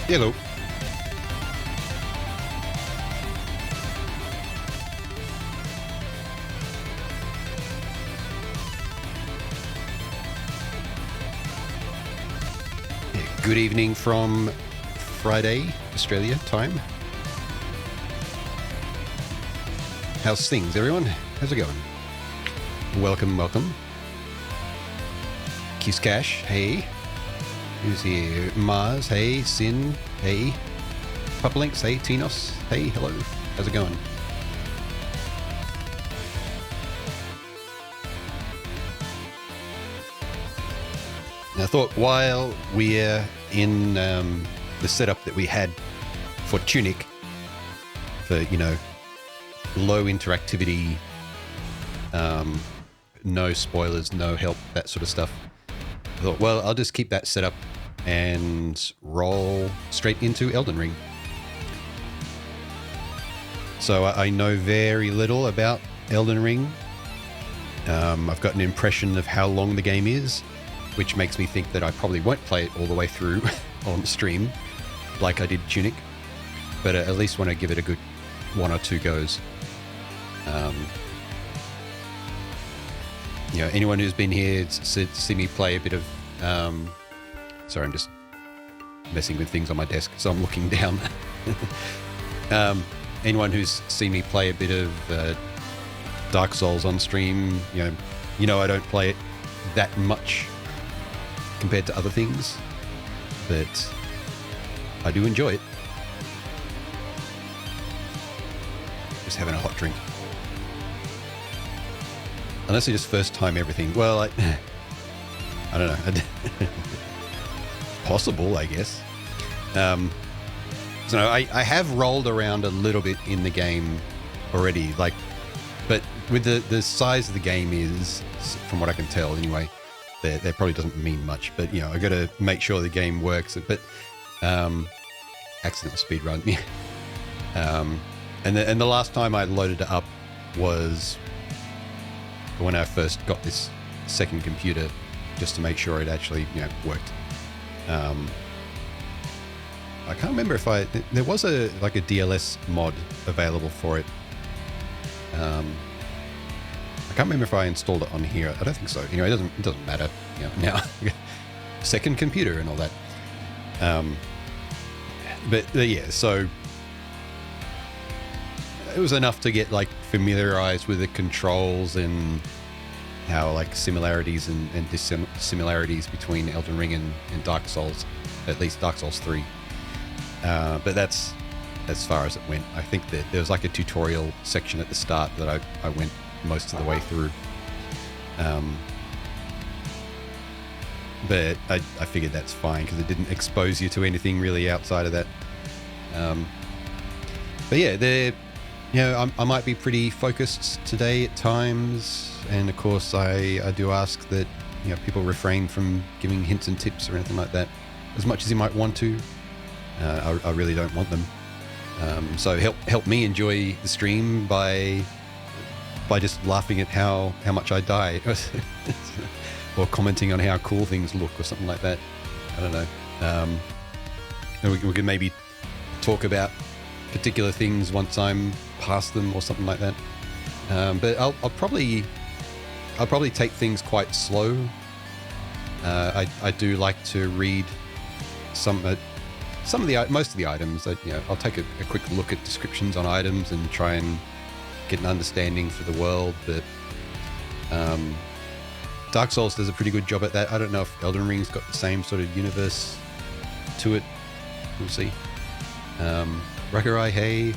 Hello. Good evening from Friday, Australia time. How's things, everyone? How's it going? Welcome, welcome. Kiss Cash, hey. Who's here? Mars, hey. Sin, hey. Puplinks, hey. Tinos, hey. Hello. How's it going? And I thought while we're in the setup that we had for Tunic, for, you know, low interactivity, no spoilers, no help, that sort of stuff, I thought, well, I'll just keep that set up and roll straight into Elden Ring. So I know very little about Elden Ring. I've got an impression of how long the game is, which makes me think that I probably won't play it all the way through on stream like I did Tunic, but at least want to give it a good one or two goes. You know, anyone who's been here see me play a bit of sorry, I'm just messing with things on my desk, so I'm looking down. Anyone who's seen me play a bit of Dark Souls on stream, you know I don't play it that much compared to other things, but I do enjoy it. Just having a hot drink. Unless you just first time everything. Well, I don't know. Possible, I guess. So I have rolled around a little bit in the game already, like, but with the size of the game is, from what I can tell anyway, that probably doesn't mean much. But you know, I got to make sure the game works. But accidental speed run. And the last time I loaded it up was when I first got this second computer, just to make sure it actually, you know, worked. I can't remember if there was a DLS mod available for it. I can't remember if I installed it on here. I don't think so. Anyway, it doesn't matter. You know, now second computer and all that. But yeah, so it was enough to get like familiarized with the controls and how like similarities and dissimilarities between Elden Ring and Dark Souls, at least Dark Souls 3. But that's as far as it went. I think that there was like a tutorial section at the start that I went most of the way through. But I figured that's fine because it didn't expose you to anything really outside of that. But yeah, I might be pretty focused today at times, and of course I do ask that, you know, people refrain from giving hints and tips or anything like that as much as you might want to. I really don't want them. So help me enjoy the stream by just laughing at how much I die, or commenting on how cool things look or something like that. I don't know. And we can maybe talk about particular things once I'm past them or something like that. But I'll probably take things quite slow. I do like to read most of the items. I'll take a quick look at descriptions on items and try and get an understanding for the world. But Dark Souls does a pretty good job at that. I don't know if Elden Ring's got the same sort of universe to it. We'll see. Rakurai, hey.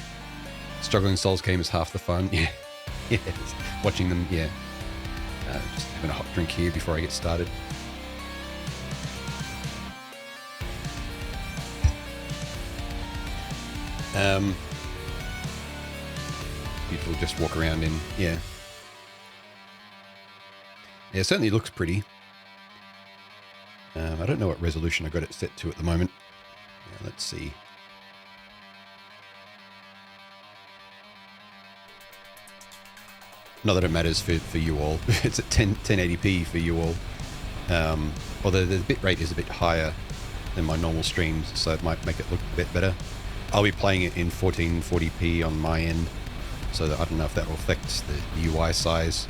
Struggling Souls game is half the fun. Yeah. Yes. Watching them, yeah. Just having a hot drink here before I get started. People just walk around in, yeah. Yeah, it certainly looks pretty. I don't know what resolution I got it set to at the moment. Yeah, let's see. Not that it matters for you all. It's at 1080p for you all. Although the bitrate is a bit higher than my normal streams, so it might make it look a bit better. I'll be playing it in 1440p on my end, so that I don't know if that will affect the UI size.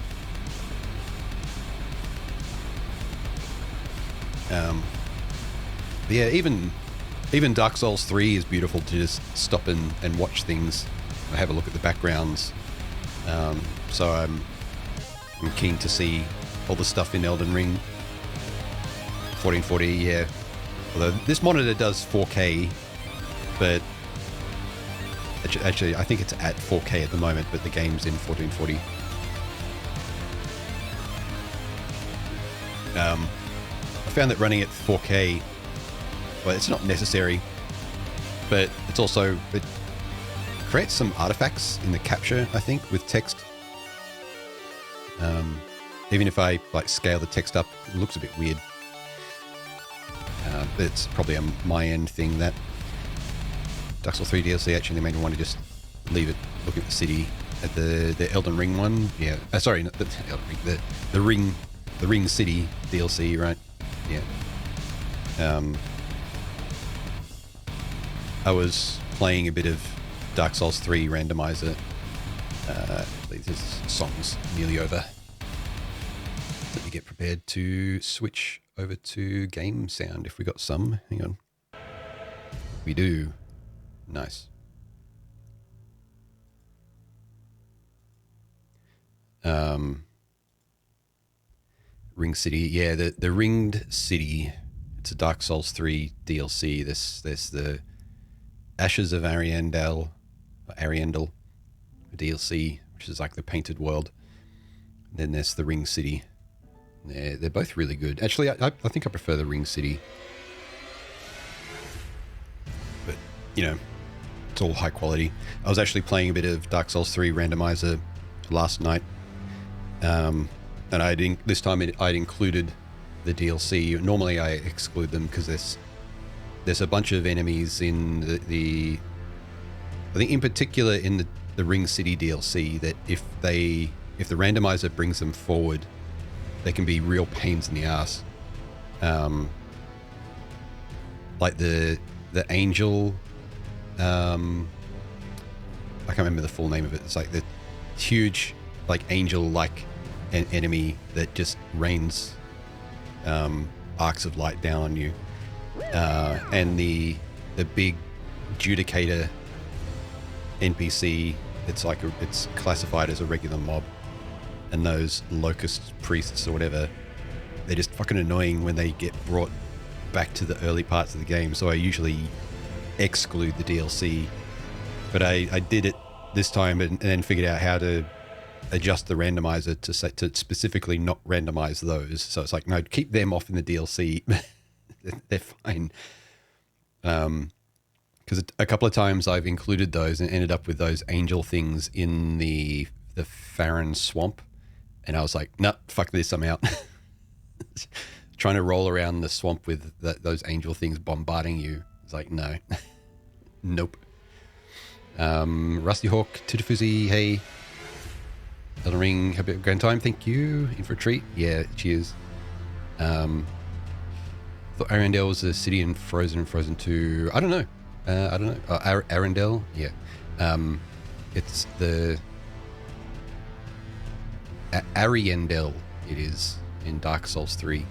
But yeah, even Dark Souls 3 is beautiful to just stop and watch things. I have a look at the backgrounds. So I'm keen to see all the stuff in Elden Ring. 1440, yeah. Although this monitor does 4K, but actually I think it's at 4K at the moment, but the game's in 1440. I found that running at 4K, well, it's not necessary, but it's also, it creates some artifacts in the capture, I think, with text. Even if I like scale the text up, it looks a bit weird. But it's probably a my end thing. That Dark Souls 3 DLC actually made me want to just leave it, look at the city at the Elden Ring one. Yeah, sorry, not the Elden Ring, the Ring City DLC, right? Yeah. I was playing a bit of Dark Souls 3 randomizer. This song's nearly over. Let me get prepared to switch over to game sound if we got some. Hang on. We do. Nice. Ring City. Yeah, the Ringed City. It's a Dark Souls 3 DLC. There's the Ashes of Ariandel DLC, which is like the painted world. Then there's the Ring City. They're both really good. Actually, I think I prefer the Ring City. But, you know, it's all high quality. I was actually playing a bit of Dark Souls 3 randomizer last night. And this time I'd included the DLC. Normally I exclude them because there's a bunch of enemies in the I think in particular in the Ring City DLC that if the randomizer brings them forward, they can be real pains in the ass. Like the angel, I can't remember the full name of it. It's like the huge, like angel-like enemy that just rains arcs of light down on you, and the big judicator NPC. It's like it's classified as a regular mob. And those locust priests or whatever, they're just fucking annoying when they get brought back to the early parts of the game. So I usually exclude the DLC. But I did it this time and then figured out how to adjust the randomizer to specifically not randomize those. So it's like, no, keep them off in the DLC. They're fine. Because a couple of times I've included those and ended up with those angel things in the Farron swamp. And I was like, nah, fuck this, I'm out. Trying to roll around the swamp with those angel things bombarding you. It's like, no. Nope. Rusty Hawk, Tutafuzi, hey. Elden Ring, have a grand time, thank you. In for a treat. Yeah, cheers. Thought Arendelle was a city in Frozen 2. I don't know. Arendelle, yeah. It's the... Ariandel it is in Dark Souls 3.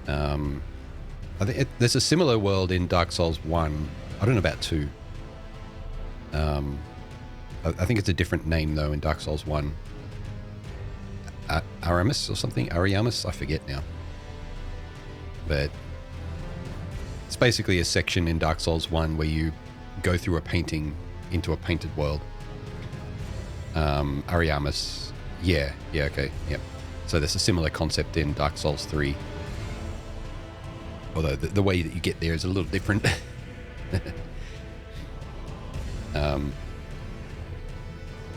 I think there's a similar world in Dark Souls 1. I don't know about 2. I think it's a different name though in Dark Souls 1. Aramis or something? Ariamis? I forget now. But it's basically a section in Dark Souls 1 where you go through a painting into a painted world. Ariamis. Yeah, okay, yep. So there's a similar concept in Dark Souls 3. Although the way that you get there is a little different.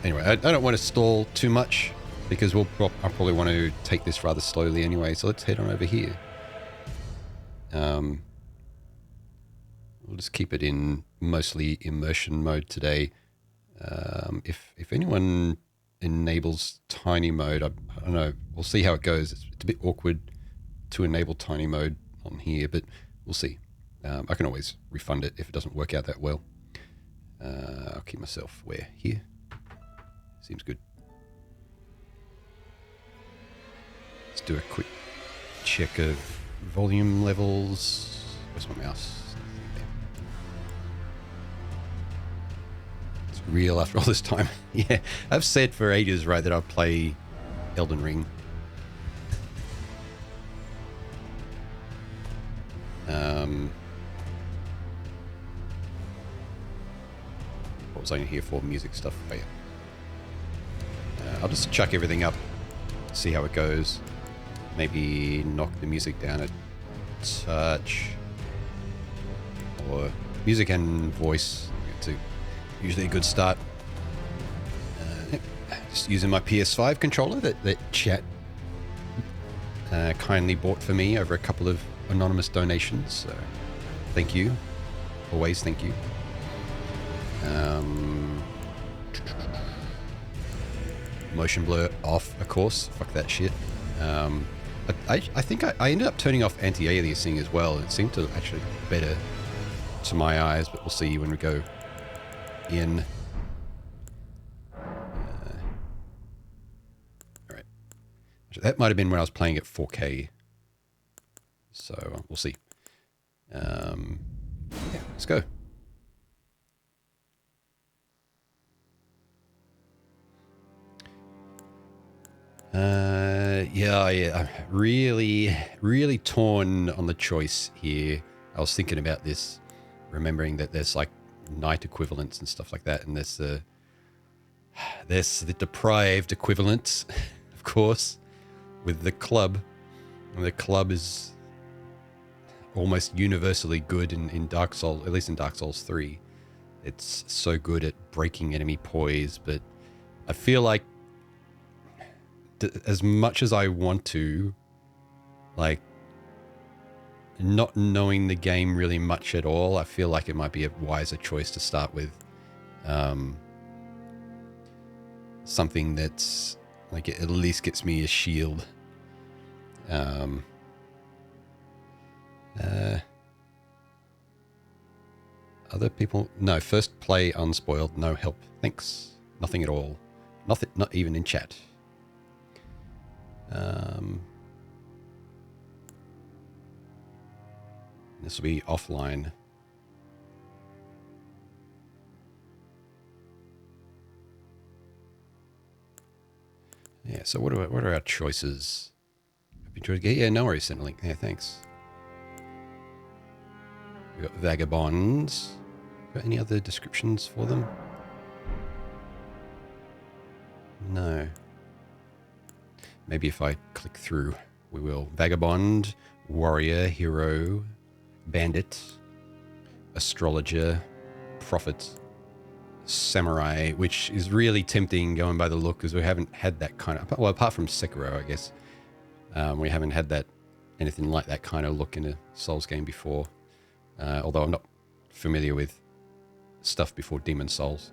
Anyway, I don't want to stall too much because I'll probably want to take this rather slowly anyway. So let's head on over here. We'll just keep it in mostly immersion mode today. If anyone enables tiny mode, I don't know, we'll see how it goes. It's a bit awkward to enable tiny mode on here, but we'll see. I can always refund it if it doesn't work out that well. I'll keep myself where? Here. Seems good. Let's do a quick check of volume levels. Where's my mouse? It's real after all this time. Yeah, I've said for ages, right, that I'll play Elden Ring. What was I in here for? Music stuff. Oh, yeah. I'll just chuck everything up, see how it goes. Maybe knock the music down a touch. Or music and voice. It's usually a good start. Just using my PS5 controller that chat kindly bought for me over a couple of anonymous donations. So thank you. Always thank you. Motion blur off, of course. Fuck that shit. I think I ended up turning off anti-aliasing as well. It seemed to actually be better to my eyes, but we'll see when we go in. Alright. That might have been when I was playing at 4K. So we'll see. Yeah, let's go. Yeah, I'm really torn on the choice here. I was thinking about this, remembering that there's like night equivalents and stuff like that, and there's the deprived equivalent, of course, with the club. And the club is almost universally good in Dark Souls, at least in Dark Souls 3. It's so good at breaking enemy poise, but I feel like as much as I want to, like, not knowing the game really much at all, I feel like it might be a wiser choice to start with something that's like it at least gets me a shield. Other people, no, first play Unspoiled, no help, thanks, nothing at all, nothing, not even in chat. This will be offline. Yeah, so what are our choices? Yeah, no worries, Centrelink. Yeah, thanks. We've got Vagabonds. Got any other descriptions for them? No. Maybe if I click through, we will. Vagabond, warrior, hero, bandit, astrologer, prophet, samurai, which is really tempting going by the look, because we haven't had that kind of, well, apart from Sekiro, I guess, we haven't had that, anything like that kind of look in a Souls game before, although I'm not familiar with stuff before Demon Souls.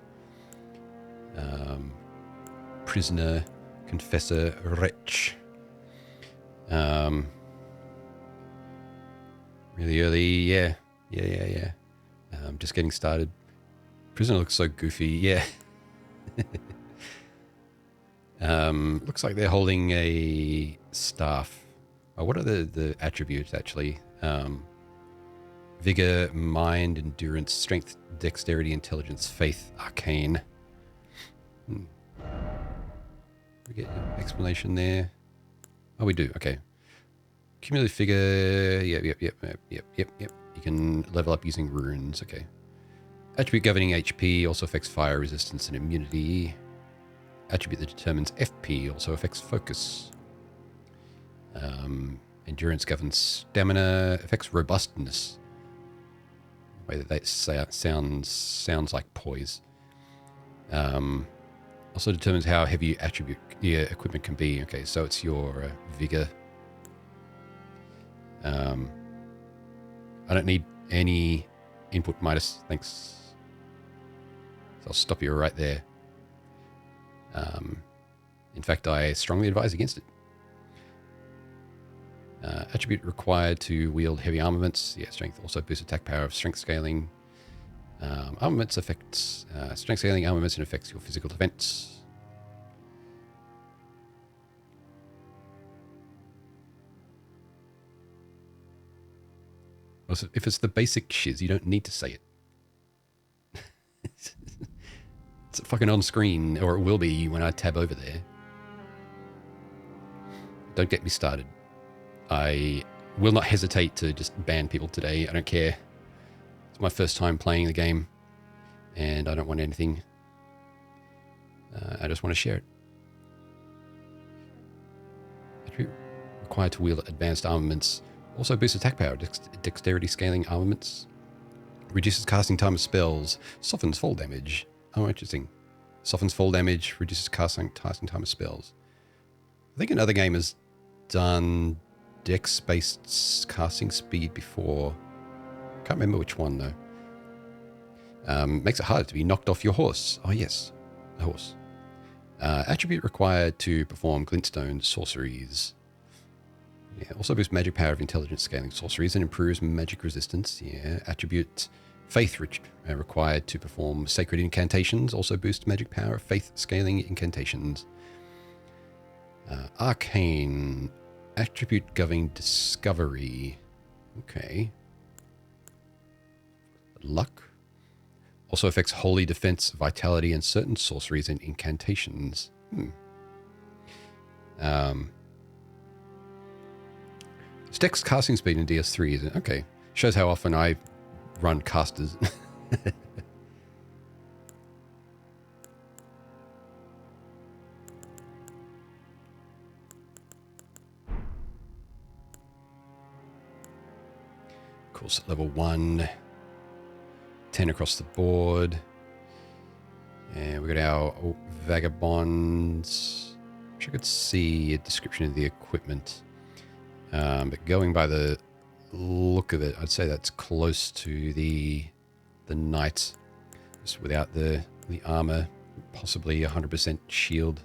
Prisoner, confessor, wretch. Really early, yeah. Just getting started. Prisoner looks so goofy, yeah. Looks like they're holding a staff. Oh, what are the attributes, actually? Vigor, mind, endurance, strength, dexterity, intelligence, faith, arcane. We get an explanation there. Oh, we do, okay. Cumulative figure, yep. You can level up using runes, okay. Attribute governing HP also affects fire resistance and immunity. Attribute that determines FP also affects focus. Endurance governs stamina, affects robustness. The way that sounds like poise. Also determines how heavy attribute your equipment can be. Okay, so it's your vigor. I don't need any input minus, thanks. So I'll stop you right there. In fact, I strongly advise against it. Attribute required to wield heavy armaments. Yeah, strength also boosts attack power of strength scaling. Armaments affects strength scaling armaments and affects your physical defense. Also, if it's the basic shiz, you don't need to say it. It's fucking on screen, or it will be when I tab over there. Don't get me started. I will not hesitate to just ban people today. I don't care. It's my first time playing the game, and I don't want anything. I just want to share it. Attribute required to wield advanced armaments. Also boosts attack power, dexterity scaling armaments. Reduces casting time of spells. Softens fall damage. Oh, interesting. Softens fall damage. Reduces casting time of spells. I think another game has done dex-based casting speed before. Can't remember which one, though. Makes it harder to be knocked off your horse. Oh, yes. A horse. Attribute required to perform glintstone sorceries. Yeah, also boosts magic power of intelligence scaling sorceries and improves magic resistance. Yeah, attribute faith required to perform sacred incantations. Also boosts magic power of faith scaling incantations. Arcane attribute governing discovery. Okay. Luck. Also affects holy defense, vitality, and certain sorceries and incantations. Dex casting speed in DS3 is okay. Shows how often I run casters. Course level 1. 10 across the board. And we got our vagabonds. Wish I could see a description of the equipment. But going by the look of it, I'd say that's close to the knight, just without the armor, possibly 100% shield.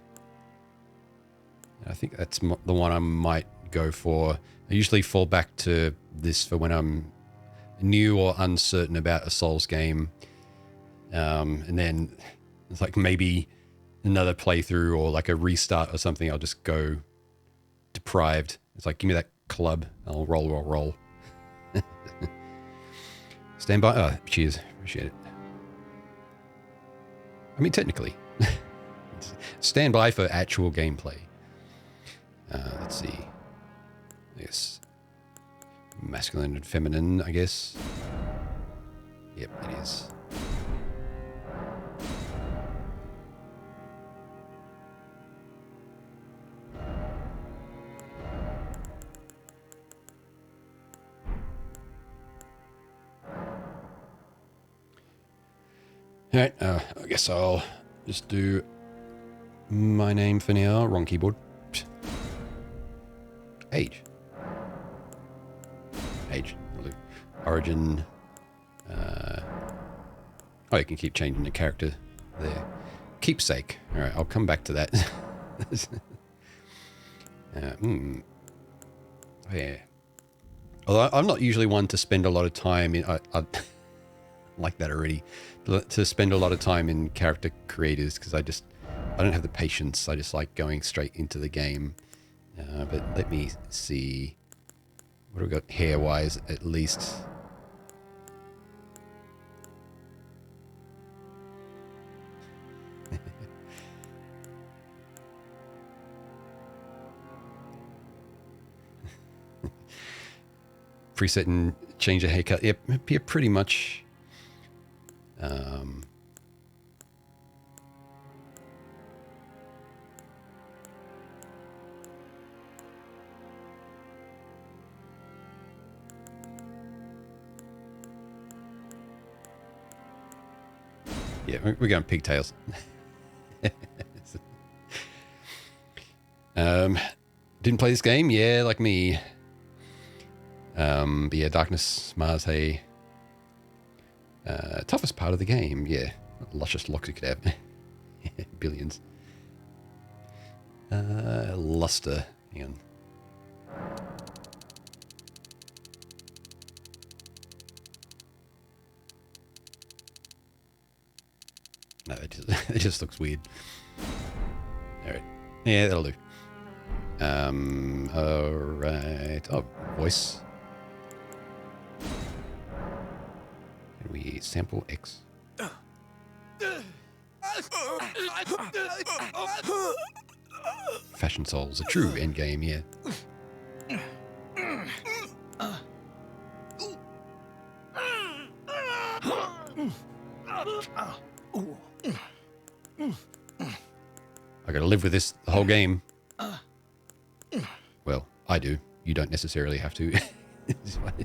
I think that's the one I might go for. I usually fall back to this for when I'm new or uncertain about a Souls game, and then it's like maybe another playthrough or like a restart or something. I'll just go deprived. It's like, give me that club. I'll roll. Stand by. Oh, cheers. Appreciate it. I mean, technically. Stand by for actual gameplay. Let's see. I guess masculine and feminine, I guess. Yep, it is. Alright, I guess I'll just do my name for now. Wrong keyboard. Age. Origin. Oh, you can keep changing the character there. Keepsake. Alright, I'll come back to that. Oh, yeah. Although I'm not usually one to spend a lot of time in... I like that already. To spend a lot of time in character creators, because I don't have the patience. I just like going straight into the game. But let me see. What have we got hair-wise, at least? Preset and change the haircut. Yep, yeah, pretty much. Yeah, we're going pigtails. Didn't play this game? Yeah, like me. But yeah, Darkness, Mars, hey. Toughest part of the game, yeah. Luscious locks you could have. Billions. Luster. Hang on. No, it just looks weird. All right. Yeah, that'll do. All right. Oh, voice. Can we sample X? Fashion Soul's a true endgame, yeah. I gotta live with this the whole game. Well, I do. You don't necessarily have to.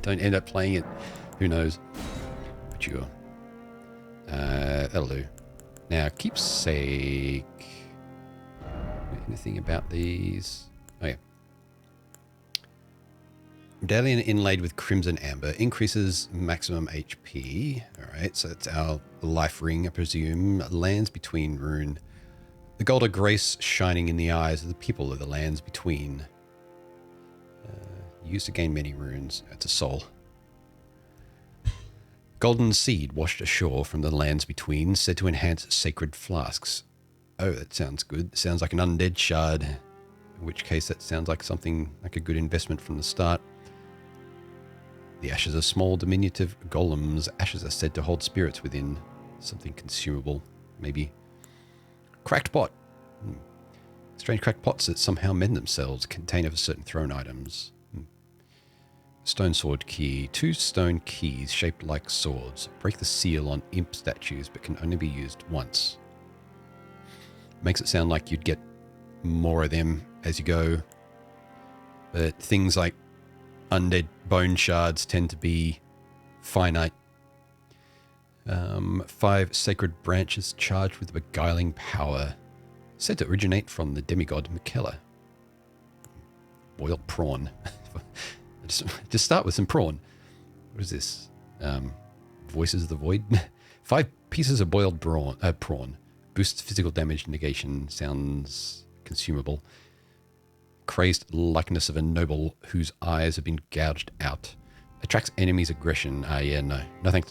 Don't end up playing it. Who knows? But sure. That'll do. Now, keepsake. Anything about these? Oh, yeah. Medallion inlaid with crimson amber increases maximum HP. All right, so that's our life ring, I presume. Lands between rune. The gold of grace shining in the eyes of the people of the lands between. Used to gain many runes. That's a soul. Golden seed washed ashore from the lands between, said to enhance sacred flasks. Oh, that sounds good. Sounds like an undead shard. In which case, that sounds like something like a good investment from the start. The ashes of small diminutive golems. Ashes are said to hold spirits within. Something consumable, maybe. Cracked pot. Strange cracked pots that somehow mend themselves. Container for certain thrown items. Stone sword key. 2 stone keys shaped like swords. Break the seal on imp statues, but can only be used once. Makes it sound like you'd get more of them as you go. But things like undead bone shards tend to be finite. 5 sacred branches charged with beguiling power. Said to originate from the demigod Miquella. Boiled prawn. Just start with some prawn. What is this? Voices of the Void. 5 pieces of boiled prawn. Boosts physical damage negation. Sounds consumable. Crazed likeness of a noble whose eyes have been gouged out. Attracts enemies' aggression. Yeah, no. Nothing.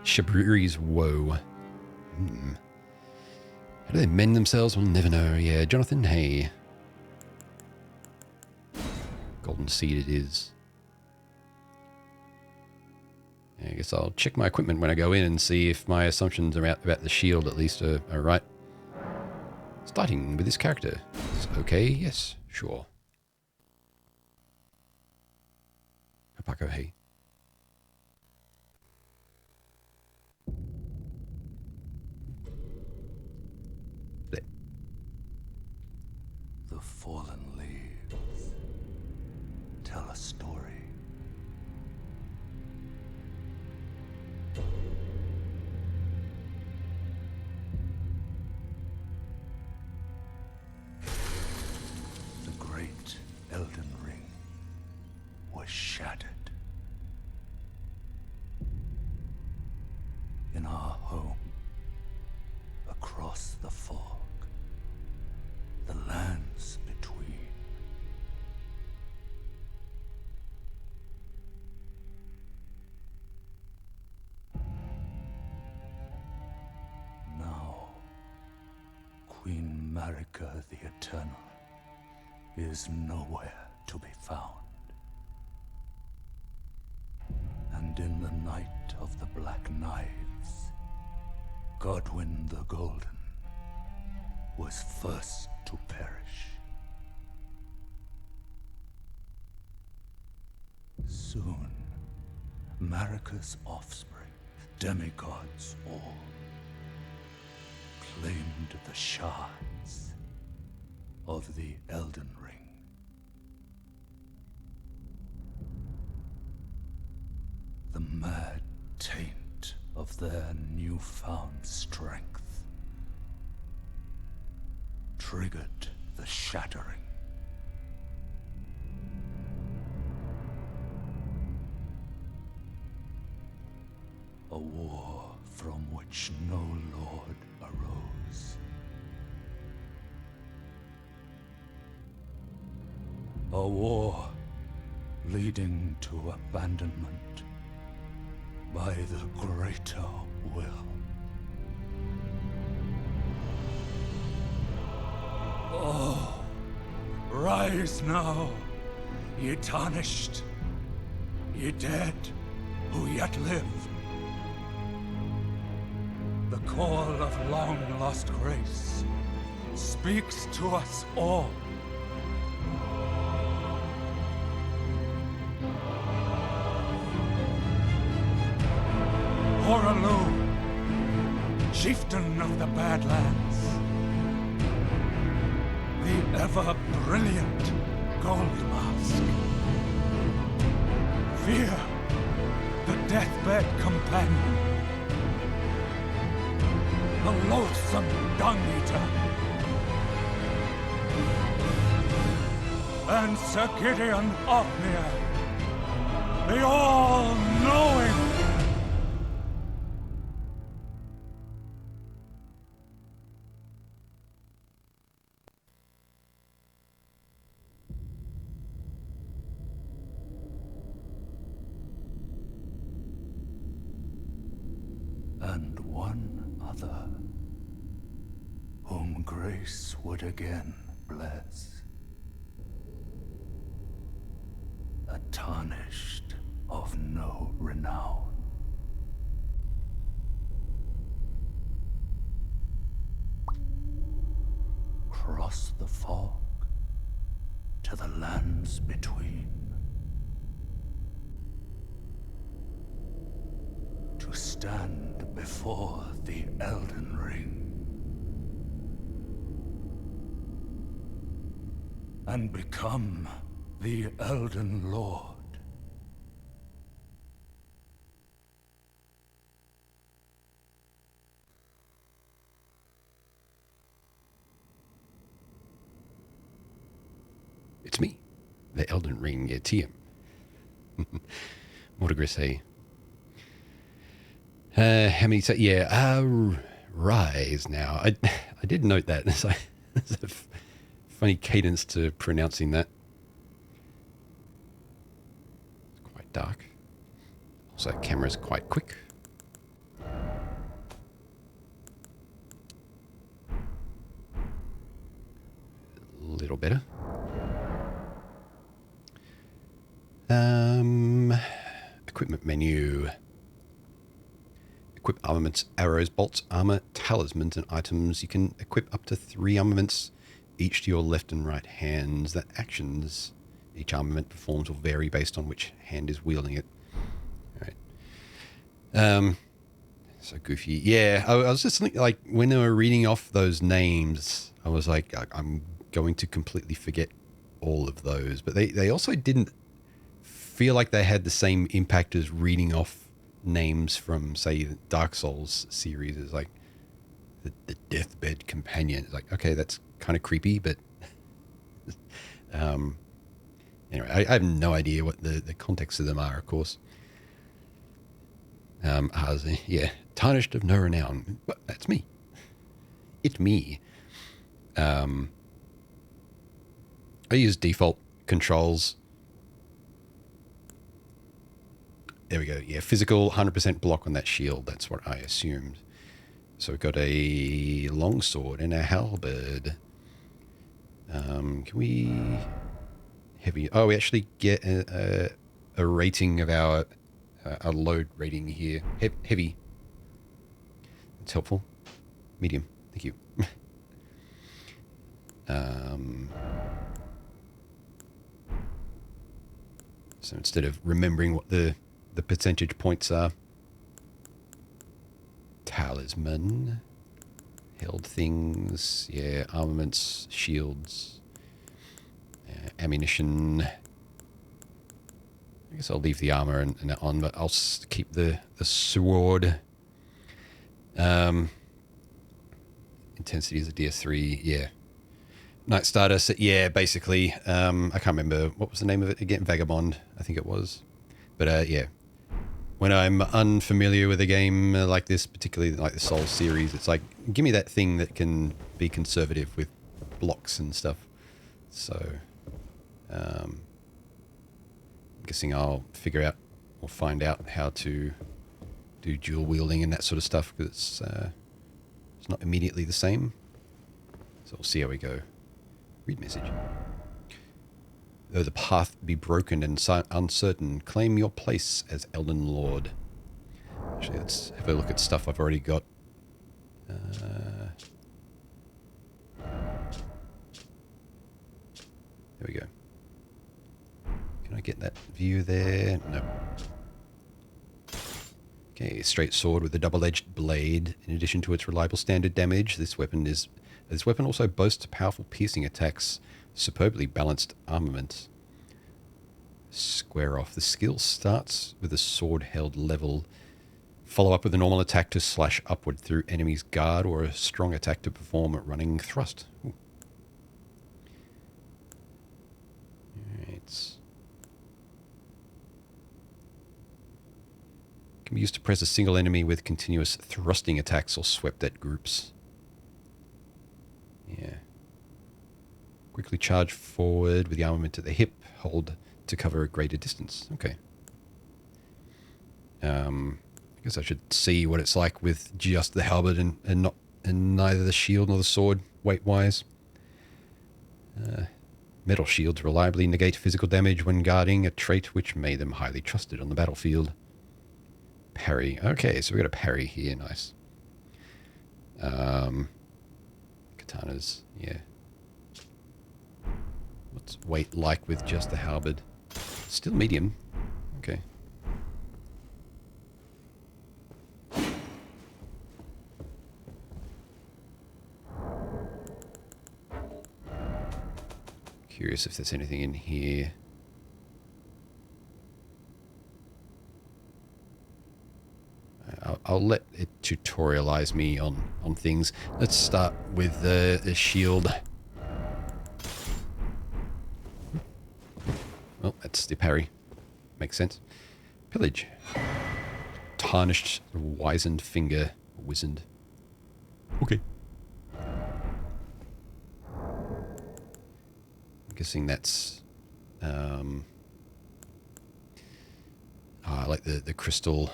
Shabriri's woe. How do they mend themselves? We'll never know. Yeah, Jonathan, hey. Golden seed it is. I guess I'll check my equipment when I go in and see if my assumptions about the shield at least are right. Starting with this character. It's okay, yes, sure. Papako, hey. There. The fallen leaves tell a story. The great Elden Ring was shattered. In our home, across the fog, the lands between. Now, Queen Marika the Eternal is nowhere to be found. And in the night of the Black Knives, Godwyn the Golden was first to perish. Soon, Marika's offspring, demigods all, claimed the shards of the Elden Ring. The mad taint of their newfound strength triggered the shattering. A war from which no lord arose. A war leading to abandonment by the greater will. Oh, rise now, ye tarnished, ye dead who yet live. The call of long-lost grace speaks to us all. Horalu, chieftain of the Badlands, the ever-brilliant Gold Mask. Fear, the deathbed companion, the loathsome dung-eater, and Sir Gideon Ofnir, the all-knowing. And one other, whom grace would again bless. A tarnished of no renown. Cross the fog to the lands between. To stand before the Elden Ring. And become the Elden Lord. It's me, the Elden Ring TM. Mortigris, how many? Rise now. I did note that. There's a funny cadence to pronouncing that. It's quite dark. Also, camera's quite quick. A little better. Equipment menu. Equip armaments, arrows, bolts, armor, talismans, and items. You can equip up to 3 armaments, each to your left and right hands. The actions each armament performs will vary based on which hand is wielding it. All right. So goofy. Yeah, I was just like, when they were reading off those names, I was like, I'm going to completely forget all of those. But they also didn't feel like they had the same impact as reading off names from, say, the Dark Souls series. Is like the deathbed companion. It's like, okay, that's kind of creepy, but anyway, I have no idea what the context of them are, of course. Yeah, tarnished of no renown. But that's me. It's me. I use default controls. There we go. Yeah, physical 100% block on that shield. That's what I assumed. So we've got a longsword and a halberd. Can we... Heavy... Oh, we actually get a rating of our load rating here. Heavy. It's helpful. Medium. Thank you. So instead of remembering what the percentage points are. Talisman. Held things. Yeah, armaments, shields, ammunition. I guess I'll leave the armor and that on, but I'll keep the sword. Intensity is a DS3. Yeah. Night Starter. So, yeah, basically. I can't remember. What was the name of it again? Vagabond, I think it was. But yeah. When I'm unfamiliar with a game like this, particularly like the Souls series, it's like, give me that thing that can be conservative with blocks and stuff. So, I'm guessing I'll figure out or find out how to do dual wielding and that sort of stuff, because it's not immediately the same. So we'll see how we go. Read message. Though the path be broken and uncertain, claim your place as Elden Lord. Actually, let's have a look at stuff I've already got. There we go. Can I get that view there? No. Okay, straight sword with a double-edged blade. In addition to its reliable standard damage, this weapon also boasts powerful piercing attacks, superbly balanced armament. Square off. The skill starts with a sword held level. Follow up with a normal attack to slash upward through enemy's guard, or a strong attack to perform a running thrust. Ooh. Alright. Can be used to press a single enemy with continuous thrusting attacks or swept at groups. Yeah. Quickly charge forward with the armament at the hip. Hold to cover a greater distance. Okay. I guess I should see what it's like with just the halberd and neither the shield nor the sword, weight-wise. Metal shields reliably negate physical damage when guarding, a trait which made them highly trusted on the battlefield. Parry. Okay, so we got a parry here. Nice. Katanas. Yeah. What's weight like with just the halberd? Still medium. Okay. Curious if there's anything in here. I'll let it tutorialize me on things. Let's start with the shield. Well, that's the parry. Makes sense. Pillage. Tarnished, wizened finger. Wizened. Okay. I'm guessing that's... I like the crystal...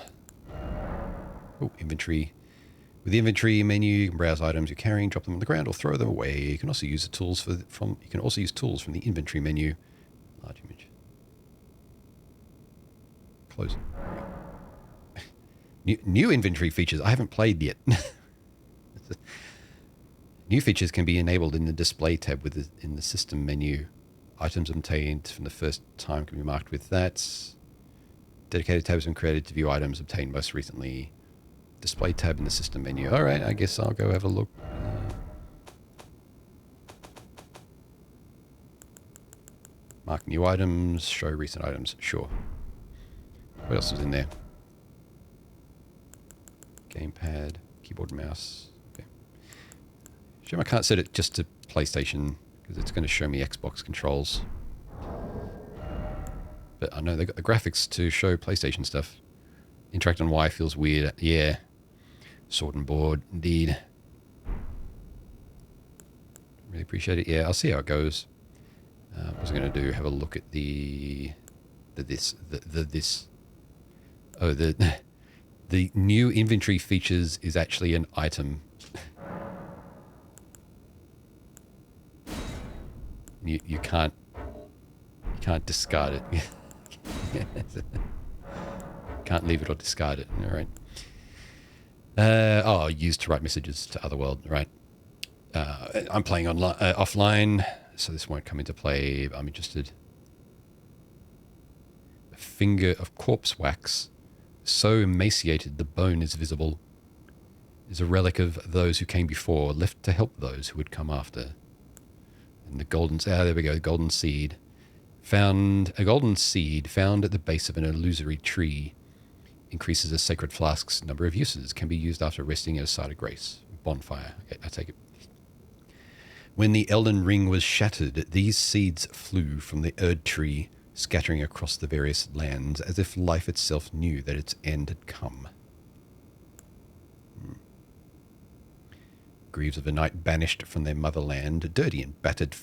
Oh, inventory. With the inventory menu, you can browse items you're carrying, drop them on the ground, or throw them away. You can also use the tools from the inventory menu. Large image. Close. New inventory features I haven't played yet. New features can be enabled in the display tab in the system menu. Items obtained from the first time can be marked with that. Dedicated tabs have been created to view items obtained most recently. Display tab in the system menu. All right, I guess I'll go have a look. Mark new items, show recent items. Sure. What else is in there? Gamepad, keyboard, mouse. Okay. Shame I can't set it just to PlayStation because it's going to show me Xbox controls. But I know they got the graphics to show PlayStation stuff. Interact on Y feels weird. Yeah. Sword and board, indeed. Really appreciate it. Yeah, I'll see how it goes. What was I going to do? Have a look at the new inventory features is actually an item. You can't discard it. Can't leave it or discard it. All right. Used to write messages to Otherworld. Right. I'm playing offline, so this won't come into play. I'm interested. A finger of corpse wax, so emaciated the bone is visible, is a relic of those who came before, left to help those who would come after. And the golden... there we go. Golden seed. A golden seed found at the base of an illusory tree. Increases a sacred flask's number of uses. Can be used after resting at a site of grace. Bonfire. Okay, I take it. When the Elden Ring was shattered, these seeds flew from the Erd tree, scattering across the various lands, as if life itself knew that its end had come. Grieves of a night banished from their motherland, dirty and battered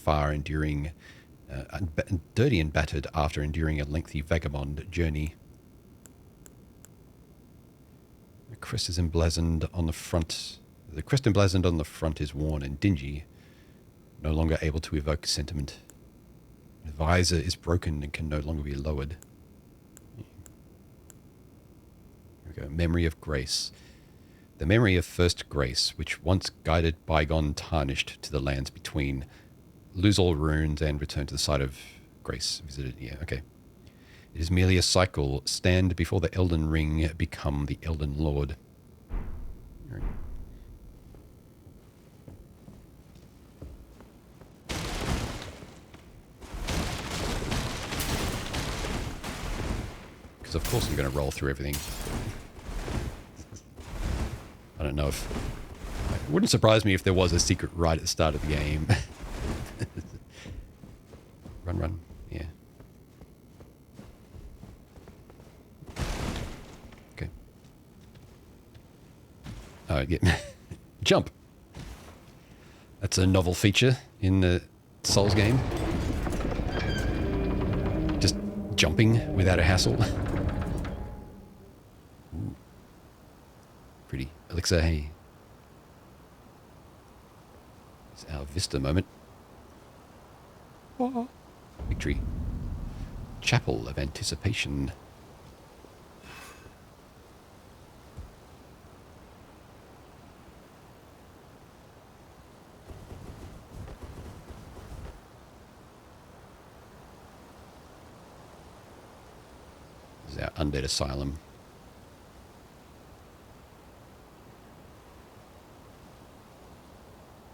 after enduring a lengthy vagabond journey. The crest emblazoned on the front is worn and dingy. No longer able to evoke sentiment. The visor is broken and can no longer be lowered. Here we go. Memory of grace. The memory of first grace, which once guided bygone tarnished to the lands between. Lose all runes and return to the site of grace visited. Yeah, okay. It is merely a cycle. Stand before the Elden Ring, become the Elden Lord. Because of course I'm going to roll through everything. I don't know if... It wouldn't surprise me if there was a secret right at the start of the game. Run. Yeah. Okay. Yeah. Jump. That's a novel feature in the Souls game. Just jumping without a hassle. Ooh. Pretty. Elixir, hey. It's our Vista moment. Oh. Victory. Chapel of Anticipation. This is our undead asylum.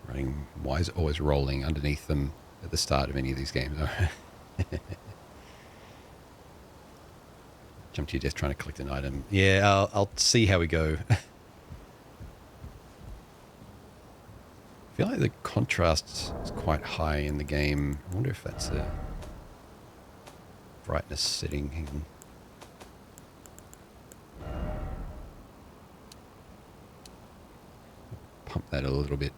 Running. Why is it always rolling underneath them at the start of any of these games? Jump to your death trying to collect an item. Yeah, I'll see how we go. I feel like the contrast is quite high in the game. I wonder if that's a brightness setting. Hang on. Pump that a little bit.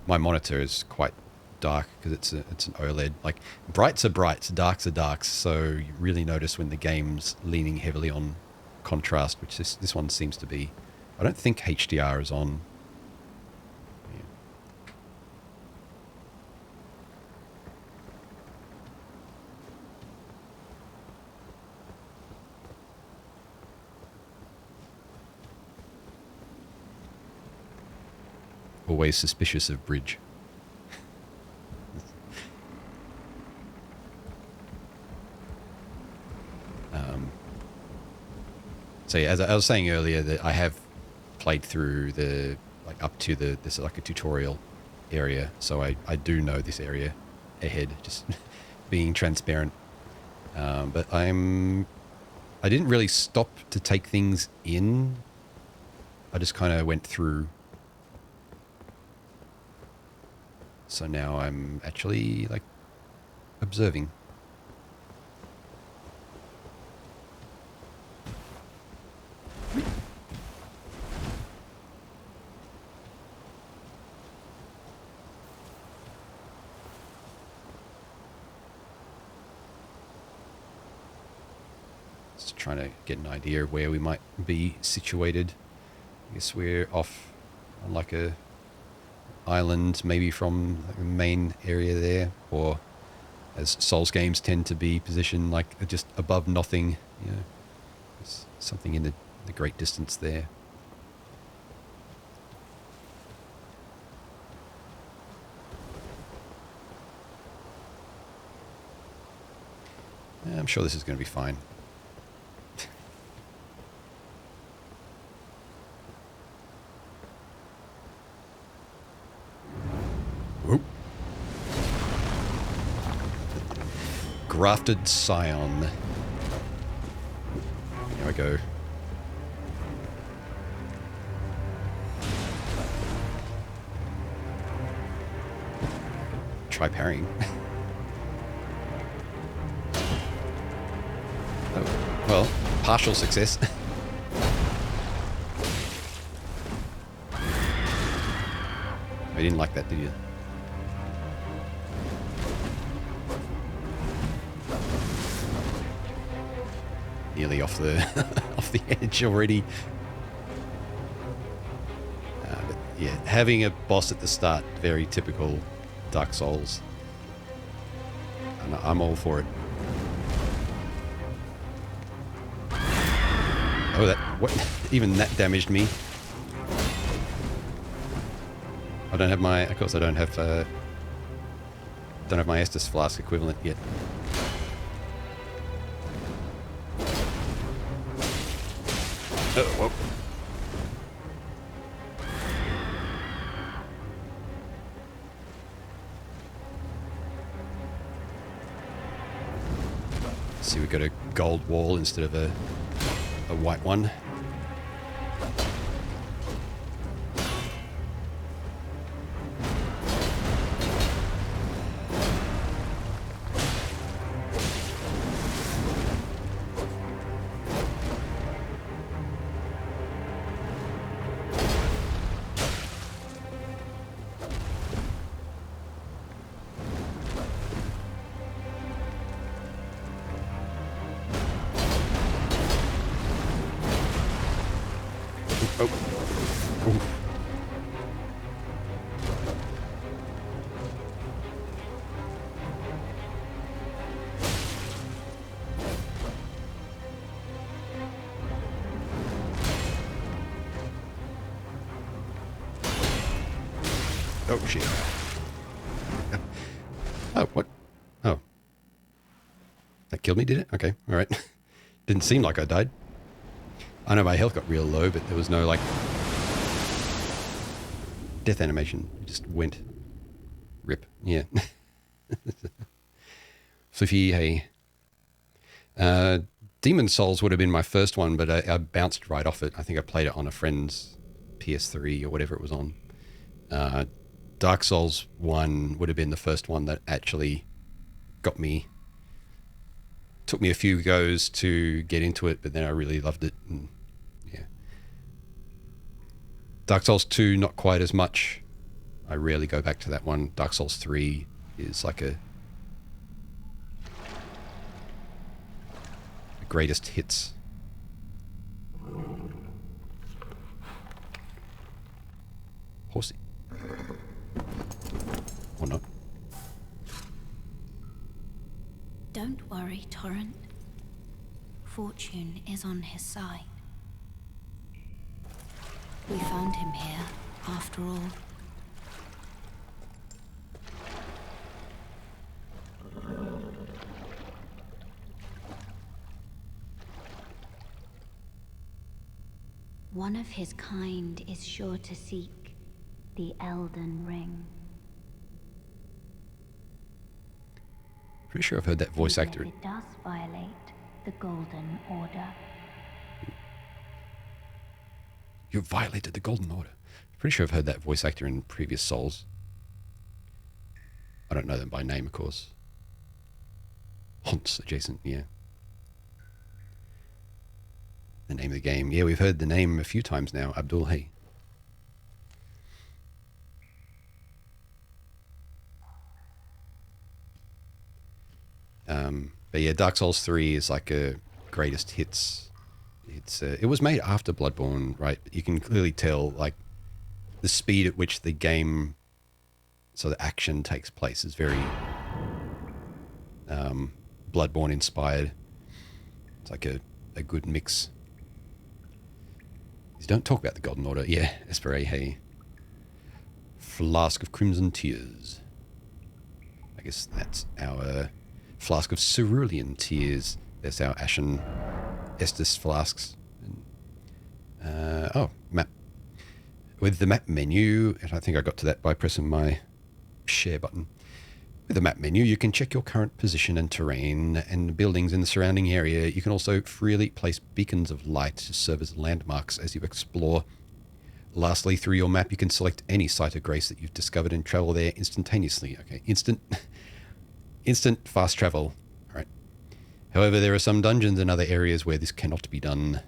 My monitor is quite dark because it's an OLED. Like, brights are brights, darks are darks. So you really notice when the game's leaning heavily on contrast, which this one seems to be. I don't think HDR is on. Yeah. Always suspicious of bridge. So yeah, as I was saying earlier, that I have played through up to this like a tutorial area, so I do know this area ahead, just being transparent. But I didn't really stop to take things in. I just kind of went through. So now I'm actually like observing. Just trying to get an idea of where we might be situated. I guess we're off on like a island, maybe from the main area there, or as Souls games tend to be positioned like just above nothing, you know, there's something in the great distance there. I'm sure this is going to be fine. Whoop. Grafted Scion. There we go. Try parrying. Oh, well, partial success. You didn't like that, did you? nearly off the off the edge already. But yeah, having a boss at the start, very typical Dark Souls. And I'm all for it. Oh, that what? Even that damaged me. I don't have my. Of course, I don't have my Estus flask equivalent yet. Oh, whoa. See, we got a gold wall instead of a white one. Oh, shit. Oh, what? Oh. That killed me, did it? Okay, alright. Didn't seem like I died. I know my health got real low, but there was no, like, death animation. It just went. Rip. Yeah. Fliffy, hey. Demon Souls would have been my first one, but I bounced right off it. I think I played it on a friend's PS3 or whatever it was on. Dark Souls 1 would have been the first one that actually got me. Took me a few goes to get into it, but then I really loved it. And yeah. Dark Souls 2, not quite as much. I rarely go back to that one. Dark Souls 3 is like a greatest hits. Horsey. Or not. Don't worry, Torrent. Fortune is on his side. We found him here, after all. One of his kind is sure to seek the Elden Ring. Pretty sure I've heard that voice actor. It does violate the Golden Order. You violated the Golden Order. Pretty sure I've heard that voice actor in previous Souls. I don't know them by name, of course. Haunts adjacent, yeah. The name of the game. Yeah, we've heard the name a few times now. Abdul Hay. But yeah, Dark Souls 3 is like a greatest hits. It was made after Bloodborne, right? You can clearly tell like the speed at which the game, so the action takes place is very Bloodborne inspired. It's like a good mix. Don't talk about the Golden Order. Yeah, Esperay, hey. Flask of Crimson Tears. I guess that's our Flask of Cerulean Tears. There's our Ashen Estus flasks. Oh, map. With the map menu, and I think I got to that by pressing my share button. With the map menu, you can check your current position and terrain and buildings in the surrounding area. You can also freely place beacons of light to serve as landmarks as you explore. Lastly, through your map, you can select any site of grace that you've discovered and travel there instantaneously. Okay, instant fast travel. All right. However, there are some dungeons and other areas where this cannot be done.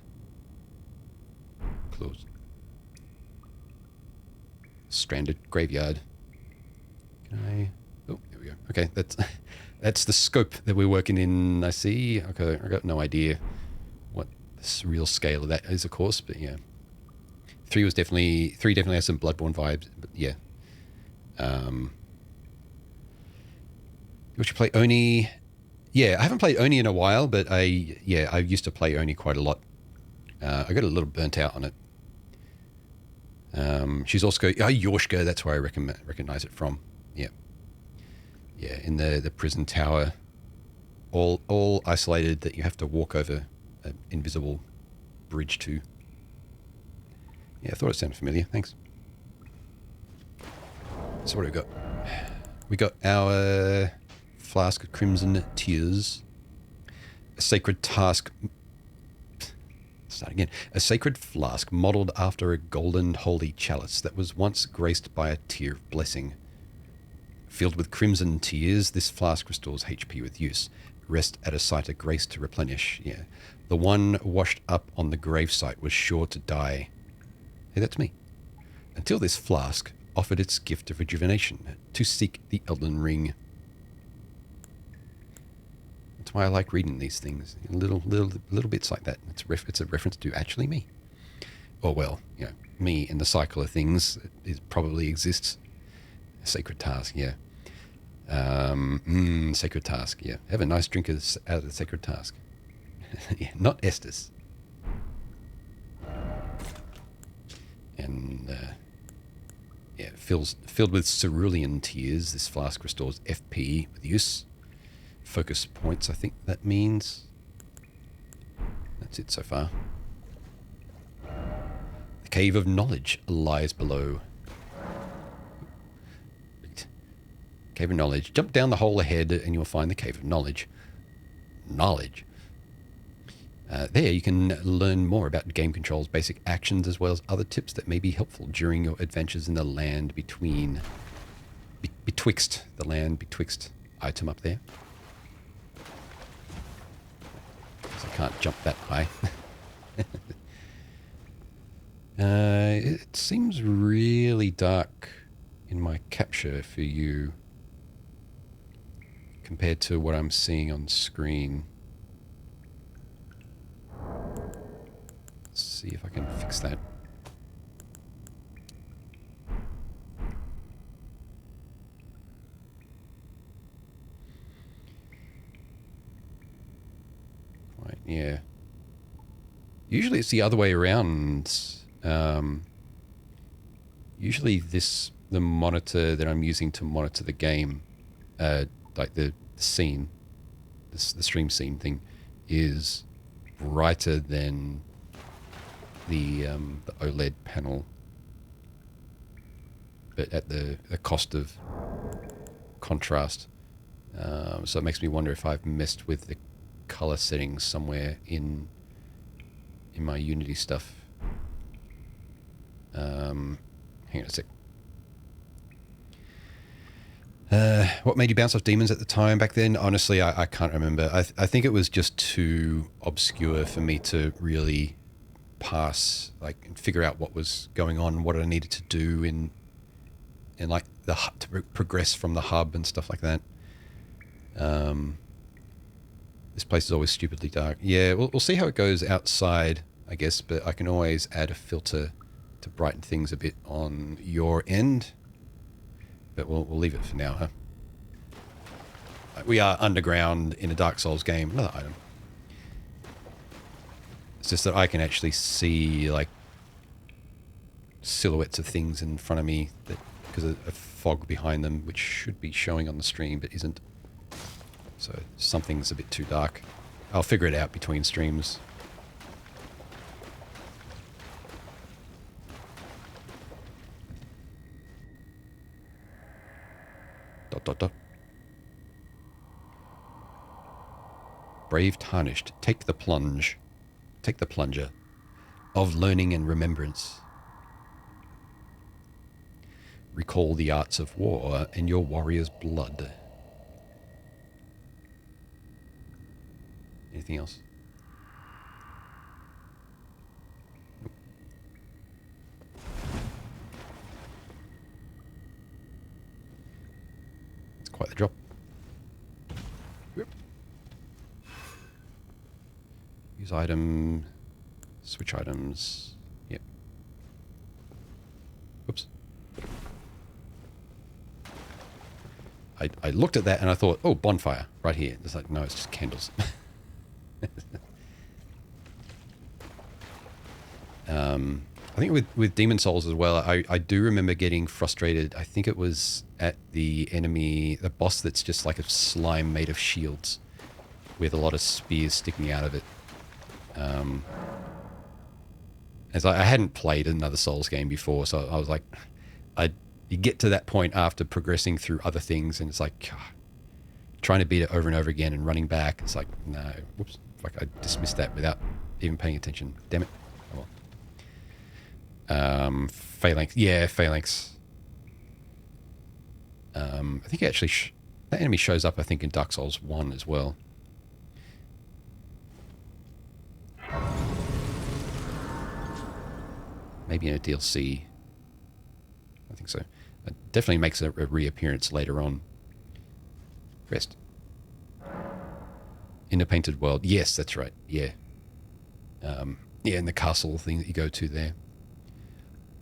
Close. Stranded graveyard. Can I... Oh, there we go. Okay, that's the scope that we're working in, I see. Okay, I got no idea the real scale of that is, of course. But yeah, three definitely has some Bloodborne vibes. But yeah, you should play Oni. Yeah, I haven't played Oni in a while, but I used to play Oni quite a lot. I got a little burnt out on it. She's also Yorshka. That's where I recognize it from. Yeah, yeah, in the prison tower, all isolated that you have to walk over an invisible bridge to. Yeah, I thought it sounded familiar. Thanks. So what do we got? We got our flask of crimson tears, a sacred task. Start again. A sacred flask modelled after a golden holy chalice that was once graced by a tear of blessing. Filled with crimson tears, this flask restores HP with use. Rest at a site of grace to replenish. Yeah. The one washed up on the gravesite was sure to die. Hey, that's me. Until this flask offered its gift of rejuvenation to seek the Elden Ring. That's why I like reading these things. Little bits like that. It's a reference to actually me. Or well, me in the cycle of things. It probably exists. A sacred task, yeah. Sacred task, yeah. Have a nice drink out of the sacred task. Yeah, not Estes. And yeah, filled with cerulean tears, this flask restores FP with use. Focus points, I think that means. That's it so far. The Cave of Knowledge lies below. Cave of Knowledge. Jump down the hole ahead and you'll find the Cave of Knowledge. Knowledge. There you can learn more about game controls, basic actions, as well as other tips that may be helpful during your adventures in the land betwixt item up there. I can't jump that high. It seems really dark in my capture for you compared to what I'm seeing on screen. Let's see if I can fix that. Right, yeah. Usually it's the other way around. Usually the monitor that I'm using to monitor the game, like the scene, the stream scene thing, is brighter than the OLED panel, but at the cost of contrast. So it makes me wonder if I've messed with the color settings somewhere in my Unity stuff. Hang on a sec. What made you bounce off demons at the time back then? Honestly, I can't remember. I think it was just too obscure for me to really pass, and figure out what was going on, what I needed to do in like the hub, to progress from the hub and stuff like that. This place is always stupidly dark. Yeah, we'll see how it goes outside, I guess, but I can always add a filter to brighten things a bit on your end. But we'll leave it for now, huh? We are underground in a Dark Souls game. Another item. It's just that I can actually see silhouettes of things in front of me because of a fog behind them, which should be showing on the stream but isn't. So something's a bit too dark. I'll figure it out between streams. ... Brave tarnished, take the plunge. Take the plunger of learning and remembrance. Recall the arts of war and your warrior's blood. Anything else? Nope. It's quite the drop. Yep. Use item. Switch items. Yep. Oops. I looked at that and I thought, oh, bonfire right here. It's like, no, it's just candles. I think with Demon Souls as well, I do remember getting frustrated. I think it was at the boss that's just like a slime made of shields with a lot of spears sticking out of it. As I hadn't played another Souls game before, so I was like, you get to that point after progressing through other things, and it's like trying to beat it over and over again and running back. It's like, no, whoops, like I dismissed that without even paying attention. Damn it. Oh well. Phalanx, yeah, Phalanx. I think actually that enemy shows up, I think, in Dark Souls 1 as well. Maybe in a DLC. I think so. It definitely makes a reappearance later on. Rest. In a painted world. Yes, that's right. Yeah. Yeah, in the castle thing that you go to there.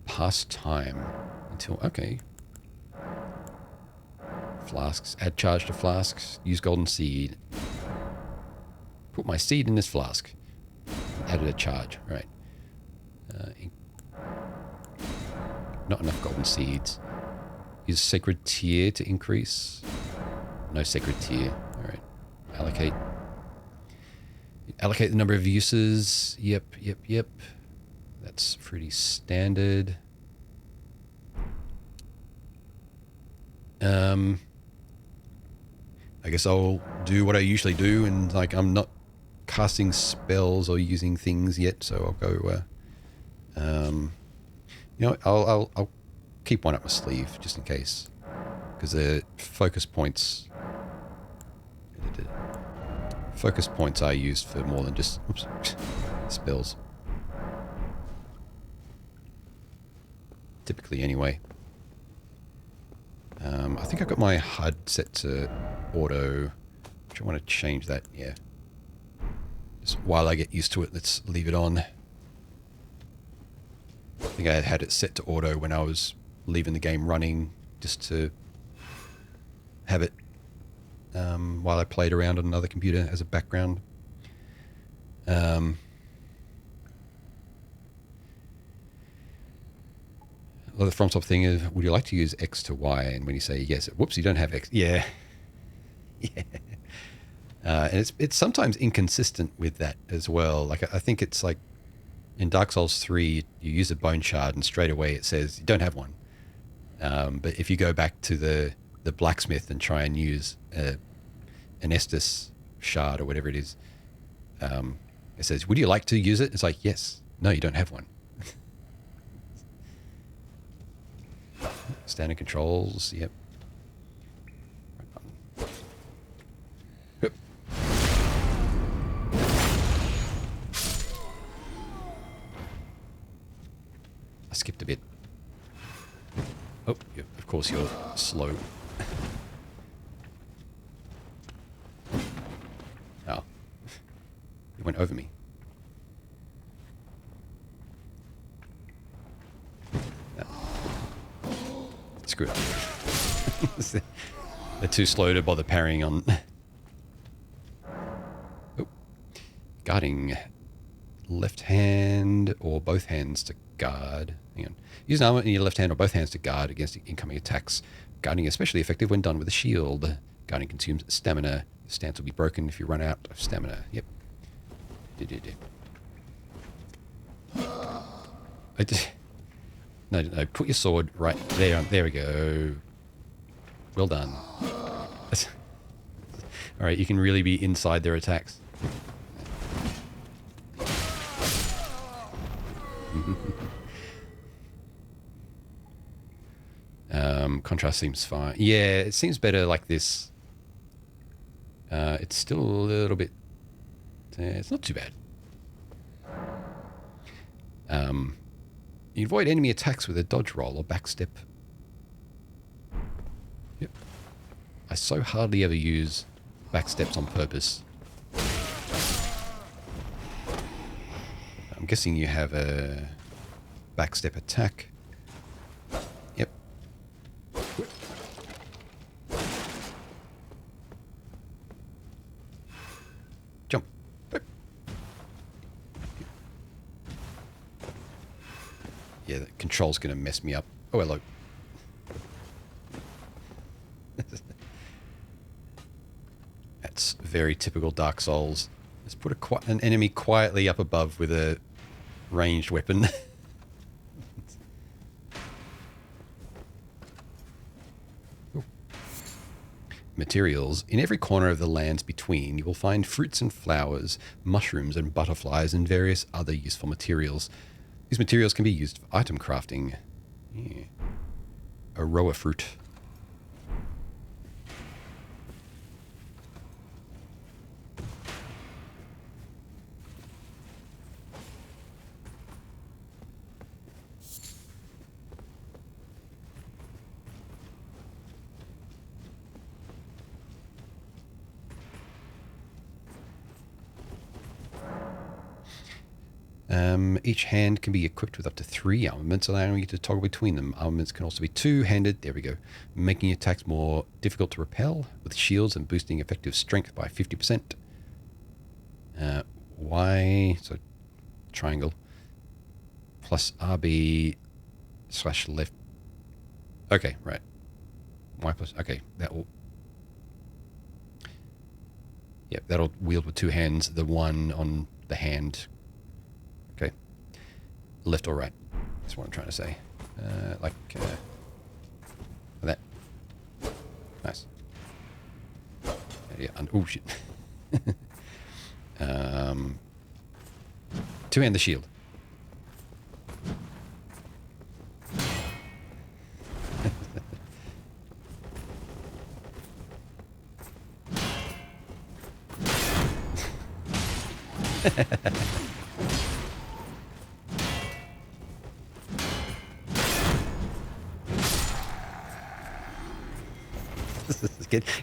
Pass time until... Okay. Flasks. Add charge to flasks. Use golden seed. Put my seed in this flask. Added a charge. Right. Not enough golden seeds. Use sacred tier to increase. No sacred tier. All right. Allocate. Allocate the number of uses. Yep. That's pretty standard. I guess I'll do what I usually do, and like I'm not casting spells or using things yet, so I'll go. You know, I'll keep one up my sleeve just in case, because the focus points are used for more than just spells. Typically, anyway. I think I've got my HUD set to auto. I want to change that. Yeah. Just while I get used to it, let's leave it on. I think I had it set to auto when I was leaving the game running, just to have it while I played around on another computer as a background. The FromSoft thing is, would you like to use X to Y? And when you say yes, whoops, you don't have X. Yeah. Yeah. And it's sometimes inconsistent with that as well. Like, I think it's like in Dark Souls 3, you use a bone shard and straight away it says you don't have one. But if you go back to the blacksmith and try and use an Estus shard or whatever it is, it says, would you like to use it? It's like, yes. No, you don't have one. Standard controls, yep. Right. I skipped a bit. Oh, yeah, of course you're slow. Oh. You went over me. Screw it. They're too slow to bother parrying on. Oh. Guarding. Left hand or both hands to guard. Hang on. Use an armor in your left hand or both hands to guard against incoming attacks. Guarding is especially effective when done with a shield. Guarding consumes stamina. The stance will be broken if you run out of stamina. Yep. No, put your sword right there. There we go. Well done. All right, you can really be inside their attacks. Contrast seems fine. Yeah, it seems better like this. It's still a little bit... it's not too bad. You avoid enemy attacks with a dodge roll or backstep. Yep. I so hardly ever use backsteps on purpose. I'm guessing you have a backstep attack. Yep. Jump. Yeah, the control's going to mess me up. Oh, hello. That's very typical Dark Souls. Let's put an enemy quietly up above with a ranged weapon. Materials. In every corner of the lands between, you will find fruits and flowers, mushrooms and butterflies, and various other useful materials. These materials can be used for item crafting. Yeah. Aroa fruit. Each hand can be equipped with up to 3 armaments, allowing you to toggle between them. Armaments can also be two-handed, there we go, making attacks more difficult to repel, with shields and boosting effective strength by 50%. Y, so triangle, plus RB / left. Okay, right. Y plus, okay, that will... Yep, that'll wield with 2 hands, the one on the hand. Okay. Left or right. That's what I'm trying to say. Like that. Nice. Yeah, oh shit. 2-hand the shield.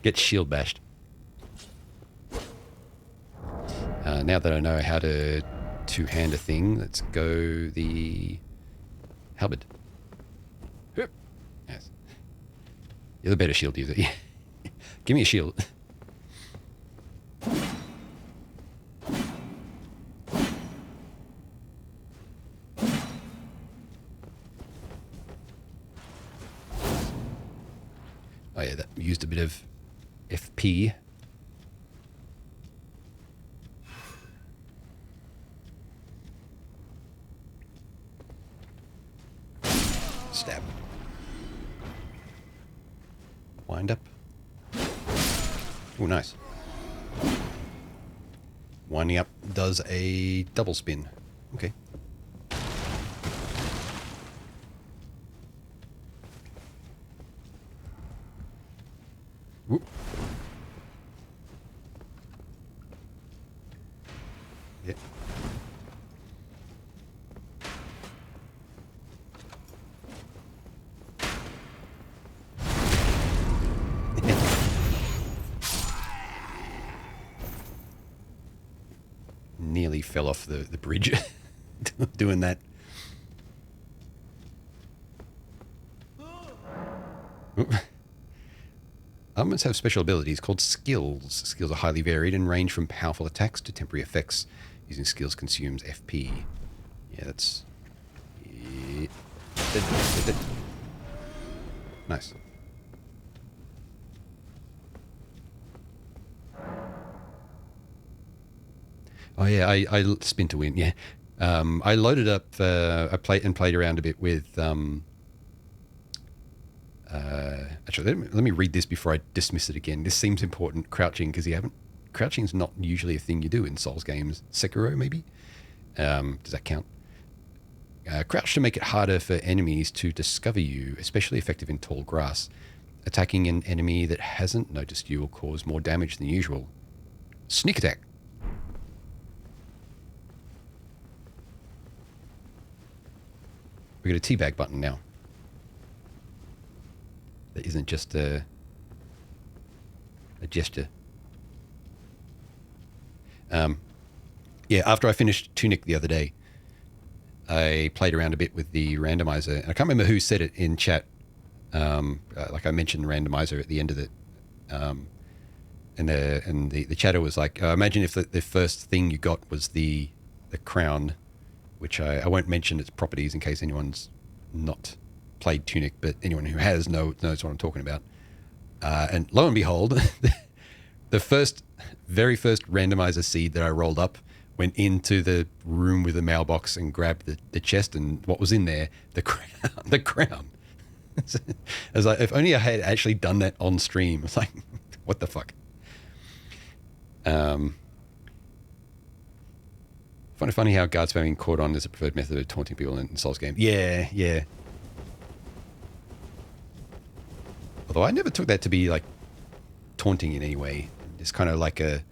Get shield bashed. Now that I know how to two-hand a thing, let's go the halberd. Yes. You're the better shield user. Give me a shield. Oh yeah, that used a bit of FP. Stab. Wind up. Oh, nice. Winding up does a double spin. Okay. Whoop. Yeah. Nearly fell off the bridge doing that. Armaments have special abilities called skills. Skills are highly varied and range from powerful attacks to temporary effects. Using skills consumes FP. Yeah, that's... Yeah. Nice. Oh yeah, I spin to win. Yeah, I loaded up. I played around a bit with. Actually, let me read this before I dismiss it again. This seems important. Crouching, because you haven't. Crouching is not usually a thing you do in Souls games. Sekiro, maybe. Does that count? Crouch to make it harder for enemies to discover you, especially effective in tall grass. Attacking an enemy that hasn't noticed you will cause more damage than usual. Sneak attack. We got a teabag button now. That isn't just a gesture. Yeah, after I finished Tunic the other day, I played around a bit with the randomizer. And I can't remember who said it in chat. Like I mentioned randomizer at the end of it. And the chatter was like, imagine if the first thing you got was the crown, which I won't mention its properties in case anyone's not played Tunic, but anyone who has knows what I'm talking about. And lo and behold, the very first randomizer seed that I rolled up went into the room with the mailbox and grabbed the chest, and what was in there? The crown. The crown. I was like, if only I had actually done that on stream. It's like, what the fuck? Find it funny how guard spamming caught on as a preferred method of taunting people in Souls game. Yeah, yeah. Although I never took that to be like taunting in any way. It's kind of like a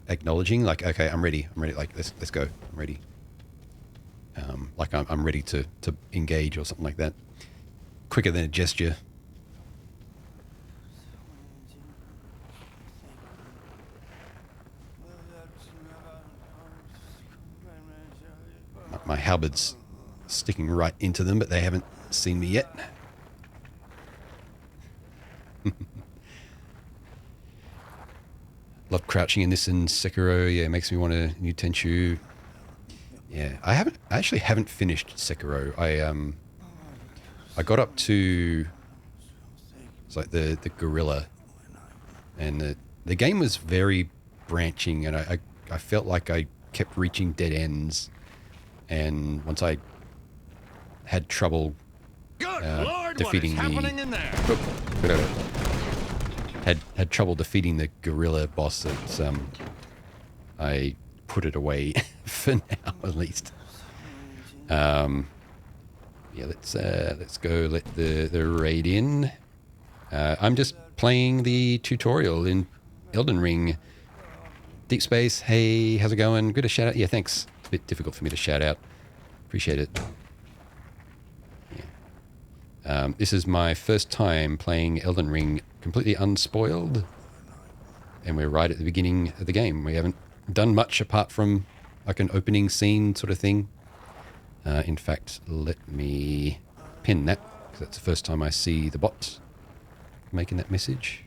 acknowledging, like, okay, I'm ready. Like, let's go. I'm ready. Like I'm ready to engage or something like that. Quicker than a gesture. My halberd's sticking right into them, but they haven't seen me yet. Love crouching in this in Sekiro. Yeah, it makes me want a new Tenchu. Yeah, I actually haven't finished Sekiro. I got up to, it's like the gorilla, and the game was very branching, and I felt like I kept reaching dead ends. And once I had trouble defeating had trouble defeating the gorilla boss, I put it away for now, at least. Yeah, let's go let the raid in. I'm just playing the tutorial in Elden Ring. Deep Space, hey, how's it going? Good to shout out. Yeah, thanks. It's a bit difficult for me to shout out. Appreciate it. Yeah. This is my first time playing Elden Ring completely unspoiled. And we're right at the beginning of the game. We haven't done much apart from like an opening scene sort of thing. In fact, let me pin that, because that's the first time I see the bot making that message.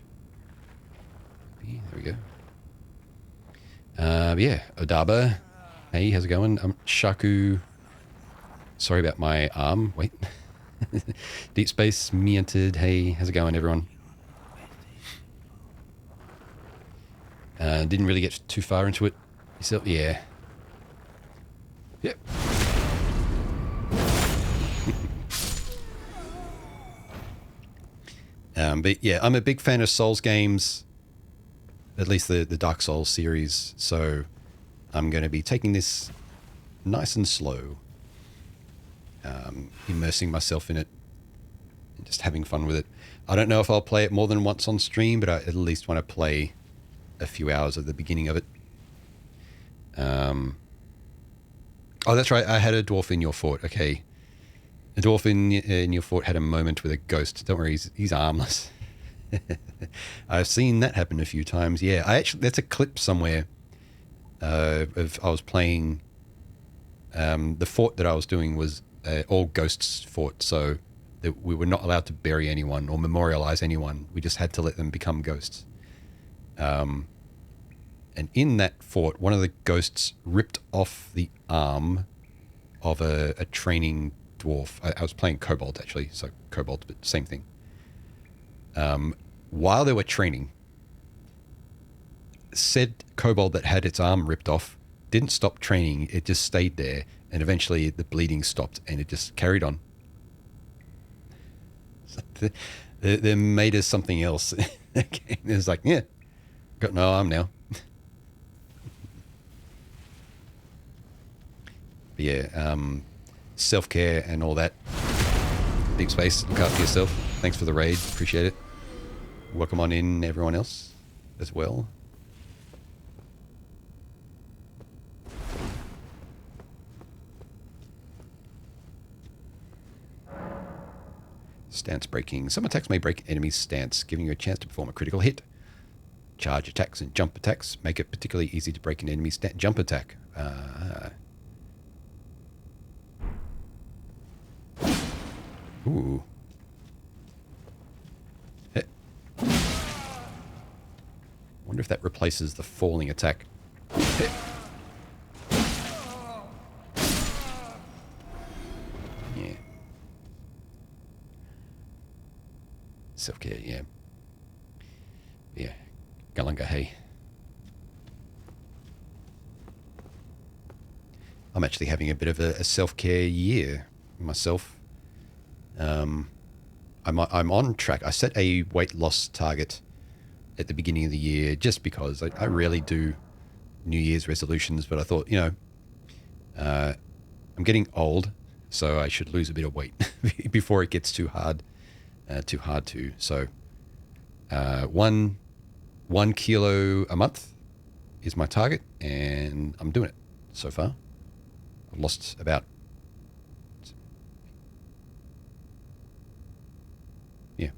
There we go. Yeah, Odaba. Hey, how's it going? Shaku. Sorry about my arm. Wait. Deep Space, me entered. Hey, how's it going, everyone? Didn't really get too far into it yourself. Yeah. Yep. But yeah, I'm a big fan of Souls games, at least the Dark Souls series. So I'm going to be taking this nice and slow, immersing myself in it and just having fun with it. I don't know if I'll play it more than once on stream, but I at least want to play a few hours of the beginning of it. Oh, that's right. I had a dwarf in your fort. Okay. A dwarf in your fort had a moment with a ghost. Don't worry, he's armless. I've seen that happen a few times. Yeah, that's a clip somewhere of I was playing. The fort that I was doing was all ghosts fort, so that we were not allowed to bury anyone or memorialize anyone. We just had to let them become ghosts. And in that fort, one of the ghosts ripped off the arm of a training dwarf. I was playing Kobold, actually, so Kobold, but same thing. While they were training, said Kobold that had its arm ripped off didn't stop training. It just stayed there, and eventually the bleeding stopped, and it just carried on. So they made us something else. It was like, yeah, got no arm now. But yeah, self-care and all that. Deep Space, look after yourself. Thanks for the raid, appreciate it. Welcome on in, everyone else, as well. Stance breaking. Some attacks may break enemy's stance, giving you a chance to perform a critical hit. Charge attacks and jump attacks make it particularly easy to break an enemy's jump attack. Ooh. Eh. Wonder if that replaces the falling attack. Eh. Yeah. Self-care, yeah. Yeah. Galunga, hey. I'm actually having a bit of a self-care year myself. I'm on track. I set a weight loss target at the beginning of the year just because I rarely do New Year's resolutions, but I thought, I'm getting old, so I should lose a bit of weight before it gets too hard to. So 1 kilo a month is my target, and I'm doing it so far. I've lost about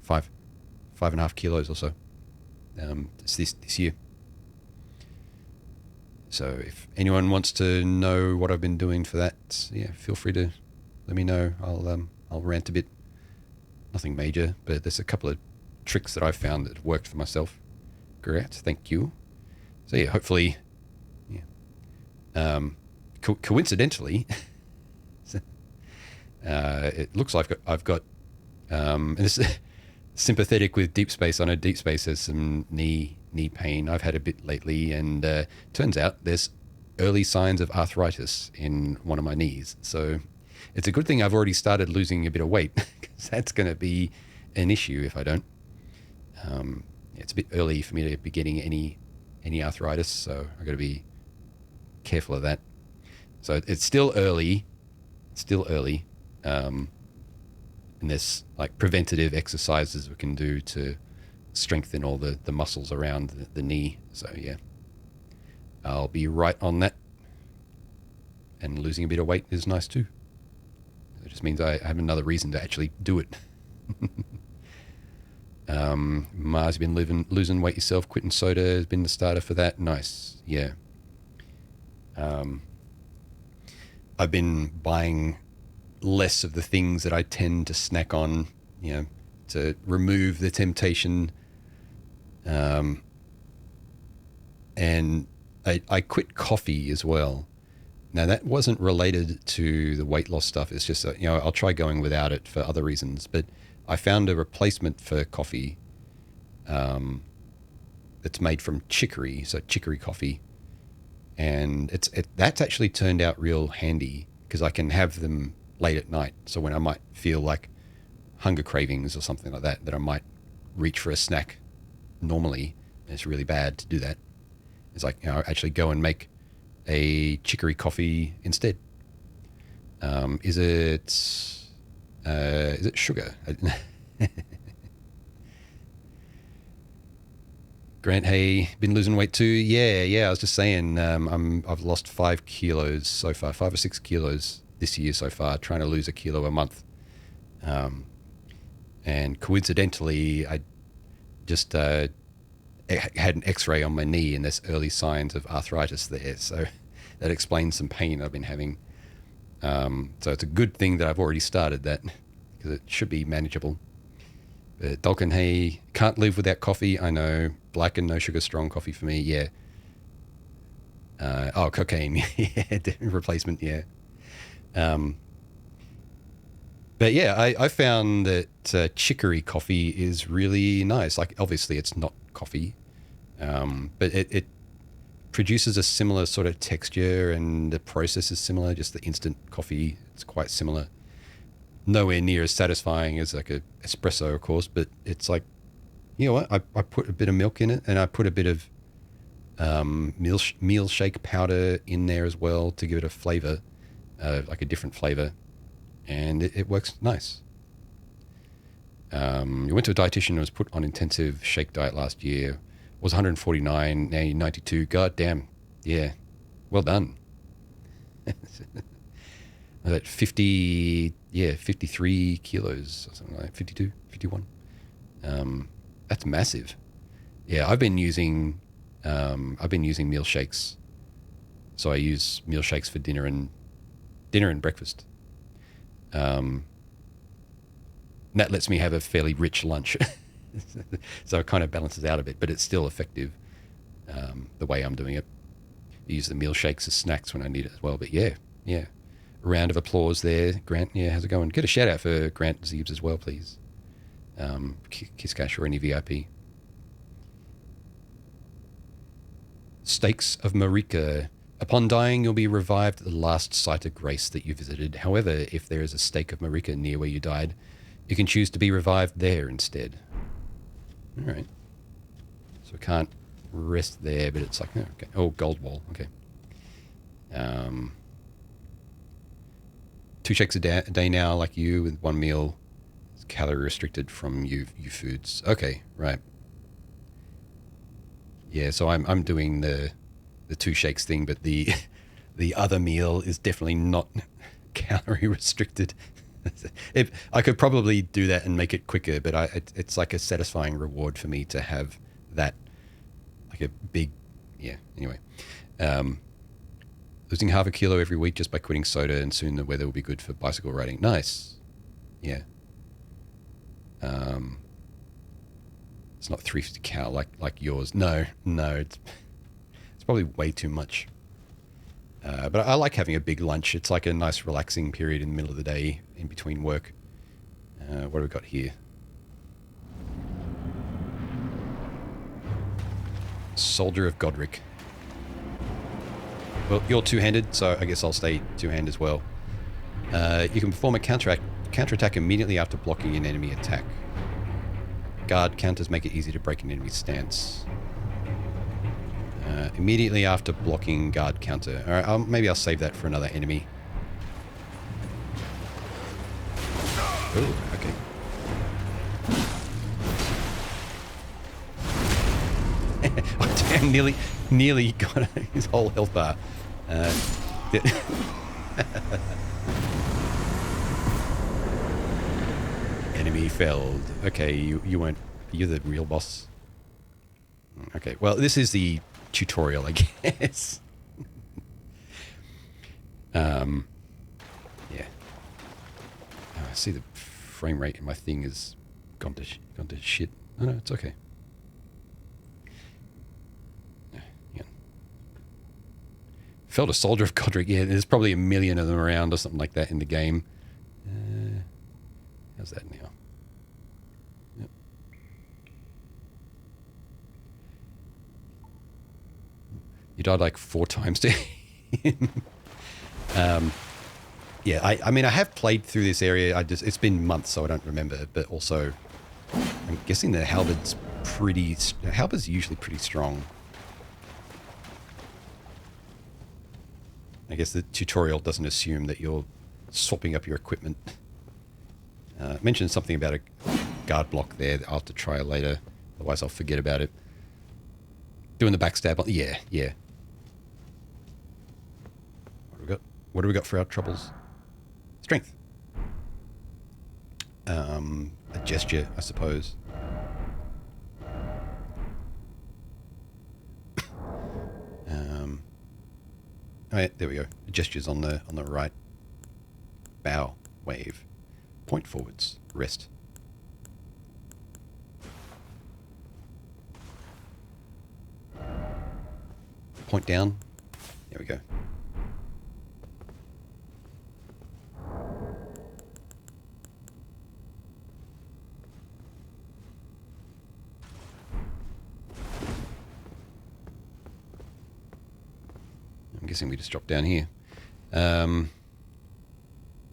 5.5 kilos or so this year. So if anyone wants to know what I've been doing for that, yeah, feel free to let me know. I'll rant a bit. Nothing major, but there's a couple of tricks that I've found that have worked for myself. Great, thank you. So yeah, hopefully, yeah. Coincidentally, it looks like I've got, and this is sympathetic with Deep Space. I know Deep Space has some knee pain. I've had a bit lately, and turns out there's early signs of arthritis in one of my knees. So it's a good thing I've already started losing a bit of weight, because that's going to be an issue if I don't. It's a bit early for me to be getting any arthritis, so I've got to be careful of that. So it's still early. And there's like preventative exercises we can do to strengthen all the muscles around the knee. So yeah, I'll be right on that. And losing a bit of weight is nice too. It just means I have another reason to actually do it. Mars, you've been losing weight yourself. Quitting soda has been the starter for that. Nice, yeah. I've been buying less of the things that I tend to snack on, to remove the temptation. And I quit coffee as well. Now, that wasn't related to the weight loss stuff. It's just, I'll try going without it for other reasons. But I found a replacement for coffee that's made from chicory, so chicory coffee. And that's actually turned out real handy, because I can have them late at night. So when I might feel like hunger cravings or something like that I might reach for a snack normally, and it's really bad to do that. It's like, actually go and make a chicory coffee instead. Is it sugar? Grant, hey, been losing weight too? Yeah. I was just saying, I've lost 5 kilos so far, 5 or 6 kilos this year so far, trying to lose a kilo a month. And coincidentally, I just had an X-ray on my knee, and there's early signs of arthritis there. So that explains some pain I've been having. So it's a good thing that I've already started that, because it should be manageable. Dalkin, hey, can't live without coffee. I know. Black and no sugar strong coffee for me. Yeah. Cocaine. Yeah, replacement. Yeah. But yeah, I found that chicory coffee is really nice. Like, obviously it's not coffee, but it produces a similar sort of texture, and the process is similar. Just the instant coffee, it's quite similar. Nowhere near as satisfying as like a espresso, of course, but it's like, you know what? I put a bit of milk in it, and I put a bit of meal shake powder in there as well to give it a flavor, like a different flavor, and it works nice. You went to a dietitian and was put on intensive shake diet last year. Was 149, now you're 92. God damn, yeah, well done. At 50, 53 kilos or something like 52, 51. That's massive. Yeah, I've been using meal shakes. So I use meal shakes for dinner and breakfast. And that lets me have a fairly rich lunch. So it kind of balances out a bit, but it's still effective the way I'm doing it. I use the meal shakes as snacks when I need it as well. But yeah. A round of applause there, Grant. Yeah, how's it going? Get a shout out for Grant Zeebs as well, please. Kiss Cash or any VIP. Stakes of Marika. Upon dying, you'll be revived at the last site of grace that you visited. However, if there is a stake of Marika near where you died, you can choose to be revived there instead. All right. So I can't rest there, but it's like, oh, okay. Oh, gold wall. Okay. 2 shakes a day now, like you, with 1 meal. It's calorie restricted from you foods. Okay, right. Yeah, so I'm doing the 2 shakes thing, but the other meal is definitely not calorie restricted. I could probably do that and make it quicker, but it's like a satisfying reward for me to have that, like a big, yeah. Anyway, losing half a kilo every week just by quitting soda, and soon the weather will be good for bicycle riding. Nice, yeah. It's not 350 cal like yours. No, it's probably way too much. But I like having a big lunch. It's like a nice relaxing period in the middle of the day in between work. What do we got here? Soldier of Godric. Well, you're two-handed, so I guess I'll stay two-handed as well. You can perform a counterattack immediately after blocking an enemy attack. Guard counters make it easy to break an enemy's stance. Immediately after blocking guard counter. All right, maybe I'll save that for another enemy. Oh, okay. Oh, damn, nearly got his whole health bar. Enemy felled. Okay, you weren't... You're the real boss. Okay, well, this is the tutorial, I guess. Yeah. Oh, I see the frame rate in my thing is gone to shit. Oh, no, it's okay. Yeah. Felt a soldier of Godric. Yeah, there's probably 1 million of them around or something like that in the game. How's that now? Yep. You died like 4 times to him. Yeah, I mean, I have played through this area. It's been months, so I don't remember. But also, I'm guessing the halberd's halberd's usually pretty strong. I guess the tutorial doesn't assume that you're swapping up your equipment. Mentioned something about a guard block there that I'll have to try later. Otherwise, I'll forget about it. Doing the backstab. Yeah. What do we got for our troubles? Strength. A gesture, I suppose. Oh yeah, there we go. Gestures on the right. Bow, wave, point forwards, rest. Point down. There we go. I'm guessing we just drop down here.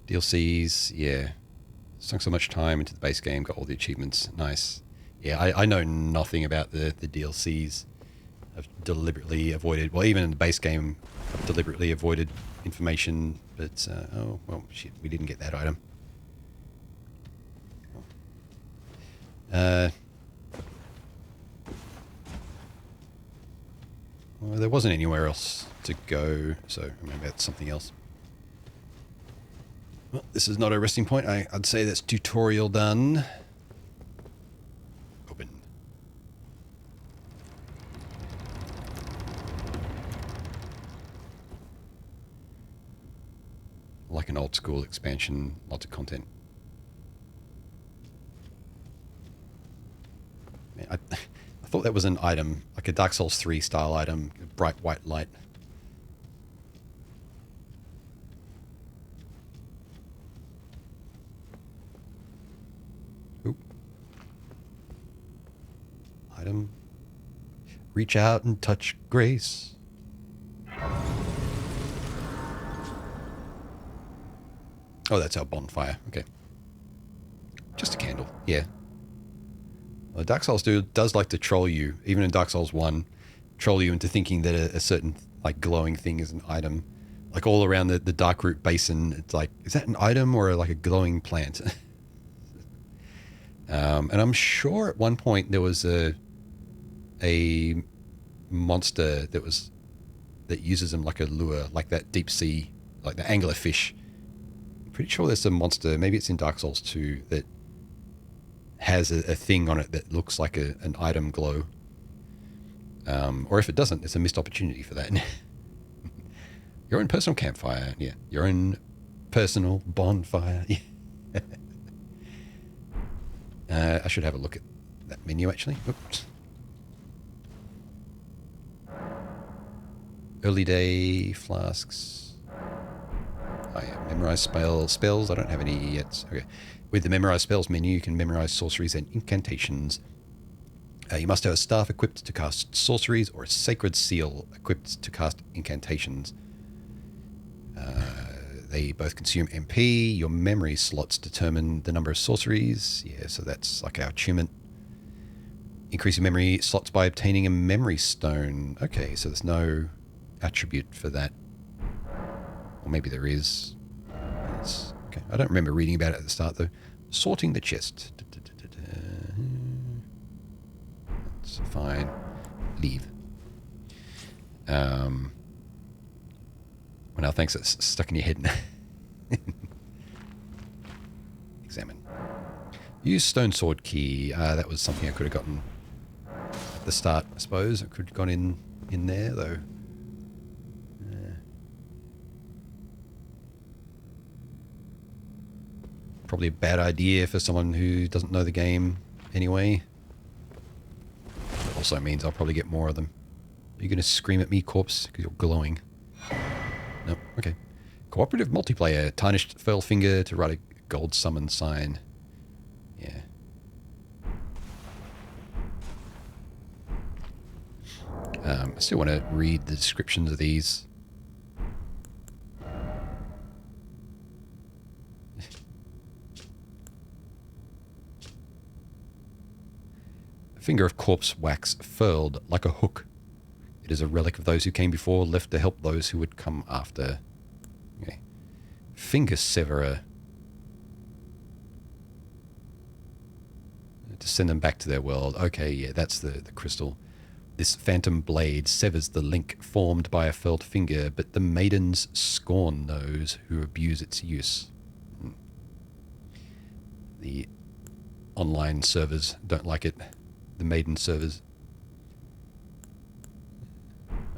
DLCs, yeah. Sunk so much time into the base game, got all the achievements. Nice. Yeah, I know nothing about the DLCs. I've deliberately avoided, well, even in the base game, I've deliberately avoided information, but, oh, well, shit, we didn't get that item. Well, there wasn't anywhere else to go, so maybe that's something else. Well, this is not a resting point. I'd say that's tutorial done. Open. Like an old school expansion, lots of content. Man, I thought that was an item, like a Dark Souls 3 style item, bright white light. Oop. Item. Reach out and touch grace. Oh, that's our bonfire. Okay. Just a candle. Yeah. Well, Dark Souls does like to troll you, even in Dark Souls 1, troll you into thinking that a certain like glowing thing is an item. Like all around the Darkroot Basin, it's like, is that an item or like a glowing plant? And I'm sure at one point there was a monster that uses them like a lure, like that deep sea, like the anglerfish. I'm pretty sure there's a monster, maybe it's in Dark Souls 2, that has a thing on it that looks like an item glow. Or if it doesn't, it's a missed opportunity for that. Your own personal campfire. Yeah. Your own personal bonfire. I should have a look at that menu, actually. Oops. Early day flasks. Oh, yeah. Memorize spells. I don't have any yet. Okay. With the memorize spells menu, you can memorize sorceries and incantations. You must have a staff equipped to cast sorceries or a sacred seal equipped to cast incantations. They both consume MP. Your memory slots determine the number of sorceries. Yeah, so that's like our attunement. Increase your memory slots by obtaining a memory stone. Okay, so there's no attribute for that. Or maybe there is. Okay, I don't remember reading about it at the start, though. Sorting the chest. That's fine. Leave. Well, now thanks, it's stuck in your head. Examine. Use stone sword key. That was something I could have gotten at the start, I suppose. I could have gone in there, though. Probably a bad idea for someone who doesn't know the game anyway. It also means I'll probably get more of them. Are you going to scream at me, corpse, because you're glowing? No? Okay. Cooperative multiplayer. Tarnished furl finger to write a gold summon sign. Yeah. I still want to read the descriptions of these. Finger of corpse wax furled like a hook. It is a relic of those who came before, left to help those who would come after. Okay. Finger severer. To send them back to their world. Okay, yeah, that's the crystal. This phantom blade severs the link formed by a furled finger, but the maidens scorn those who abuse its use. The online servers don't like it. The maiden servers.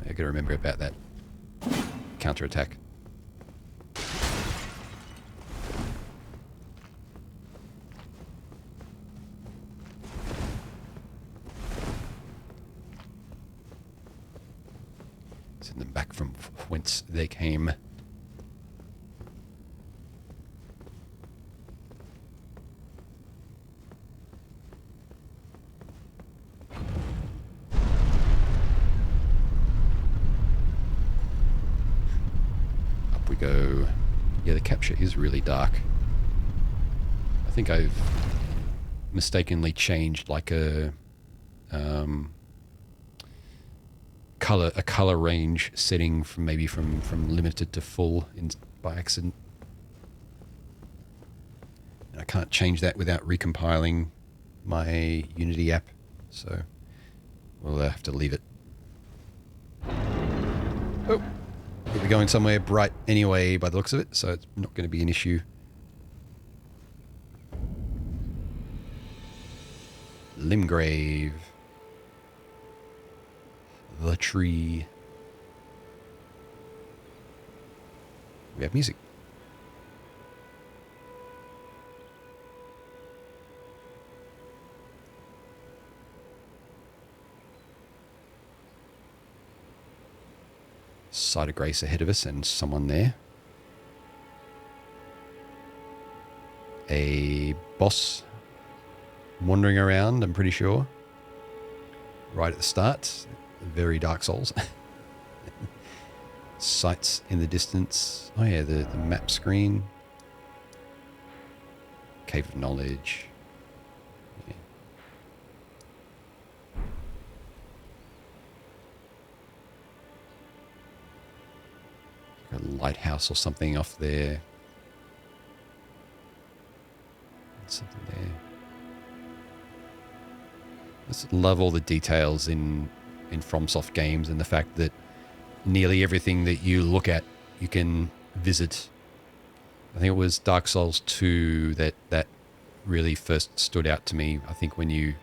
I gotta remember about that. Counterattack. Send them back from whence they came. Up we go. Yeah, the capture is really dark. I think I've mistakenly changed like a color range setting from maybe from limited to full by accident. And I can't change that without recompiling my Unity app, so we'll have to leave it. Oh, we'll be going somewhere bright anyway by the looks of it, so it's not going to be an issue. Limgrave. The tree. We have music. Side of Grace ahead of us and someone there. A boss wandering around, I'm pretty sure. Right at the start. Very Dark Souls. Sights in the distance. Oh yeah, the map screen. Cave of Knowledge. Yeah. A lighthouse or something off there. Something there. I just love all the details in FromSoft games and the fact that nearly everything that you look at, you can visit. I think it was Dark Souls 2 that really first stood out to me. I think when you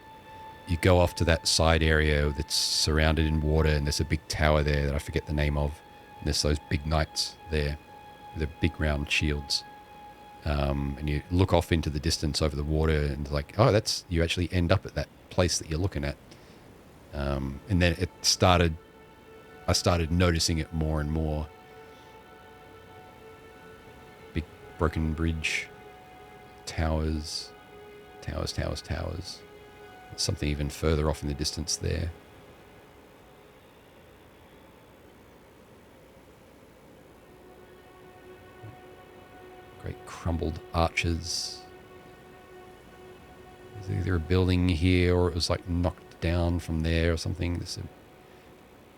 go off to that side area that's surrounded in water and there's a big tower there that I forget the name of. And there's those big knights there with their big round shields. And you look off into the distance over the water and it's like, oh, you actually end up at that place that you're looking at. And then I started noticing it more and more. Big broken bridge, towers. Something even further off in the distance there. Great crumbled arches. There's either a building here or it was like knocked down from there or something. There's a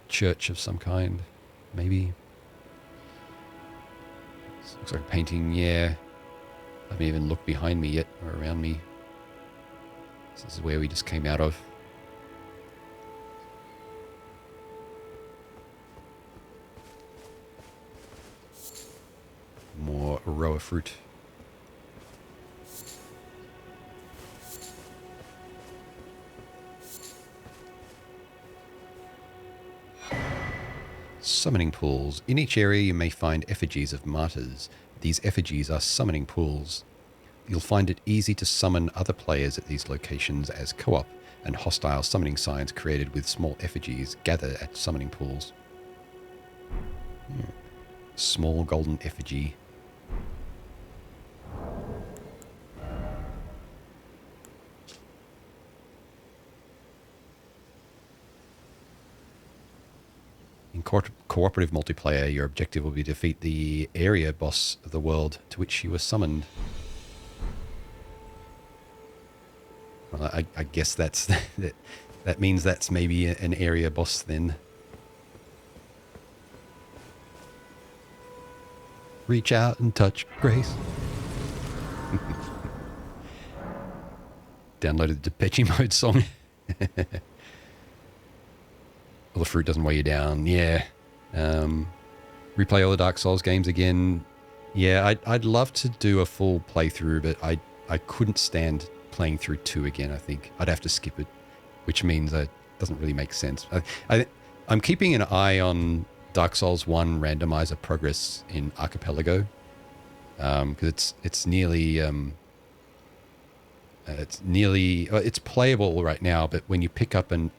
church of some kind, maybe. This looks like a painting, yeah. I haven't even looked behind me yet or around me. This is where we just came out of. More Aroa fruit. Summoning pools. In each area you may find effigies of martyrs. These effigies are summoning pools. You'll find it easy to summon other players at these locations as co-op, and hostile summoning signs created with small effigies gather at summoning pools. Small golden effigy. In cooperative multiplayer, your objective will be to defeat the area boss of the world to which you were summoned. Well, I guess that means that's maybe an area boss then. Reach out and touch Grace. Downloaded the Depeche Mode song. Well, the fruit doesn't weigh you down. Yeah. Replay all the Dark Souls games again. Yeah, I'd love to do a full playthrough, but I couldn't stand playing through 2 again, I think. I'd have to skip it, which means it doesn't really make sense. I'm keeping an eye on Dark Souls 1 randomizer progress in Archipelago, because it's nearly it's playable right now, but when you pick up an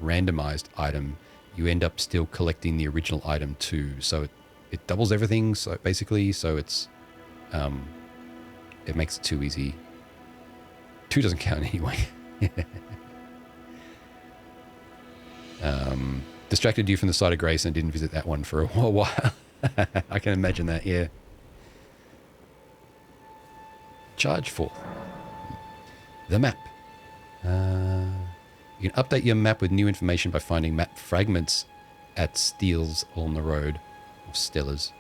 randomized item, you end up still collecting the original item too. So it doubles everything. So basically, it makes it too easy. 2 doesn't count anyway. Distracted you from the side of Grace and didn't visit that one for a while. I can imagine that, yeah. Charge forth. The map. You can update your map with new information by finding map fragments at steels along the road, or stellas.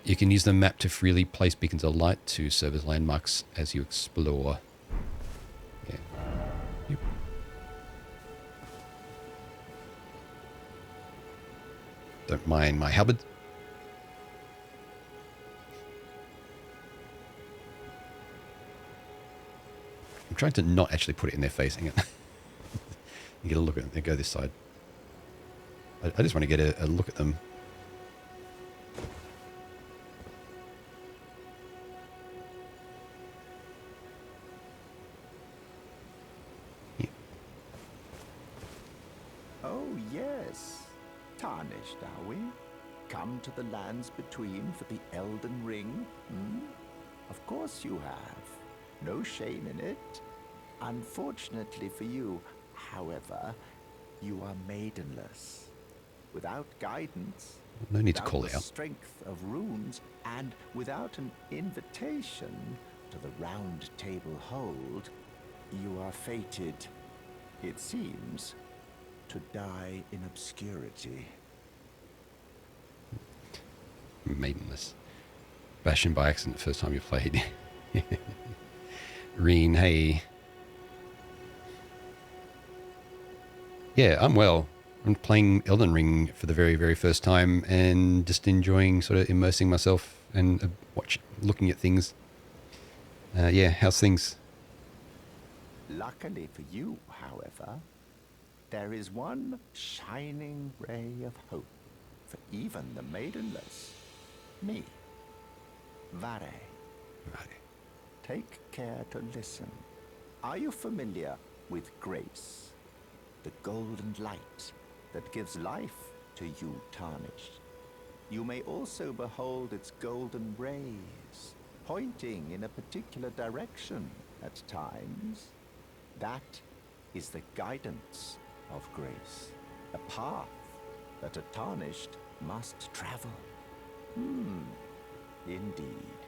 You can use the map to freely place beacons of light to serve as landmarks as you explore. Yeah. Yep. Don't mind my halberd. I'm trying to not actually put it in their face. Hang on. You get a look at them. Go this side. I just want to get a look at them. Yeah. Oh, yes. Tarnished, are we? Come to the lands between for the Elden Ring? Of course you have. No shame in it. Unfortunately for you, however, you are maidenless. Without guidance, No need to without call the out. strength of runes, and without an invitation to the round table hold, you are fated, it seems, to die in obscurity. Maidenless. Bastion by accident the first time you played. Reen, hey. Yeah, I'm well. I'm playing Elden Ring for the very, very first time and just enjoying sort of immersing myself and looking at things. Yeah, how's things? Luckily for you, however, there is one shining ray of hope for even the maidenless. Me. Vare. Right. Take care to listen. Are you familiar with grace? The golden light that gives life to you tarnished. You may also behold its golden rays, pointing in a particular direction at times. That is the guidance of grace, a path that a tarnished must travel. Indeed.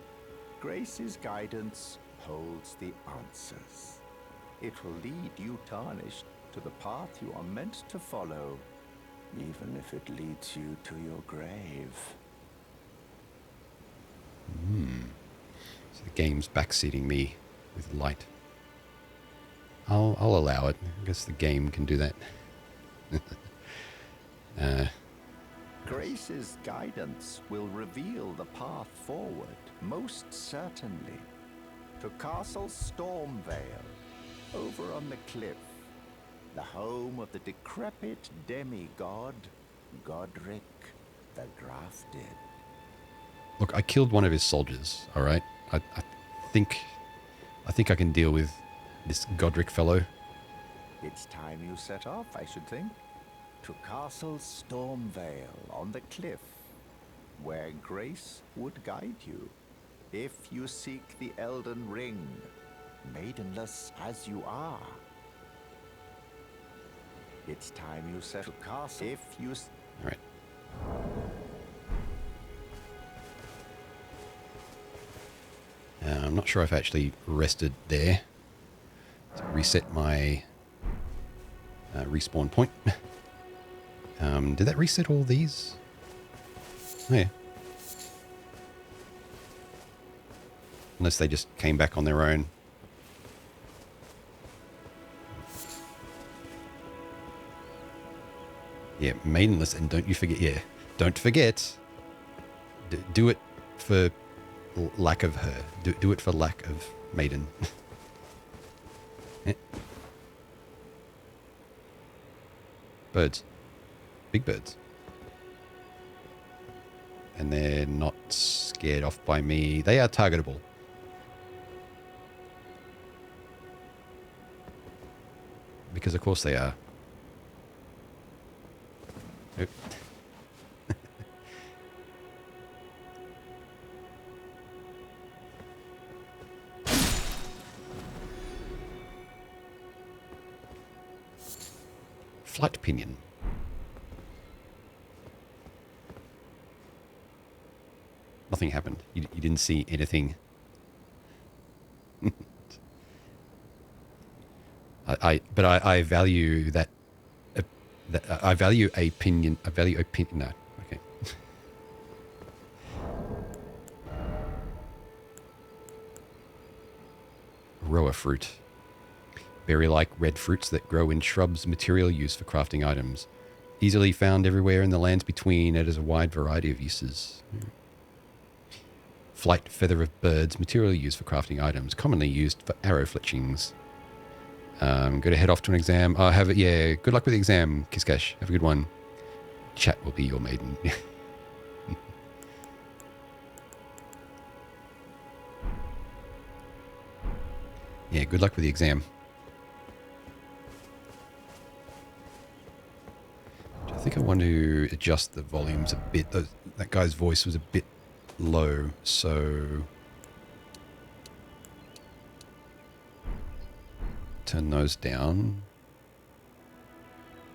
Grace's guidance holds the answers. It will lead you tarnished to the path you are meant to follow, even if it leads you to your grave. So the game's backseating me with light. I'll allow it. I guess the game can do that. Grace's guidance will reveal the path forward, most certainly. To Castle Stormvale, over on the cliff, the home of the decrepit demigod, Godric the Grafted. Look, I killed one of his soldiers, all right? I think I can deal with this Godric fellow. It's time you set off, I should think. To Castle Stormvale on the cliff, where Grace would guide you, if you seek the Elden Ring, maidenless as you are. It's time you set to Castle if you... All right. I'm not sure if I actually rested there. To reset my respawn point. Did that reset all these? Oh, yeah. Unless they just came back on their own. Yeah, maidenless, and don't you forget, don't forget, do it for lack of her. Do it for lack of maiden. Yeah. Birds. Big birds. And they're not scared off by me. They are targetable. Because of course they are. Nope. Flight pinion. Nothing happened. You didn't see anything. But I value that. I value opinion. I value opinion. No, okay. Roa fruit. Berry-like red fruits that grow in shrubs, material used for crafting items. Easily found everywhere in the lands between. It has a wide variety of uses. Flight feather of birds, material used for crafting items, commonly used for arrow fletchings. Going to head off to an exam. Oh, have it. Yeah, good luck with the exam, Kiskash. Have a good one. Chat will be your maiden. Yeah, good luck with the exam. I think I want want to adjust the volumes a bit. That guy's voice was a bit low, so turn those down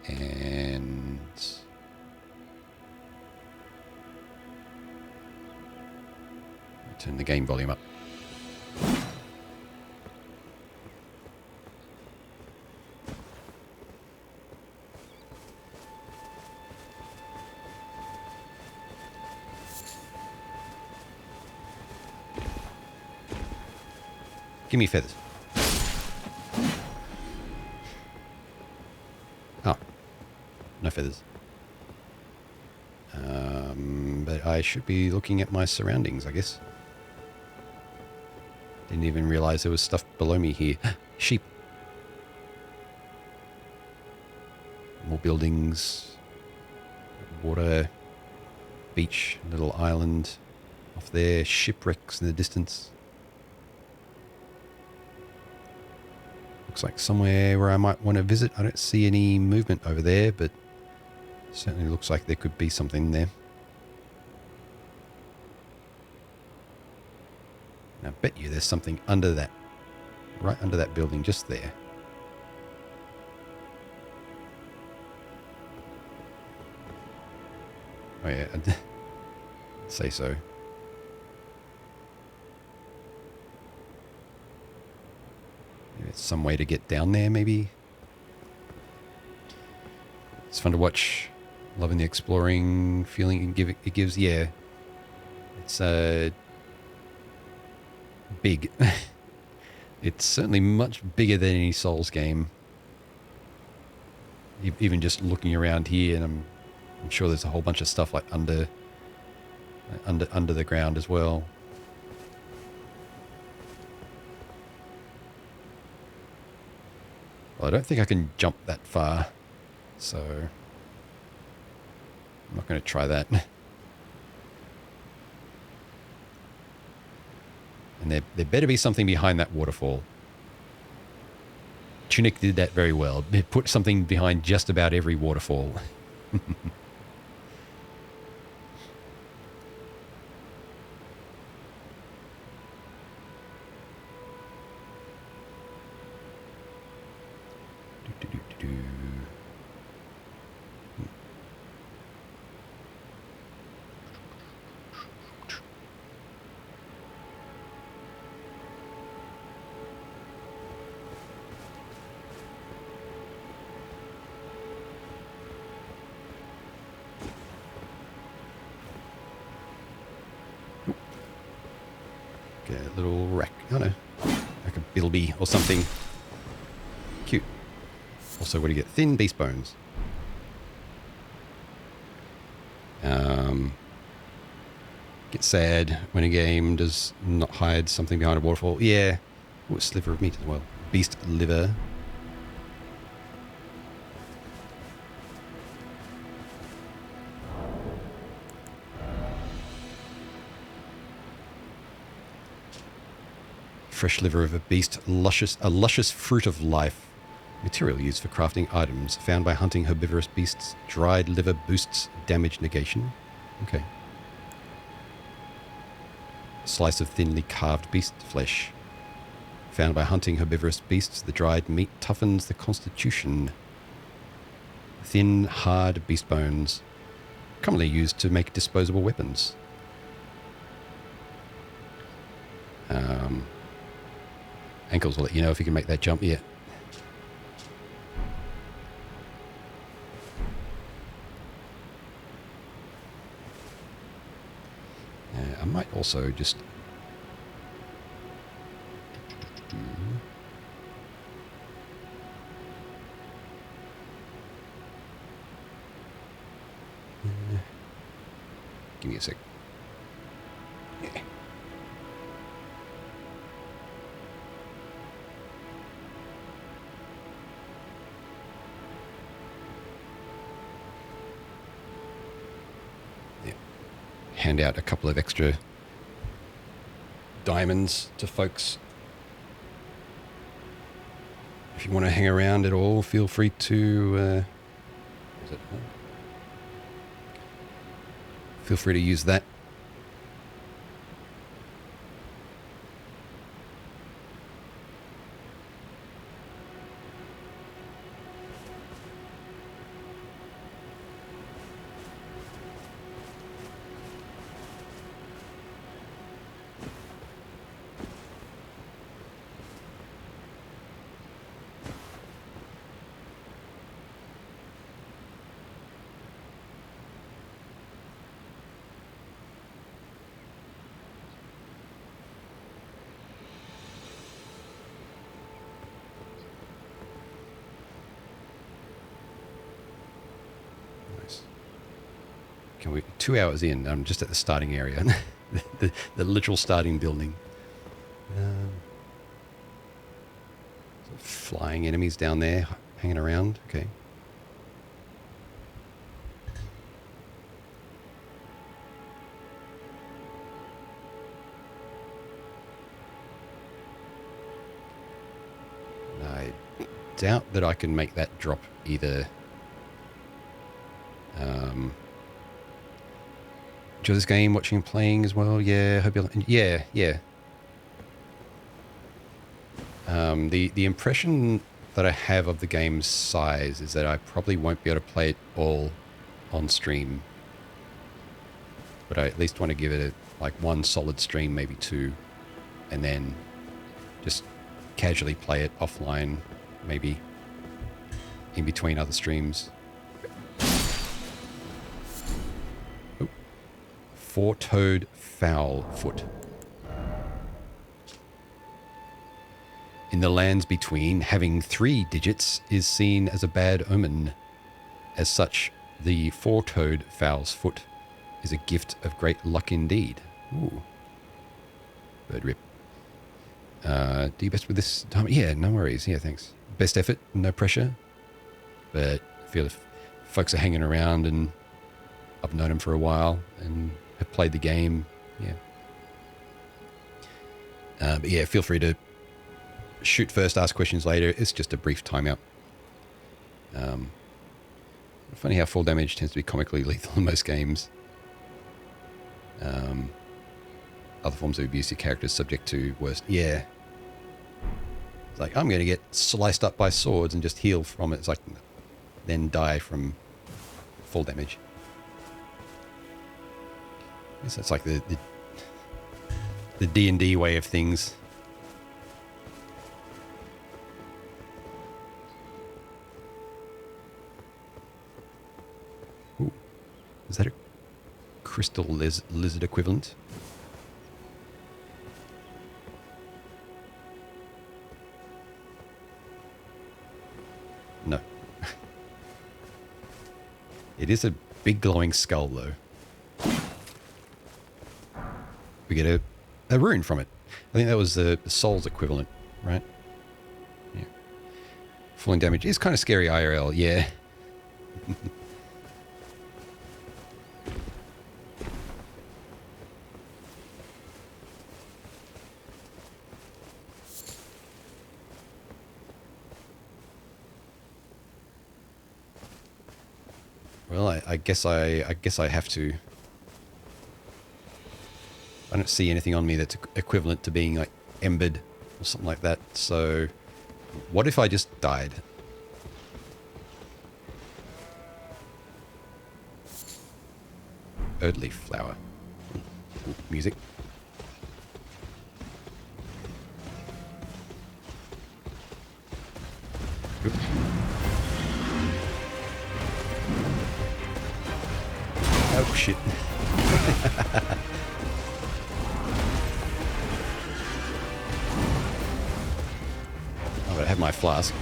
and turn the game volume up. Give me feathers. Oh, no feathers. But I should be looking at my surroundings, I guess. Didn't even realize there was stuff below me here. Sheep. More buildings. Water. Beach. Little island off there. Shipwrecks in the distance. Looks like somewhere where I might want to visit. I don't see any movement over there, but certainly looks like there could be something there. And I bet you there's something under that, right under that building, just there. Oh yeah, I'd say so. Maybe it's some way to get down there, maybe. It's fun to watch. Loving the exploring feeling it gives. Yeah, it's big. It's certainly much bigger than any Souls game. Even just looking around here, and I'm sure there's a whole bunch of stuff like under the ground as well. Well, I don't think I can jump that far, so I'm not going to try that. And there better be something behind that waterfall. Tunic did that very well. It put something behind just about every waterfall. Get a little rack. Oh no. Like a bilby or something. Cute. Also, what do you get? Thin beast bones. Get sad when a game does not hide something behind a waterfall. Yeah. Ooh, a sliver of meat as well. Beast liver. Fresh liver of a beast, a luscious fruit of life. Material used for crafting items, found by hunting herbivorous beasts. Dried liver boosts damage negation. Okay. Slice of thinly carved beast flesh. Found by hunting herbivorous beasts, the dried meat toughens the constitution. Thin, hard beast bones. Commonly used to make disposable weapons. Ankles will let you know if you can make that jump yet. I might also just... Give me a sec. Yeah. Hand out a couple of extra diamonds to folks. If you want to hang around at all, feel free to... feel free to use that. Can we? 2 hours in, I'm just at the starting area, the literal starting building. Flying enemies down there, hanging around. Okay. I doubt that I can make that drop either. Enjoy this game, watching and playing as well. Yeah, hope you'll. Yeah. The impression that I have of the game's size is that I probably won't be able to play it all on stream, but I at least want to give it one solid stream, maybe two, and then just casually play it offline, maybe in between other streams. Four-toed fowl foot. In the lands between, having 3 digits is seen as a bad omen. As such, the four-toed fowl's foot is a gift of great luck indeed. Ooh. Bird rip. Do you best with this time? Yeah, no worries. Yeah, thanks. Best effort, no pressure. But I feel if folks are hanging around and I've known them for a while and have played the game, yeah. But yeah, feel free to shoot first, ask questions later. It's just a brief timeout. Funny how full damage tends to be comically lethal in most games. Other forms of abuse your character is subject to worse. Yeah. It's like, I'm going to get sliced up by swords and just heal from it. It's like, then die from full damage. I guess that's like the D&D way of things. Ooh. Is that a crystal lizard equivalent? No. It is a big glowing skull, though. We get a rune from it. I think that was the soul's equivalent, right? Yeah. Falling damage is kind of scary IRL, yeah. Well, I guess I have to. I don't see anything on me that's equivalent to being like embered or something like that. So what if I just died? Earthleaf flower. Ooh, music. Oop. Oh shit. Oh, I have my flask.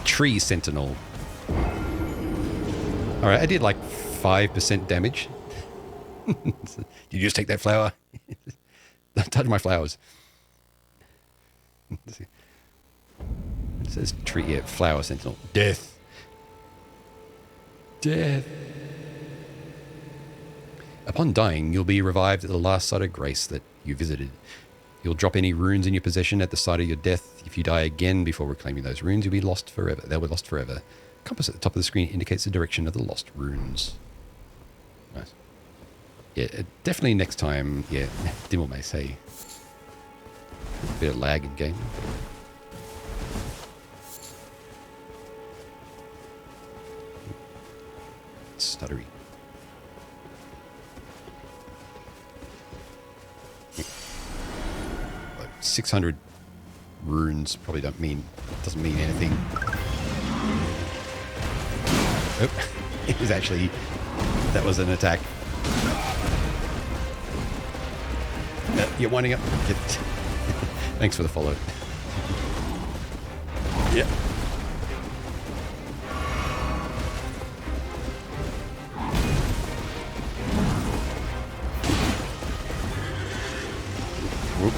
Tree Sentinel. Alright, I did like 5% damage. Did you just take that flower? Don't touch my flowers. It says tree, yeah, flower sentinel. Death. Death. Upon dying, you'll be revived at the last site of grace that you visited. You'll drop any runes in your possession at the site of your death. If you die again before reclaiming those runes, you'll be lost forever. They'll be lost forever. Compass at the top of the screen indicates the direction of the lost runes. Nice. Yeah, definitely next time. Yeah, Dimmel may say. A bit of lag in game. Stuttery. Like 600 runes probably doesn't mean anything. Oh, it was actually, that was an attack. You're winding up. Thanks for the follow. Yep. Whoop.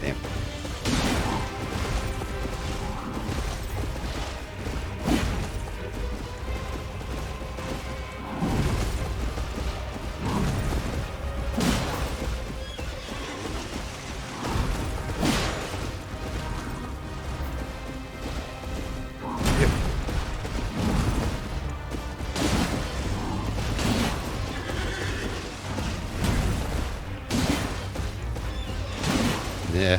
Damn. Yeah.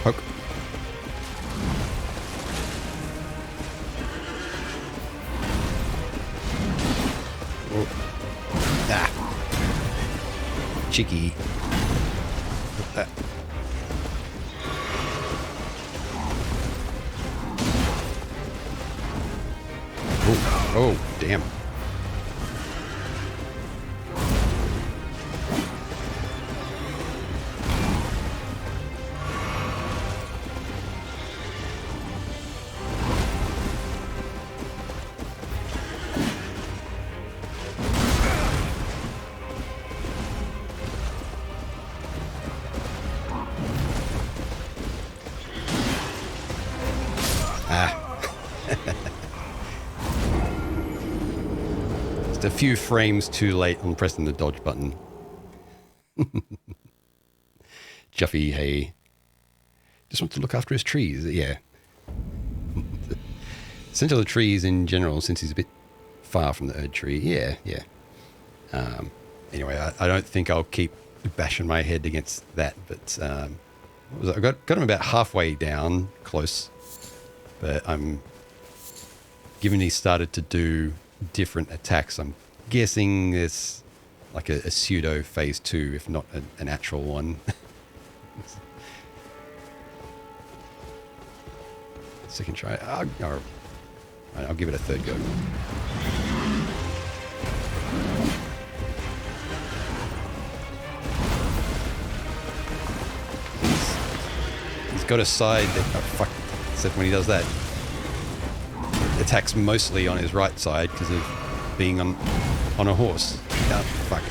Poke. Oh. Ah. Cheeky. Oh, damn. A few frames too late on pressing the dodge button. Juffy, hey. Just wants to look after his trees. Yeah. Essential the trees in general, since he's a bit far from the Erd tree. Yeah, yeah. Anyway, I don't think I'll keep bashing my head against that, but I got him about halfway down, close. But I'm, given he started to do different attacks, I'm guessing there's like a pseudo phase 2, if not an actual one. Second try. I'll give it a third go. He's got a side that, oh fuck, except when he does that, attacks mostly on his right side because of being on a horse. Oh, fuck.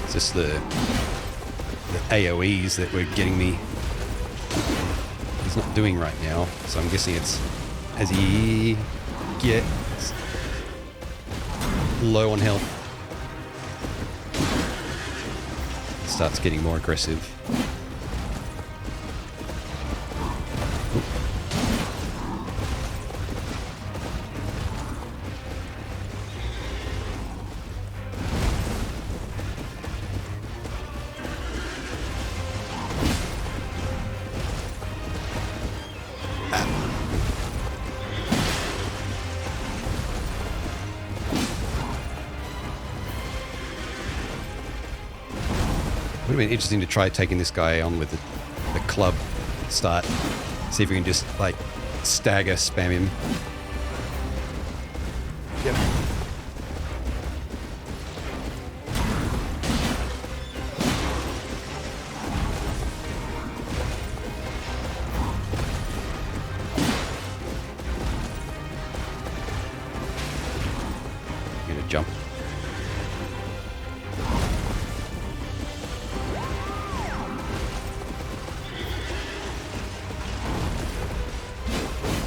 It's just the AoEs that were getting me. He's not doing right now, so I'm guessing it's as he gets low on health, starts getting more aggressive. Would have been interesting to try taking this guy on with the club start. See if we can just like stagger spam him. jump.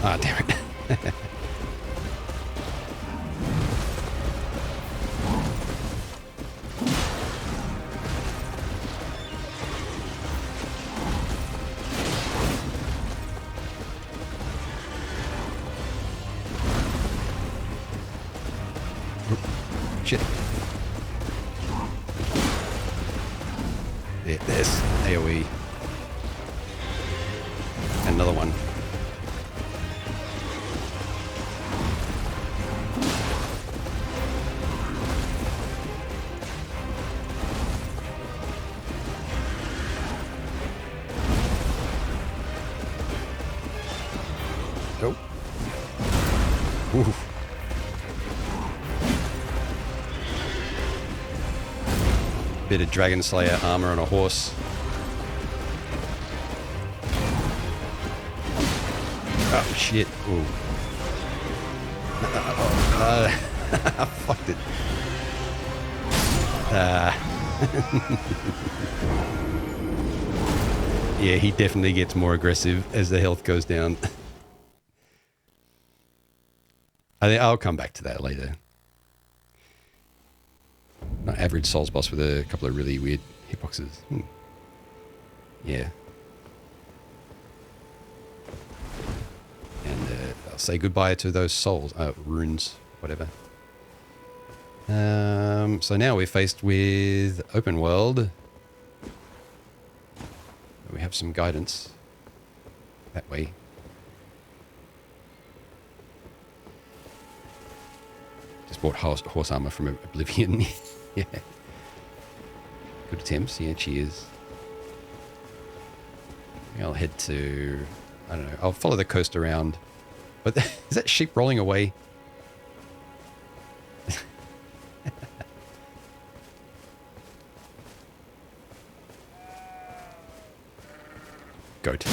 Ah, damn it. Shit. There's AoE. Another one. Oh. Ooh. Bit of Dragon Slayer armor on a horse. Oh shit! Ooh. I fucked it. Yeah, he definitely gets more aggressive as the health goes down. I think I'll come back to that later. Average Souls boss with a couple of really weird hitboxes. Yeah. And I'll say goodbye to those souls, runes, whatever. So now we're faced with open world. We have some guidance that way. Just bought horse armor from Oblivion. Yeah. Good attempts. Yeah, cheers. I'll head to... I don't know. I'll follow the coast around. But is that sheep rolling away? Goat.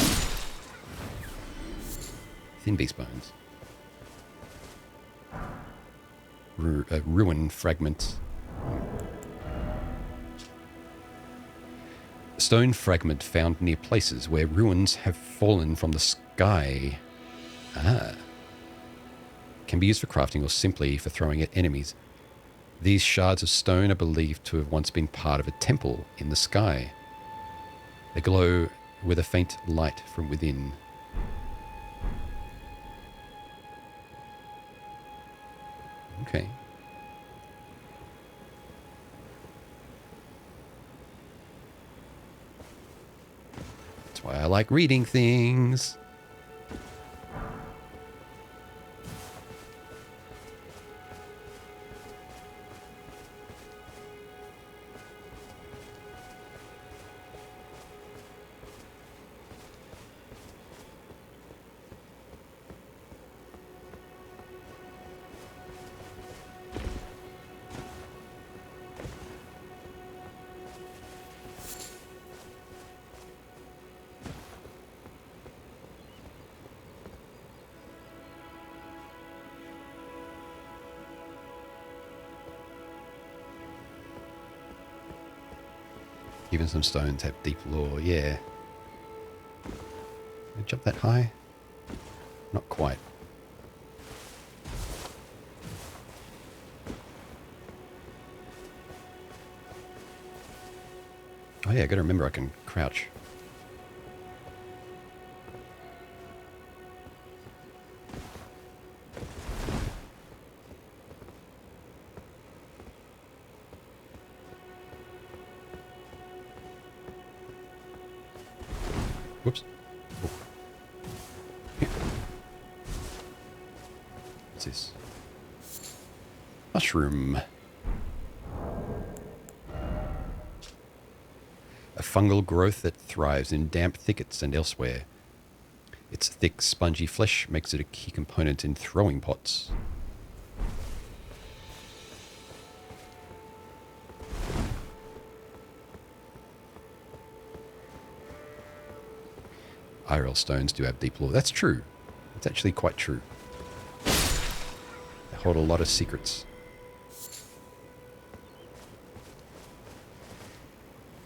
Thin beast bones. Ruin fragments. Stone fragment found near places where ruins have fallen from the sky. Ah. Can be used for crafting or simply for throwing at enemies. These shards of stone are believed to have once been part of a temple in the sky. They glow with a faint light from within. Okay. That's why I like reading things. Even some stones have deep lore, yeah. Can I jump that high? Not quite. Oh yeah, I gotta remember I can crouch. Whoops. Oh. Yeah. What's this? Mushroom. A fungal growth that thrives in damp thickets and elsewhere. Its thick, spongy flesh makes it a key component in throwing pots. IRL stones do have deep lore. That's true. It's actually quite true. They hold a lot of secrets.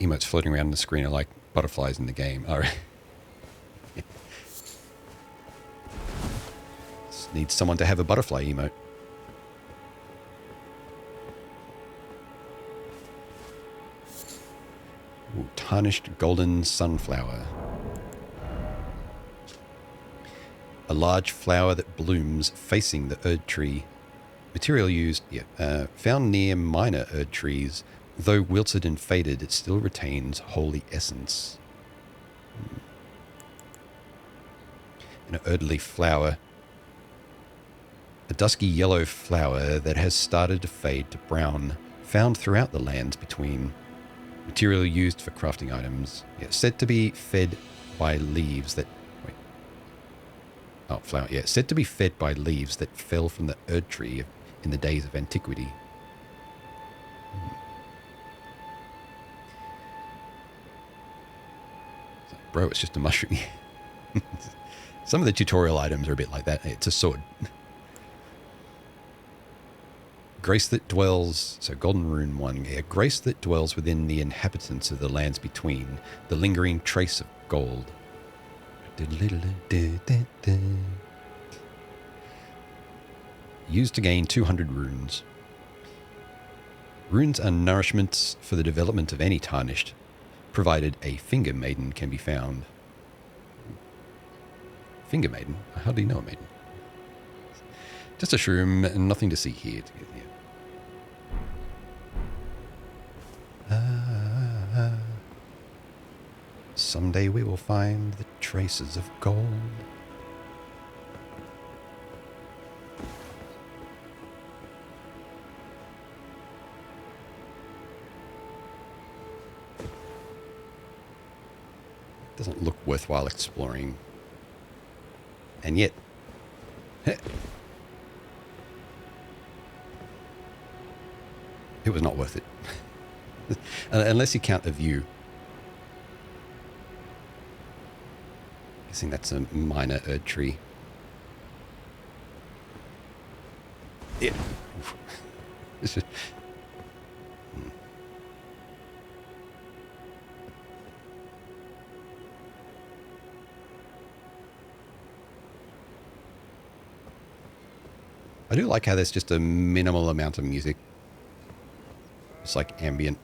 emotes floating around the screen are like butterflies in the game. All right. Just need someone to have a butterfly emote. Ooh, tarnished golden sunflower. A large flower that blooms facing the Erd tree. Material used, found near minor Erd trees. Though wilted and faded, it still retains holy essence. An Erd leaf flower. A dusky yellow flower that has started to fade to brown. Found throughout the lands between. Material used for crafting items. Yeah, said to be fed by leaves that... Wait. Oh, flower. Yeah, said to be fed by leaves that fell from the Erd tree in the days of antiquity. Bro, it's just a mushroom. Some of the tutorial items are a bit like that. It's a sword. Grace that dwells... So, Golden Rune 1. Yeah, grace that dwells within the inhabitants of the lands between. The lingering trace of gold. Used to gain 200 runes. Runes are nourishments for the development of any tarnished, provided a finger maiden can be found. Finger maiden? How do you know a maiden? Just a shroom and nothing to see here. Someday we will find the traces of gold. Doesn't look worthwhile exploring. And yet... it was not worth it. Unless you count a view. Guessing that's a minor Erd tree. Yeah. It's just... I do like how there's just a minimal amount of music. It's like ambient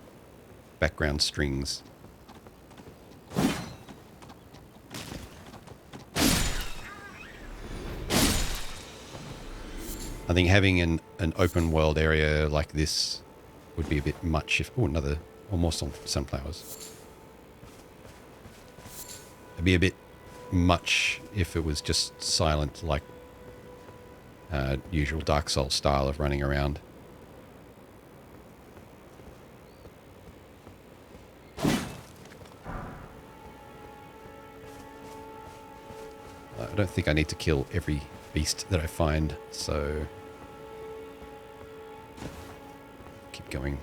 background strings. I think having an open world area like this would be a bit much if... Oh, another... Or more sunflowers. It'd be a bit much if it was just silent, like usual Dark Souls style of running around. I don't think I need to kill every beast that I find, so keep going.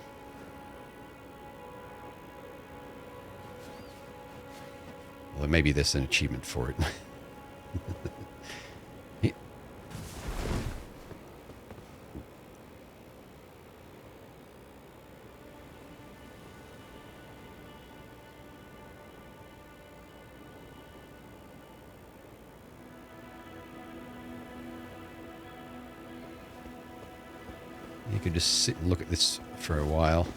Well, maybe there's an achievement for it. Yeah. You could just sit and look at this for a while.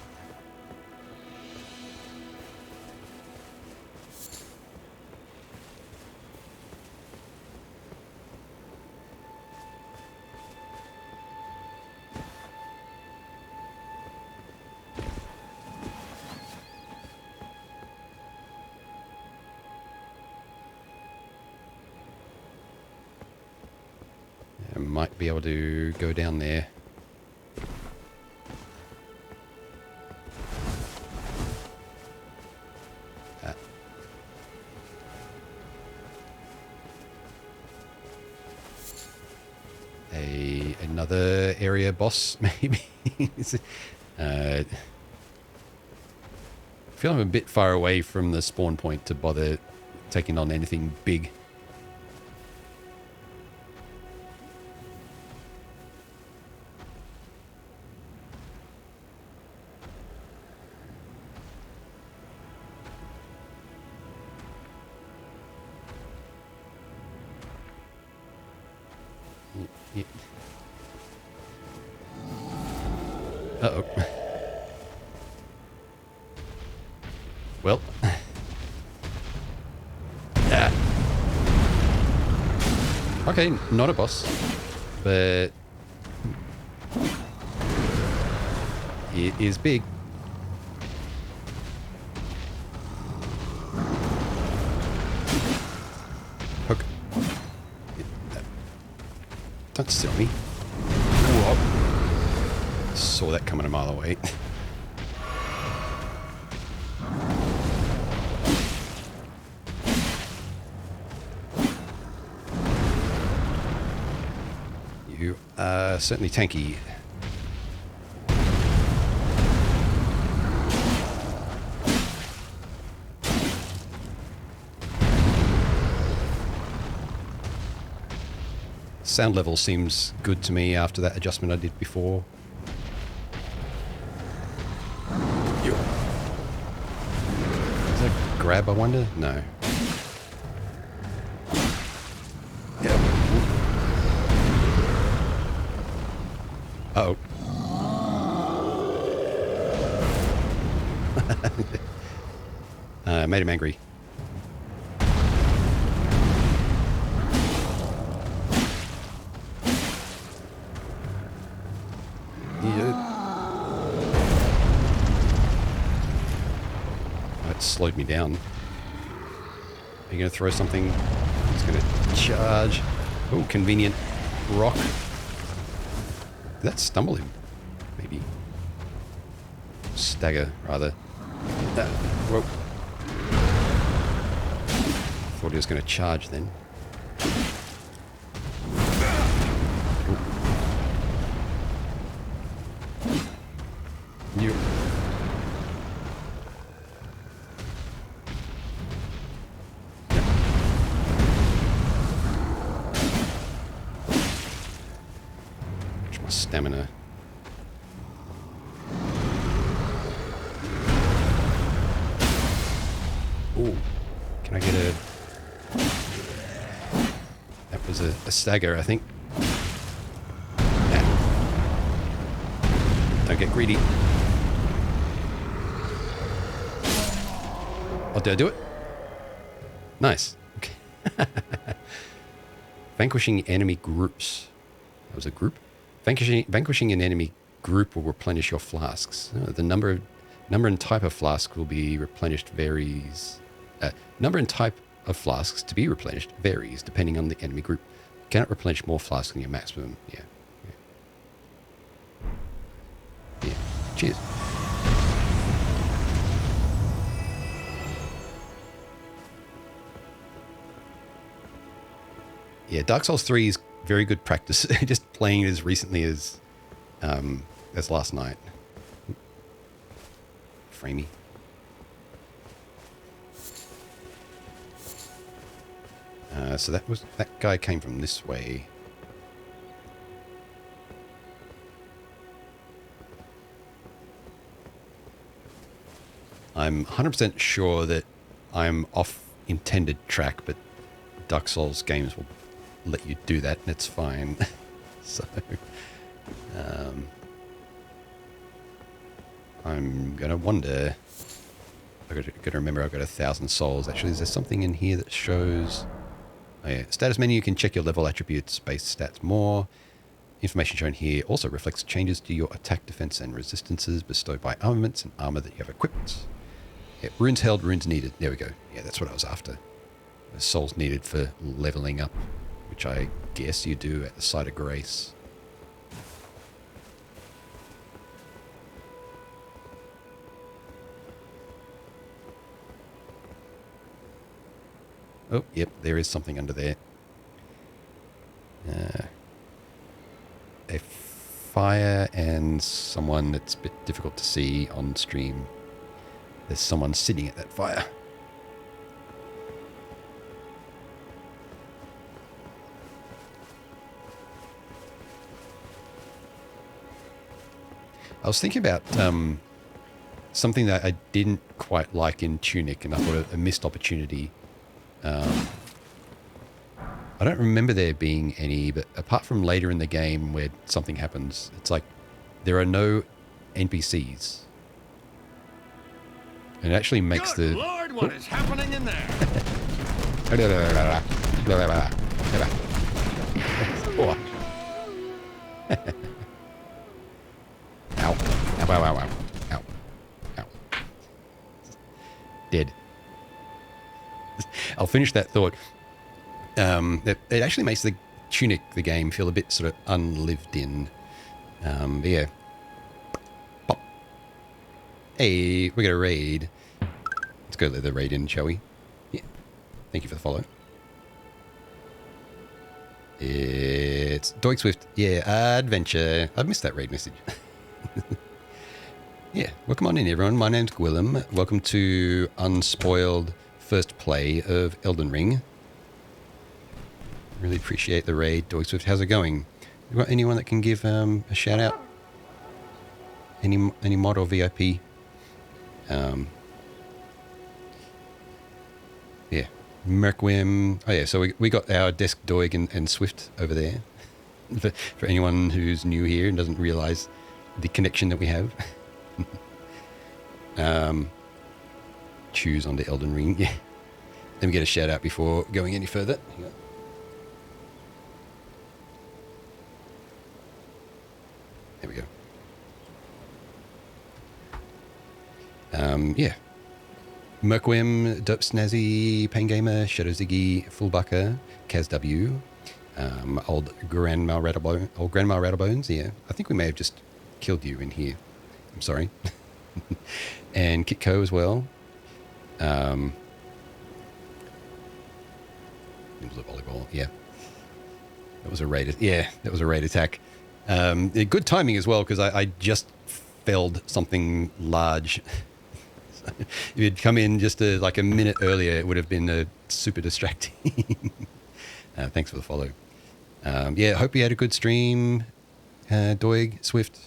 I might be able to go down there. Another area boss, maybe. I feel I'm a bit far away from the spawn point to bother taking on anything big. Yeah. Uh-oh. Well. Ah. Okay, not a boss, but it is big. Hook. Don't steal me. Whoa. Saw that coming a mile away. You are certainly tanky. Sound level seems good to me after that adjustment I did before. Is that a grab, I wonder? No. Yeah. Uh-oh. Made him angry. That slowed me down. Are you going to throw something? He's going to charge. Oh, convenient rock. Did that stumble him? Maybe. Stagger, rather. Whoa. Thought he was going to charge then. You. My stamina. Ooh, can I get a... That was a stagger, I think. Yeah. Don't get greedy. Oh, did I do it? Nice. Okay. Vanquishing enemy groups. That was a group? Vanquishing an enemy group will replenish your flasks. The number and type of flask will be replenished varies. Number and type of flasks to be replenished varies depending on the enemy group. You cannot replenish more flasks than your maximum. Yeah. Cheers. Yeah, Dark Souls 3 is very good practice. Just playing it as recently as last night. Framey. So that guy came from this way. I'm 100% sure that I'm off intended track, but Dark Souls games will let you do that, and it's fine. So, I'm gonna wonder. I gotta remember I've got 1,000 souls. Actually, is there something in here that shows? Oh yeah, status menu. You can check your level attributes, base stats more. Information shown here also reflects changes to your attack, defense, and resistances bestowed by armaments and armor that you have equipped. Yeah, runes held, runes needed. There we go. Yeah, that's what I was after. The souls needed for leveling up, which I guess you do at the site of grace. Oh, yep, there is something under there. A fire and someone that's a bit difficult to see on stream. There's someone sitting at that fire. I was thinking about something that I didn't quite like in Tunic, and I thought a missed opportunity. I I don't remember there being any, but apart from later in the game where something happens, it's like there are no NPCs. And it actually makes Good Lord, what is happening in there? Oh. Ow. Ow, ow, ow, ow. Ow. Ow. Dead. I'll finish that thought. It actually makes the Tunic, the game, feel a bit sort of unlived in. But yeah. Pop. Hey, we got a raid. Let's go let the raid in, shall we? Yeah. Thank you for the follow. It's Doig Swift. Yeah, adventure. I've missed that raid message. Yeah, welcome on in, everyone. My name's Gwillem. Welcome to Unspoiled first play of Elden Ring. Really appreciate the raid, Doig Swift. How's it going? You got anyone that can give a shout out? Any mod or VIP? Yeah, Merkwim. Oh yeah, so we got our desk Doig and Swift over there. For anyone who's new here and doesn't realize the connection that we have. Choose onto Elden Ring. Yeah. Let me get a shout out before going any further. Hang on. There we go. Yeah. Merkwim, Derp Snazzy, Pain Gamer, Shadow Ziggy, Fullbucker, Kaz W, old Grandma Rattlebones. Yeah, I think we may have just killed you in here. I'm sorry. And Kitco as well. Volleyball. Yeah, that was a raid. Yeah, that was a raid attack. Good timing as well, because I just felled something large. If you'd come in just like a minute earlier, it would have been super distracting. Thanks for the follow. Yeah, hope you had a good stream, Doig, Swift.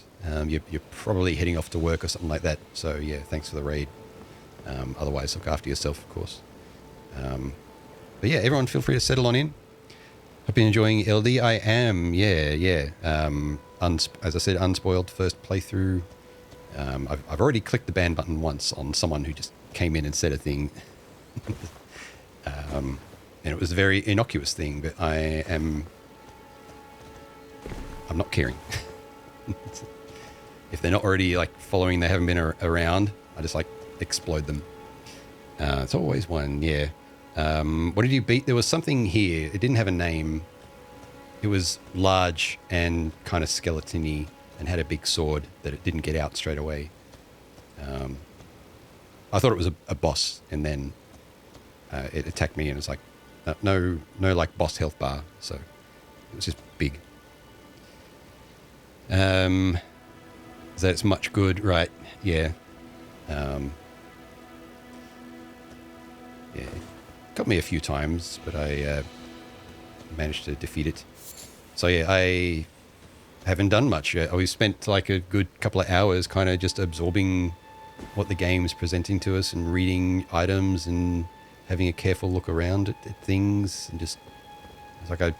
You're probably heading off to work or something like that. So yeah, thanks for the raid. Otherwise, look after yourself, of course. But yeah, everyone feel free to settle on in. Hope you're enjoying LD. I am, yeah. As I said, Unspoiled first playthrough. I've already clicked the ban button once on someone who just came in and said a thing. And it was a very innocuous thing, but I'm not caring. If they're not already like following, they haven't been around, I just like explode them. It's always one, yeah. What did you beat? There was something here. It didn't have a name. It was large and kind of skeleton-y and had a big sword that it didn't get out straight away. I thought it was a boss, and then it attacked me, and it was like no like boss health bar, so it was just big. That it's much good, right? Yeah. Yeah. Got me a few times, but I managed to defeat it. So yeah, I haven't done much yet. We spent like a good couple of hours kind of just absorbing what the game's presenting to us and reading items and having a careful look around at things, and just it's like I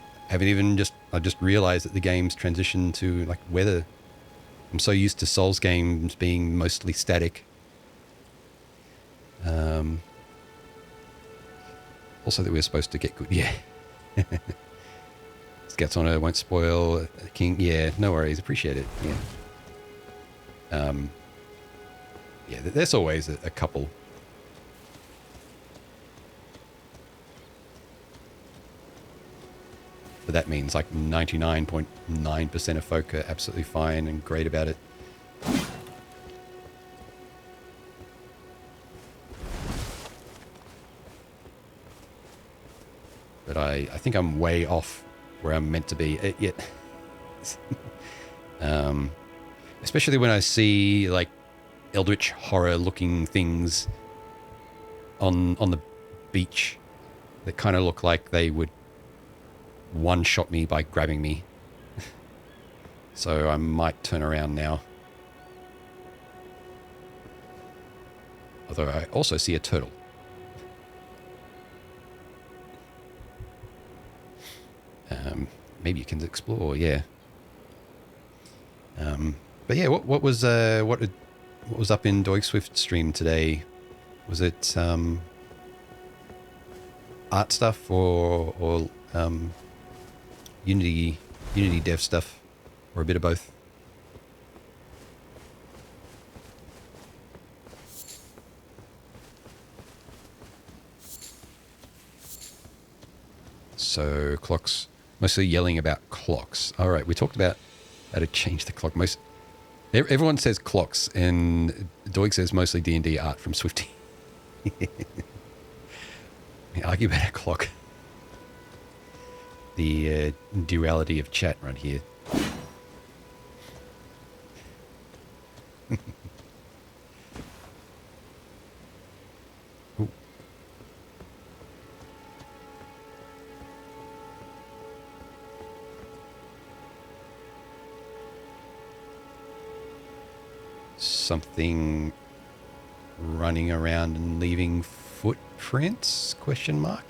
just realized that the game's transitioned to like weather. I'm so used to Souls games being mostly static. Also that we're supposed to get good. Yeah. Scouts on it, won't spoil. King. Yeah, no worries. Appreciate it. Yeah. Yeah, there's always a couple. But that means like 99.9% of folk are absolutely fine and great about it. But I think I'm way off where I'm meant to be yet. Especially when I see like eldritch horror looking things on the beach that kind of look like they would one-shot me by grabbing me. So I might turn around now. Although I also see a turtle. maybe you can explore. Yeah. But yeah, what was up in Doig Swift's stream today? Was it art stuff or Unity dev stuff, or a bit of both? So clocks, mostly yelling about clocks. All right, we talked about how to change the clock. Everyone says clocks, and Doig says mostly D&D art from Swifty. Argue about a clock. The duality of chat right here. Ooh. Something running around and leaving footprints? Question mark.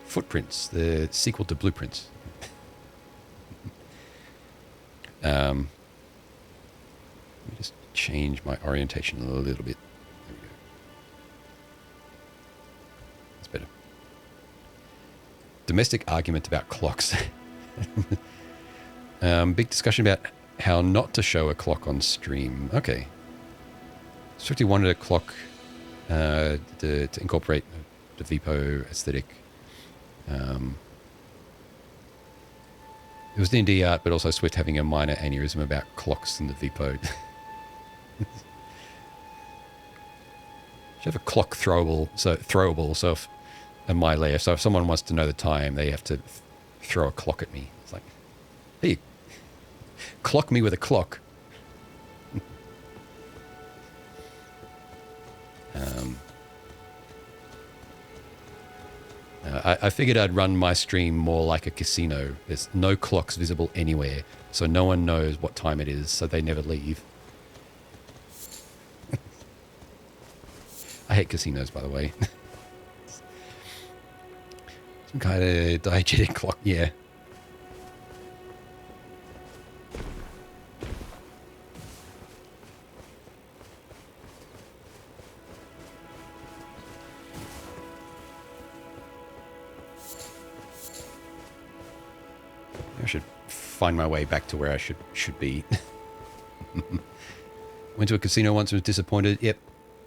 Footprints, the sequel to Blueprints. Let me just change my orientation a little bit. There we go. That's better. Domestic argument about clocks. Big discussion about how not to show a clock on stream. Okay. Swifty wanted a clock to incorporate the VPO aesthetic. It was D&D art, but also Swift having a minor aneurysm about clocks in the VPO. Should have a clock throwable. So if in my layer, so if someone wants to know the time, they have to throw a clock at me. It's like, hey, clock me with a clock. I figured I'd run my stream more like a casino. There's no clocks visible anywhere, so no one knows what time it is, so they never leave. I hate casinos, by the way. Some kind of diegetic clock, yeah. I should find my way back to where I should be. Went to a casino once and was disappointed. Yep,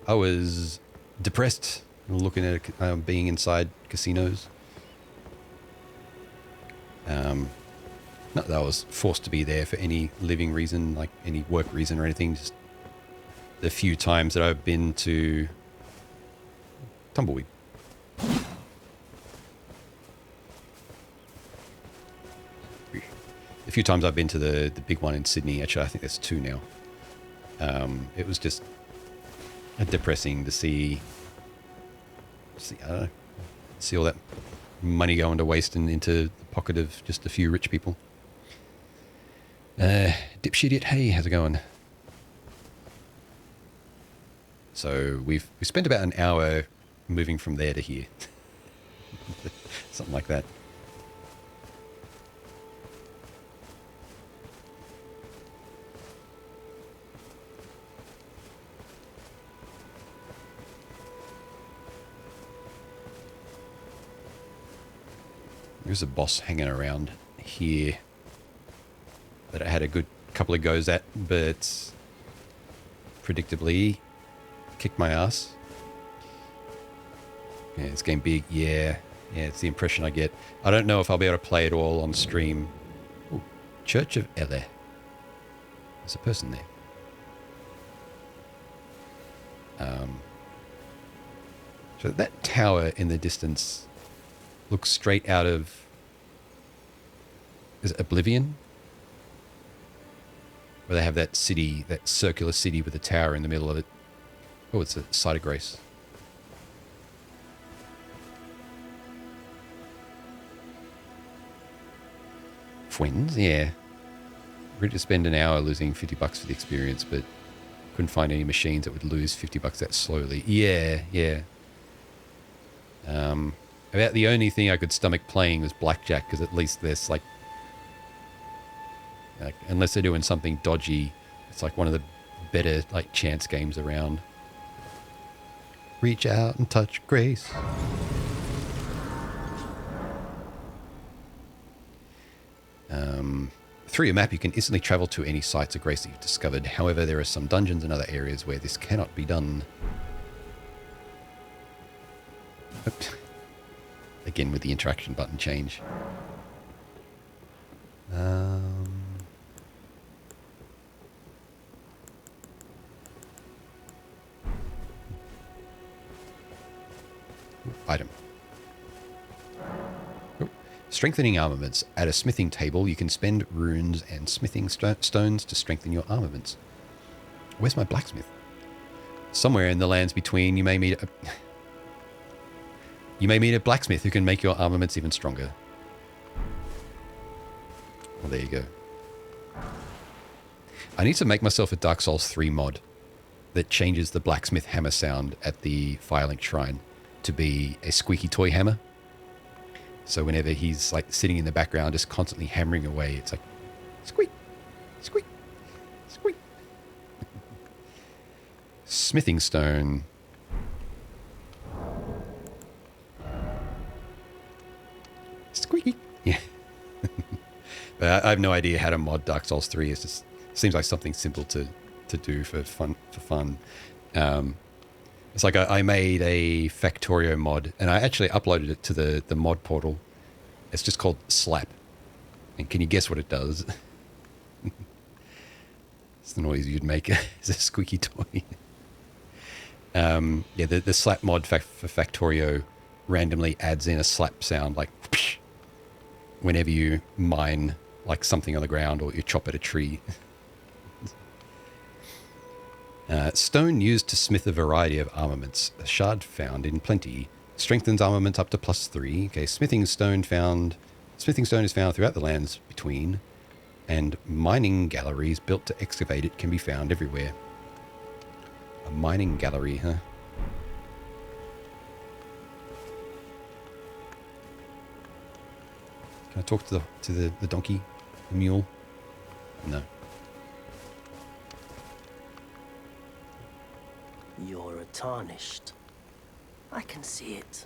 I was depressed looking at being inside casinos. Not that I was forced to be there for any living reason, like any work reason or anything. Just the few times that I've been to Tumbleweed. The few times I've been to the big one in Sydney, actually I think there's two now. It was just depressing to see all that money going to waste and into the pocket of just a few rich people. Dipshit, hey, how's it going? So we spent about an hour moving from there to here. Something like that. There's a boss hanging around here that I had a good couple of goes at, but predictably kicked my ass. Yeah, it's getting big. Yeah, it's the impression I get. I don't know if I'll be able to play it all on stream. Ooh, Church of Ele. There's a person there. So that tower in the distance looks straight out of, is it Oblivion? Where they have that city, that circular city with a tower in the middle of it. Oh, it's a site of grace. Twins, yeah. Agreed to spend an hour losing $50 for the experience, but couldn't find any machines that would lose $50 that slowly. Yeah. About the only thing I could stomach playing was blackjack, because at least there's like, unless they're doing something dodgy, it's like one of the better like chance games around. Reach out and touch grace. Through your map, you can instantly travel to any sites of grace that you've discovered. However, there are some dungeons and other areas where this cannot be done. Again, with the interaction button change. Item. Strengthening armaments. At a smithing table, you can spend runes and smithing stones to strengthen your armaments. Where's my blacksmith? Somewhere in the lands between, you may meet a blacksmith who can make your armaments even stronger. Well, there you go. I need to make myself a Dark Souls 3 mod that changes the blacksmith hammer sound at the Firelink Shrine to be a squeaky toy hammer. So whenever he's like sitting in the background just constantly hammering away, it's like squeak, squeak, squeak. Smithing stone. Squeaky. Yeah. But I have no idea how to mod Dark Souls 3. It just seems like something simple to do for fun. It's like I made a Factorio mod, and I actually uploaded it to the mod portal. It's just called Slap. And can you guess what it does? It's the noise you'd make as a squeaky toy. Yeah, the Slap mod for Factorio randomly adds in a slap sound like whoosh, whenever you mine like something on the ground or you chop at a tree. Stone used to smith a variety of armaments. A shard found in plenty strengthens armaments up to +3. Okay, smithing stone is found throughout the lands between, and mining galleries built to excavate it can be found everywhere. A mining gallery, huh? Can I talk to the donkey, the mule? No. You're tarnished. I can see it.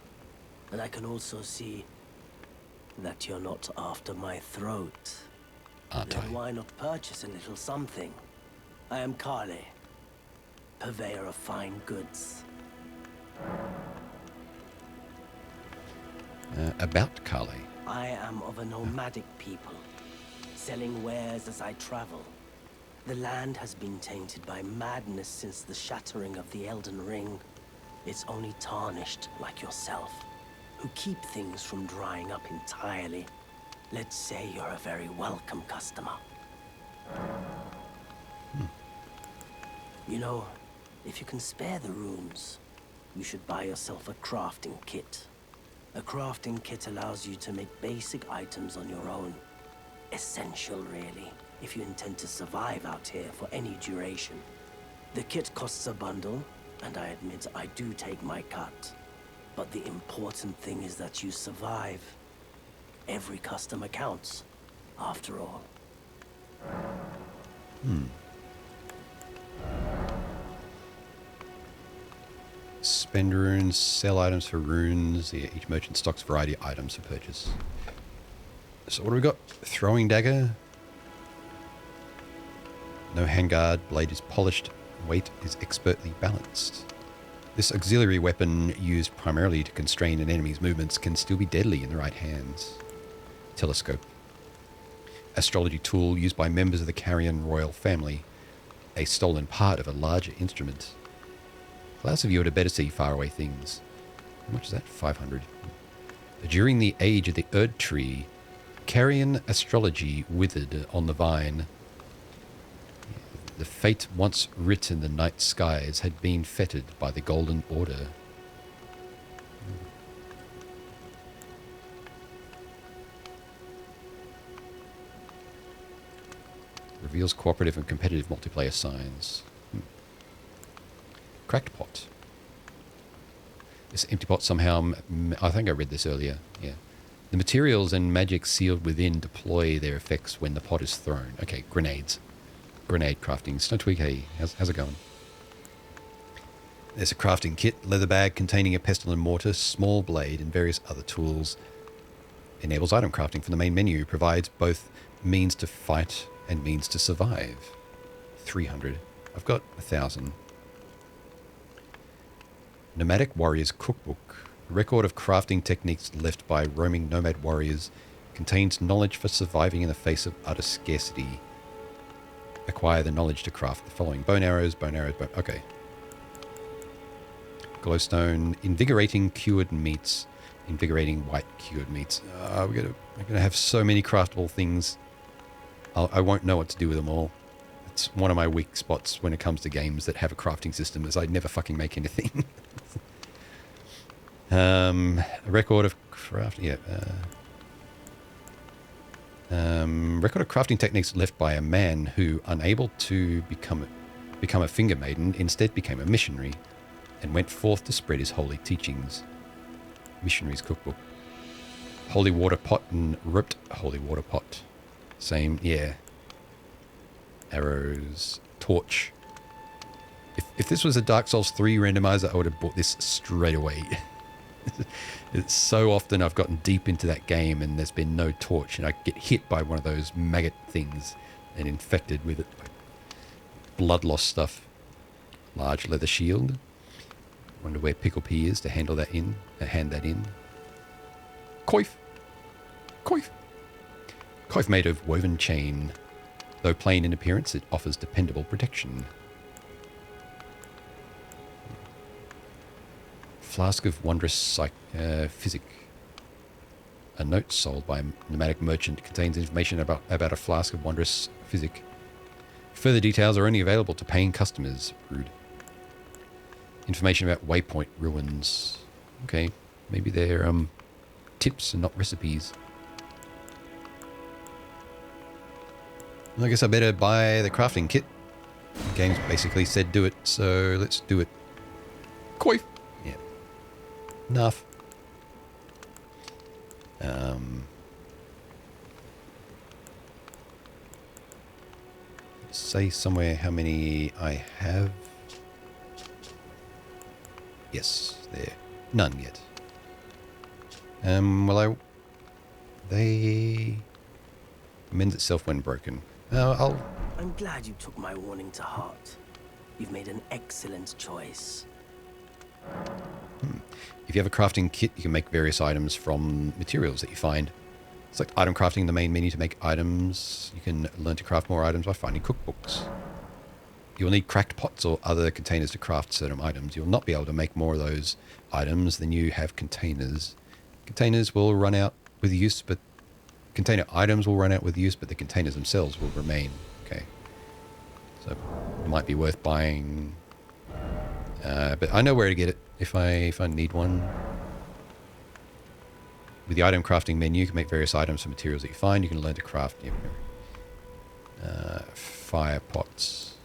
And I can also see that you're not after my throat. Aren't Then I? why not purchase a little something? I am Kale, purveyor of fine goods. About Kale. I am of a nomadic people, selling wares as I travel. The land has been tainted by madness since the shattering of the Elden Ring. It's only tarnished like yourself, who keep things from drying up entirely. Let's say you're a very welcome customer. You know, if you can spare the runes, you should buy yourself a crafting kit. A crafting kit allows you to make basic items on your own. Essential, really, if you intend to survive out here for any duration. The kit costs a bundle, and I admit I do take my cut. But the important thing is that you survive. Every customer counts, after all. Spend runes, sell items for runes. Yeah, each merchant stocks a variety of items for purchase. So what do we got? Throwing dagger. No handguard. Blade is polished. Weight is expertly balanced. This auxiliary weapon, used primarily to constrain an enemy's movements, can still be deadly in the right hands. Telescope. Astrology tool used by members of the Carrion royal family. A stolen part of a larger instrument. Allows the viewer to better see faraway things. How much is that? 500. During the age of the Erd Tree, Carrion astrology withered on the vine. The fate once writ in the night skies had been fettered by the Golden Order. Reveals cooperative and competitive multiplayer signs. Cracked pot. This empty pot somehow, I think I read this earlier, yeah. The materials and magic sealed within deploy their effects when the pot is thrown. Okay, grenades. Grenade crafting. Snowtwig, hey, how's it going? There's a crafting kit, leather bag containing a pestle and mortar, small blade, and various other tools. Enables item crafting from the main menu. Provides both means to fight and means to survive. 300. I've got 1,000. Nomadic Warriors Cookbook. A record of crafting techniques left by roaming nomad warriors. Contains knowledge for surviving in the face of utter scarcity. Acquire the knowledge to craft the following. Bone arrows, okay. Glowstone, invigorating cured meats. Invigorating white cured meats. We're gonna have so many craftable things. I won't know what to do with them all. It's one of my weak spots when it comes to games that have a crafting system, is I never fucking make anything. A record of crafting. Yeah. Record of crafting techniques left by a man who, unable to become a finger maiden, instead became a missionary and went forth to spread his holy teachings. Missionary's Cookbook. Holy water pot and ripped holy water pot. Same, yeah. Arrows. Torch. If this was a Dark Souls 3 randomizer, I would have bought this straight away. It's so often I've gotten deep into that game and there's been no torch and I get hit by one of those maggot things and infected with it. Blood loss stuff. Large leather shield. Wonder where Pickle P is to hand that in. Coif. Coif made of woven chain. Though plain in appearance, it offers dependable protection. Flask of wondrous physic. A note sold by a nomadic merchant contains information about a flask of wondrous physic. Further details are only available to paying customers. Rude. Information about waypoint ruins. Okay, maybe they're tips and not recipes. I guess I better buy the crafting kit. The game's basically said do it, so let's do it. Coif. Yeah. Enough. Say somewhere how many I have. Yes, there. None yet. They mends itself when broken. I'm glad you took my warning to heart. You've made an excellent choice. If you have a crafting kit, you can make various items from materials that you find. Select item crafting in the main menu to make items. You can learn to craft more items by finding cookbooks. You will need cracked pots or other containers to craft certain items. You will not be able to make more of those items than you have containers. Containers will run out with use, but container items will run out with use, but the containers themselves will remain. Okay. So it might be worth buying. But I know where to get it if I need one. With the item crafting menu, you can make various items from materials that you find. You can learn to craft fire pots.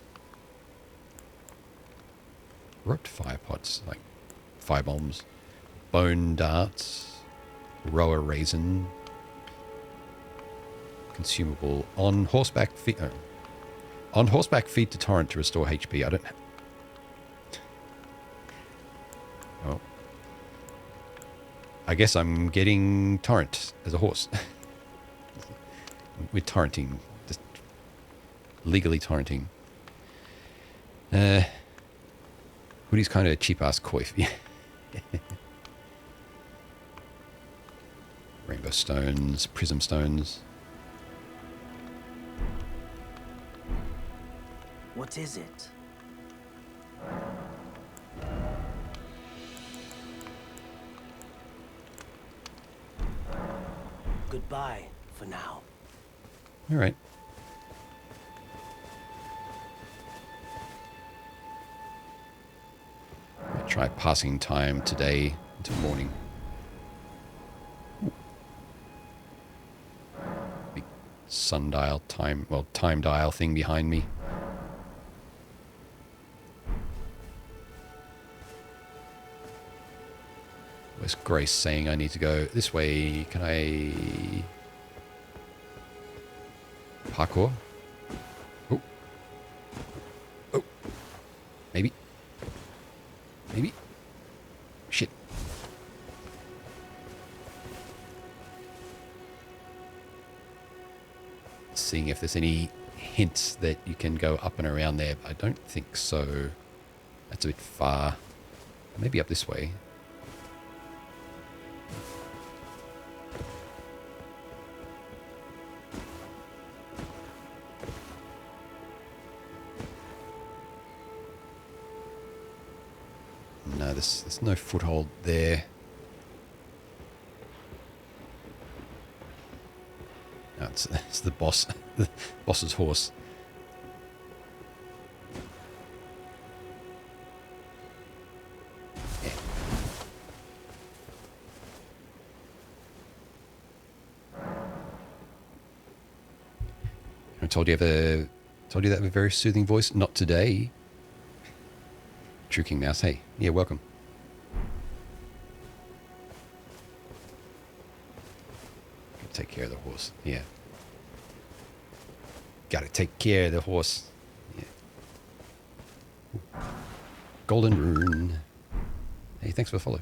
Roped fire pots, like fire bombs. Bone darts. Rower raisin. Consumable. On horseback feet. On horseback feed to torrent to restore HP. I don't. Well, I guess I'm getting torrent as a horse. We're torrenting, just legally torrenting. Woody's kind of a cheap ass coif. Rainbow stones, prism stones. What is it? Goodbye for now. All right. I'll try passing time today until morning. Ooh. Big sundial time dial thing behind me. just Grace saying I need to go this way. Can I parkour? Oh. Oh. Maybe. Maybe. Shit. Seeing if there's any hints that you can go up and around there. I don't think so. That's a bit far. Maybe up this way. No, there's no foothold there. No, it's the boss, the boss's horse. Yeah. I told you that with a very soothing voice. Not today. True King Mouse. Hey, yeah, welcome. Take care of the horse. Yeah. Gotta take care of the horse. Yeah. Ooh. Golden rune. Hey, thanks for the follow.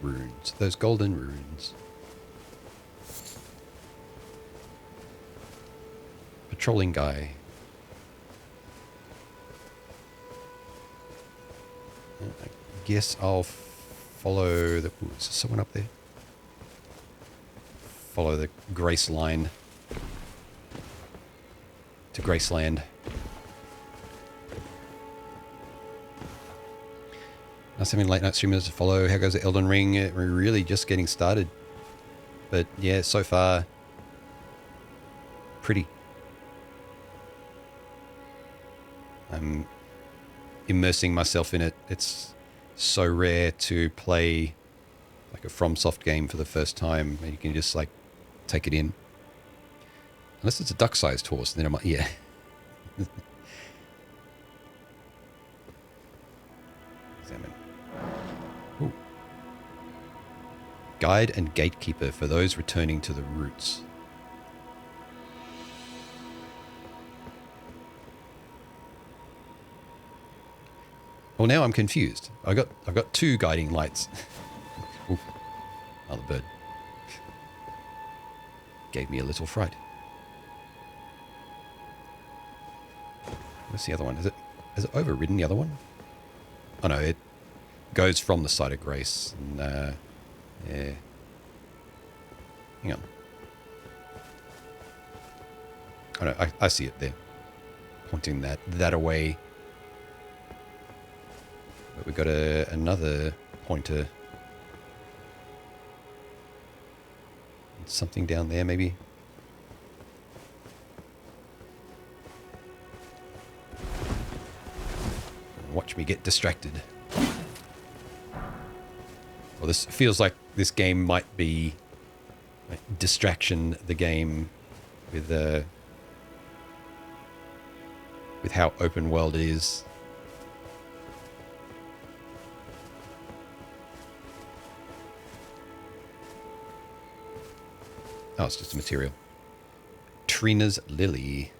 Runes. Those golden runes. Patrolling guy. I guess I'll follow the... Ooh, is there someone up there? Follow the Grace line to Graceland. Nice having late night streamers to follow. How goes the Elden Ring? We're really just getting started. But yeah, so far, pretty. I'm immersing myself in it. It's so rare to play like a FromSoft game for the first time, and you can just like take it in. Unless it's a duck-sized horse, then I might, yeah. Examine. Ooh. Guide and gatekeeper for those returning to the roots. Well, now I'm confused. I've got two guiding lights. Ooh, another bird. Gave me a little fright. Where's the other one? Has it overridden the other one? Oh no, it goes from the side of Grace. And, yeah. Hang on. Oh no, I see it there. Pointing that away. But we've got another pointer. Something down there, maybe. Watch me get distracted. Well, this feels like this game might be like distraction. The game with how open world it is. Oh, it's just a material. Trina's Lily.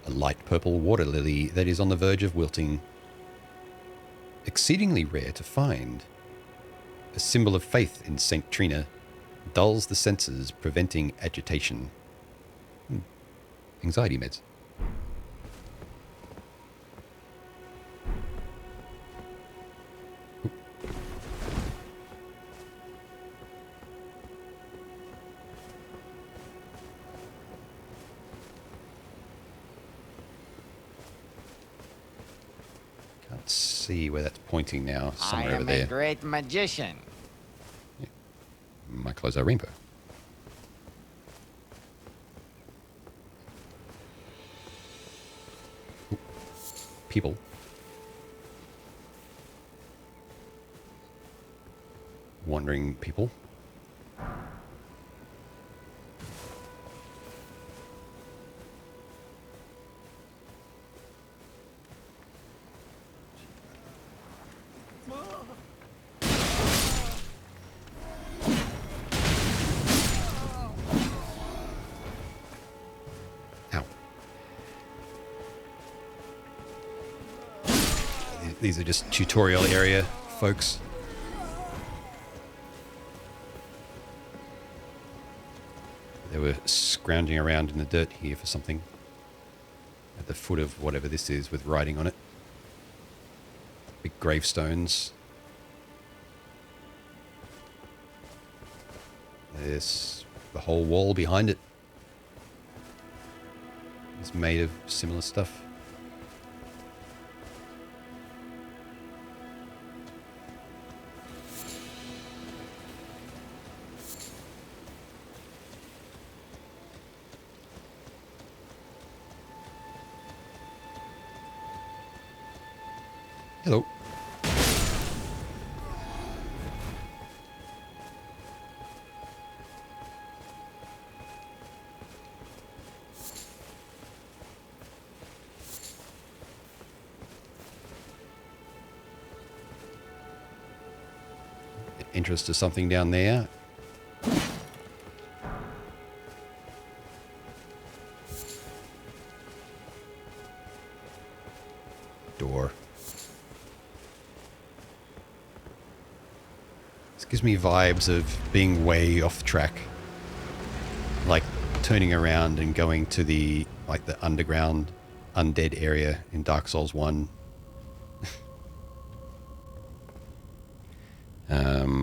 A light purple water lily that is on the verge of wilting. Exceedingly rare to find. A symbol of faith in Saint Trina. Dulls the senses, preventing agitation. Anxiety meds. See where that's pointing now. Somewhere over there. I am a great magician. Yeah. My clothes are rainbow. Ooh. People. Wandering people. Ow. These are just tutorial area, folks. They were scrounging around in the dirt here for something. At the foot of whatever this is with writing on it. Big gravestones. There's the whole wall behind it. It's made of similar stuff. Hello. Interest to something down there. Door. This gives me vibes of being way off track. Like turning around and going to the underground undead area in Dark Souls 1.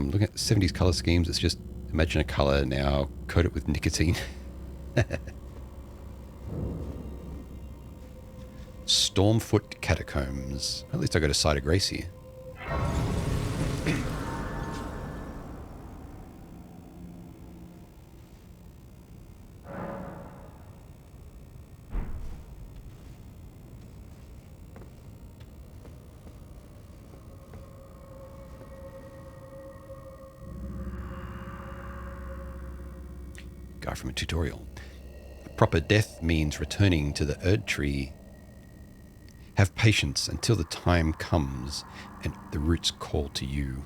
Looking at 70s color schemes, it's just imagine a color now, coat it with nicotine. Stormfoot Catacombs. At least I got a side of grace here. Guy from a tutorial. Proper death means returning to the Erd tree. Have patience until the time comes and the roots call to you.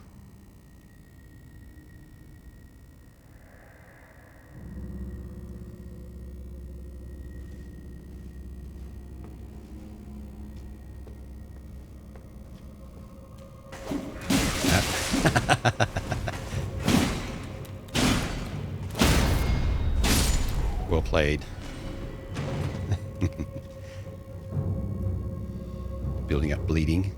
Well played. Building up bleeding.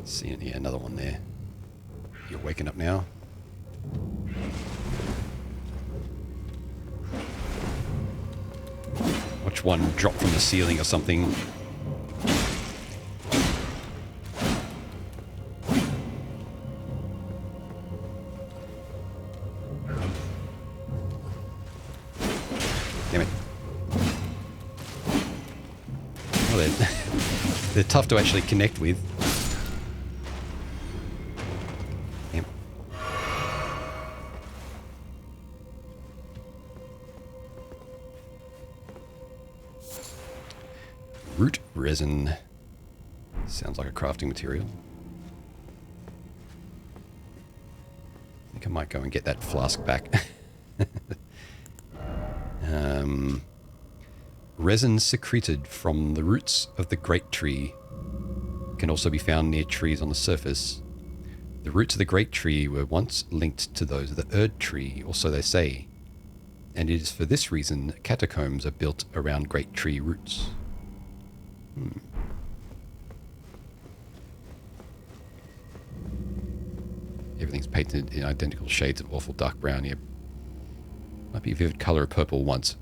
See, yeah, another one there. You're waking up now. Watch one drop from the ceiling or something. Damn it. Well, they're tough to actually connect with. Damn. Root resin. Sounds like a crafting material. I think I might go and get that flask back. Resin secreted from the roots of the great tree can also be found near trees on the surface. The roots of the great tree were once linked to those of the Erd tree, or so they say, and it is for this reason that catacombs are built around great tree roots. Everything's painted in identical shades of awful dark brown here. Might be a vivid color of purple once.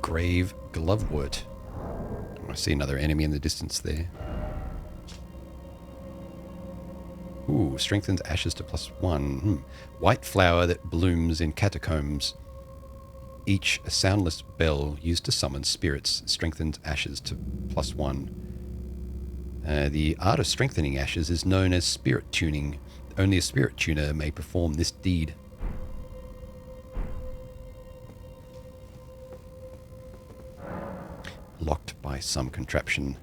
Grave Glovewort. I see another enemy in the distance there. Ooh, strengthens ashes to +1. White flower that blooms in catacombs. Each soundless bell used to summon spirits strengthens ashes to +1. The art of strengthening ashes is known as spirit tuning. Only a spirit tuner may perform this deed. Locked by some contraption.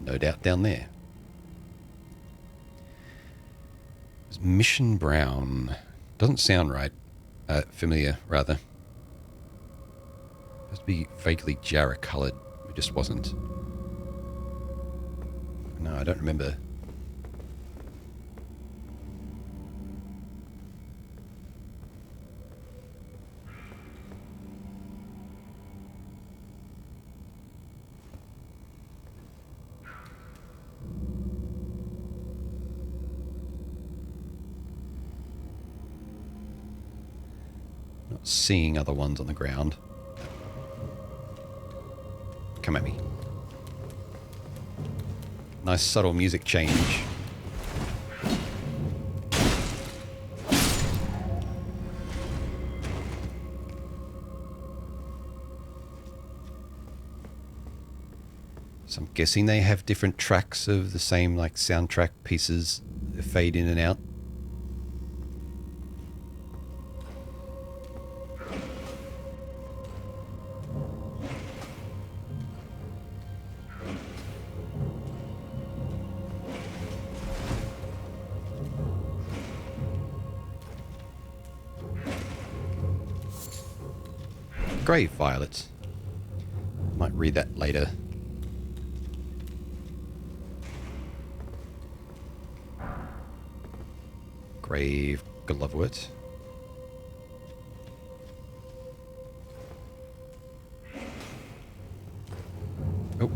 No doubt down there. Mission Brown. Doesn't sound right. Familiar, rather. Must be vaguely Jarrah coloured. It just wasn't. No, I don't remember. Not seeing other ones on the ground. Come at me. Nice subtle music change. So I'm guessing they have different tracks of the same like soundtrack pieces that fade in and out. Grave violets. Might read that later. Grave glovewort. Oh.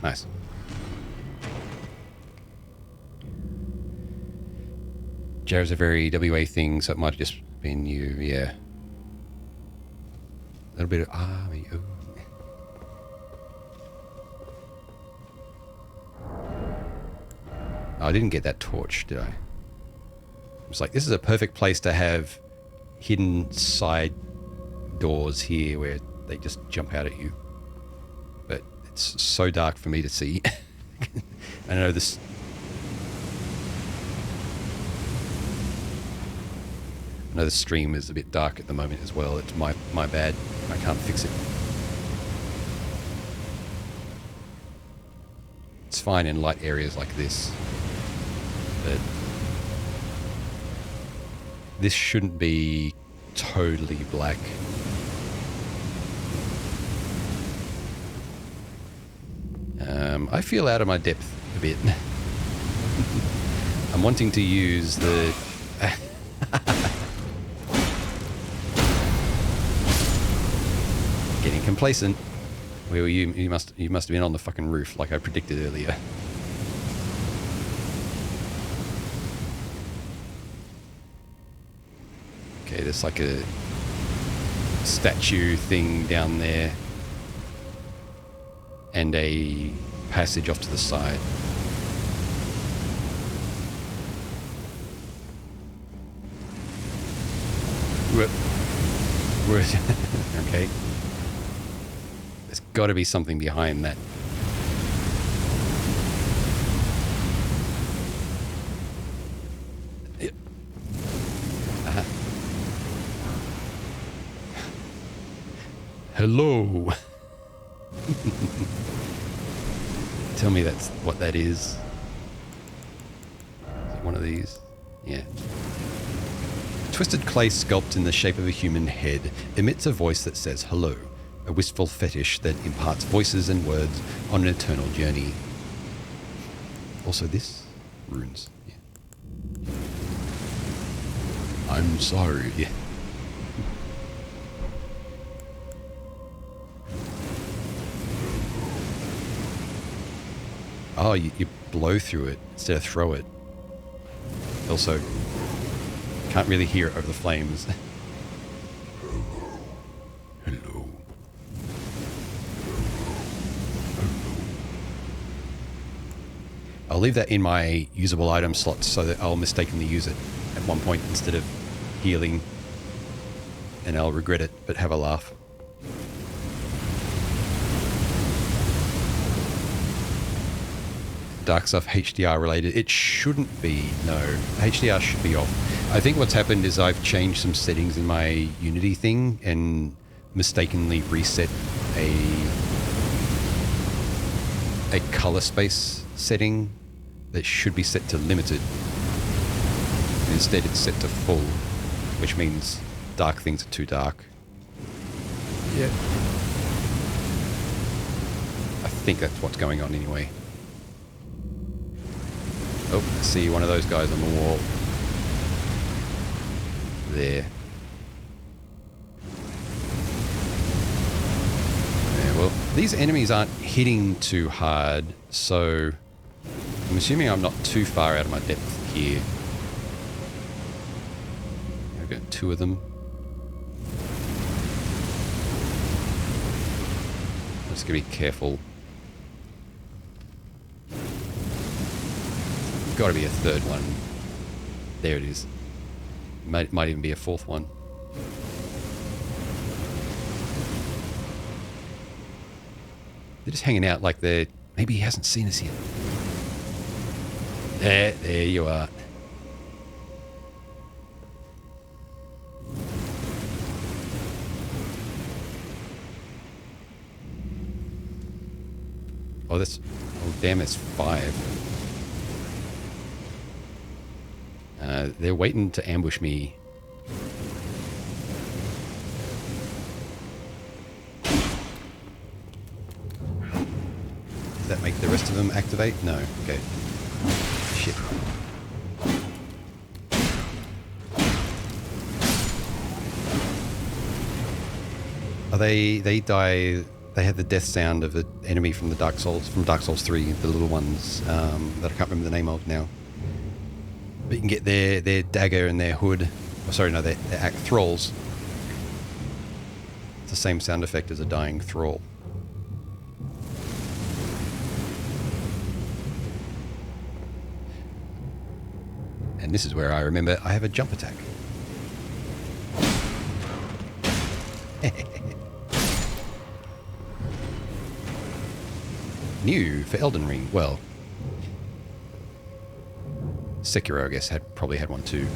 Nice. Jarrah's a very WA thing, so it might have just been you, yeah. A little bit of army. Oh. I didn't get that torch, did I? It's like, this is a perfect place to have hidden side doors here where they just jump out at you. But it's so dark for me to see. I know this. I know the stream is a bit dark at the moment as well. It's my bad. I can't fix it. It's fine in light areas like this. But this shouldn't be totally black. I feel out of my depth a bit. I'm wanting to use the... Getting complacent. Where were you? You must have been on the fucking roof like I predicted earlier. Okay, there's like a statue thing down there. And a passage off to the side. Whoop. Okay. There's got to be something behind that. Hello. Tell me that's what that is. Is it one of these? Yeah. Twisted clay sculpt in the shape of a human head emits a voice that says hello, a wistful fetish that imparts voices and words on an eternal journey. Also this? Runes. Yeah. I'm sorry. Yeah. Oh, you blow through it instead of throw it. Also, can't really hear it over the flames. Hello. I'll leave that in my usable item slots so that I'll mistakenly use it at one point instead of healing, and I'll regret it, but have a laugh. Dark stuff HDR related. It shouldn't be, no. HDR should be off. I think what's happened is I've changed some settings in my Unity thing and mistakenly reset a color space setting that should be set to limited. Instead it's set to full, which means dark things are too dark. Yeah. I think that's what's going on anyway. Oh, I see one of those guys on the wall. There. Yeah, well, these enemies aren't hitting too hard, so I'm assuming I'm not too far out of my depth here. I've got 2 of them. Just gotta be careful. Got to be a 3rd one. There it is. Might even be a 4th one. They're just hanging out like they're... Maybe he hasn't seen us yet. There you are. Oh, that's... Oh, damn, it's 5. They're waiting to ambush me. Does that make the rest of them activate? No. Okay. Shit. Oh, they die. They have the death sound of the enemy from Dark Souls 3, the little ones that I can't remember the name of now. But you can get their dagger and their hood. Oh, sorry, no, their thralls. It's the same sound effect as a dying thrall. And this is where I remember I have a jump attack. New for Elden Ring. Well, Sekiro, I guess, probably had one too.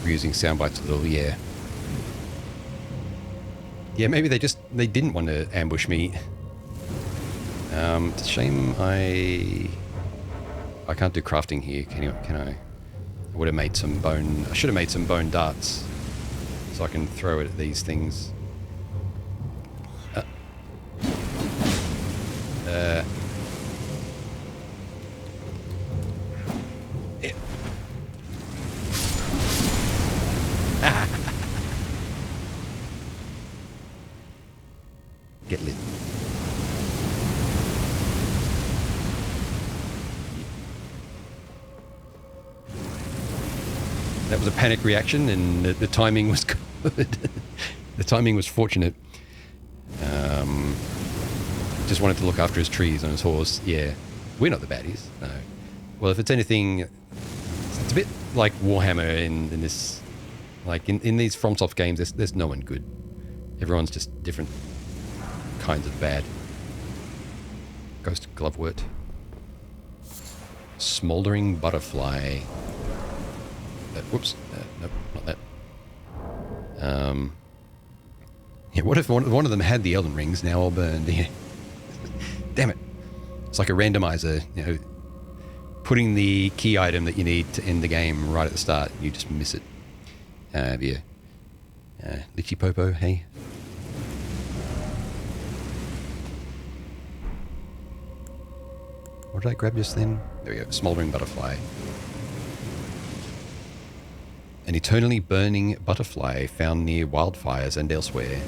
We're using sound bites a little, yeah. Yeah, maybe they didn't want to ambush me. It's a shame I can't do crafting here. Can I? I would have made some bone. I should have made some bone darts so I can throw it at these things. Yeah. Get lit. That was a panic reaction, and the timing was good. The timing was fortunate. Just wanted to look after his trees on his horse. Yeah, we're not the baddies. No. Well, if it's anything, it's a bit like Warhammer in this, like in these FromSoft games. There's no one good. Everyone's just different kinds of bad. Ghost Glovewort. Smoldering Butterfly. Whoops. Nope, not that. Yeah, what if one of them had the Elden Rings, now all burned? Yeah. Damn it. It's like a randomizer, you know, putting the key item that you need to end the game right at the start. You just miss it. Yeah. Litchi Popo, hey. What did I grab just then? There we go, Smoldering Butterfly. An eternally burning butterfly found near wildfires and elsewhere.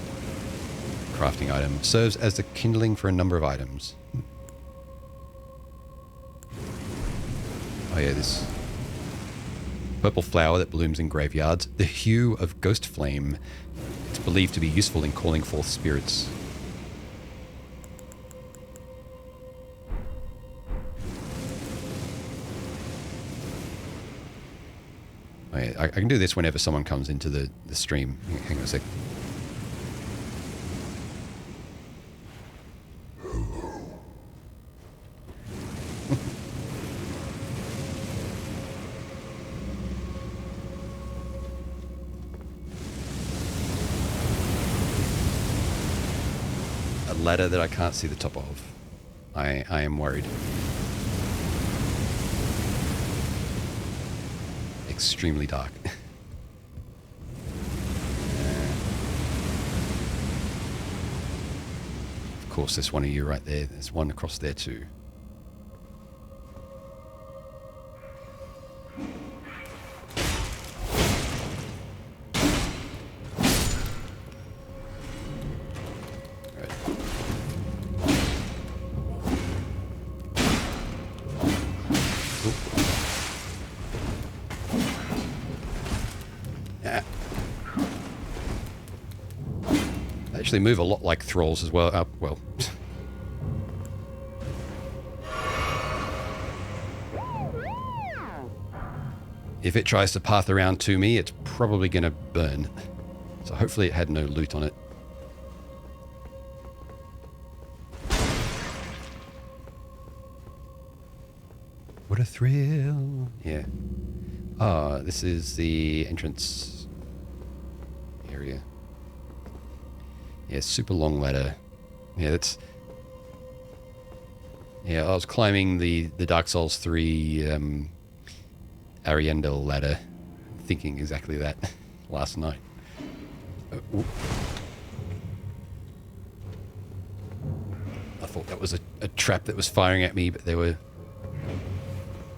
Crafting item. Serves as the kindling for a number of items. Oh yeah, this purple flower that blooms in graveyards. The hue of ghost flame. It's believed to be useful in calling forth spirits. Oh yeah, I can do this whenever someone comes into the stream. Hang on a sec. A ladder that I can't see the top of. I am worried. Extremely dark. Of course, there's one of you right there. There's one across there too. They move a lot like thralls as well. Well. If it tries to path around to me, it's probably going to burn. So hopefully it had no loot on it. What a thrill. Yeah. Ah, this is the entrance area. Yeah, super long ladder. Yeah, that's... Yeah, I was climbing the Dark Souls 3 Ariandel ladder, thinking exactly that last night. I thought that was a trap that was firing at me, but they were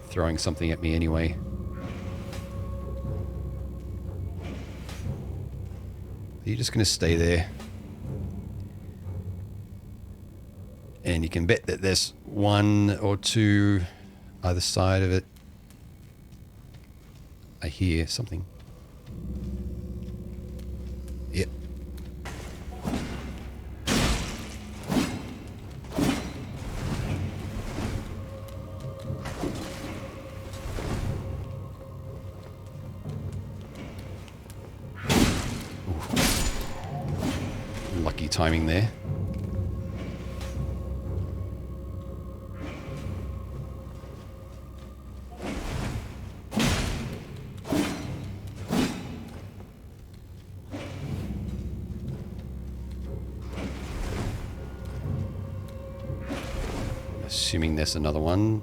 throwing something at me anyway. Are you just going to stay there? And you can bet that there's one or two either side of it. I hear something. Yep. Ooh. Lucky timing there. Assuming there's another one.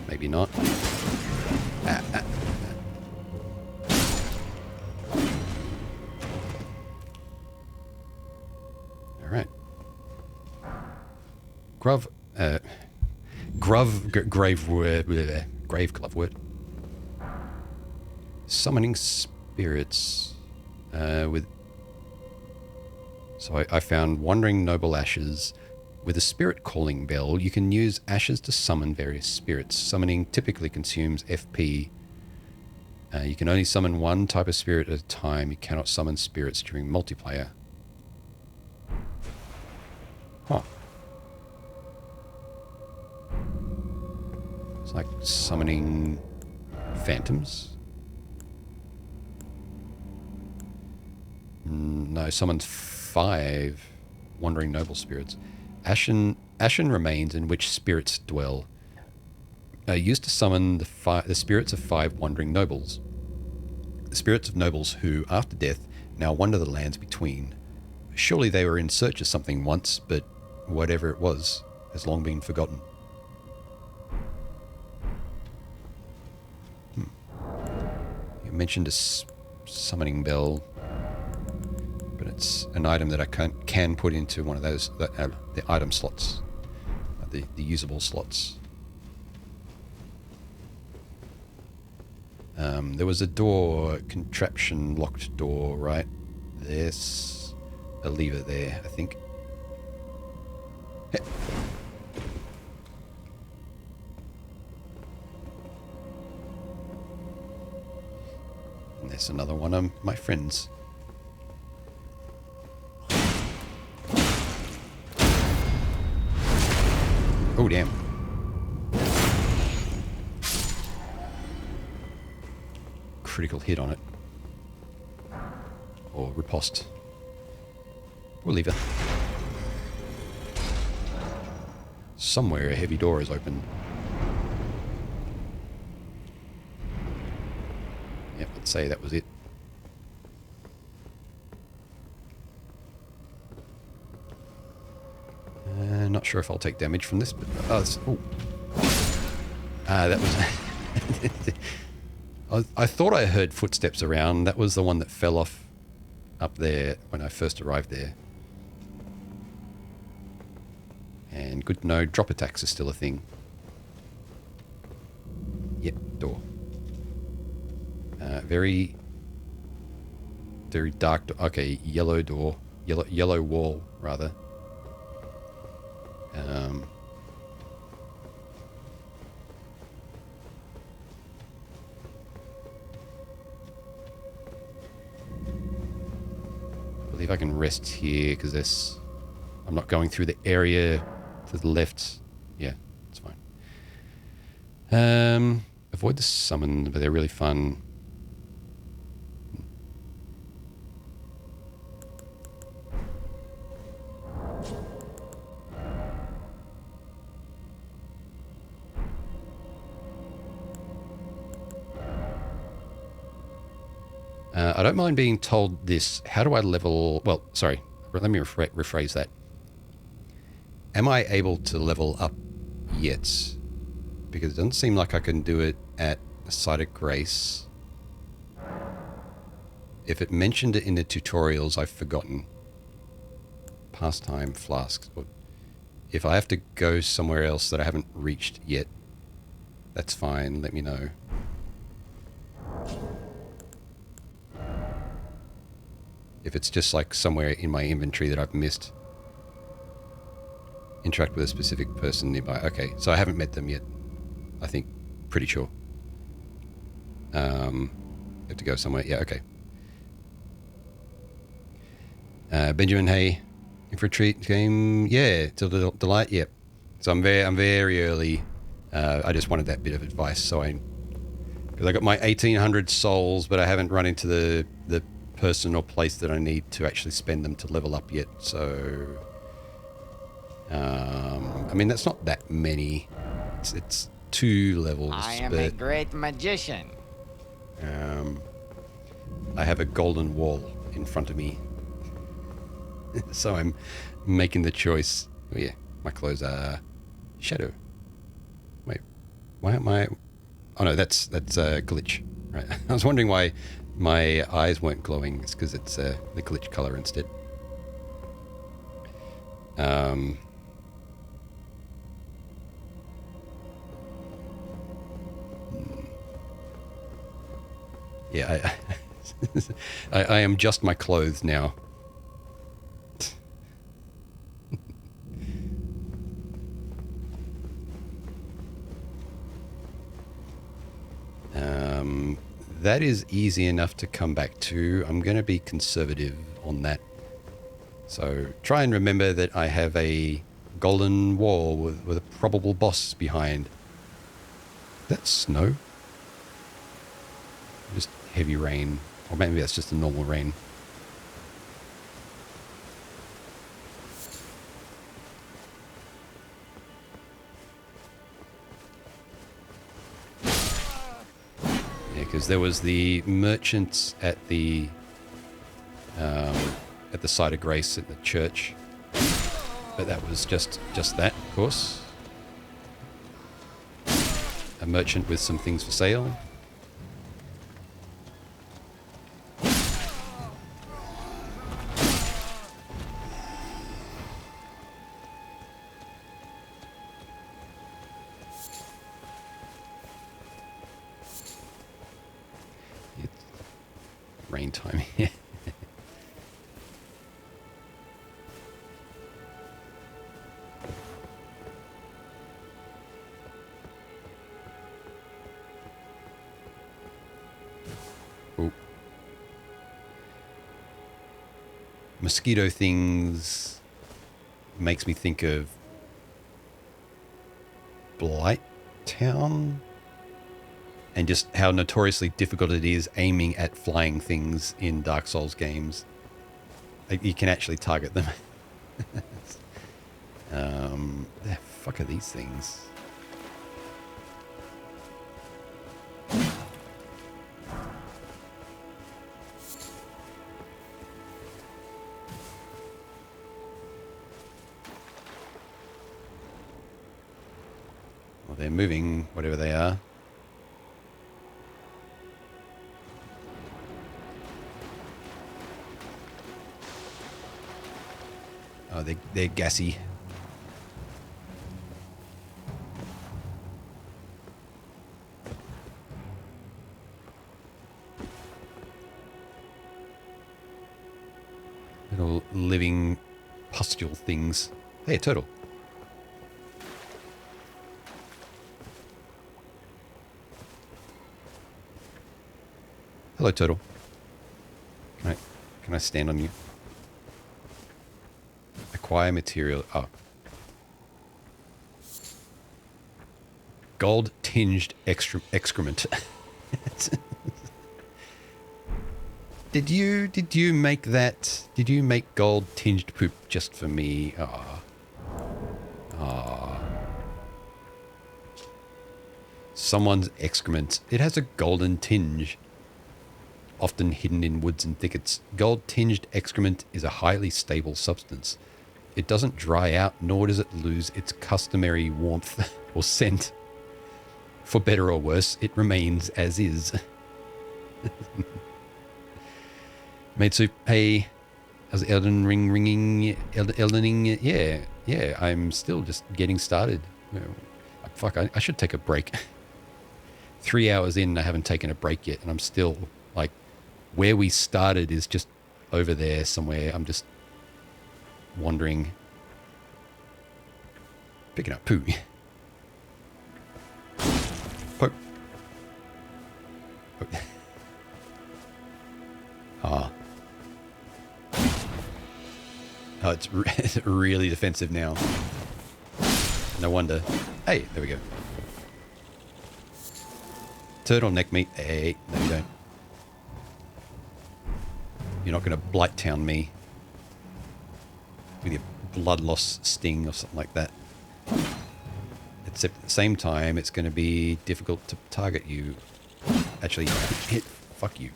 Maybe not. All right. Grave Glovewort. Summoning spirits with... So I found Wandering Noble Ashes. With a spirit calling bell, you can use ashes to summon various spirits. Summoning typically consumes FP. You can only summon one type of spirit at a time. You cannot summon spirits during multiplayer. Huh. It's like summoning phantoms. No, summons 5 Wandering Noble Spirits. Ashen remains in which spirits dwell. Used to summon the spirits of 5 Wandering Nobles. The spirits of nobles who, after death, Now wonder the lands between. Surely they were in search of something once, but whatever it was has long been forgotten. You mentioned a summoning bell, but it's an item that I can put into one of those, the item slots, the usable slots. There was a door, contraption, locked door, right? There's a lever there, I think. Heh. And there's another one of my friends. Oh, damn. Critical hit on it. Or riposte. We'll leave it. Somewhere a heavy door is open. Yep, let's say that was it. Not sure if I'll take damage from this, but that was. I thought I heard footsteps around. That was the one that fell off up there when I first arrived there. And good to know, drop attacks are still a thing. Yep, door. Very dark. Okay, yellow door. Yellow wall, rather. I believe I can rest here because I'm not going through the area to the left. Yeah, it's fine. Avoid the summon, but they're really fun. I don't mind being told this. How do I level... Well, sorry. Let me rephrase that. Am I able to level up yet? Because it doesn't seem like I can do it at the Site of Grace. If it mentioned it in the tutorials, I've forgotten. Pastime flasks. If I have to go somewhere else that I haven't reached yet, that's fine. Let me know. If it's just like somewhere in my inventory that I've missed. Interact with a specific person nearby. Okay, so I haven't met them yet. I think. Pretty sure. Have to go somewhere. Yeah, okay. Benjamin, hey. In for a treat game? Yeah, till the delight? Yep. So I'm very early. I just wanted that bit of advice. So because I got my 1800 souls, but I haven't run into the person or place that I need to actually spend them to level up yet. So, I mean, that's not that many. It's 2 levels. I am a great magician. I have a golden wall in front of me. So I'm making the choice. Oh yeah, my clothes are shadow. Wait, why am I... Oh no, that's a glitch. Right. I was wondering why my eyes weren't glowing. It's because it's the glitch color instead. Yeah, I am just my clothes now. That is easy enough to come back to. I'm going to be conservative on that. So try and remember that I have a golden wall with a probable boss behind. That's snow. Just heavy rain. Or maybe that's just a normal rain. Because there was the merchants at the at the site of grace at the church. But that was just that, of course. A merchant with some things for sale. Rain time here. Oh. Mosquito things makes me think of Blight Town. And just how notoriously difficult it is aiming at flying things in Dark Souls games. Like, you can actually target them. The fuck are these things? Well, they're moving, whatever they are. Oh, they're gassy. Little living pustule things. Hey, a turtle. Hello, turtle. Can I stand on you? Acquire material. Oh. Gold tinged excrement. Did you make that? Did you make gold tinged poop just for me? Ah. Ah. Someone's excrement. It has a golden tinge. Often hidden in woods and thickets. Gold-tinged excrement is a highly stable substance. It doesn't dry out, nor does it lose its customary warmth or scent. For better or worse, it remains as is. Made soup. Hey, how's Elden Ring ringing? Eldening? Yeah. I'm still just getting started. Fuck, I should take a break. 3 hours in, I haven't taken a break yet, and I'm still like, where we started is just over there somewhere. I'm just wandering, picking up poo. Poke. Poke. Ah. Oh, it's really defensive now. No wonder. Hey, there we go. Turtleneck meat. Hey, no you don't. You're not going to Blight Town me with your blood loss sting or something like that. Except at the same time, it's going to be difficult to target you. Actually, hit. Fuck you.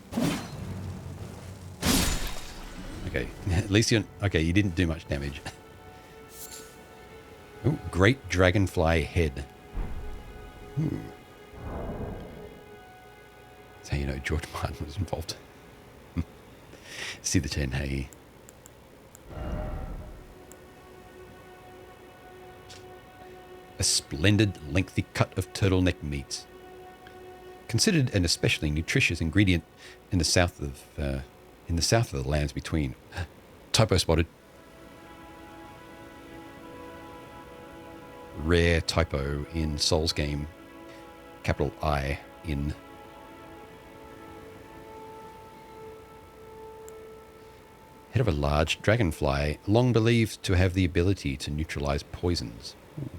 Okay, at least you're... Okay, you didn't do much damage. Oh, great dragonfly head. That's how you know George Martin was involved. See the 10, hey. A splendid, lengthy cut of turtleneck meat. Considered an especially nutritious ingredient in the south of the lands between. Typo spotted. Rare typo in Souls game. Capital I in. Head of a large dragonfly, long believed to have the ability to neutralize poisons. Ooh.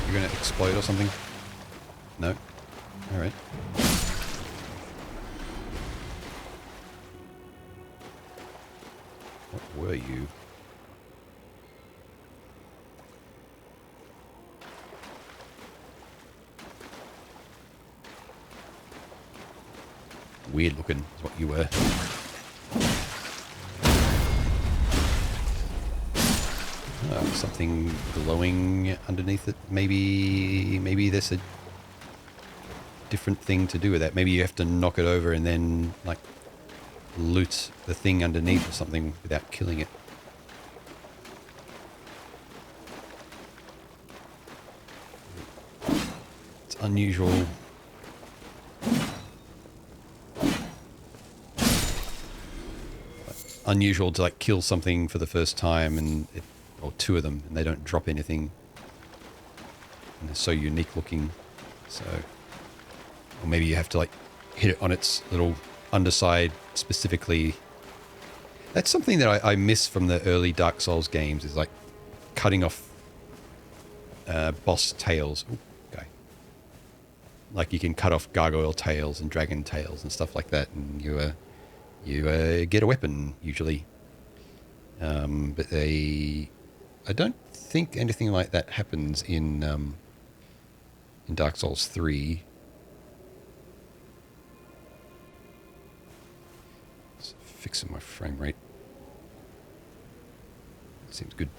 You're going to explode or something? No? All right. were you? Weird looking is what you were. Oh, something glowing underneath it. Maybe there's a different thing to do with that. Maybe you have to knock it over and then like loot the thing underneath or something without killing it. It's unusual. Unusual to like kill something for the first time and or two of them and they don't drop anything. And they're so unique looking. So, or maybe you have to like hit it on its little underside specifically. That's something that I miss from the early Dark Souls games is like cutting off boss tails. Ooh, okay. Like you can cut off gargoyle tails and dragon tails and stuff like that, and you get a weapon usually. But I don't think anything like that happens in Dark Souls 3. Just fixing my frame rate. Seems good.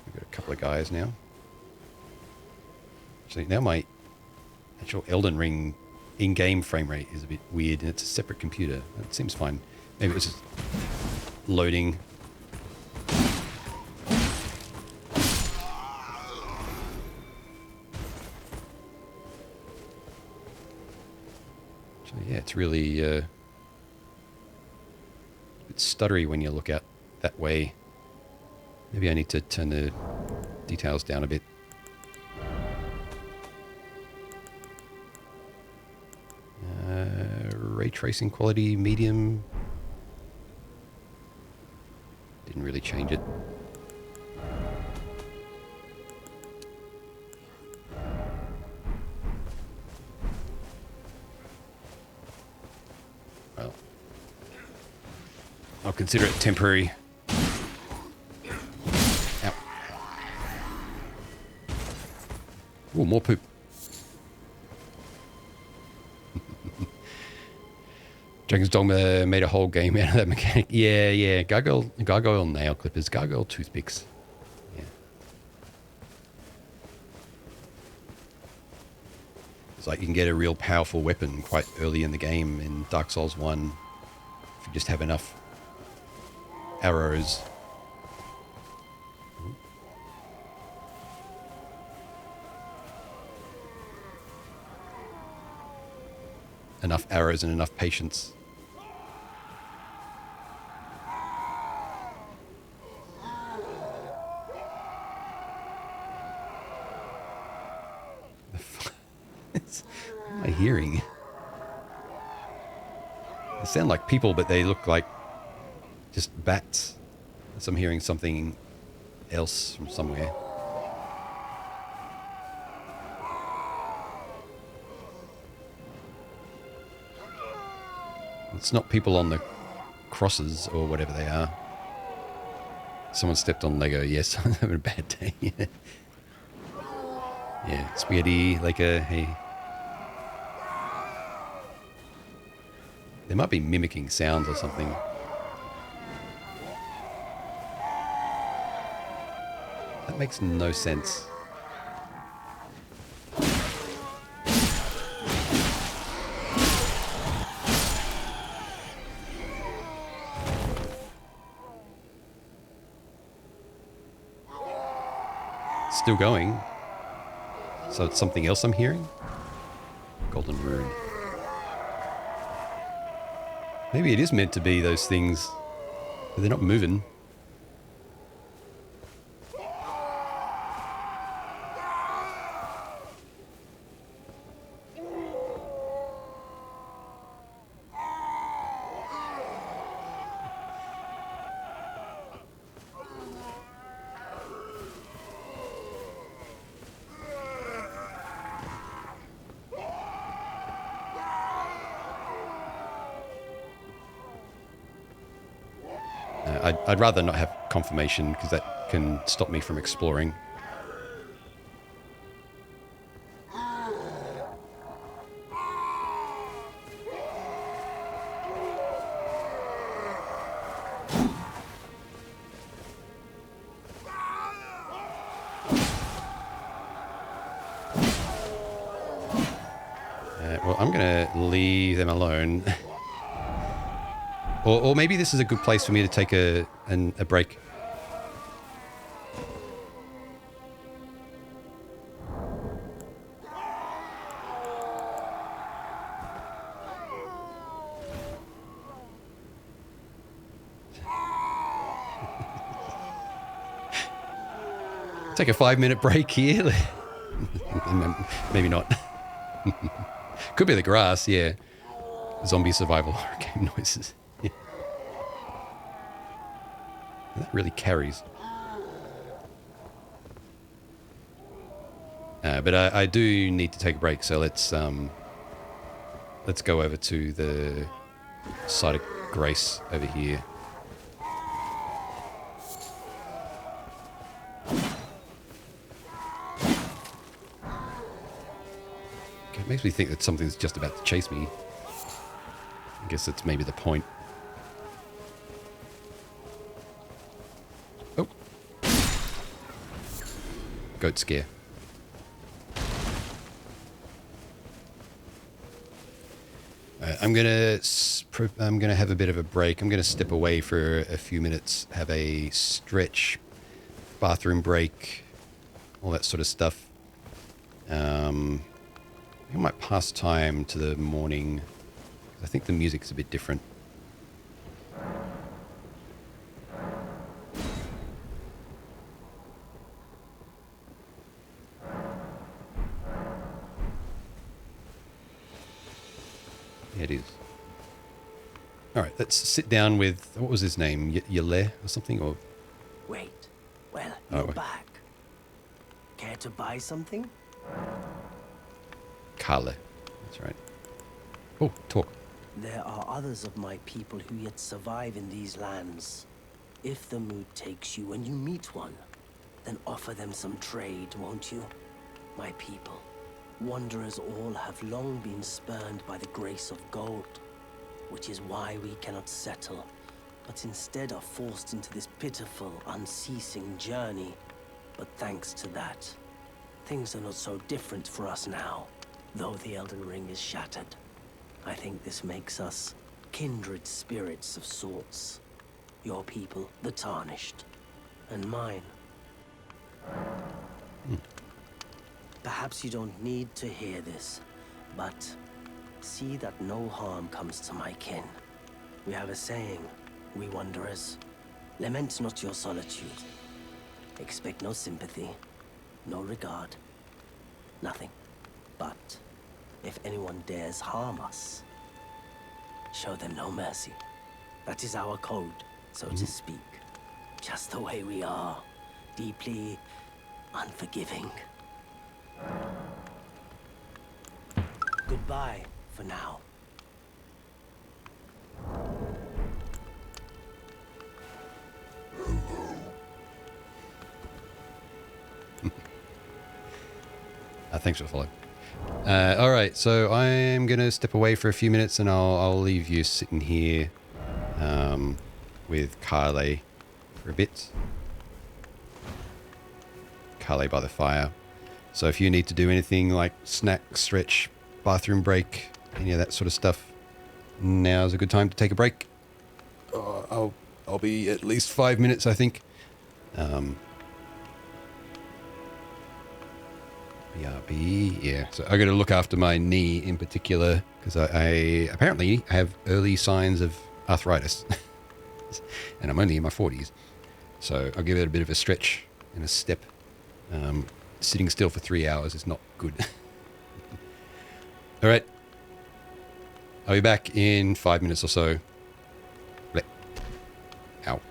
We've got a couple of guys now. Actually, now my actual Elden Ring in-game frame rate is a bit weird, and it's a separate computer. It seems fine. Maybe it was just loading. Actually, yeah, it's really a bit stuttery when you look out that way. Maybe I need to turn the details down a bit. Ray tracing quality, medium. Didn't really change it. Well, I'll consider it temporary. Ow. Ooh, more poop. Dragon's Dogma made a whole game out of that mechanic. Yeah. Gargoyle nail clippers, gargoyle toothpicks. Yeah. It's like you can get a real powerful weapon quite early in the game in Dark Souls 1 if you just have enough arrows. Enough arrows and enough patience. What am I hearing? They sound like people, but they look like just bats. So I'm hearing something else from somewhere. It's not people on the crosses or whatever they are. Someone stepped on Lego. Yes, I'm having a bad day. Yeah, spaghetti, like a hey. They might be mimicking sounds or something. That makes no sense. Still going. So it's something else I'm hearing? Golden Rune. Maybe it is meant to be those things, but they're not moving. I'd rather not have confirmation because that can stop me from exploring. Well, I'm going to leave them alone. Or maybe this is a good place for me to take a break. Take a 5-minute break here. Maybe not. Could be the grass, yeah. Zombie survival horror game noises. Yeah. That really carries. But I do need to take a break, so let's go over to the site of Grace over here. It makes me think that something's just about to chase me. I guess that's maybe the point. Oh. Goat scare. I'm gonna have a bit of a break. I'm gonna step away for a few minutes, have a stretch, bathroom break, all that sort of stuff. I might pass time to the morning. I think the music's a bit different. Yeah, it is. All right, let's sit down with, what was his name? Yale or something? Or Wait. Well, you're back. Care to buy something? Carla. That's right. Oh, talk. There are others of my people who yet survive in these lands. If the mood takes you and you meet one, then offer them some trade, won't you? My people, wanderers all have long been spurned by the grace of gold, which is why we cannot settle, but instead are forced into this pitiful, unceasing journey. But thanks to that, things are not so different for us now. Though the Elden Ring is shattered, I think this makes us kindred spirits of sorts. Your people, the Tarnished, and mine. Perhaps you don't need to hear this, but see that no harm comes to my kin. We have a saying, we wanderers, lament not your solitude. Expect no sympathy, no regard, nothing. But if anyone dares harm us, show them no mercy. That is our code, so to speak. Just the way we are, deeply unforgiving. Goodbye for now. Thanks for the follow. All right, so I'm going to step away for a few minutes and I'll leave you sitting here with Carly for a bit. Carly by the fire. So if you need to do anything like snack, stretch, bathroom break, any of that sort of stuff, now's a good time to take a break. I'll be at least 5 minutes, I think. BRB, yeah. So I got to look after my knee in particular because I apparently have early signs of arthritis, and I'm only in my 40s. So I'll give it a bit of a stretch and a step. Sitting still for 3 hours is not good. All right. I'll be back in 5 minutes or so. Ow.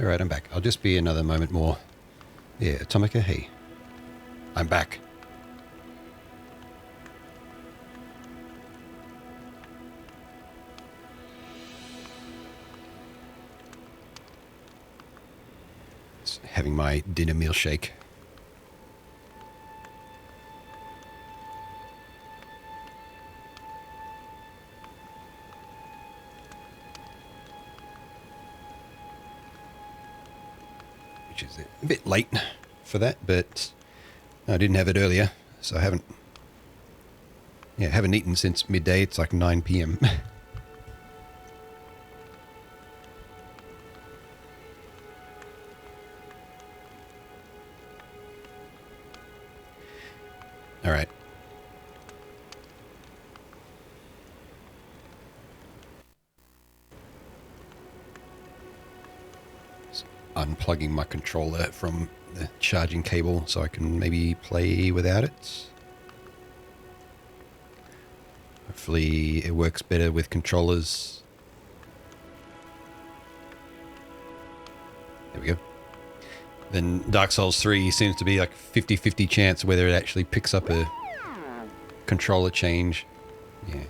Alright, I'm back. I'll just be another moment more. Yeah, Atomica, hey. I'm back. Just having my dinner milkshake. Which is a bit late for that, but I didn't have it earlier, so I haven't eaten since midday. It's like 9 p.m. All right. Unplugging my controller from the charging cable so I can maybe play without it. Hopefully it works better with controllers. There we go. Then Dark Souls 3 seems to be like 50-50 chance whether it actually picks up a controller change. Yeah.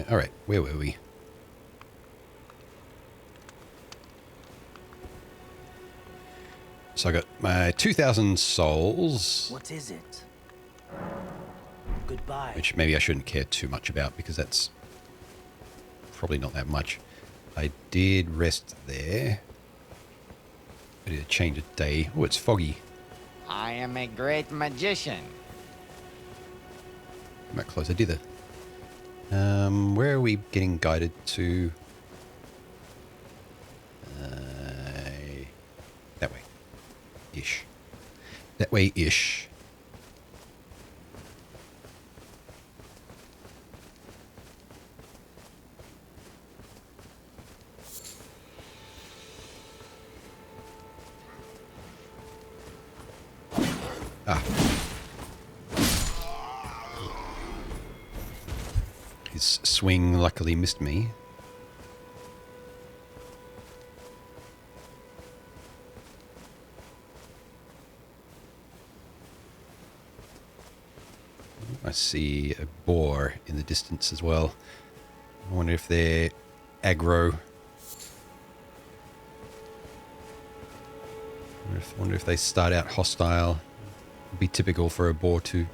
All right, where were we? So I got my 2,000 souls. What is it? Goodbye. Which maybe I shouldn't care too much about because that's probably not that much. I did rest there. I did a change of day. Oh, it's foggy. I am a great magician. I'm not close. I did that. Where are we getting guided to? That way. Ish. That way ish. Ah. His swing luckily missed me. I see a boar in the distance as well. I wonder if they're aggro. I wonder if they start out hostile. It'd be typical for a boar to.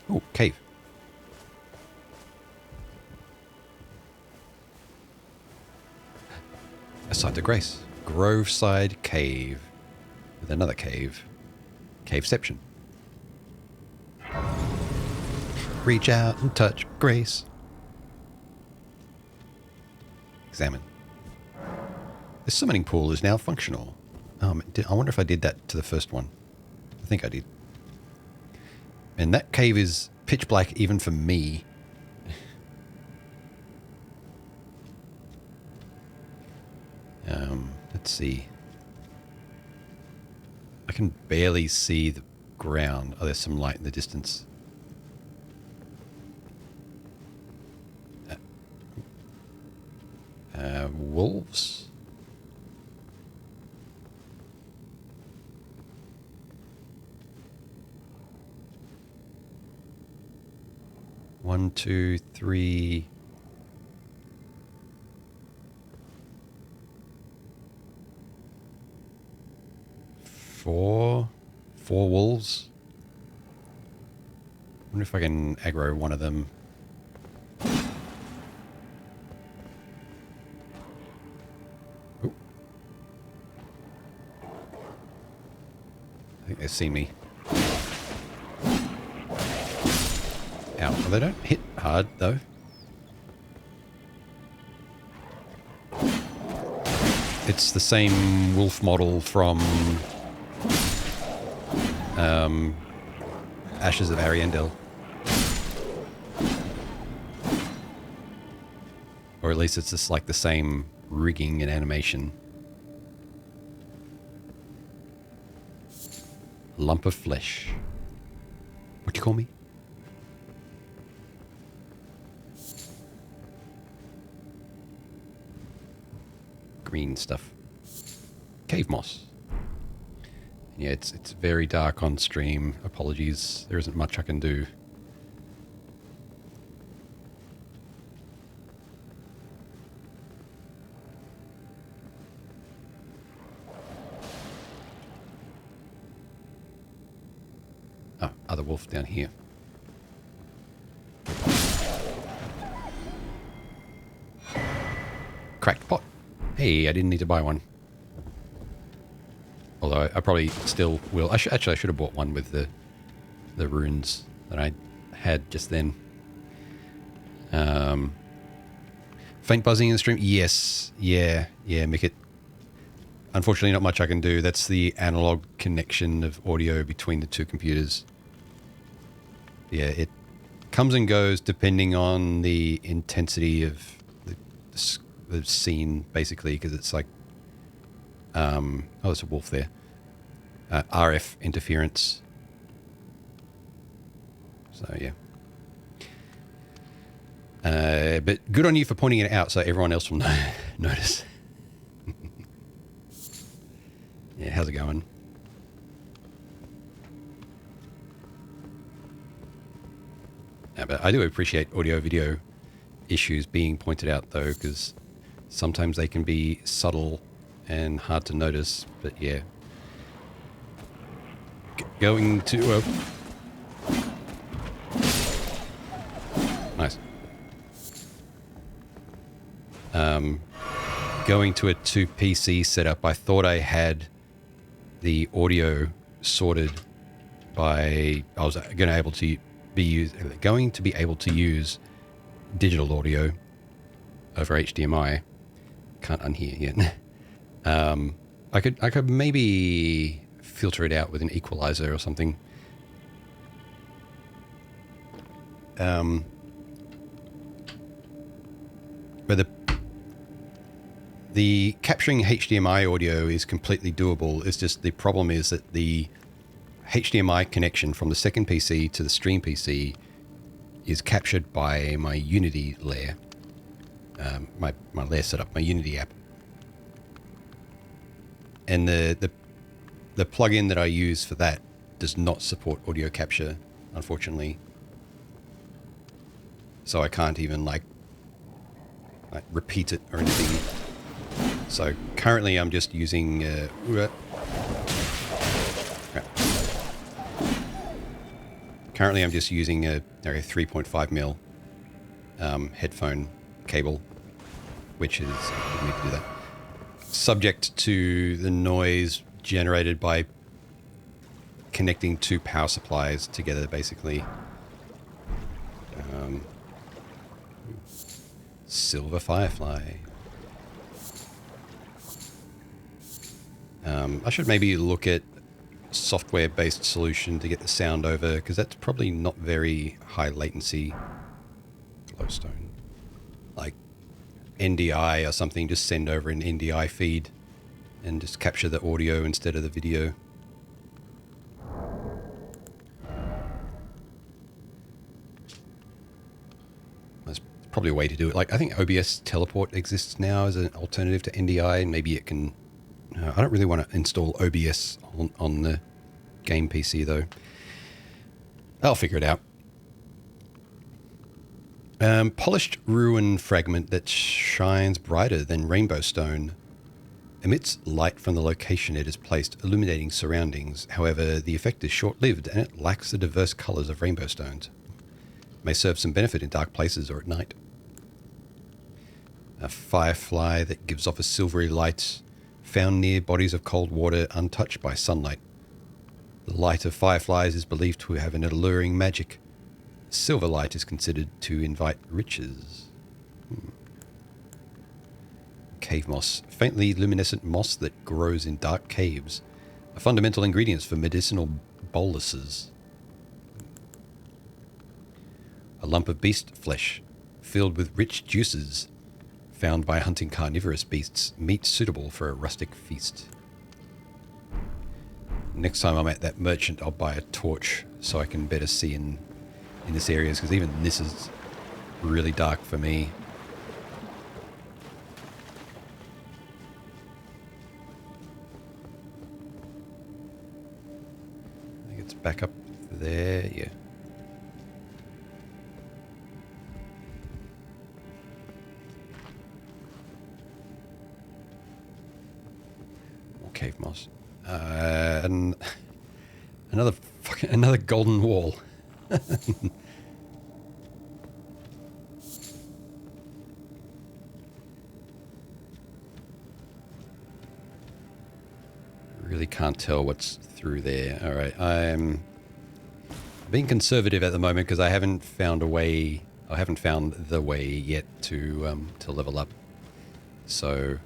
Oh, cave. A site of grace. Groveside Cave. With another cave. Caveception. Reach out and touch grace. Examine. The summoning pool is now functional. I wonder if I did that to the first one. I think I did. And that cave is pitch black even for me. Let's see. I can barely see the ground. Oh, there's some light in the distance. Wolves? One, two, three. Four wolves. I wonder if I can aggro one of them. Ooh. I think they see me. Ow. Well, they don't hit hard, though. It's the same wolf model from Ashes of Ariandel. Or at least it's just like the same rigging and animation. Lump of flesh. What do you call me? Green stuff. Cave moss. Yeah, it's very dark on stream. Apologies. There isn't much I can do. Oh, other wolf down here. Cracked pot. Hey, I didn't need to buy one. Although I probably still will. I should have bought one with the runes that I had just then. Faint buzzing in the stream? Yes. Yeah, Mick. Unfortunately, not much I can do. That's the analog connection of audio between the two computers. Yeah, it comes and goes depending on the intensity of the scene, basically, because it's like, oh, there's a wolf there. RF interference. So, yeah. But good on you for pointing it out so everyone else will notice. Yeah, how's it going? Yeah, but I do appreciate audio-video issues being pointed out, though, because sometimes they can be subtle and hard to notice. But yeah, going to nice. Going to a 2 PC setup. I thought I had the audio sorted by I was going to be able to use digital audio over HDMI. Can't unhear yet. I could maybe filter it out with an equalizer or something. But the capturing HDMI audio is completely doable. It's just the problem is that the HDMI connection from the second PC to the stream PC is captured by my Unity layer. My layer setup, my Unity app. And the plugin that I use for that does not support audio capture, unfortunately. So I can't even like repeat it or anything. So currently I'm just using currently I'm just using a 3.5mm headphone cable, which is I need to do that. Subject to the noise generated by connecting two power supplies together, basically. Silver Firefly. I should maybe look at software-based solution to get the sound over, because that's probably not very high latency. Glowstone. Like NDI or something, just send over an NDI feed and just capture the audio instead of the video. That's probably a way to do it. Like, I think OBS Teleport exists now as an alternative to NDI, and maybe it can... I don't really want to install OBS on the game PC, though. I'll figure it out. Polished ruin fragment that shines brighter than rainbow stone. Emits light from the location it is placed, illuminating surroundings. However, the effect is short-lived and it lacks the diverse colors of rainbow stones. May serve some benefit in dark places or at night. A firefly that gives off a silvery light, found near bodies of cold water untouched by sunlight. The light of fireflies is believed to have an alluring magic. Silver light is considered to invite riches. Cave moss. Faintly luminescent moss that grows in dark caves. A fundamental ingredient for medicinal boluses. A lump of beast flesh filled with rich juices. found by hunting carnivorous beasts, meat suitable for a rustic feast. Next time I'm at that merchant, I'll buy a torch so I can better see in this area, because even this is really dark for me. I think it's back up there, yeah. More cave moss. And another golden wall. Really can't tell what's through there. All right, I'm being conservative at the moment because I haven't found a way. I haven't found the way yet to level up. So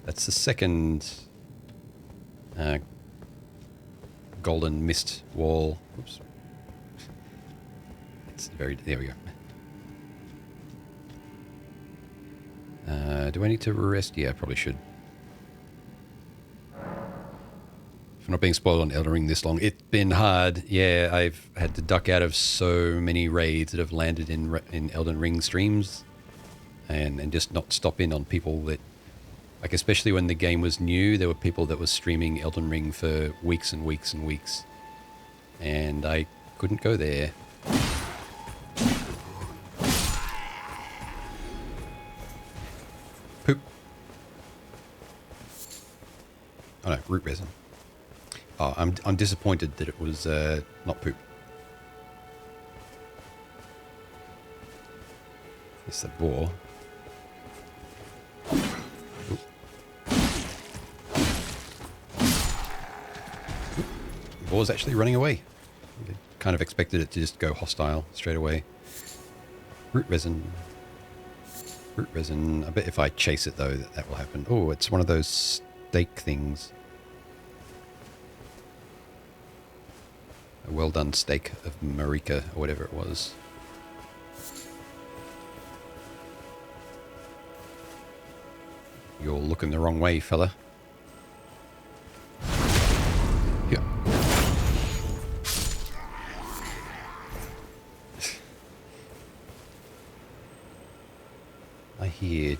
that's the second golden mist wall. Oops. It's very. There we go. Do I need to rest? Yeah, I probably should. For not being spoiled on Elden Ring this long, it's been hard. Yeah, I've had to duck out of so many raids that have landed in Elden Ring streams, and just not stop in on people that, like, especially when the game was new, there were people that were streaming Elden Ring for weeks and weeks and weeks, and I couldn't go there. Poop. Oh no, root resin. Oh, I'm disappointed that it was not poop. It's the boar. Oop. The boar's actually running away. I kind of expected it to just go hostile straight away. Root resin. Root resin. I bet if I chase it though, that will happen. Oh, it's one of those steak things. A well done steak of Marika, or whatever it was. You're looking the wrong way, fella. Yeah. I hear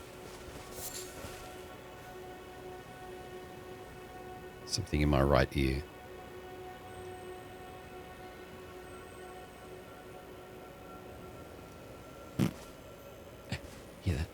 something in my right ear. Hear that?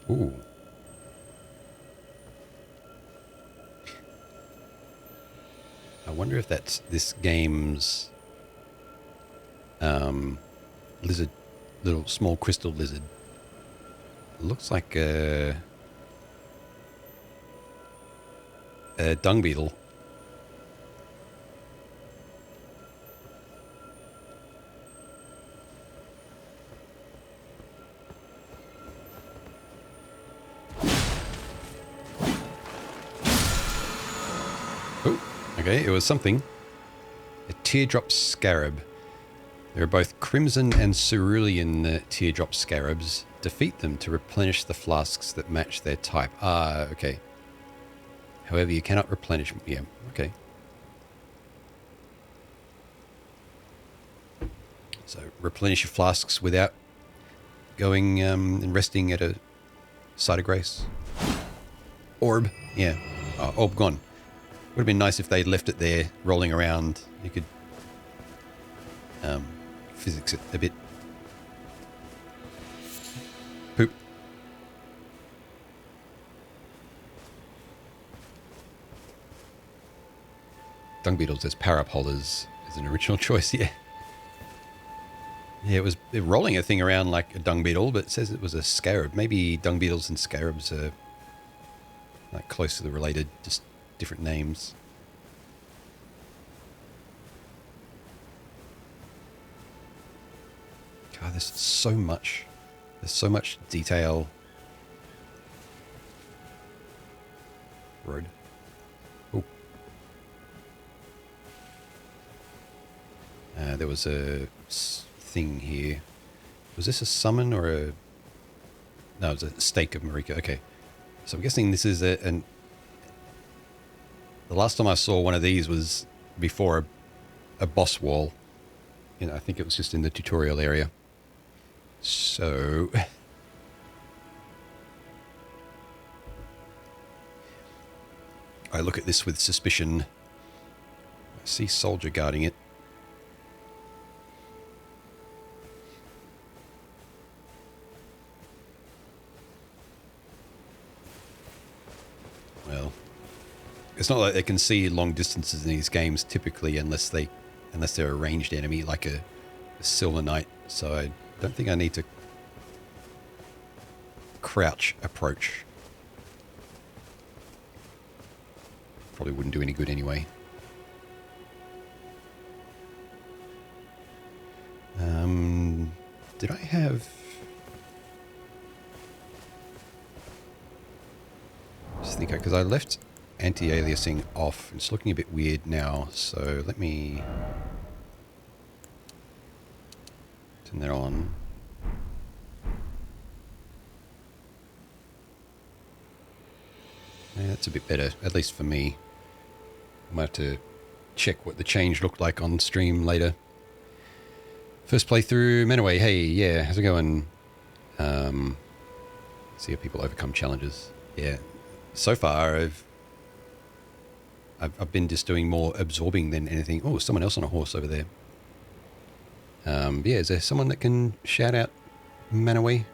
Ooh. I wonder if that's this game's lizard, little small crystal lizard. It looks like a dung beetle. Okay, it was something. A teardrop scarab. There are both crimson and cerulean teardrop scarabs. Defeat them to replenish the flasks that match their type. Ah, okay. However, you cannot replenish... Yeah, okay. So, replenish your flasks without going and resting at a site of grace. Orb. Yeah. Oh, orb gone. Would have been nice if they left it there, rolling around. You could physics it a bit. Poop. Dung beetles as power up holders is an original choice, yeah. Yeah, it was rolling a thing around like a dung beetle, but it says it was a scarab. Maybe dung beetles and scarabs are like closely related, just different names. God, there's so much. There's so much detail. Road. Oh. There was a thing here. Was this a summon or a... No, it was a stake of Marika. Okay. So I'm guessing this is the last time I saw one of these was before a boss wall. You know, I think it was just in the tutorial area. So... I look at this with suspicion. I see soldier guarding it. Well, it's not like they can see long distances in these games typically, unless they're a ranged enemy like a Silver Knight. So I don't think I need to crouch approach. Probably wouldn't do any good anyway. Did I have... Just think, because I left anti-aliasing off. It's looking a bit weird now, so let me turn that on. Yeah, that's a bit better, at least for me. I might have to check what the change looked like on stream later. First playthrough, Manaway. Hey, yeah, how's it going? See how people overcome challenges. Yeah, so far I've been just doing more absorbing than anything. Oh, someone else on a horse over there. Yeah, is there someone that can shout out Manaway?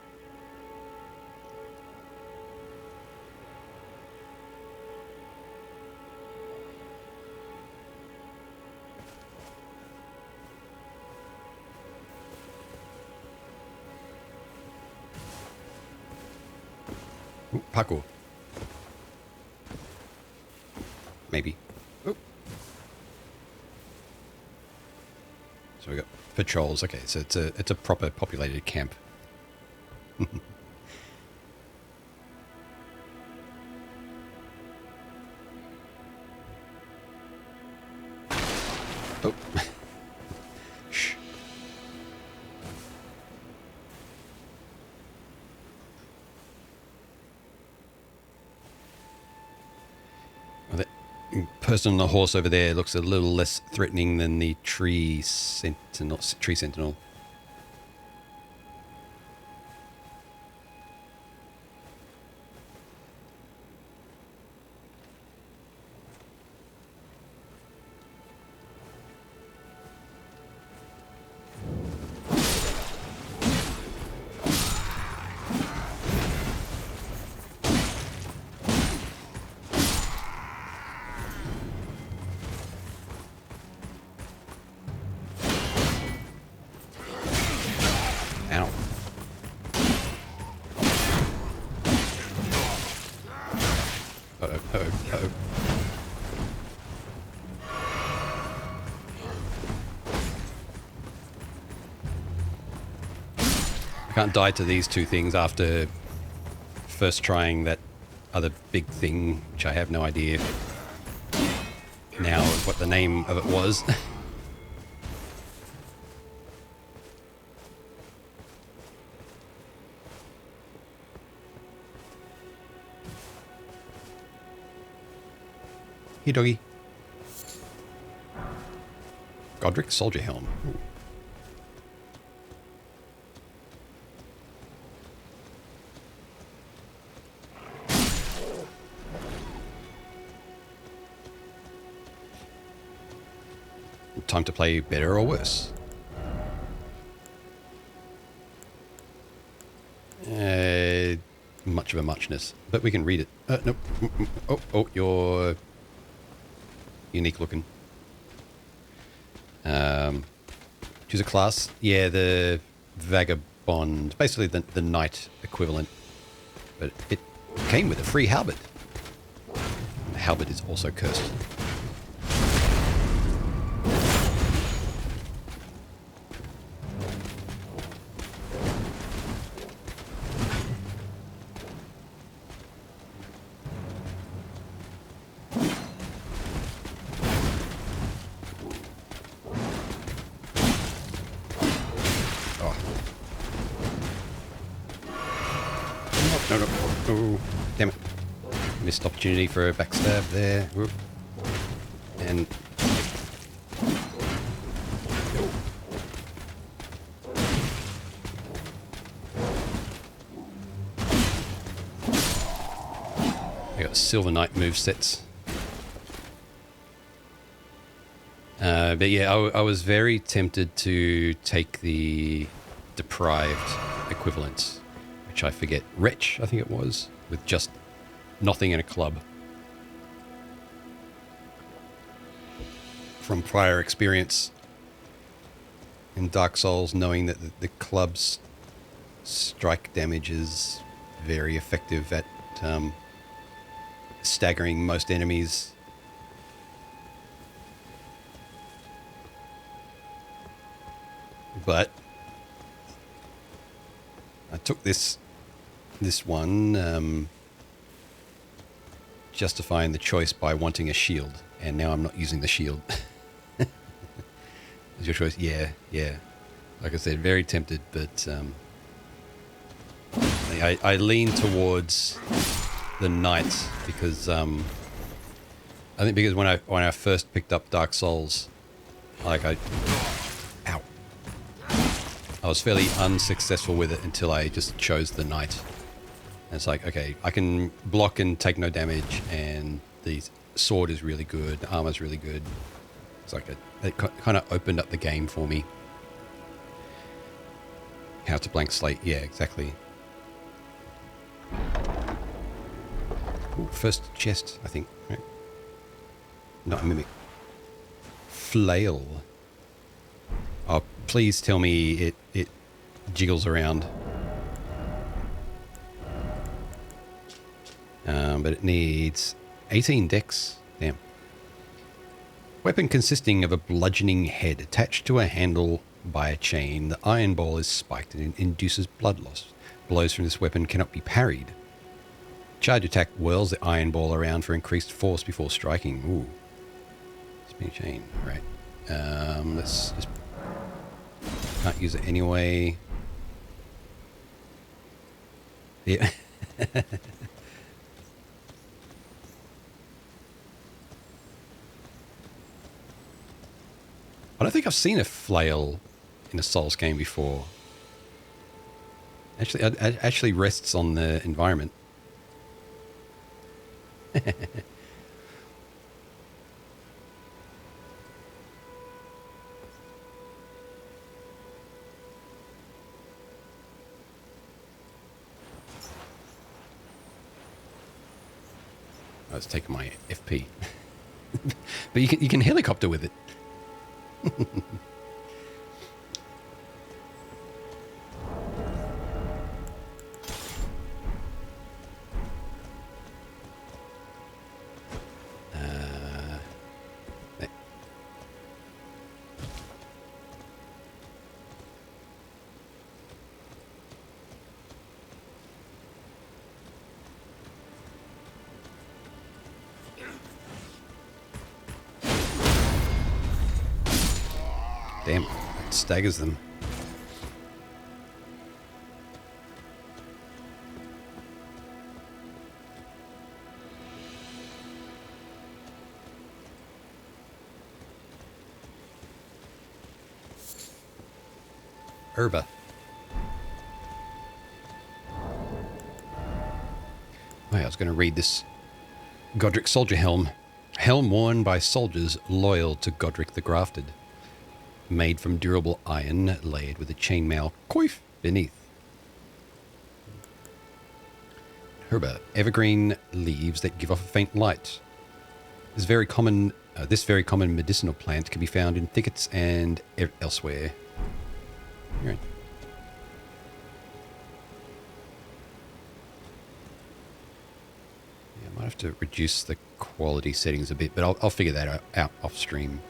Ooh, parkour. Maybe. Ooh. So we got patrols. Okay, so it's a proper populated camp. Oh. Shh. Well, that person on the horse over there looks a little less threatening than the tree sentinel. Ow. Uh-oh. I can't die to these two things after first trying that other big thing, which I have no idea now what the name of it was. Hey, doggy. Godric Soldier Helm. Ooh. Time to play better or worse? Much of a muchness, but we can read it. Nope. Oh, you're unique looking. Choose a class. Yeah, the Vagabond. Basically the knight equivalent. But it came with a free halberd. The halberd is also cursed. no, no. Oh, damn it. Missed opportunity for a backstab there. Whoop. And... I got Silver Knight movesets. But yeah, I was very tempted to take the deprived equivalent, which I forget. Wretch, I think it was, with just nothing in a club. From prior experience in Dark Souls, knowing that the club's strike damage is very effective at staggering most enemies. But I took this one, justifying the choice by wanting a shield, and now I'm not using the shield. Is your choice? Yeah. Like I said, very tempted, but I lean towards the knight because I think because when I first picked up Dark Souls, like I was fairly unsuccessful with it until I just chose the knight. And it's like, okay, I can block and take no damage, and the sword is really good, the armor's really good. It's like it kind of opened up the game for me. How to blank slate, yeah, exactly. Ooh, first chest, I think. Right? Not a mimic. Flail. Oh, please tell me it jiggles around. But it needs 18 dex. Damn. Weapon consisting of a bludgeoning head attached to a handle by a chain. The iron ball is spiked and induces blood loss. Blows from this weapon cannot be parried. Charge attack whirls the iron ball around for increased force before striking. Ooh. Spinning chain. Right. Let's just... Can't use it anyway. Yeah. I don't think I've seen a flail in a Souls game before. Actually, it actually rests on the environment. I was taking my FP. But you can helicopter with it. Damn, it staggers them. Herba. Oh, I was going to read this. Godric Soldier Helm. Helm worn by soldiers loyal to Godric the Grafted. Made from durable iron, layered with a chainmail coif beneath. Herba, evergreen leaves that give off a faint light. This very common medicinal plant can be found in thickets and elsewhere. Right. Yeah, I might have to reduce the quality settings a bit, but I'll figure that out off stream.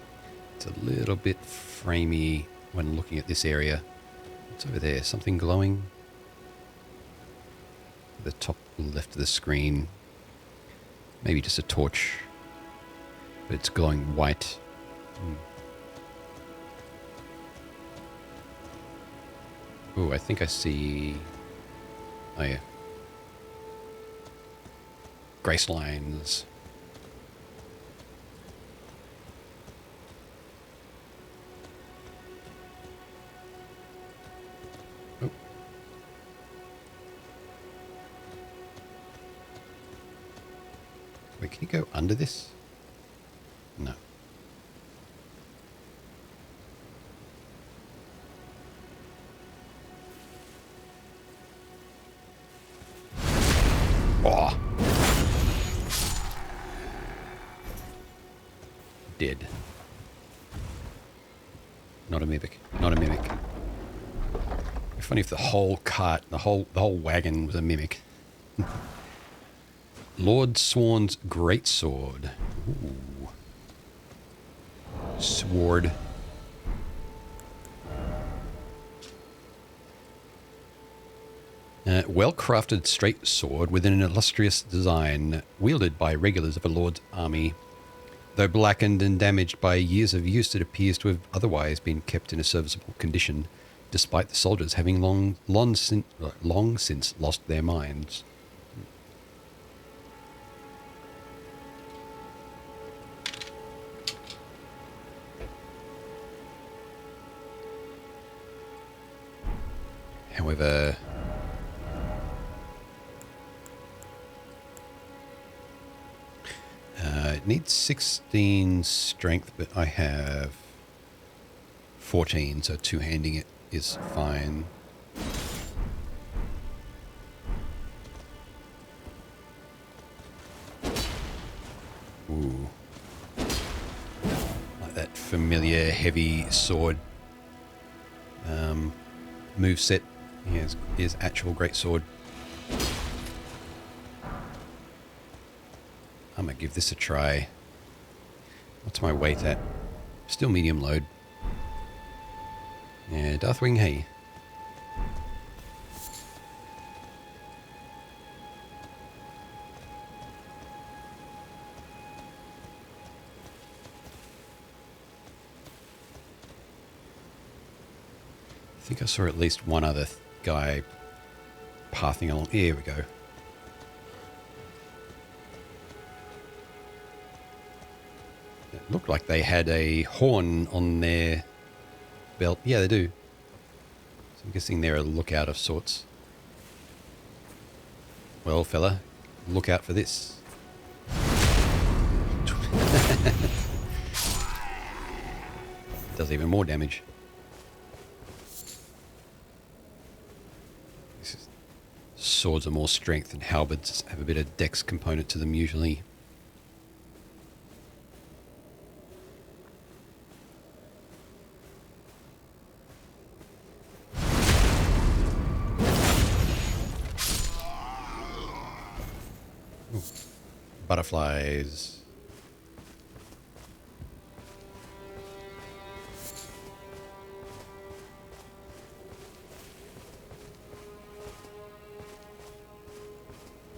It's a little bit framey when looking at this area. What's over there? Something glowing? The top left of the screen. Maybe just a torch. But it's glowing white. Oh, I think I see... Oh, yeah. grace lines. Oh. Wait, can you go under this? No. Oh. Dead. Not a mimic. Not a mimic. It'd be funny if the whole cart, the whole wagon was a mimic. Lord Sworn's greatsword. Ooh. Sword. Well-crafted straight sword with an illustrious design, wielded by regulars of a lord's army. Though blackened and damaged by years of use, it appears to have otherwise been kept in a serviceable condition, despite the soldiers having long since lost their minds. However, it needs 16 strength, but I have 14, so two-handing it is fine. Ooh. Like that familiar heavy sword move set. Here's actual great sword. I'm gonna give this a try. What's my weight at? Still medium load. Yeah, Darthwing, hey. I think I saw at least one other guy pathing along. Here we go. It looked like they had a horn on their belt. Yeah, they do. So I'm guessing they're a lookout of sorts. Well, fella, look out for this. Does even more damage. Swords are more strength, and halberds have a bit of dex component to them usually. Ooh. Butterflies.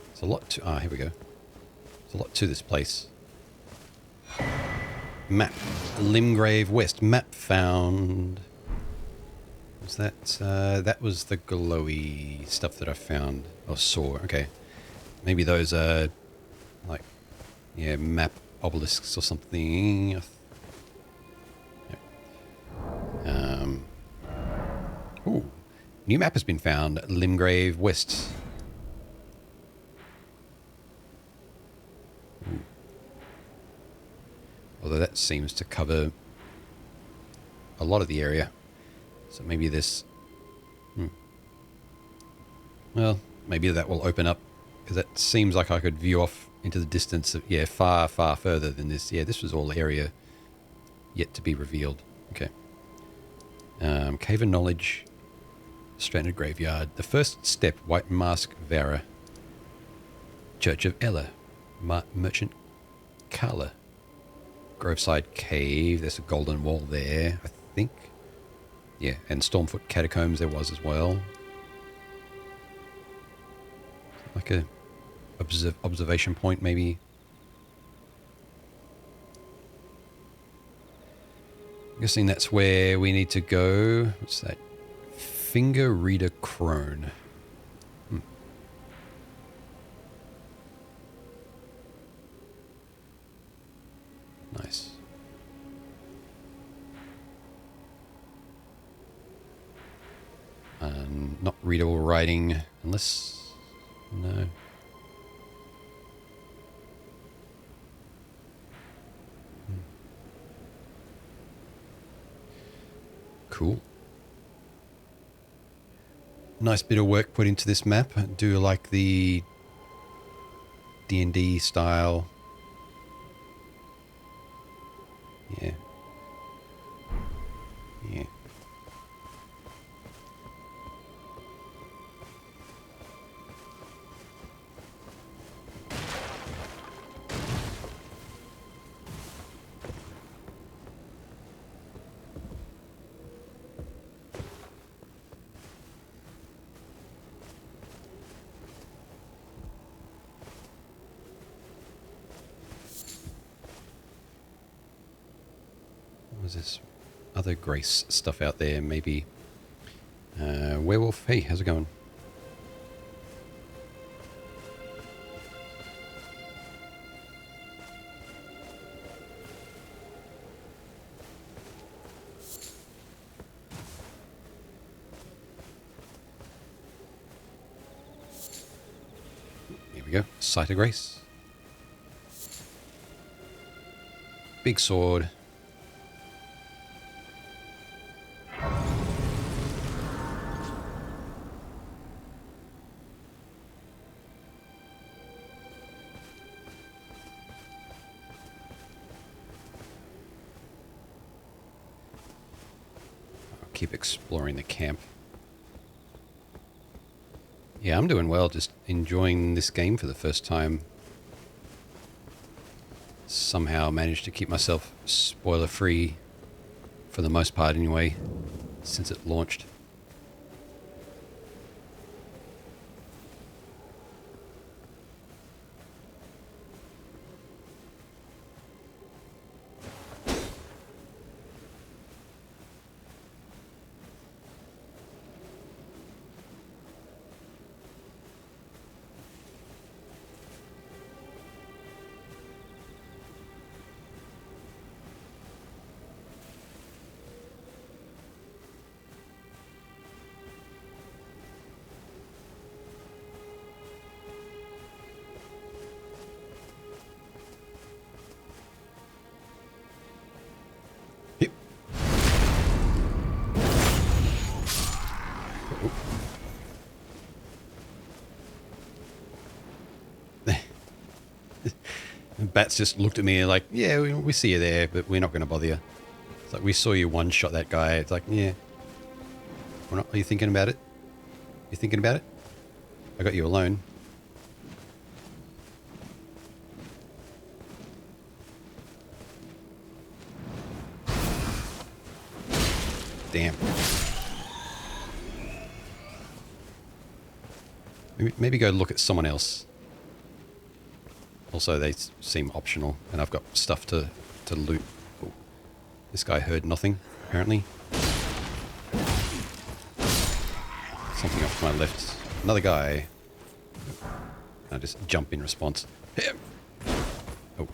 There's a lot to... here we go. There's a lot to this place. Map. Limgrave West. Map found. Was that... that was the glowy stuff that I found. Or saw. Okay. Maybe those are... like... yeah, map obelisks or something. Yeah. Ooh. New map has been found. Limgrave West. Although that seems to cover a lot of the area. So maybe this... well, maybe that will open up. Because that seems like I could view off into the distance of... yeah, far, far further than this. Yeah, this was all area yet to be revealed. Okay. Cave of Knowledge. Stranded Graveyard. The First Step. White Mask Vera. Church of Ella. Merchant Kala. Groveside Cave. There's a golden wall there, I think. Yeah, and Stormfoot Catacombs there was as well. Like a observation point, maybe. I'm guessing that's where we need to go. What's that? Finger Reader Crone. lighting, unless... No. Cool. Nice bit of work put into this map. I do like the D&D style. Yeah. Yeah. Was this other Grace stuff out there? Maybe werewolf. Hey, how's it going? Here we go. Sight of Grace. Big sword. Keep exploring the camp. Yeah, I'm doing well, just enjoying this game for the first time. Somehow managed to keep myself spoiler free for the most part anyway, since it launched. Bats just looked at me like, yeah, we see you there, but we're not going to bother you. It's like, we saw you one-shot that guy. It's like, yeah. Are you thinking about it? You thinking about it? I got you alone. Damn. Maybe go look at someone else. Also, they seem optional, and I've got stuff to loot. Oh, this guy heard nothing, apparently. Something off to my left. Another guy. I just jump in response. Oh.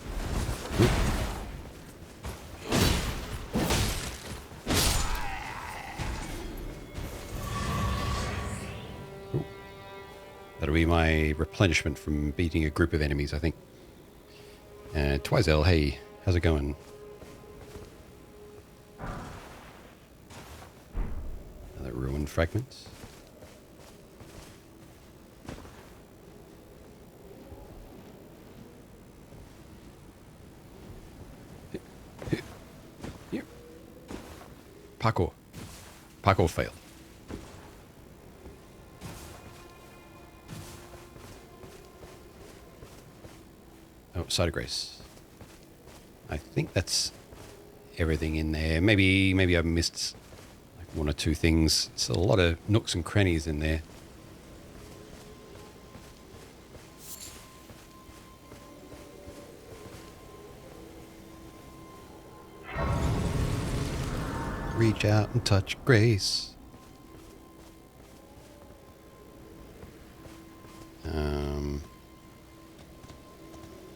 Ooh. That'll be my replenishment from beating a group of enemies, I think. Twizel, hey, how's it going? Another ruined fragment. Here. Parkour. Parkour fail. Oh, Sight of Grace. I think that's everything in there. Maybe I've missed like one or two things. It's a lot of nooks and crannies in there. Reach out and touch Grace.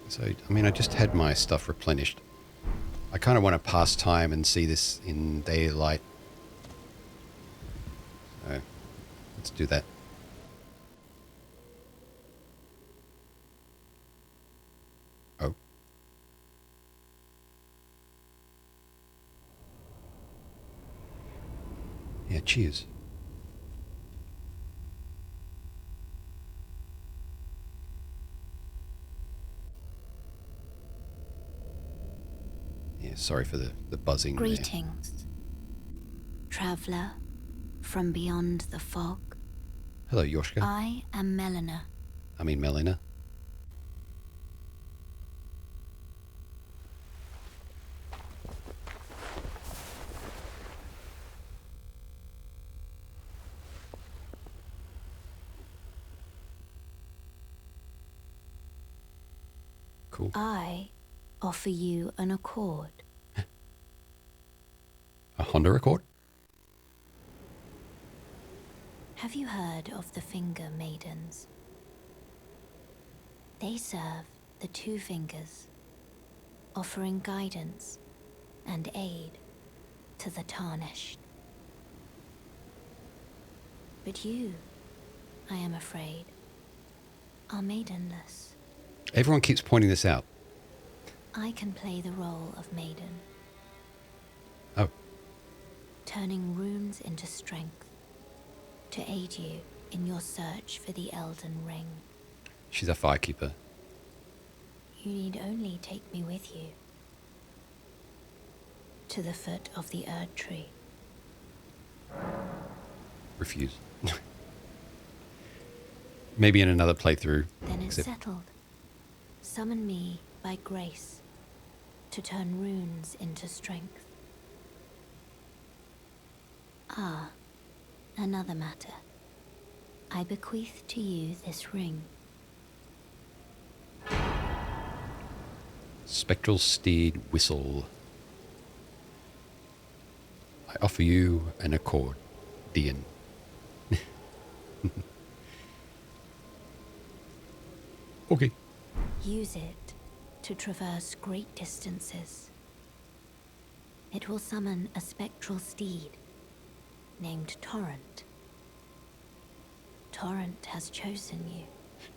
So, I mean, I just had my stuff replenished. I kind of want to pass time and see this in daylight. So, let's do that. Yeah, cheers. Yeah, sorry for the buzzing there. Greetings, traveler from beyond the fog. Hello, Yoshka. I am Melina. I mean, Melina. Cool. I offer you an accord. A Honda Accord? Have you heard of the Finger Maidens? They serve the two fingers, offering guidance and aid to the tarnished. But you, I am afraid, are maidenless. Everyone keeps pointing this out. I can play the role of maiden, Oh, turning runes into strength to aid you in your search for the Elden Ring. she's a firekeeper. You need only take me with you to the foot of the Erd Tree. Refuse. Maybe in another playthrough. Then it's except- settled. Summon me by grace to turn runes into strength. Ah, another matter. I bequeath to you this ring. Spectral Steed Whistle. I offer you an accord, Dian. Okay. Use it to traverse great distances. It will summon a spectral steed named Torrent. Torrent has chosen you.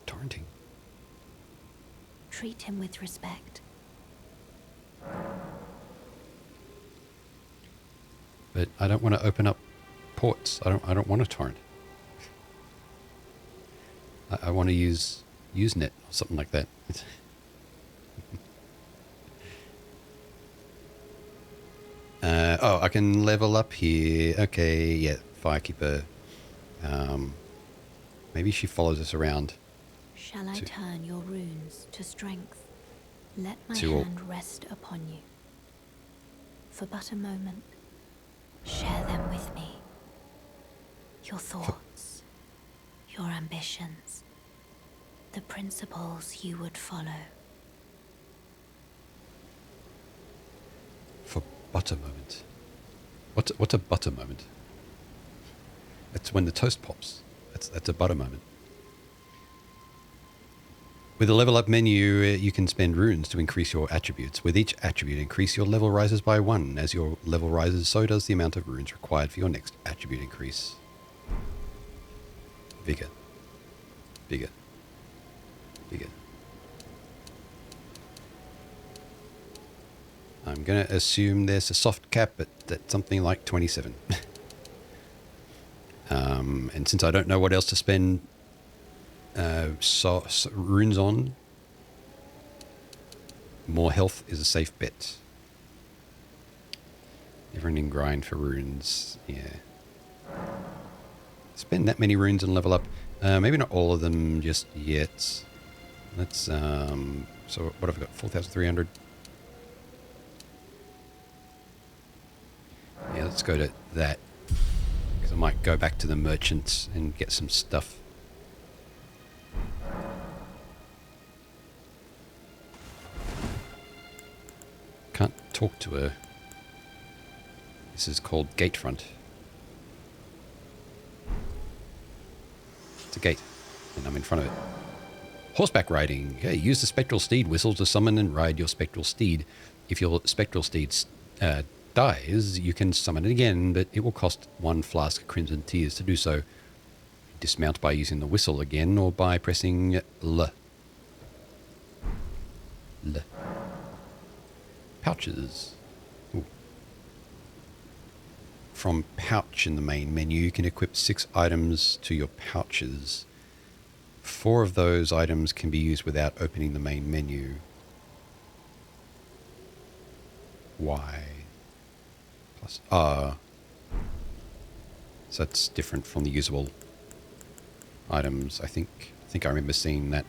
Torrenting. Treat him with respect. But I don't want to open up ports. I don't want a torrent. I want to use Usenet or something like that. Oh, I can level up here. Okay, yeah, Firekeeper. Maybe she follows us around. Shall I turn your runes to strength? Let my To all- hand rest upon you. For but a moment, share them with me. Your thoughts, your ambitions, the principles you would follow. For butter moment. What's a butter moment? That's when the toast pops. That's a butter moment. With the level up menu, you can spend runes to increase your attributes. With each attribute, increase your level rises by 1. As your level rises, so does the amount of runes required for your next attribute increase. Vigor. Vigor. Vigor. I'm going to assume there's a soft cap at something like 27. And since I don't know what else to spend runes on, more health is a safe bet. Never ending grind for runes. Yeah. Spend that many runes and level up. Maybe not all of them just yet. Let's, so what have I got? 4,300. Yeah, let's go to that. Because I might go back to the merchants and get some stuff. Can't talk to her. This is called Gatefront. It's a gate, and I'm in front of it. Horseback riding. Okay, use the spectral steed whistle to summon and ride your spectral steed. If your spectral steed dies, you can summon it again, but it will cost 1 flask of Crimson Tears to do so. Dismount by using the whistle again or by pressing L. L. Pouches. Ooh. from pouch in the main menu. You can equip 6 items to your pouches. 4 of those items can be used without opening the main menu. Y plus R. So that's different from the usable items. I think I remember seeing that.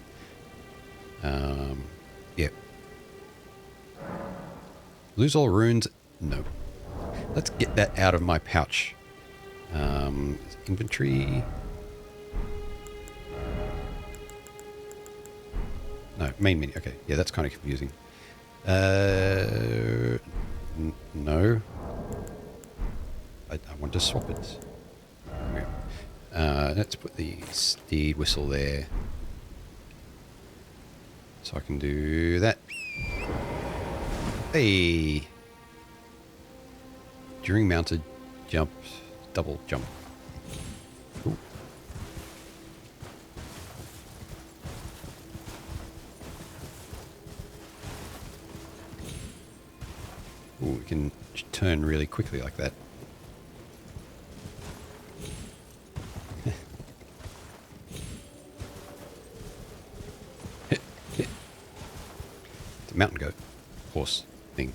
Yeah. Lose all runes? No. Let's get that out of my pouch. Inventory. No, main menu. Okay, yeah, that's kind of confusing. No. I want to swap it. Let's put the steed whistle there. So I can do that. Hey! During mounted jump, double jump. Ooh. Ooh, we can turn really quickly like that. It's a mountain goat horse thing.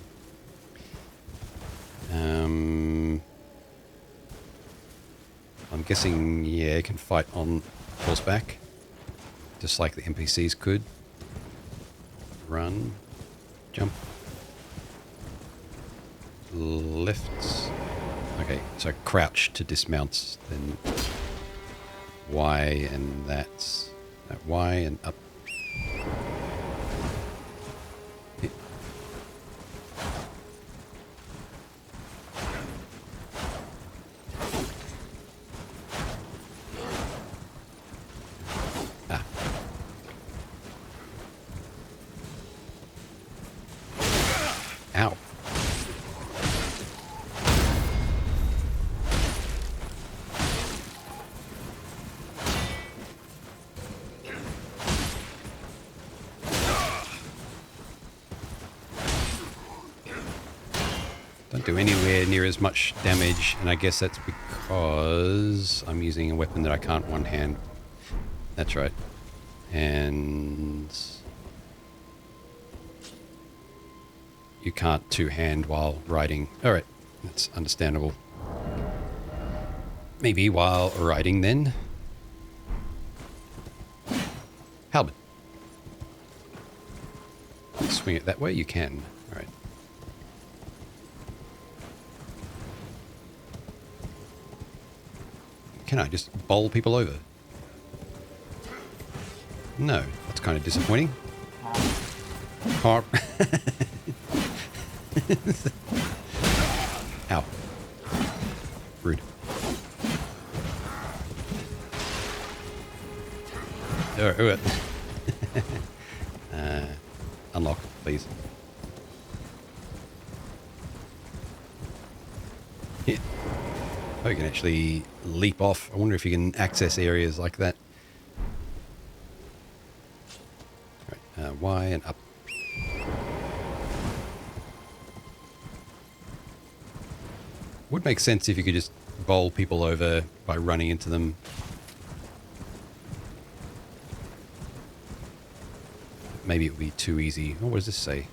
I'm guessing, yeah, it can fight on horseback, just like the NPCs could. Run, jump, left. Okay, so crouch to dismount, then Y and that Y and up. Ow. Don't do anywhere near as much damage, and I guess that's because I'm using a weapon that I can't one-hand. That's right. And you can't two-hand while riding. Alright, that's understandable. Maybe while riding then. Halberd. Swing it that way? You can. Alright. Can I just bowl people over? No, that's kind of disappointing. Ow. Rude. Alright. Unlock, please. Yeah. Oh, you can actually leap off. I wonder if you can access areas like that. Right, Y and up. Would make sense if you could just bowl people over by running into them. Maybe it would be too easy. Oh, what does this say?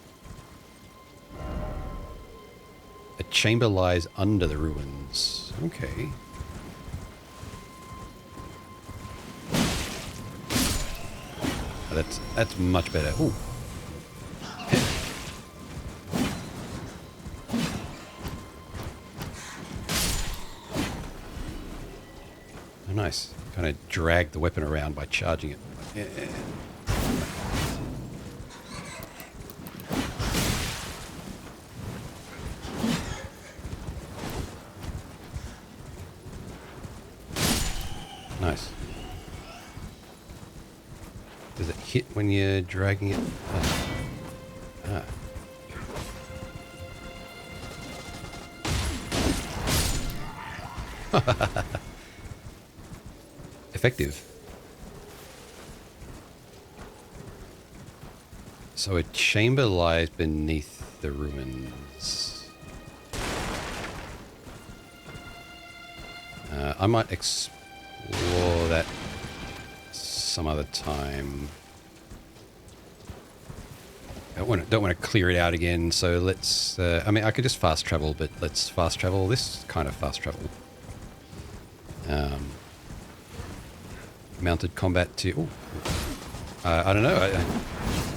A chamber lies under the ruins. Okay. Oh, that's much better. Ooh. Oh, nice. Kind of drag the weapon around by charging it. Yeah. Nice. Does it hit when you're dragging it? Ah. Effective. So a chamber lies beneath the ruins. I might explore that some other time. Don't want to clear it out again, so let's... I mean, I could just fast travel, but let's fast travel this kind of fast travel. Mounted combat to... Ooh. I don't know.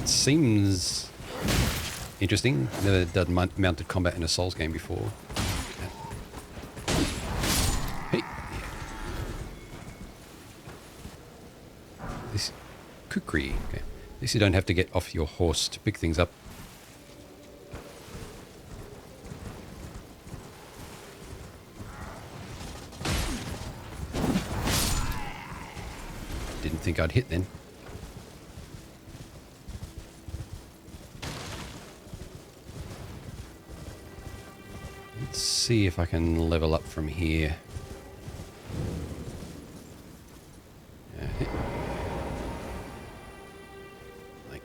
It seems interesting. Never done mounted combat in a Souls game before. Hey. This kukri. Okay. At least you don't have to get off your horse to pick things up. Didn't think I'd hit then. Let's see if I can level up from here.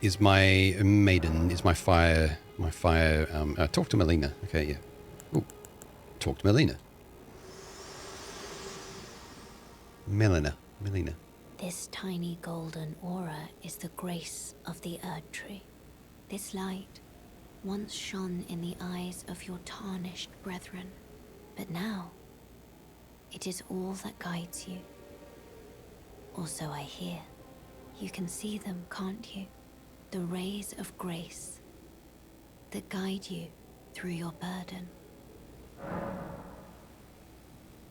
Is my maiden, is my fire, talk to Melina. Okay, yeah. Ooh, talk to Melina. Melina. This tiny golden aura is the grace of the Erd Tree. This light once shone in the eyes of your tarnished brethren, but now it is all that guides you. Or so I hear. You can see them, can't you? The rays of grace that guide you through your burden.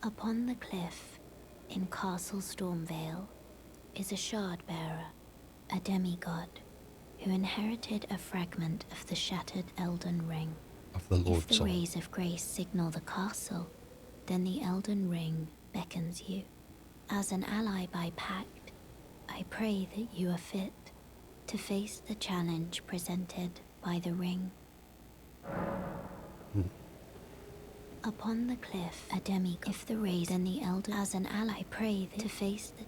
Upon the cliff in Castle Stormvale is a shard bearer, a demigod, who inherited a fragment of the shattered Elden Ring. Of the Lord If the Soul. rays of grace signal the castle, then the Elden Ring beckons you. As an ally by pact, I pray that you are fit to face the challenge presented by the ring. Upon the cliff, a demigod. If the rays and the elder, as an ally, pray to face the...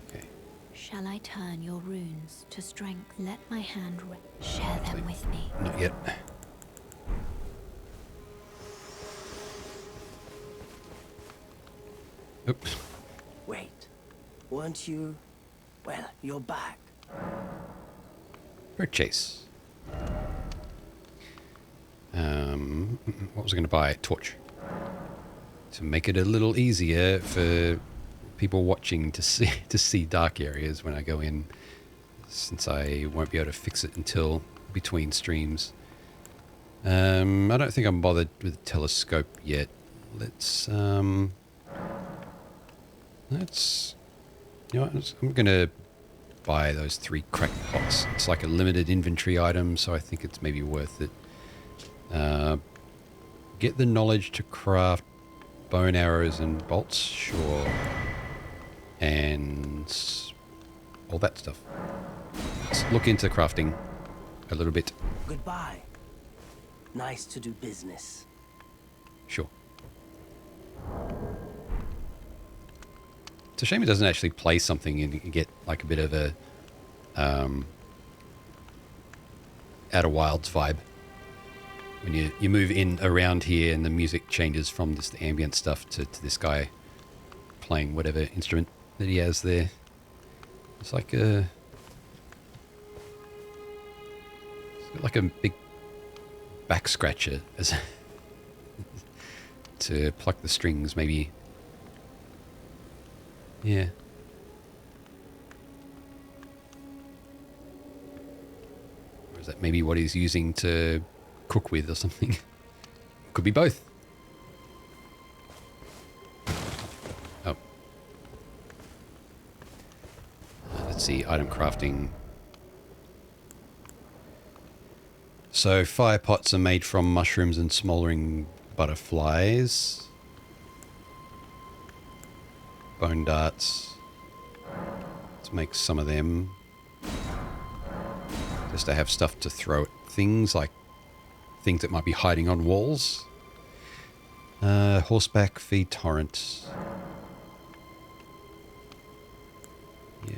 Okay. Shall I turn your runes to strength? Let my hand share them with me. Not yet. Oops. Wait, weren't you... Well, you're back. Purchase. What was I going to buy? Torch. To make it a little easier for people watching to see dark areas when I go in, since I won't be able to fix it until between streams. I don't think I'm bothered with the telescope yet. Let's you know what, I'm gonna buy those 3 crack pots. It's like a limited inventory item, so I think it's maybe worth it. Get the knowledge to craft bone arrows and bolts, sure, and all that stuff. Let's look into crafting a little bit. Goodbye. Nice to do business. Sure. It's a shame it doesn't actually play something and you get like a bit of a Outer Wilds vibe when you move in around here and the music changes from this ambient stuff to this guy playing whatever instrument that he has there. It's like a big back scratcher as to pluck the strings, maybe. Yeah. Or is that maybe what he's using to cook with or something? Could be both. Oh. Let's see, item crafting. So fire pots are made from mushrooms and smoldering butterflies. Bone darts. Let's make some of them. Just to have stuff to throw at things, like things that might be hiding on walls. Horseback feed torrent. Yeah.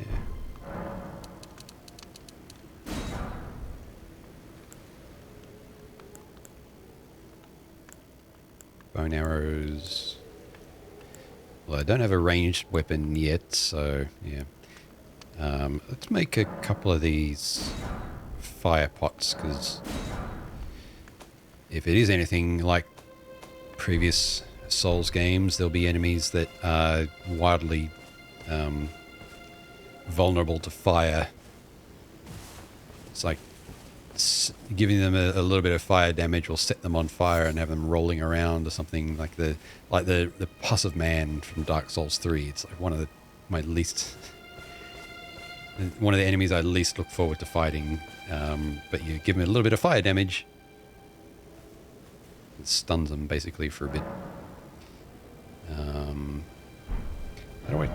Bone arrows. Well, I don't have a ranged weapon yet, so yeah. Let's make a couple of these fire pots, because if it is anything like previous Souls games, there'll be enemies that are wildly vulnerable to fire. It's like giving them a little bit of fire damage will set them on fire and have them rolling around or something, like the pus of man from Dark Souls 3. It's like one of the enemies I least look forward to fighting. But you give them a little bit of fire damage, it stuns them basically for a bit. How do I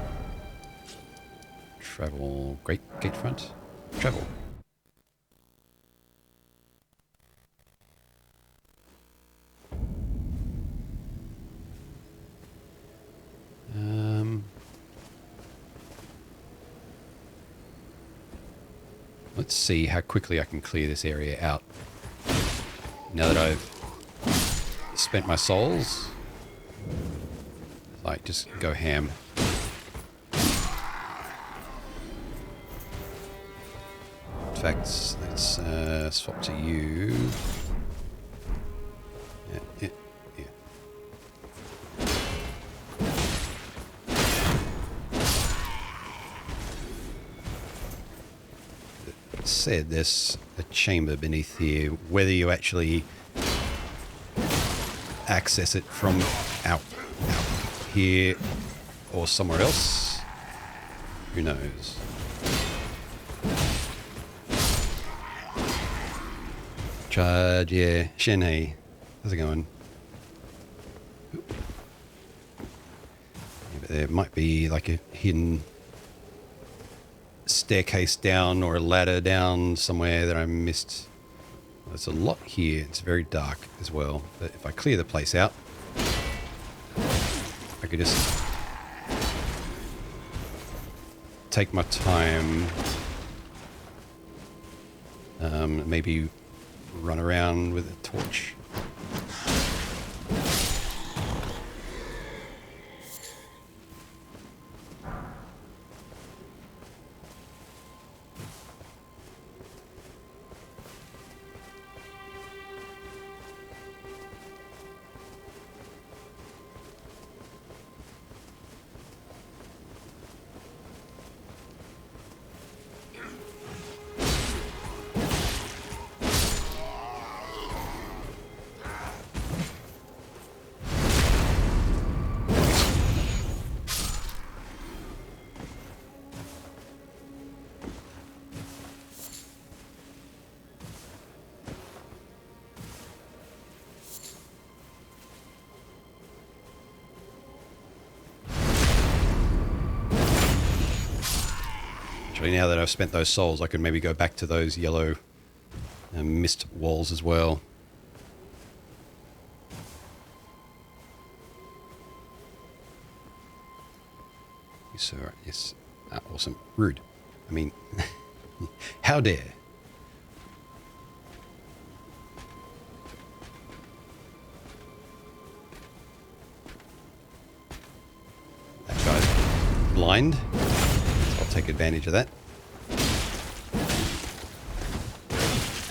travel? Great gate front? Travel. Let's see how quickly I can clear this area out. Now that I've spent my souls, like, just go ham. In fact, let's swap to you. Yeah. Said there's a chamber beneath here. Whether you actually access it from out here or somewhere else, who knows? Charge, yeah. Shenhei, how's it going? Yeah, but there might be like a hidden staircase down or a ladder down somewhere that I missed. There's a lot here. It's very dark as well. But if I clear the place out, I could just take my time, maybe run around with a torch. Actually, now that I've spent those souls, I could maybe go back to those yellow mist walls as well. Yes, sir. Yes. Ah, awesome. Rude. I mean, how dare. That guy's blind. So I'll take advantage of that.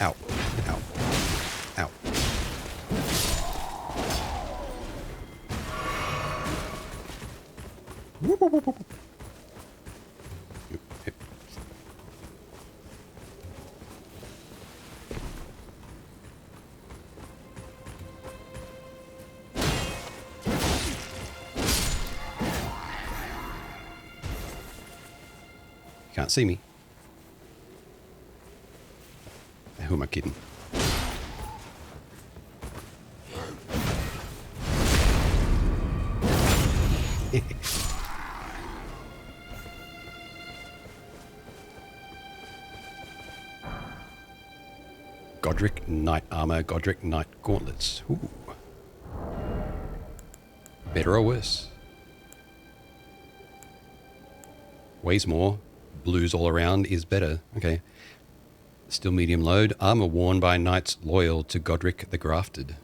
Ow. Ow. Ow. Whoop, whoop, whoop, whoop. Yep. Can't see me. Who am I kidding? Godric Knight Armor, Godric Knight Gauntlets. Ooh. Better or worse? Weighs more. Blues all around is better. Okay. Still medium load. Armor worn by knights loyal to Godric the Grafted.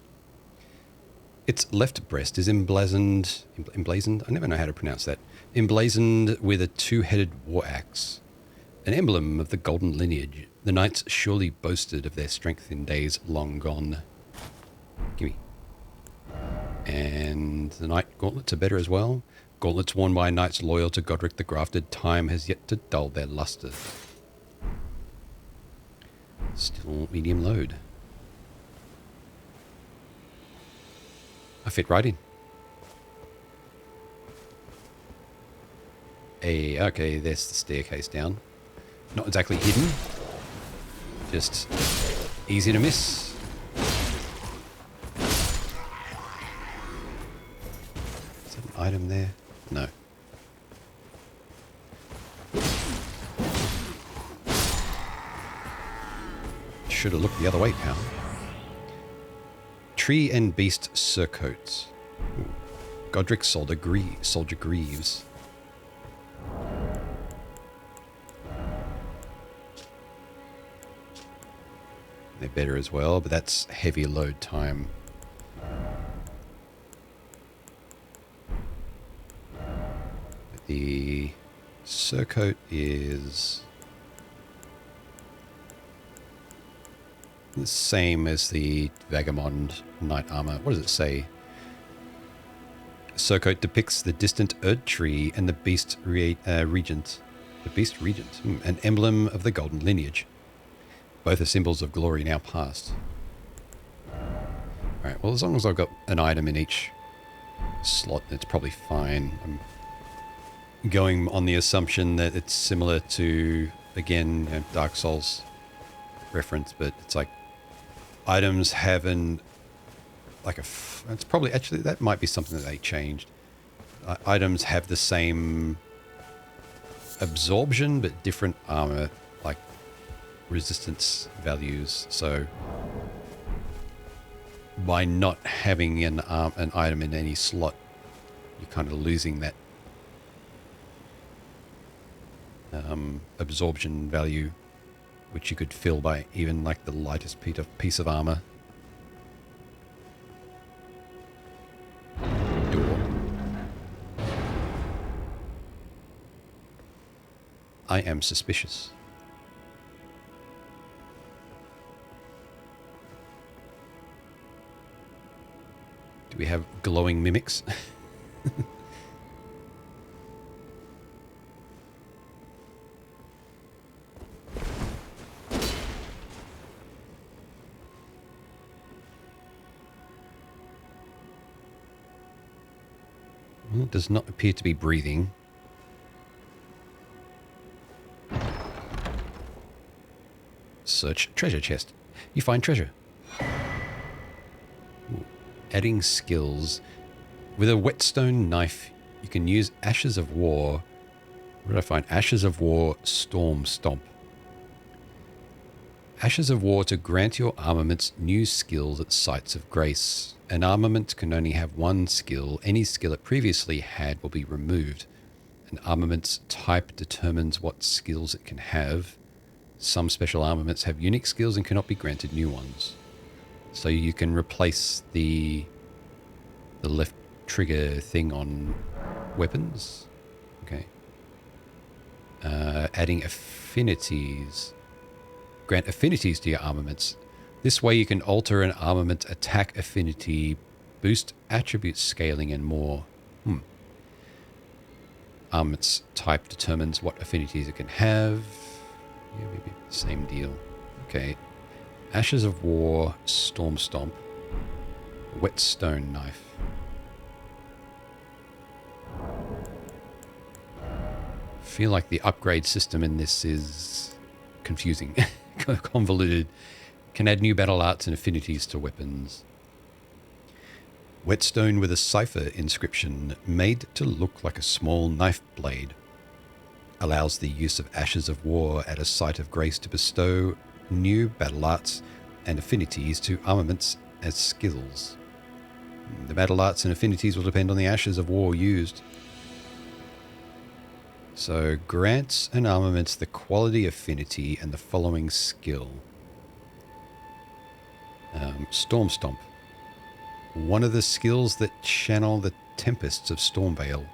Its left breast is emblazoned. Emblazoned? I never know how to pronounce that. Emblazoned with a two-headed war axe, an emblem of the golden lineage. The knights surely boasted of their strength in days long gone. Gimme. And the knight gauntlets are better as well. Gauntlets worn by knights loyal to Godric the Grafted. Time has yet to dull their luster. Still medium load. I fit right in. Hey, okay, there's the staircase down. Not exactly hidden. Just easy to miss. Is that an item there? No. Should have looked the other way, pal. Tree and Beast Surcoats. Ooh. Godric Soldier Greaves. They're better as well, but that's heavy load time. The surcoat is the same as the Vagabond Knight Armor. What does it say? Surcoat depicts the distant Erd Tree and the Beast Regent. The Beast Regent, an emblem of the golden lineage. Both are symbols of glory now past. Alright, well, as long as I've got an item in each slot, it's probably fine. I'm going on the assumption that it's similar to, again, Dark Souls reference, but it's like items have it's probably, actually, that might be something that they changed. Items have the same absorption, but different armor, like resistance values. So by not having an item in any slot, you're kind of losing that absorption value, which you could fill by even like the lightest piece of armor. Door. I am suspicious. Do we have glowing mimics? Well, it does not appear to be breathing. Search treasure chest. You find treasure. Ooh. Adding skills. With a whetstone knife, you can use Ashes of War. What did I find? Ashes of War Storm Stomp. Ashes of War to grant your armaments new skills at sites of grace. An armament can only have one skill. Any skill it previously had will be removed. An armament's type determines what skills it can have. Some special armaments have unique skills and cannot be granted new ones. So you can replace the left trigger thing on weapons. Okay. Adding affinities. Grant affinities to your armaments. This way you can alter an armament's attack affinity, boost attribute scaling, and more. Armament's type determines what affinities it can have. Yeah, maybe same deal. Okay. Ashes of War, Storm Stomp, Whetstone Knife. Feel like the upgrade system in this is confusing, convoluted. Can add new battle arts and affinities to weapons. Whetstone with a cipher inscription made to look like a small knife blade. Allows the use of Ashes of War at a site of grace to bestow new battle arts and affinities to armaments as skills. The battle arts and affinities will depend on the Ashes of War used. So grants an armament the quality affinity and the following skill. Storm Stomp. one of the skills that channel the tempests of Stormvale.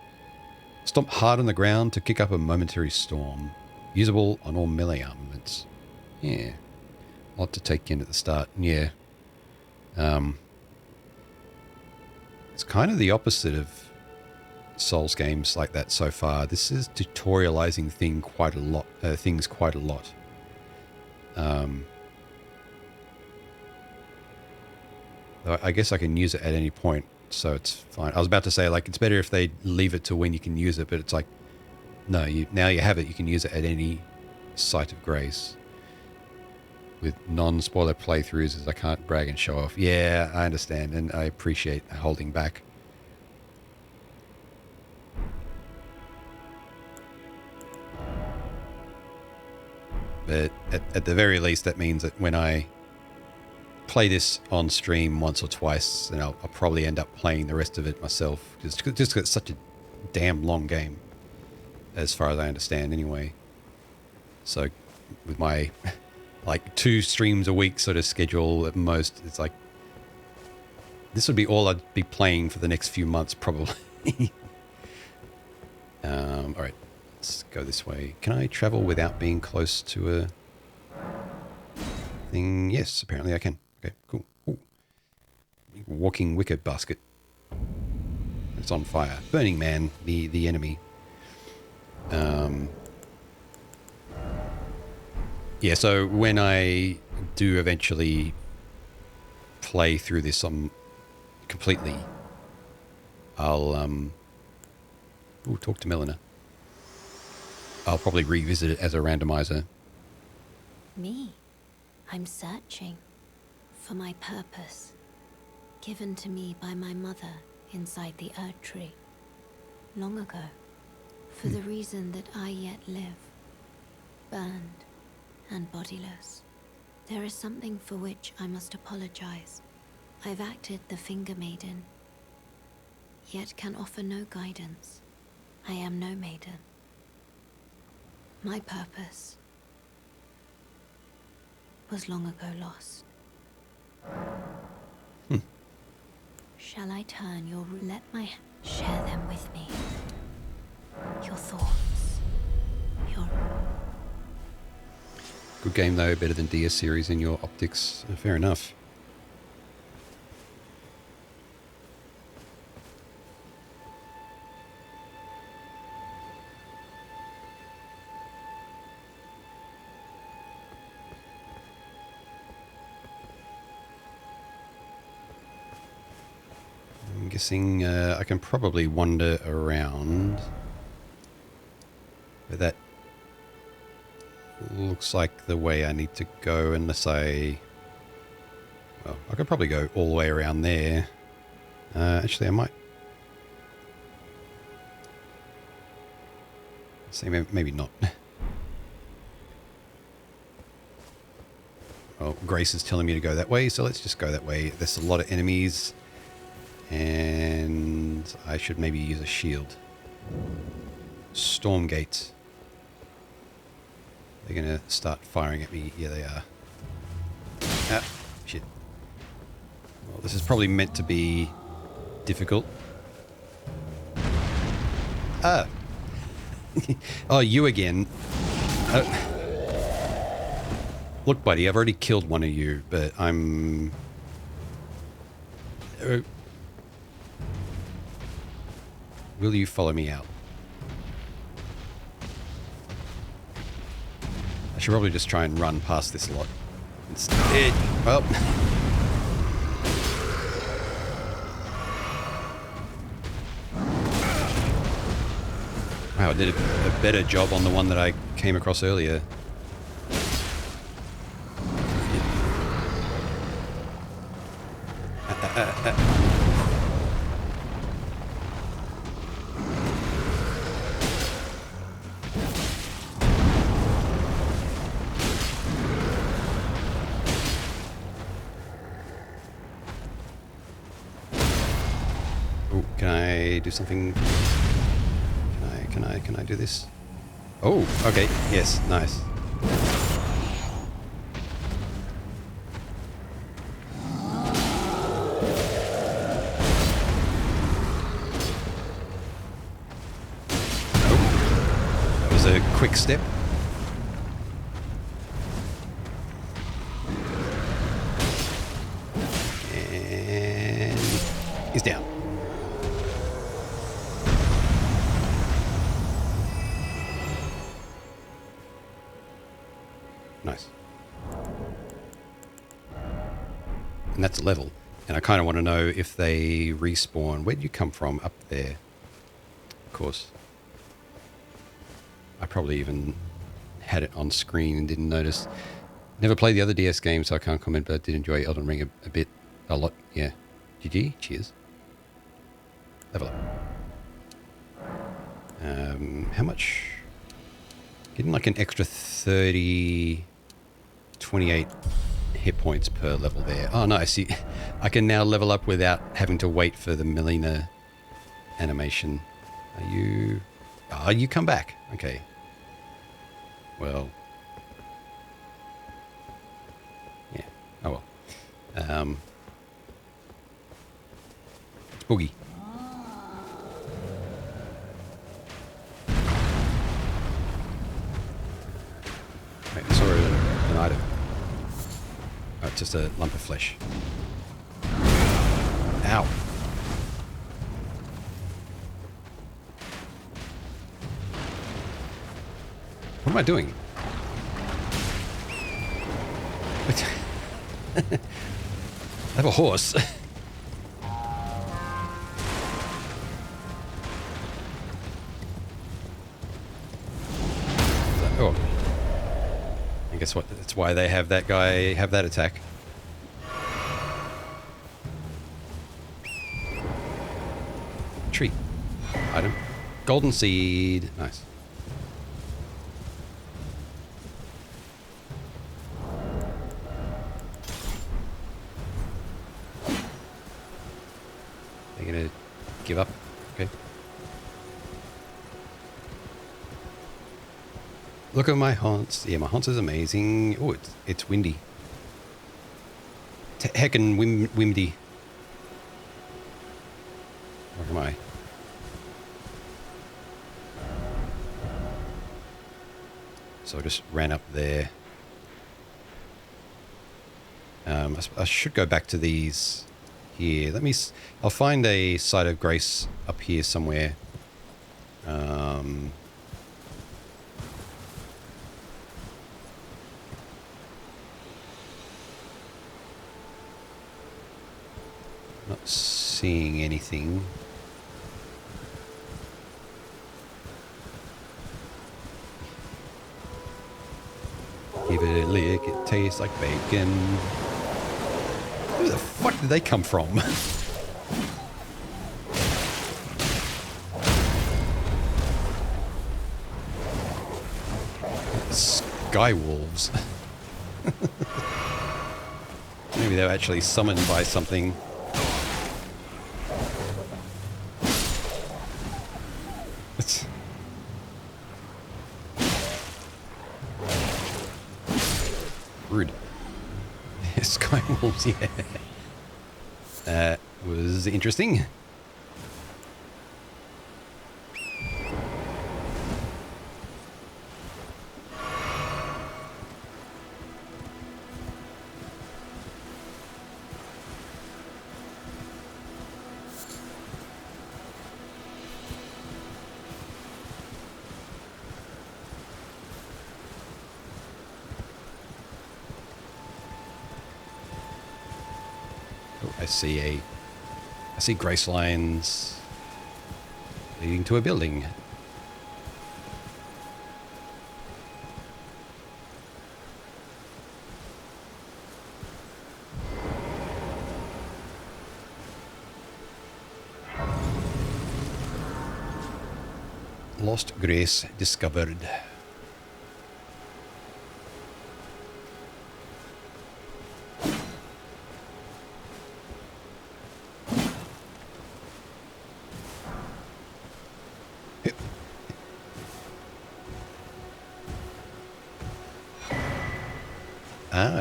Stomp hard on the ground to kick up a momentary storm. Usable on all melee armaments. Yeah. A lot to take in at the start. Yeah. It's kind of the opposite of Souls games like that so far. This is tutorializing things quite a lot. I guess I can use it at any point, so it's fine. I was about to say, like, it's better if they leave it to when you can use it, but it's like, no, now you have it, you can use it at any site of grace. With non-spoiler playthroughs, as I can't brag and show off. Yeah, I understand, and I appreciate holding back. But at the very least, that means that when I play this on stream once or twice, and I'll probably end up playing the rest of it myself. Just 'cause it's such a damn long game, as far as I understand anyway. So with my like 2 streams a week sort of schedule at most, it's like this would be all I'd be playing for the next few months probably. All right, let's go this way. Can I travel without being close to a thing? Yes, apparently I can. Okay, cool. Ooh. Walking wicker basket. It's on fire. Burning Man, the enemy. Yeah, so when I do eventually play through this completely, I'll talk to Melina. I'll probably revisit it as a randomizer. Me? I'm searching for my purpose, given to me by my mother inside the Erd Tree, long ago, for the reason that I yet live, burned and bodiless. There is something for which I must apologize. I've acted the Finger Maiden, yet can offer no guidance. I am no maiden. My purpose was long ago lost. Shall I turn your... Share them with me. Your thoughts. Your... Good game though, better than DS series in your optics. Fair enough. I'm guessing I can probably wander around. But that looks like the way I need to go unless I... Well, I could probably go all the way around there. Actually, I might... See, maybe not. Well, Grace is telling me to go that way, so let's just go that way. There's a lot of enemies, and I should maybe use a shield. Stormgate. They're going to start firing at me. Yeah, they are. Ah, shit. Well, this is probably meant to be difficult. Ah. Oh, you again. Look, buddy, I've already killed one of you, but I'm... Will you follow me out? I should probably just try and run past this lot instead. Well... Wow, I did a better job on the one that I came across earlier. Oh, can I do something? Can I do this? Oh, okay. Yes, nice. step. And he's down. Nice. And that's a level. And I kind of want to know if they respawn. Where did you come from? Up there. Of course. I probably even had it on screen and didn't notice. Never played the other DS games, so I can't comment, but I did enjoy Elden Ring a bit. A lot. Yeah. GG. Cheers. Level up. How much? Getting like an extra 30... 28 hit points per level there. Oh, nice. See, I can now level up without having to wait for the Melina animation. Are you... Oh, you come back. Okay. Well. Yeah. Oh, well. It's Boogie. Wait, I saw an item. Oh, it's just a lump of flesh. Ow. What am I doing? I have a horse. Oh. And guess what? That's why they have that guy have that attack. Tree. Item. Golden seed. Nice. They're gonna give up. Okay. Look at my haunts. Yeah, my haunts is amazing. Oh, it's windy. Heckin' windy. Where am I? So I just ran up there. I should go back to these here. I'll find a site of grace up here somewhere. Not seeing anything. Give it a lick, it tastes like bacon. Where the fuck did they come from? Sky wolves. Maybe they were actually summoned by something. It's rude. Sky wolves, yeah. That was interesting. I see grace lines leading to a building. Lost grace discovered.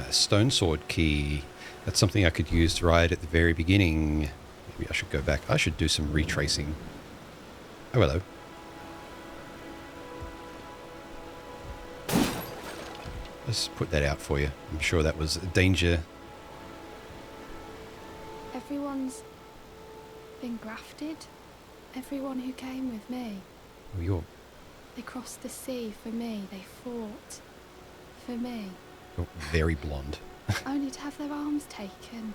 Stone sword key. That's something I could use right at the very beginning. Maybe I should go back. I should do some retracing. Oh, hello. Let's put that out for you. I'm sure that was a danger. Everyone's been grafted. Everyone who came with me. Oh, They crossed the sea for me. They fought for me. you're very blonde. Only to have their arms taken.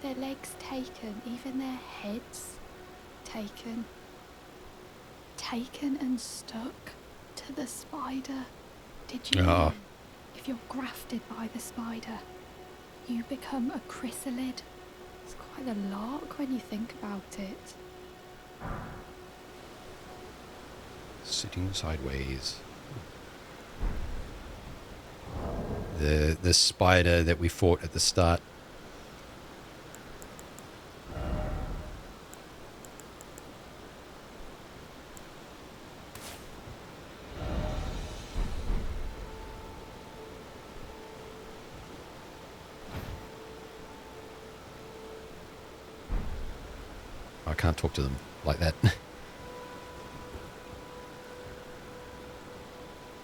Their legs taken. Even their heads taken. Taken and stuck to the spider. Did you know? If you're grafted by the spider, you become a chrysalid. It's quite a lark when you think about it. Sitting sideways. The spider that we fought at the start. I can't talk to them like that.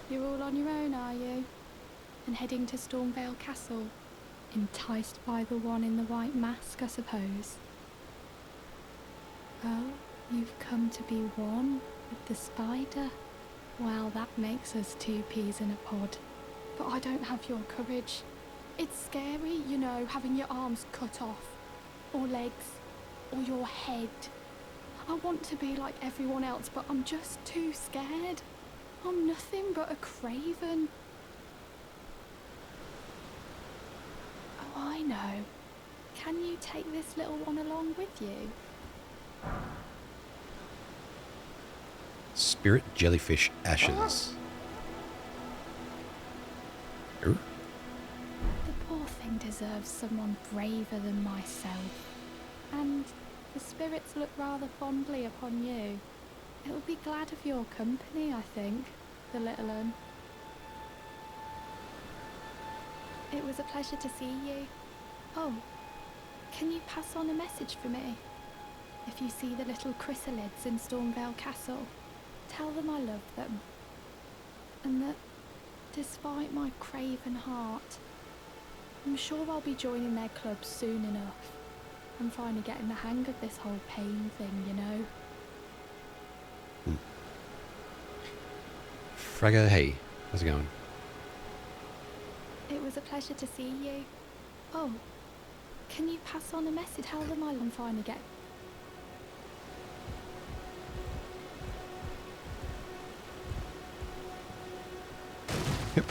You're all on your own, are you? And heading to Stormvale Castle? Enticed by the one in the white mask, I suppose. Oh, you've come to be one with the spider? Well, that makes us two peas in a pod. But I don't have your courage. It's scary, you know, having your arms cut off. Or legs. Or your head. I want to be like everyone else, but I'm just too scared. I'm nothing but a craven. Oh, I know. Can you take this little one along with you? Spirit jellyfish ashes. Ooh. The poor thing deserves someone braver than myself. And the spirits look rather fondly upon you. It'll be glad of your company, I think, the little un. It was a pleasure to see you. Oh, can you pass on a message for me? If you see the little chrysalids in Stormvale Castle, tell them I love them. And that, despite my craven heart, I'm sure I'll be joining their club soon enough. I'm finally getting the hang of this whole pain thing, you know. Fragga, hey, how's it going? It was a pleasure to see you. Oh, can you pass on a message? Tell them I'm finally getting... Yep.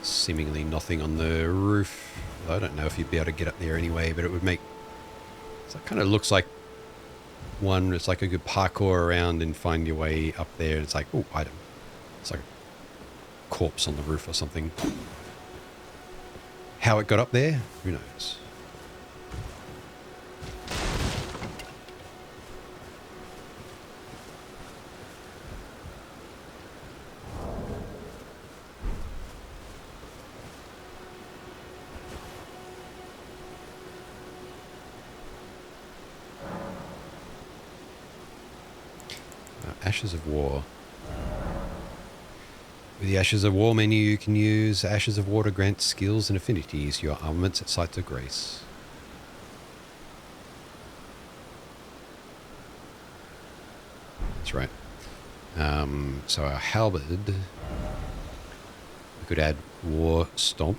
Seemingly nothing on the roof. I don't know if you'd be able to get up there anyway, but it would make... So it kind of looks like one, it's like a good parkour around and find your way up there. It's like, oh, item. It's like a corpse on the roof or something. How it got up there, who knows? Ashes of War. With the Ashes of War menu, you can use Ashes of War to grant skills and affinities to your armaments at sites of grace. That's right. So our halberd, we could add War Stomp.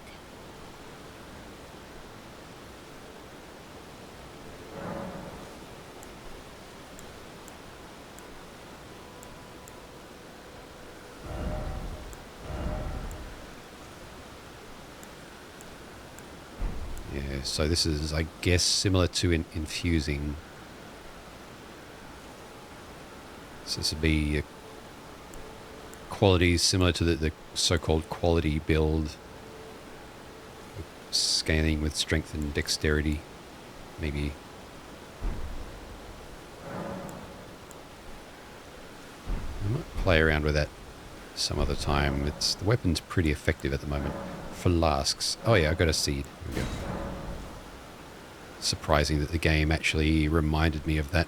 Yeah, so this is, I guess, similar to infusing. So this would be qualities similar to the so-called quality build. Scanning with strength and dexterity, maybe. I might play around with that some other time. The weapon's pretty effective at the moment. Flasks. Oh yeah, I got a seed. Here we go. Surprising that the game actually reminded me of that.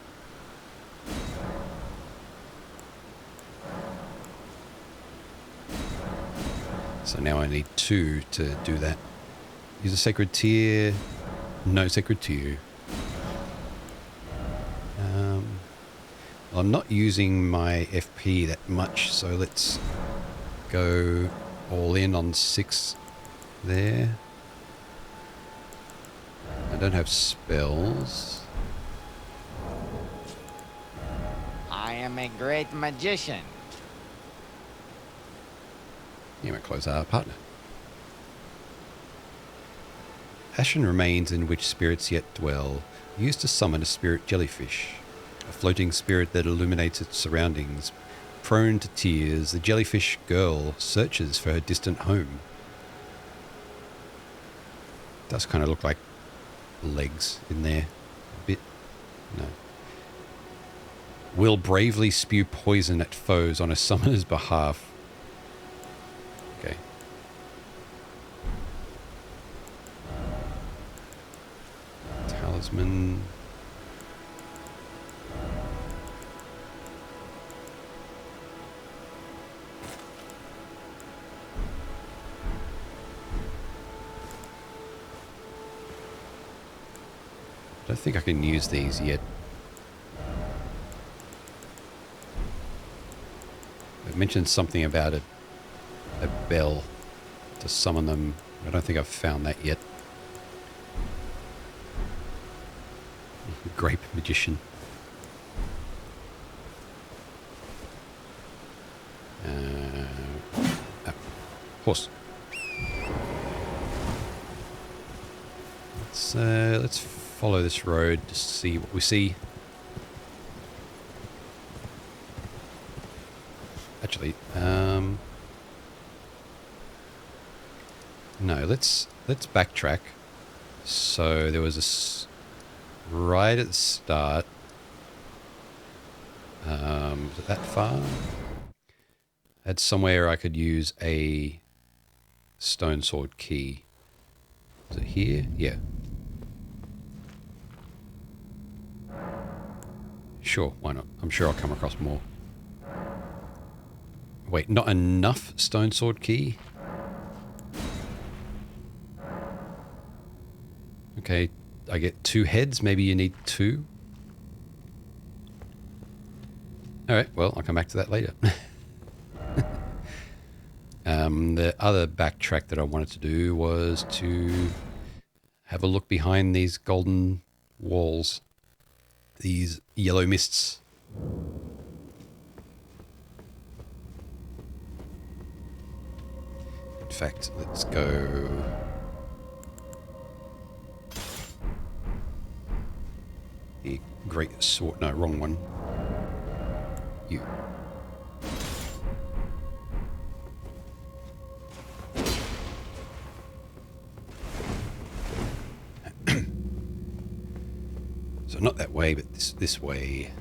So now I need 2 to do that. Use a sacred tear. No sacred tear. Well, I'm not using my FP that much, so let's go all in on 6 there. I don't have spells. I am a great magician. Yeah, my close our partner. Ashen remains in which spirits yet dwell, used to summon a spirit jellyfish, a floating spirit that illuminates its surroundings. Prone to tears, the jellyfish girl searches for her distant home. Does kind of look like legs in there a bit. No. Will bravely spew poison at foes on a summoner's behalf. Okay. Talisman. I don't think I can use these yet. I've mentioned something about a bell to summon them. I don't think I've found that yet. Grape magician. Horse. Let's follow this road to see what we see. Actually, no, let's backtrack. So there was right at the start. Was it that far? Had somewhere I could use a stone sword key. Is it here? Yeah. Sure, why not? I'm sure I'll come across more. Wait, not enough stone sword key? Okay, I get 2 heads. Maybe you need 2. Alright, well, I'll come back to that later. The other backtrack that I wanted to do was to have a look behind these golden walls. These yellow mists. In fact, let's go... The great sword... No, wrong one. You. So not that way, but this way.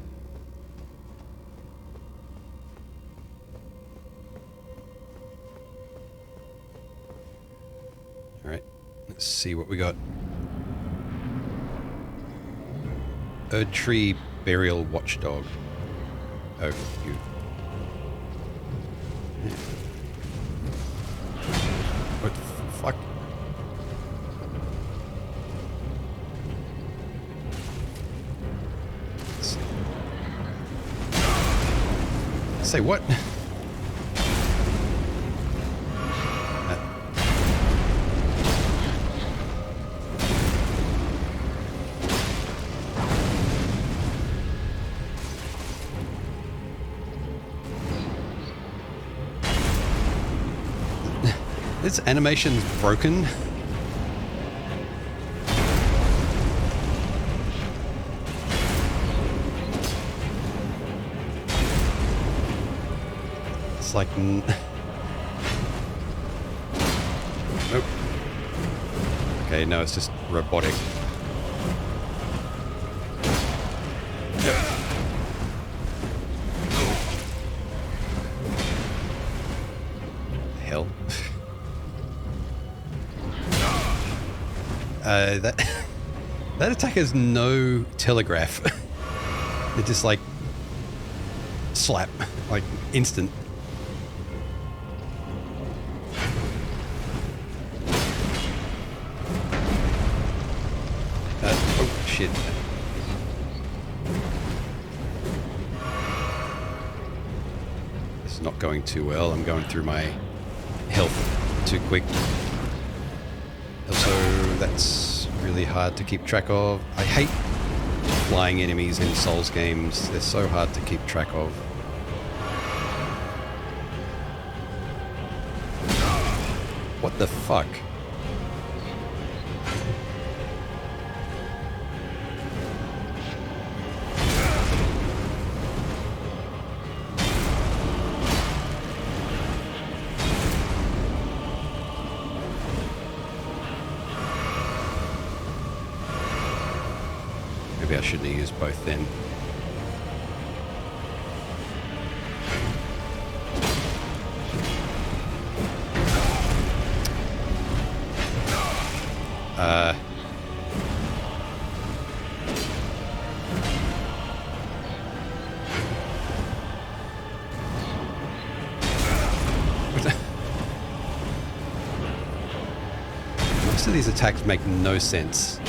All right, let's see what we got. Erd Tree Burial Watchdog. Oh, you. Yeah. What the fuck? Say what? This animation's broken. It's like... Nope. Okay, no, it's just robotic. Hell. That... That attack has no telegraph. It just like slap, like instant. Oh shit. This is not going too well. I'm going through my health too quick. Also, that's really hard to keep track of. I hate flying enemies in Souls games. They're so hard to keep track of. What the fuck? Maybe I shouldn't have used both then. Most of these attacks make no sense.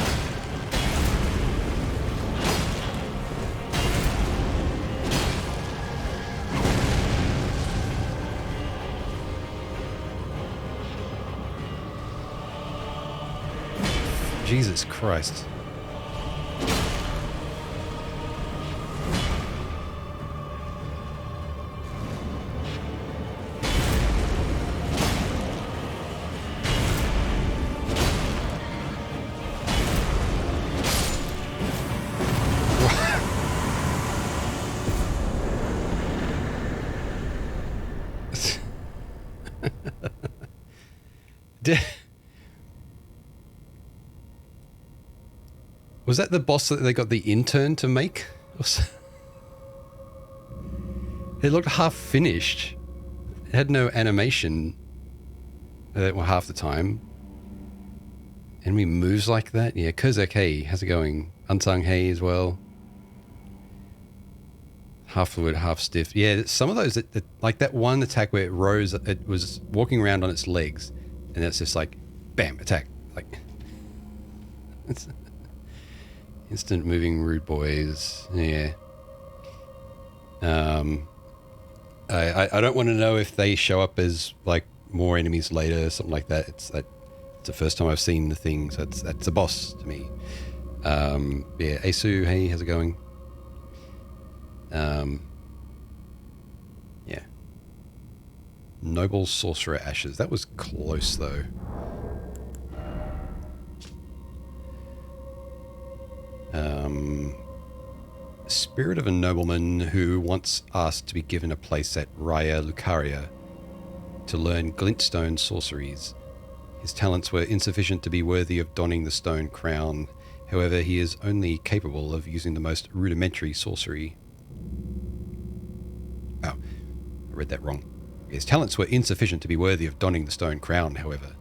Jesus Christ. Was that the boss that they got the intern to make? It looked half finished. It had no animation. Well, half the time. Enemy moves like that? Yeah, Kozak Hey, how's it going? Unsung Hey as well. Half fluid, half stiff. Yeah, some of those, like that one attack where it rose, it was walking around on its legs. And it's just like, bam, attack. Like, it's... Instant moving rude boys. Yeah. I don't want to know if they show up as like more enemies later or something like that. It's the first time I've seen the thing, so that's a boss to me. Yeah, Asu, hey, how's it going? Yeah. Noble Sorcerer Ashes. That was close though. Spirit of a nobleman who once asked to be given a place at Raya Lucaria to learn glintstone sorceries. His talents were insufficient to be worthy of donning the stone crown. However, he is only capable of using the most rudimentary sorcery. Oh, I read that wrong. His talents were insufficient to be worthy of donning the stone crown, however,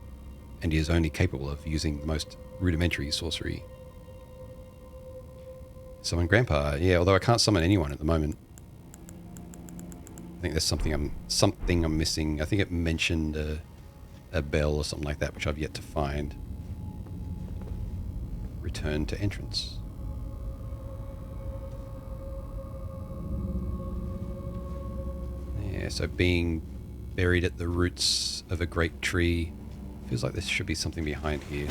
and he is only capable of using the most rudimentary sorcery. Summon Grandpa. Yeah, although I can't summon anyone at the moment. I think there's something I'm missing. I think it mentioned a bell or something like that, which I've yet to find. Return to entrance. Yeah, so being buried at the roots of a great tree. Feels like there should be something behind here.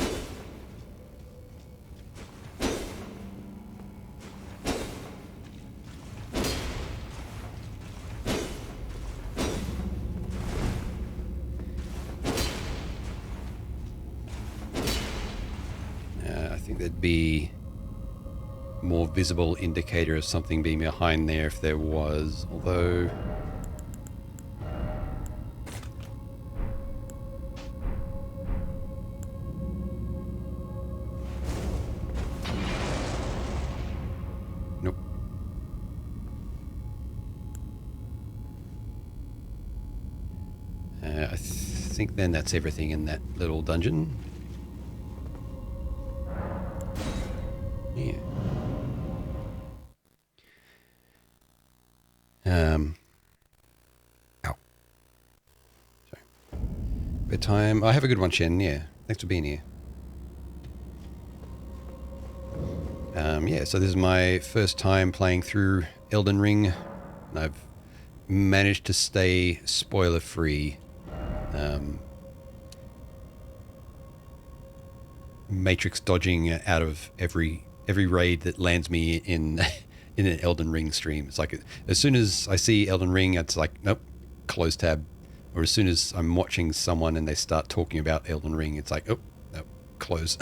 There'd be more visible indicator of something being behind there if there was, although nope. I think then that's everything in that little dungeon. good time. I have a good one, Shen. Yeah, thanks for being here. Yeah, so this is my first time playing through Elden Ring, and I've managed to stay spoiler-free. Matrix dodging out of every raid that lands me in in an Elden Ring stream. It's like as soon as I see Elden Ring, it's like nope, close tab. Or as soon as I'm watching someone and they start talking about Elden Ring, it's like oh no, close.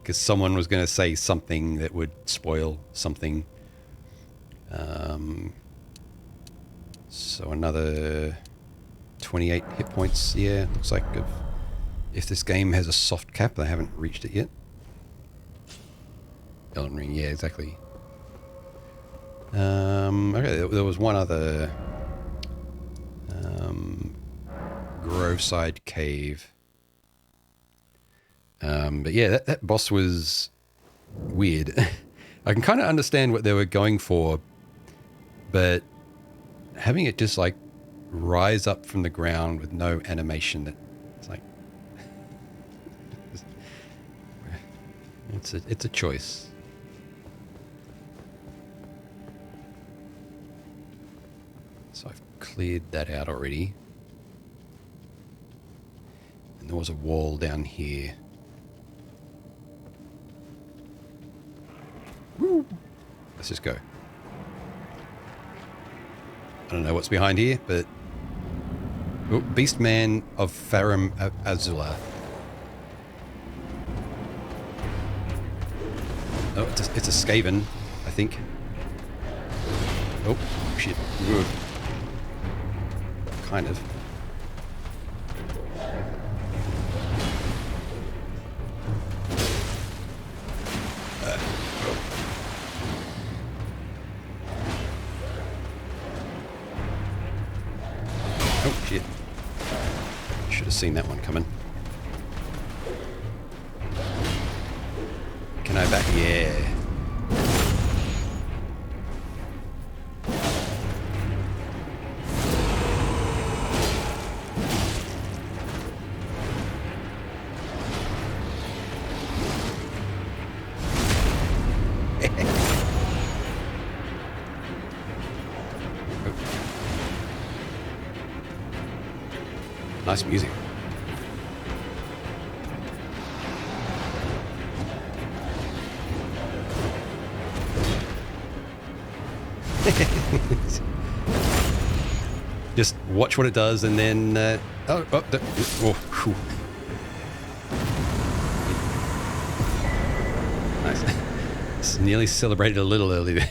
Because someone was going to say something that would spoil something. So another 28 hit points. Yeah, looks like if this game has a soft cap, I haven't reached it yet. Elden Ring, yeah, exactly. Okay, there was one other Groveside Cave. But yeah, that boss was weird. I can kind of understand what they were going for, but having it just like rise up from the ground with no animation, it's like it's a choice. So I've cleared that out already. And there was a wall down here. Woo! Let's just go. I don't know what's behind here, but oh, Beastman of Farum Azula. Oh, it's a Skaven, I think. Oh, shit. Good. Kind of. Oh, shit. Should have seen that one coming. Can I back? Yeah. Nice music. Just watch what it does and then nice. It's nearly celebrated a little early there.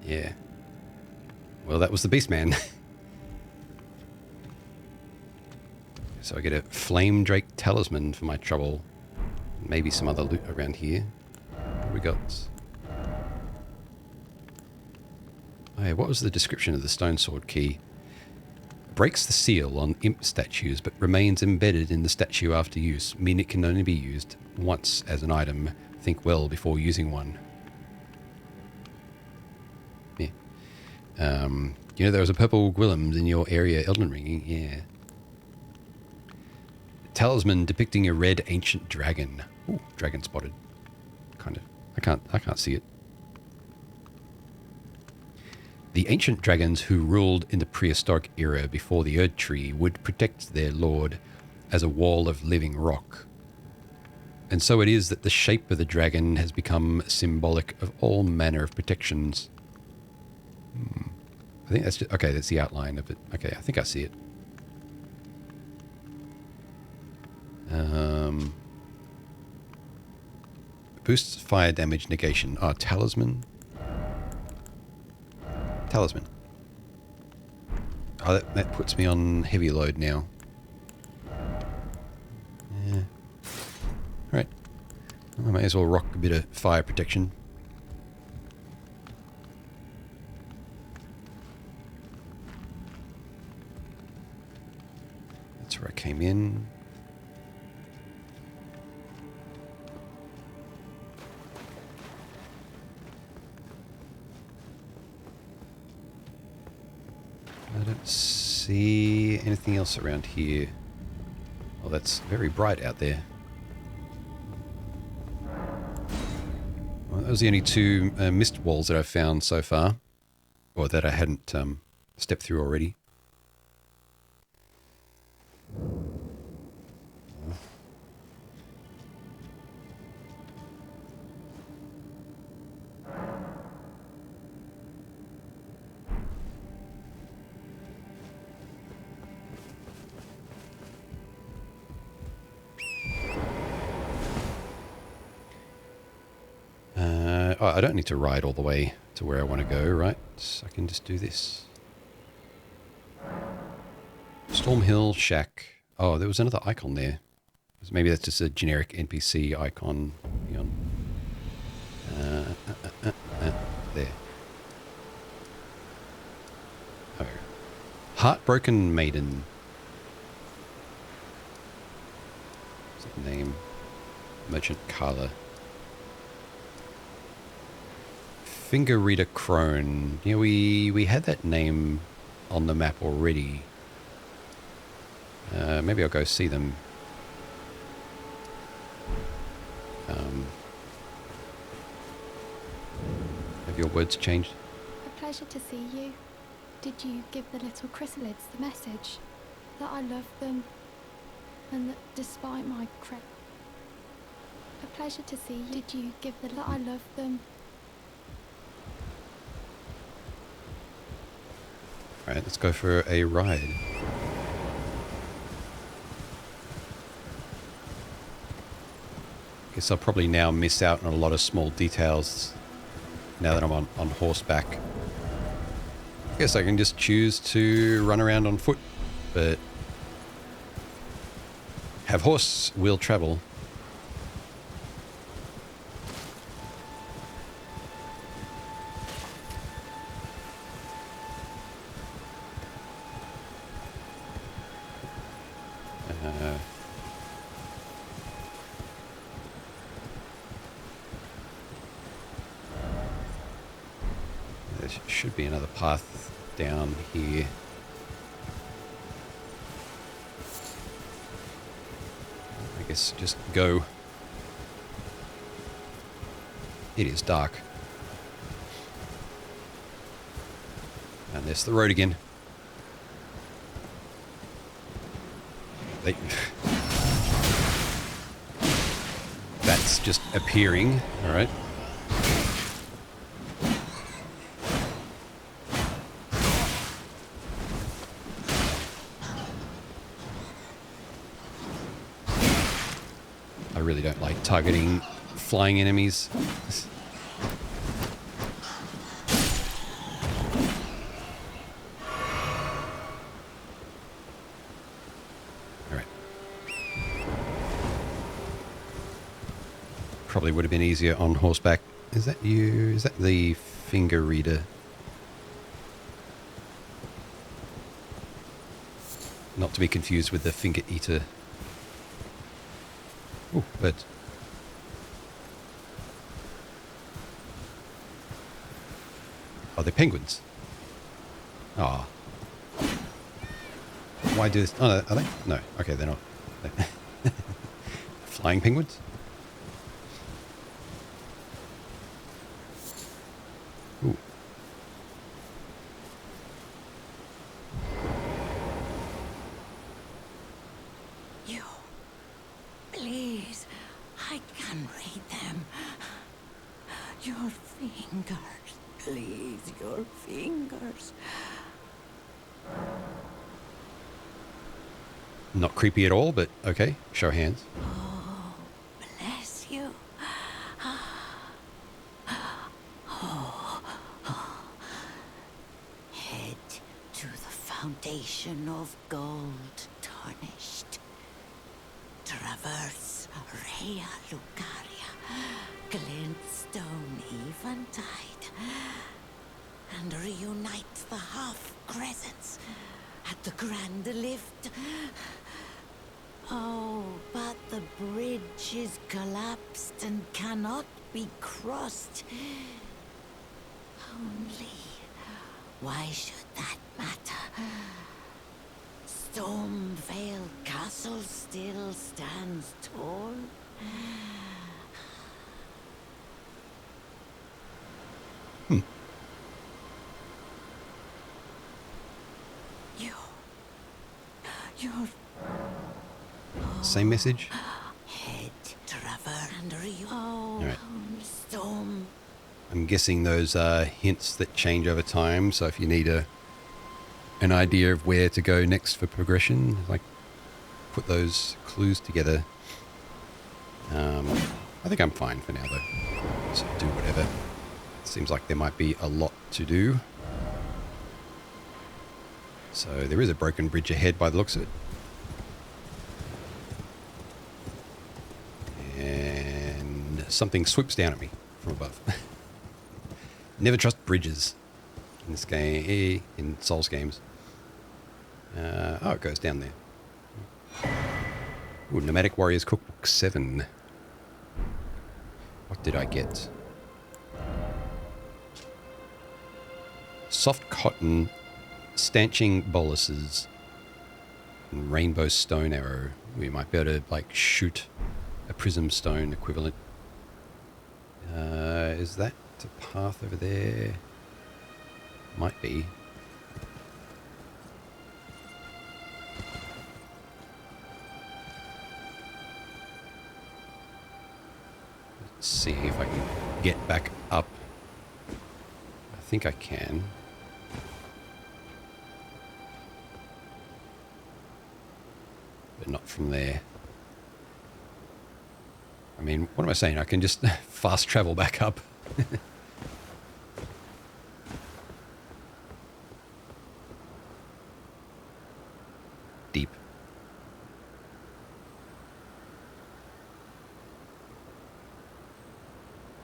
Yeah. Well, that was the Beastman. So I get a Flame Drake Talisman for my trouble. Maybe some other loot around here. What we got? Oh, yeah, what was the description of the Stone Sword key? Breaks the seal on imp statues, but remains embedded in the statue after use, meaning it can only be used once as an item. Think well before using one. Yeah. You know, there was a purple Gwillums in your area, Elden Ring. Yeah. Talisman depicting a red ancient dragon. Ooh, dragon spotted. Kind of. I can't see it. The ancient dragons who ruled in the prehistoric era before the Erd Tree would protect their lord as a wall of living rock. And so it is that the shape of the dragon has become symbolic of all manner of protections. I think that's just, okay, that's the outline of it. Okay, I think I see it. Boosts fire damage negation. Oh, talisman. Talisman. Oh, that puts me on heavy load now. Yeah. Alright. I may as well rock a bit of fire protection. That's where I came in. see anything else around here. Oh, that's very bright out there. Well, those are the only two mist walls that I've found so far, or that I hadn't stepped through already. Oh, I don't need to ride all the way to where I want to go, right? I can just do this. Stormhill Shack. Oh, there was another icon there. Maybe that's just a generic NPC icon. Hang on. There. Oh. Heartbroken Maiden. What's that name? Merchant Carla. Finger Reader Crone. Yeah, we had that name on the map already. Maybe I'll go see them. Have your words changed? A pleasure to see you. Did you give the little chrysalids the message? That I love them, and that despite my A pleasure to see you. Did you give the that I love them? Alright, let's go for a ride. Guess I'll probably now miss out on a lot of small details now that I'm on horseback. Guess I can just choose to run around on foot, but have horse will travel. There should be another path down here. I guess just go. It is dark. And there's the road again. That's just appearing. All right. I really don't like targeting flying enemies. Probably would have been easier on horseback. Is that you? Is that the finger reader? Not to be confused with the finger eater. Oh, birds. Oh, they're penguins. Ah. Why do this? Oh, no, are they? No. Okay, they're not. Flying penguins? Ooh. You, please, I can read them. Your fingers, please, your fingers. Not creepy at all, but okay. Show hands. Oh, bless you. Head to the foundation of gold tarnished. Traverse Rea Lucaria, glintstone eventide, and reunite the half crescents at the grand lift. Oh, but the bridge is collapsed and cannot be crossed. Only, why should that matter? Stormvale Castle still stands tall. You're Same message? head, Trevor, and Rio. All right. Storm. I'm guessing those are hints that change over time. So if you need an idea of where to go next for progression, like put those clues together. I think I'm fine for now, though. Just do whatever. Seems like there might be a lot to do. So there is a broken bridge ahead by the looks of it. And something swoops down at me from above. Never trust bridges in this game, in Souls games. Oh, it goes down there. Ooh, Nomadic Warriors Cookbook 7. What did I get? Soft cotton, stanching boluses, and rainbow stone arrow. We might be able to like shoot a prism stone equivalent. Is that a path over there? Might be. Let's see if I can get back up. I think I can. But not from there. I mean, what am I saying? I can just fast travel back up. Deep.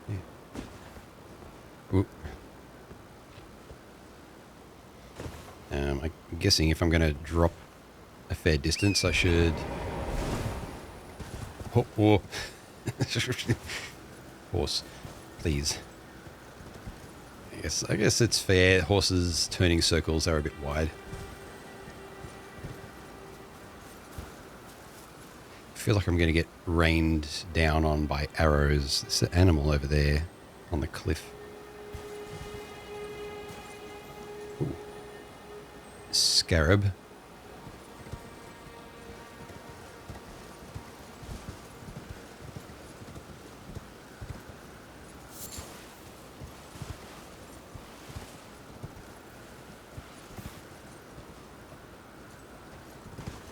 Yeah. Oop. I'm guessing if I'm going to drop a fair distance, I should... Oh. Horse, please. I guess it's fair. Horses turning circles are a bit wide. I feel like I'm going to get rained down on by arrows. There's an animal over there on the cliff. Ooh. Scarab.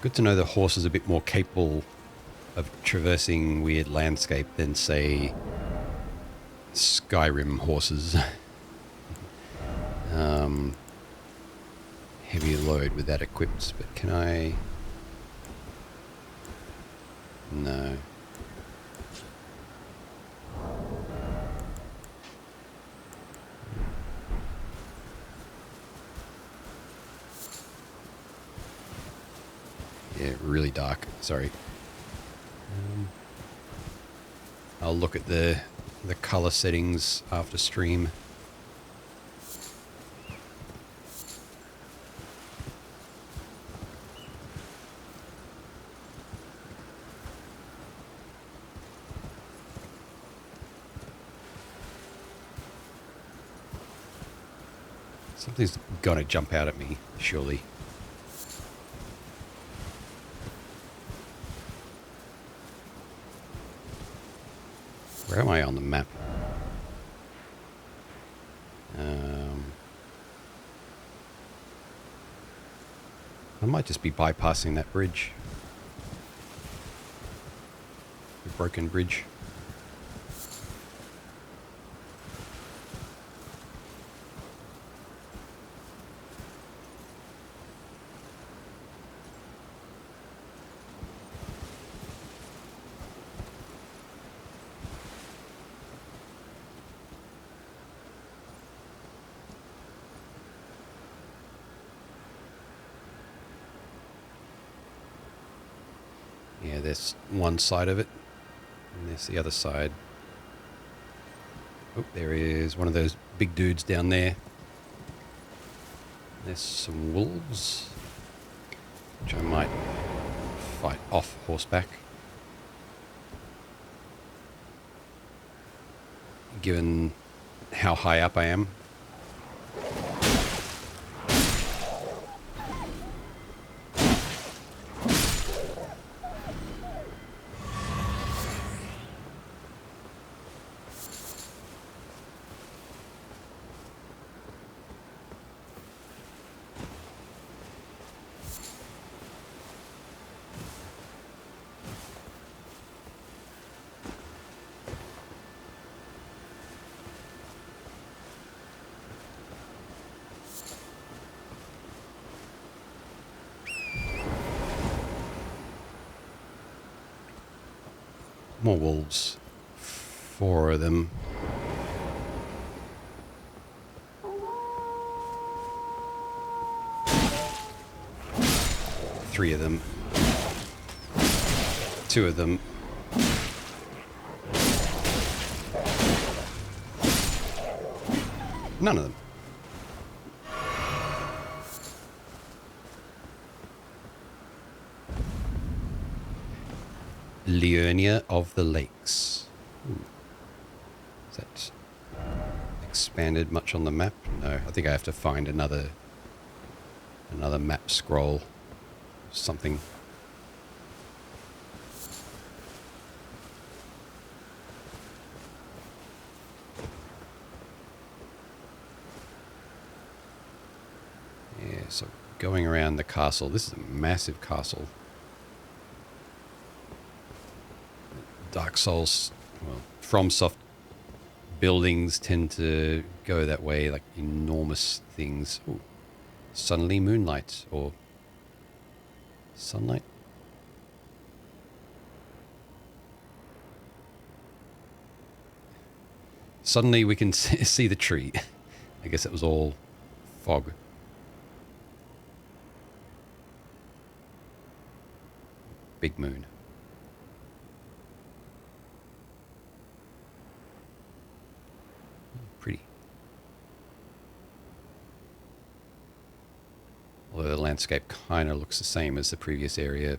Good to know the horse is a bit more capable of traversing weird landscape than, say, Skyrim horses. Heavy load with that equipped, but can I... No. Yeah, really dark. Sorry. I'll look at the color settings after stream. Something's gonna jump out at me, surely. Where am I on the map? I might just be bypassing that bridge. The broken bridge. Yeah, there's one side of it, and there's the other side. Oh, there is one of those big dudes down there. There's some wolves. which I might fight off horseback, given how high up I am. More wolves. 4 of them. Three of them. 2 of them. None of them. Liurnia of the Lakes. Ooh. Is that expanded much on the map? No, I think I have to find another map scroll. Something. Yeah, so going around the castle. This is a massive castle. Dark Souls, well, FromSoft buildings tend to go that way, like enormous things. Ooh. Suddenly moonlight or sunlight. Suddenly we can see the tree. I guess it was all fog. Big moon. Pretty. Although the landscape kind of looks the same as the previous area.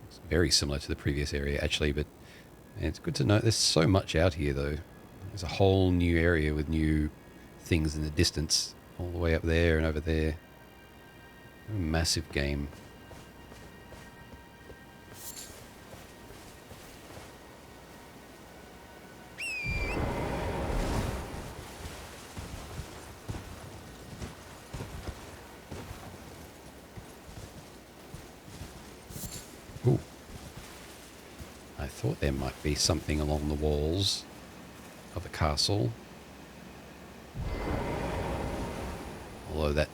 It's very similar to the previous area, actually, but it's good to know. There's so much out here, though. There's a whole new area with new things in the distance, all the way up there and over there. A massive game. Ooh. I thought there might be something along the walls of the castle. Although that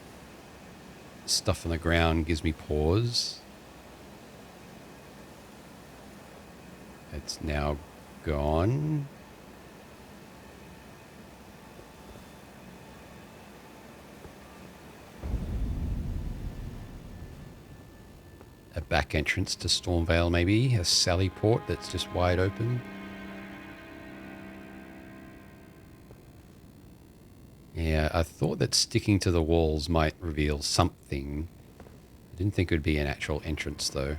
stuff on the ground gives me pause. It's now gone. A back entrance to Stormvale, maybe. A sally port that's just wide open. Yeah, I thought that sticking to the walls might reveal something. I didn't think it would be an actual entrance, though.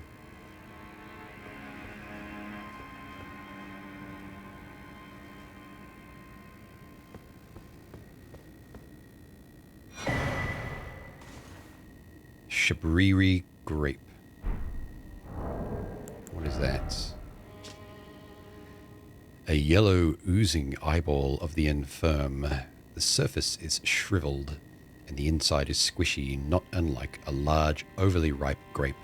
Shabriri grape. What is that? A yellow oozing eyeball of the infirm. The surface is shriveled and the inside is squishy, not unlike a large, overly ripe grape.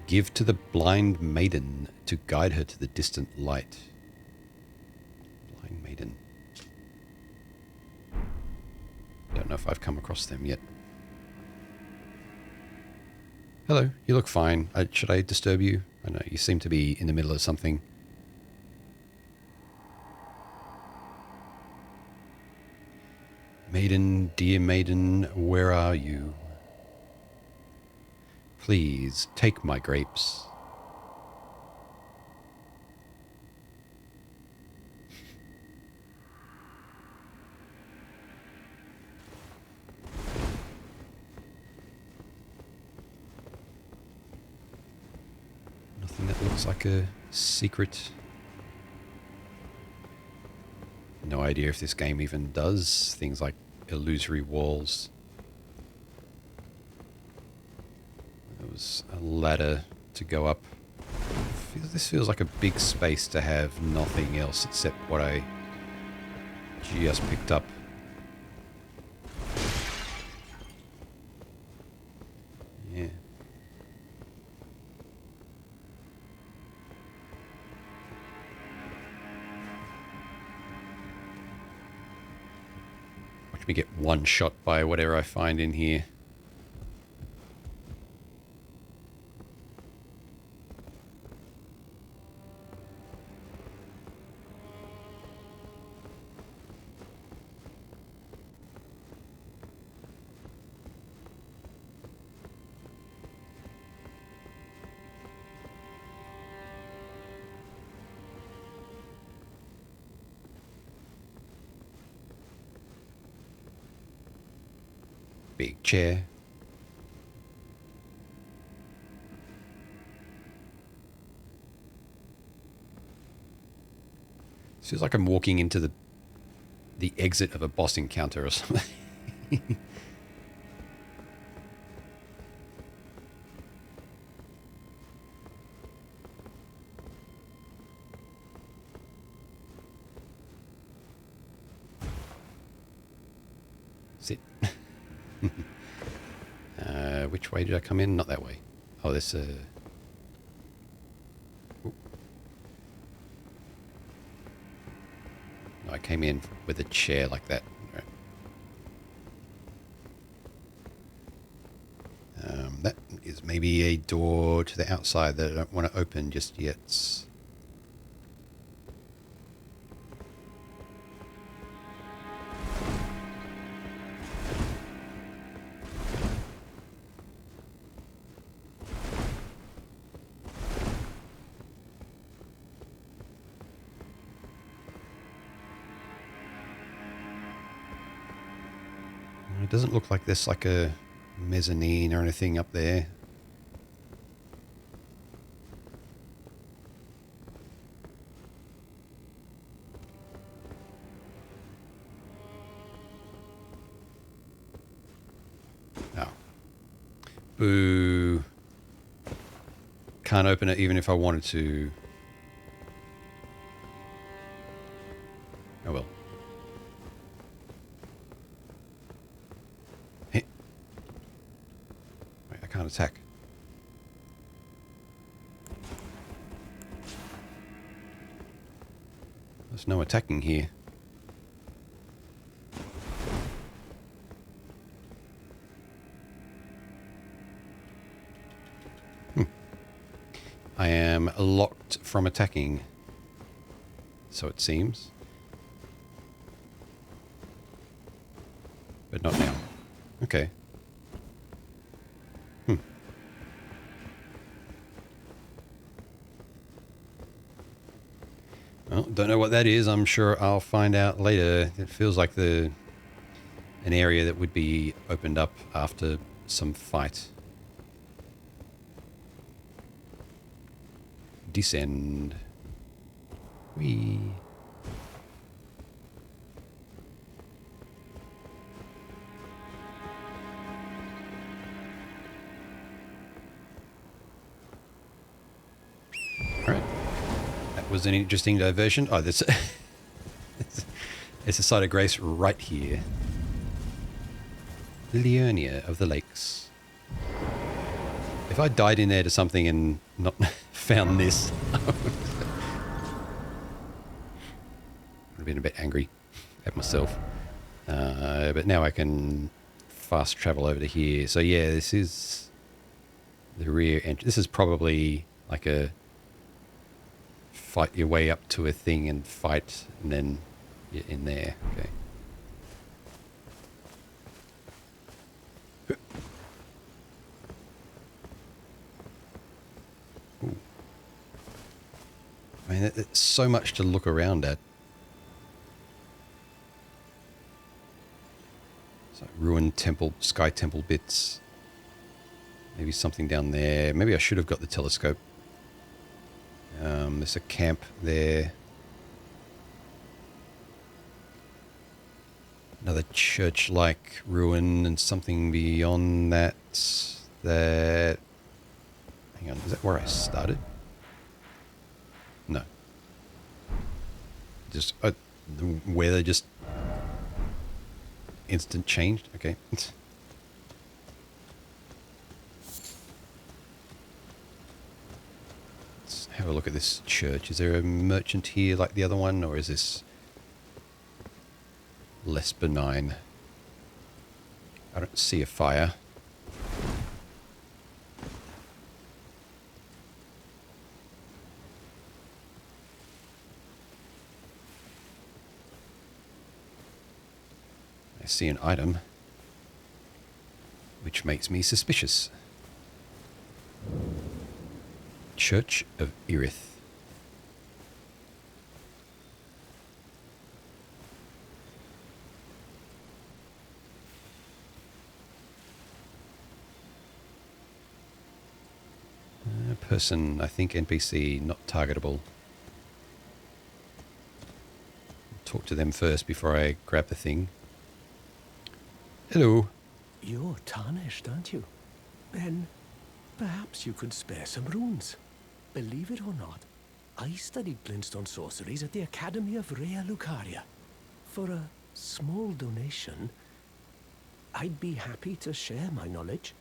Give to the blind maiden to guide her to the distant light. Blind maiden. Don't know if I've come across them yet. Hello, you look fine. Should I disturb you? I know you seem to be in the middle of something. Maiden, dear maiden, where are you? Please take my grapes. Anything that looks like a secret. No idea if this game even does things like illusory walls. There was a ladder to go up. This feels like a big space to have nothing else except what I just picked up. Yeah. Watch me get one shot by whatever I find in here. Big chair. It feels like I'm walking into the exit of a boss encounter or something. Sit. Which way did I come in? Not that way. Oh, this... Ooh. No, I came in with a chair like that. Right. That is maybe a door to the outside that I don't want to open just yet. It doesn't look like there's like a mezzanine or anything up there. Oh. Boo. Can't open it even if I wanted to. Oh well. Can't attack. There's no attacking here. I am locked from attacking. So it seems. But not now. Okay. Well, don't know what that is. I'm sure I'll find out later. It feels like an area that would be opened up after some fight. Descend. Whee. Was an interesting diversion. Oh, this it's a site of grace right here. Liurnia of the Lakes. If I died in there to something and not found this, I would have been a bit angry at myself. But now I can fast travel over to here. So yeah, this is the rear entrance. This is probably like a fight your way up to a thing and fight, and then you're in there. Okay. Ooh. I mean, it's so much to look around at. It's like ruined temple, sky temple bits. Maybe something down there. Maybe I should have got the telescope. There's a camp there. Another church-like ruin and something beyond that. Hang on, is that where I started? No. Just the weather just instant changed. Okay. Let's have a look at this church. Is there a merchant here like the other one, or is this less benign? I don't see a fire. I see an item, which makes me suspicious. Church of Erith. Person, I think NPC, not targetable. Talk to them first before I grab the thing. Hello. You're tarnished, aren't you? Then perhaps you could spare some runes. Believe it or not, I studied glintstone sorceries at the Academy of Rea Lucaria. For a small donation, I'd be happy to share my knowledge.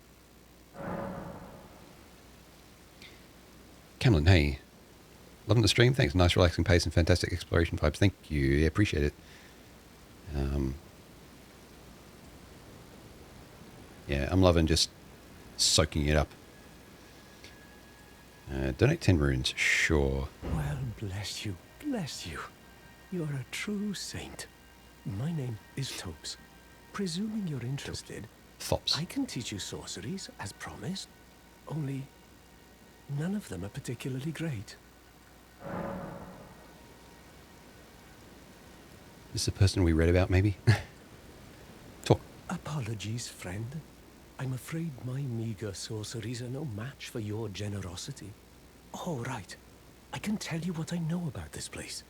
Camlin, hey. Loving the stream. Thanks. Nice relaxing pace and fantastic exploration vibes. Thank you. Yeah, appreciate it. Yeah, I'm loving just soaking it up. Donate 10 runes. Sure. Well, bless you. Bless you. You're a true saint. My name is Topes. Presuming you're interested, Thops. I can teach you sorceries, as promised. Only none of them are particularly great. This is the person we read about, maybe? Talk. Apologies, friend. I'm afraid my meager sorceries are no match for your generosity. Oh, right. I can tell you what I know about this place.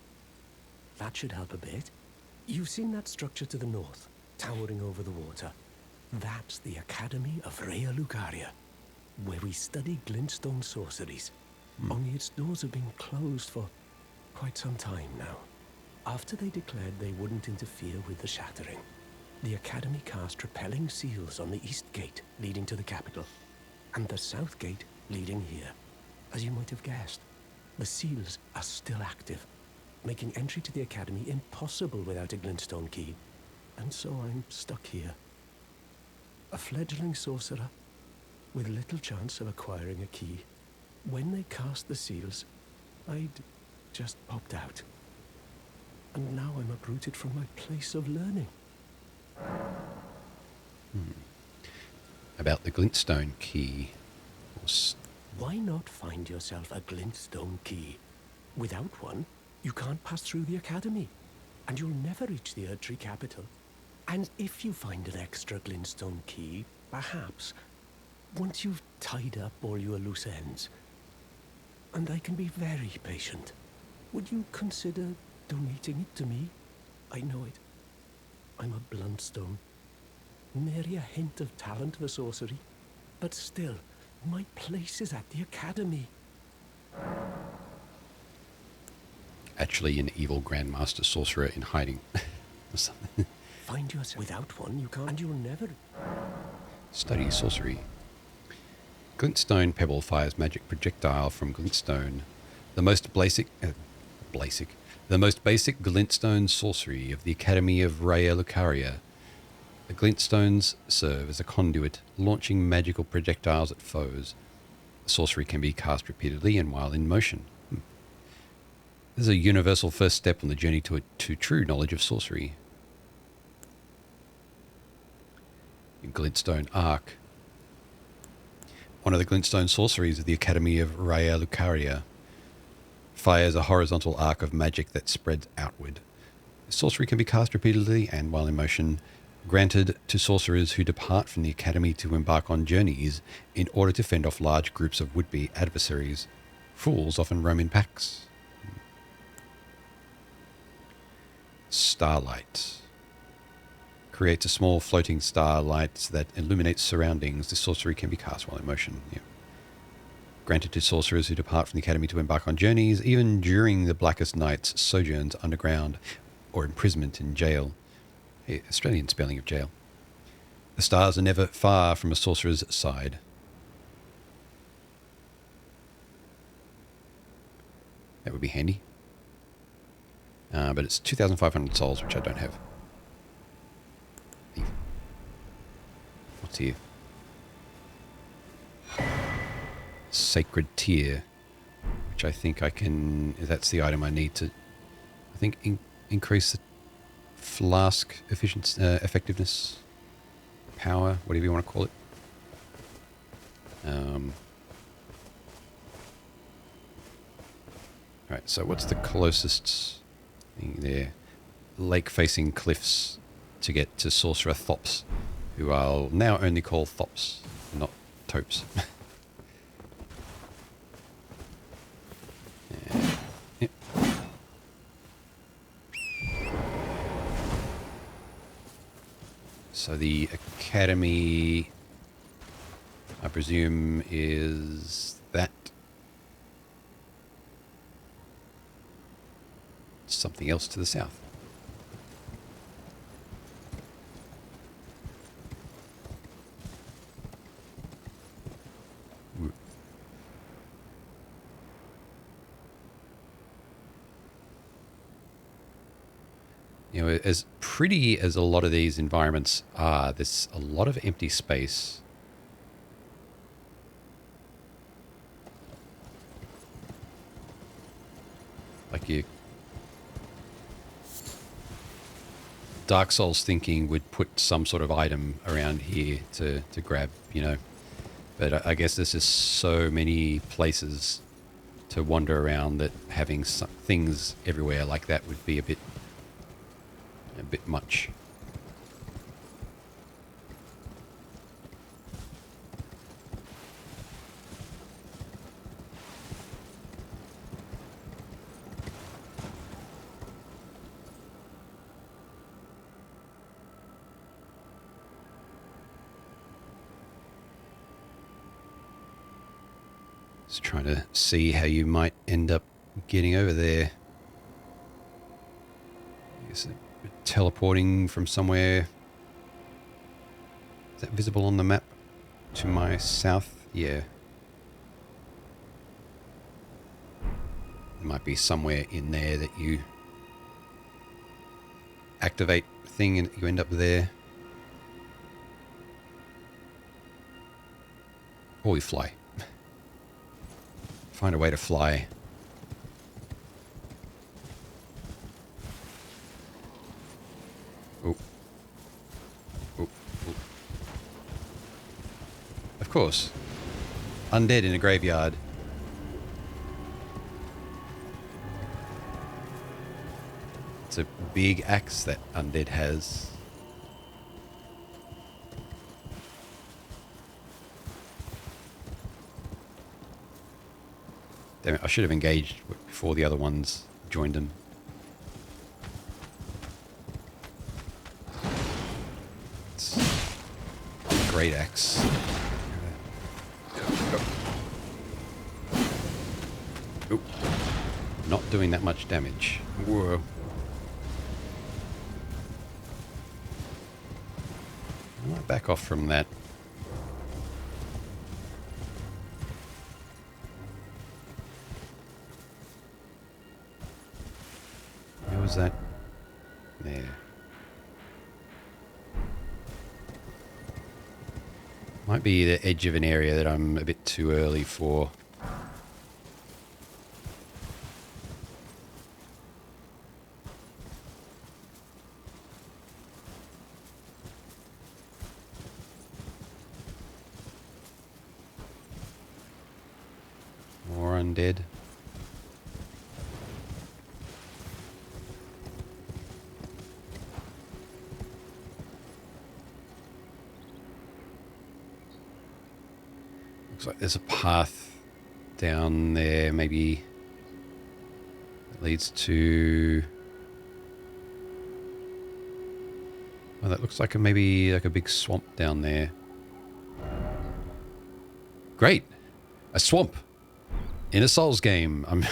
That should help a bit. You've seen that structure to the north, towering over the water. That's the Academy of Rea Lucaria, where we study glintstone sorceries. Only its doors have been closed for quite some time now. After they declared they wouldn't interfere with the shattering, the Academy cast repelling seals on the east gate leading to the capital, and the south gate leading here. As you might have guessed, the seals are still active, making entry to the Academy impossible without a glintstone key. And so I'm stuck here. A fledgling sorcerer with little chance of acquiring a key. When they cast the seals, I'd just popped out. And now I'm uprooted from my place of learning. About the glintstone key. Why not find yourself a glintstone key? Without one, you can't pass through the Academy, and you'll never reach the Erdtree capital. And if you find an extra glintstone key, perhaps, once you've tied up all your loose ends, and I can be very patient, would you consider donating it to me? I know it. I'm a bluntstone. Nary a hint of talent for sorcery. But still, my place is at the Academy. Actually an evil Grandmaster Sorcerer in hiding. Or something. Find yourself without one, you can't, and you'll never... Study sorcery. Glintstone pebble fires magic projectile from glintstone. The most basic glintstone sorcery of the Academy of Rea Lucaria. The glintstones serve as a conduit, launching magical projectiles at foes. The sorcery can be cast repeatedly and while in motion. This is a universal first step on the journey to true knowledge of sorcery. Glintstone Arc. One of the glintstone sorceries of the Academy of Rea Lucaria. Fires a horizontal arc of magic that spreads outward. The sorcery can be cast repeatedly and while in motion, granted to sorcerers who depart from the Academy to embark on journeys in order to fend off large groups of would-be adversaries. Fools often roam in packs. Starlight. Creates a small floating starlight that illuminates surroundings. This sorcery can be cast while in motion. Yeah. Granted to sorcerers who depart from the academy to embark on journeys, even during the blackest nights, sojourns underground, or imprisonment in jail. Hey, Australian spelling of jail. The stars are never far from a sorcerer's side. That would be handy. But it's 2,500 souls, which I don't have. What's here? Sacred Tear, which I think I can... That's the item I need to, I think, increase the flask efficiency, effectiveness, power, whatever you want to call it. Alright, so what's the closest thing there? Lake-facing cliffs to get to Sorcerer Thops, who I'll now only call Thops, not Topes. Yep. So the academy, I presume, is that. Something else to the south. You know, as pretty as a lot of these environments are, there's a lot of empty space. Like you... Dark Souls thinking would put some sort of item around here to grab, you know. But I guess there's just so many places to wander around that having some things everywhere like that would be a bit much. Just trying to see how you might end up getting over there. I guess teleporting from somewhere. Is that visible on the map to my south? Yeah. There might be somewhere in there that you activate a thing and you end up there. Or you fly. Find a way to fly. Oh. Oh. Oh. Of course. Undead in a graveyard. It's a big axe that undead has. Damn it, I should have engaged before the other ones joined him. It's a great axe. Oop. Not doing that much damage. Whoa. I might back off from that. Was that there? Might be the edge of an area that I'm a bit too early for. More undead. Looks like there's a path down there, maybe it leads to... Well, that looks like maybe like a big swamp down there. Great! A swamp in a Souls game. I'm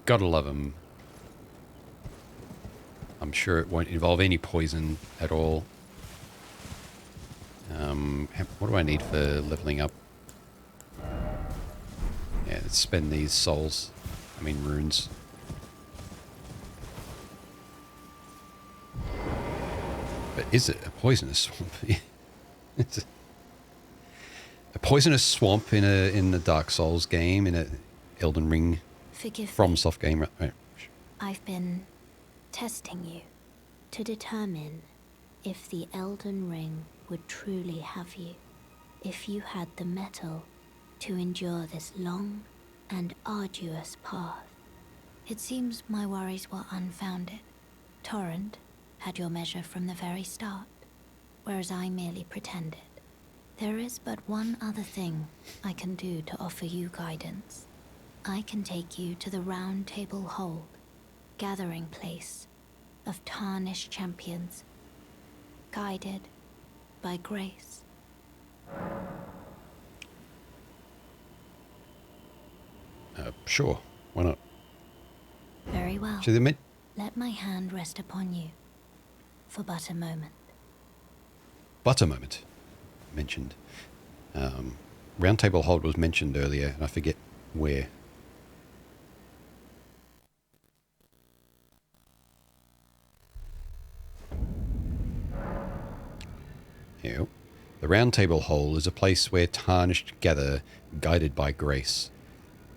gotta love them. I'm sure it won't involve any poison at all. What do I need for leveling up? Yeah, let's spend these souls. I mean runes. But is it a poisonous swamp? It's a poisonous swamp in the Dark Souls game, in a Elden Ring FromSoft game. Right. I've been testing you to determine if the Elden Ring would truly have you, if you had the mettle to endure this long and arduous path. It seems my worries were unfounded. Torrent had your measure from the very start, whereas I merely pretended. There is but one other thing I can do to offer you guidance. I can take you to the Round Table Hold, gathering place of tarnished champions, guided by grace. Sure, why not? Very well. So Let my hand rest upon you for but a moment. But a moment mentioned. Round Table Hold was mentioned earlier, and I forget where. Yeah. The Round Table Hold is a place where tarnished gather, guided by grace.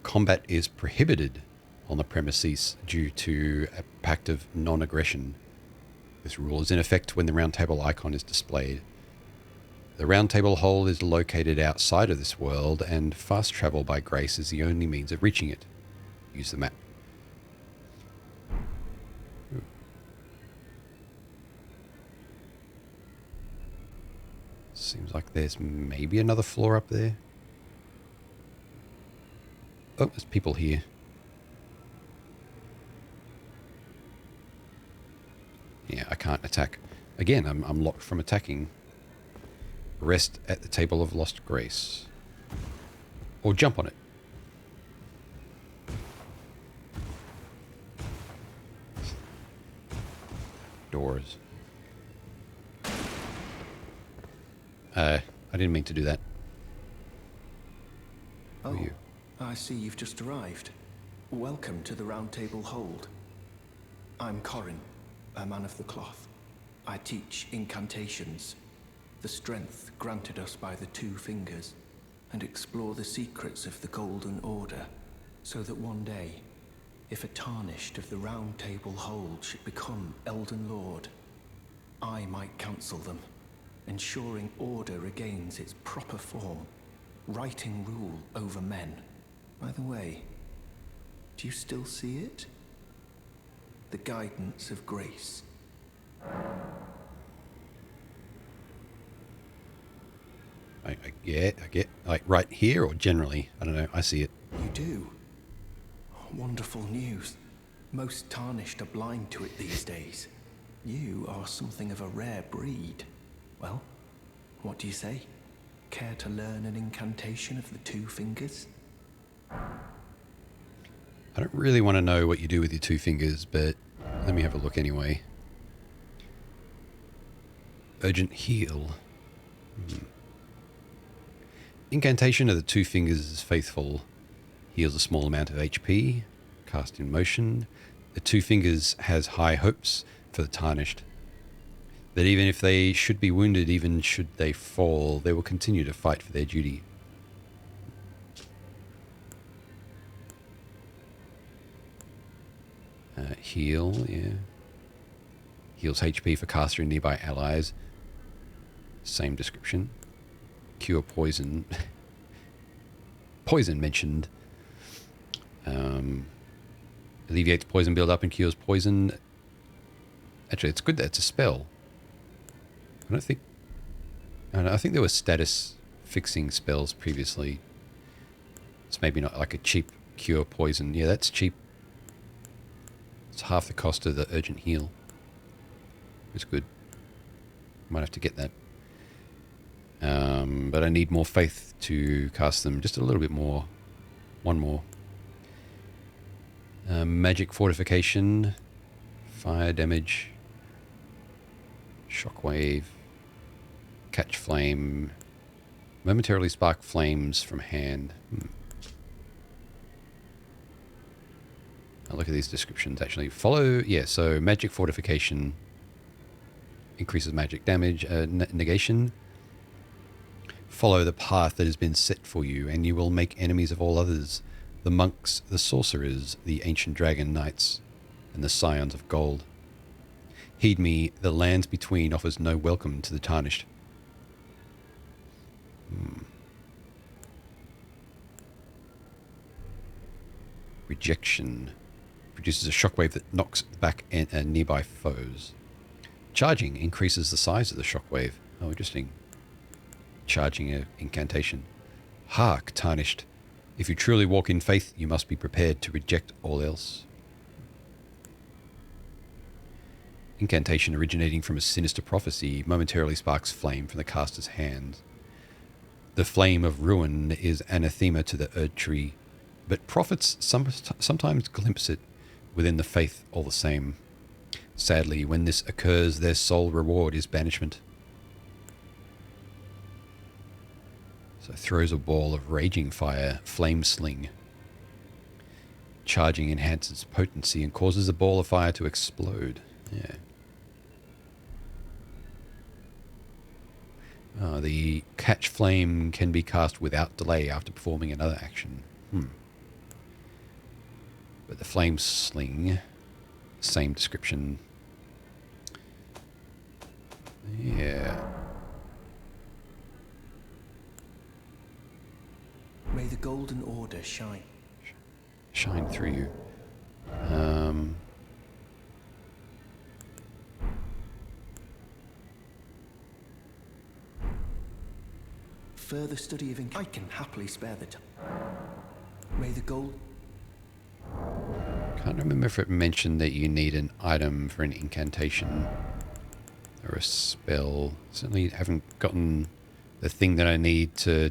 Combat is prohibited on the premises due to a pact of non-aggression. This rule is in effect when the Round Table icon is displayed. The Round Table Hold is located outside of this world, and fast travel by grace is the only means of reaching it. Use the map. Seems like there's maybe another floor up there. Oh, there's people here. Yeah, I can't attack. Again, I'm locked from attacking. Rest at the Table of Lost Grace. Or jump on it. Doors. I didn't mean to do that. Who are you? I see you've just arrived. Welcome to the Round Table Hold. I'm Corin, a man of the cloth. I teach incantations, the strength granted us by the Two Fingers, and explore the secrets of the Golden Order, so that one day, if a tarnished of the Round Table Hold should become Elden Lord, I might counsel them, ensuring order regains its proper form, righting rule over men. By the way, do you still see it? The guidance of grace. I get, like right here or generally? I don't know, I see it. You do? Wonderful news. Most tarnished are blind to it these days. You are something of a rare breed. Well, what do you say? Care to learn an incantation of the Two Fingers? I don't really want to know what you do with your two fingers, but let me have a look anyway. Urgent heal. Incantation of the Two Fingers is faithful. Heals a small amount of HP. Cast in motion. The Two Fingers has high hopes for the tarnished. That even if they should be wounded, even should they fall, they will continue to fight for their duty. Heal, yeah. Heals HP for caster and nearby allies. Same description. Cure poison. Poison mentioned. Alleviates poison build up and cures poison. Actually, it's good that it's a spell. I think there were status fixing spells previously. It's maybe not like a cheap cure poison. Yeah, that's cheap. It's half the cost of the urgent heal. It's good. Might have to get that. But I need more faith to cast them. Just a little bit more. One more. Magic fortification. Fire damage. Shockwave. Catch flame. Momentarily spark flames from hand. I'll look at these descriptions actually. Follow, yeah, so magic fortification increases magic damage, negation. Follow the path that has been set for you, and you will make enemies of all others. The monks, the sorcerers, the ancient dragon knights, and the scions of gold. Heed me, the lands between offers no welcome to the tarnished. Rejection. Produces a shockwave that knocks back nearby foes. Charging increases the size of the shockwave. Oh, interesting. Charging an incantation. Hark, tarnished. If you truly walk in faith, you must be prepared to reject all else. Incantation originating from a sinister prophecy momentarily sparks flame from the caster's hand. The flame of ruin is anathema to the Erd tree, but prophets sometimes glimpse it within the faith all the same. Sadly, when this occurs, their sole reward is banishment. So throws a ball of raging fire, flame sling. Charging enhances potency and causes a ball of fire to explode. Yeah. The catch flame can be cast without delay after performing another action. But the flame sling, same description. Yeah. May the golden order shine. Shine through you. Further study of I can happily spare the time. May the gold... Can't remember if it mentioned that you need an item for an incantation or a spell. Certainly haven't gotten the thing that I need to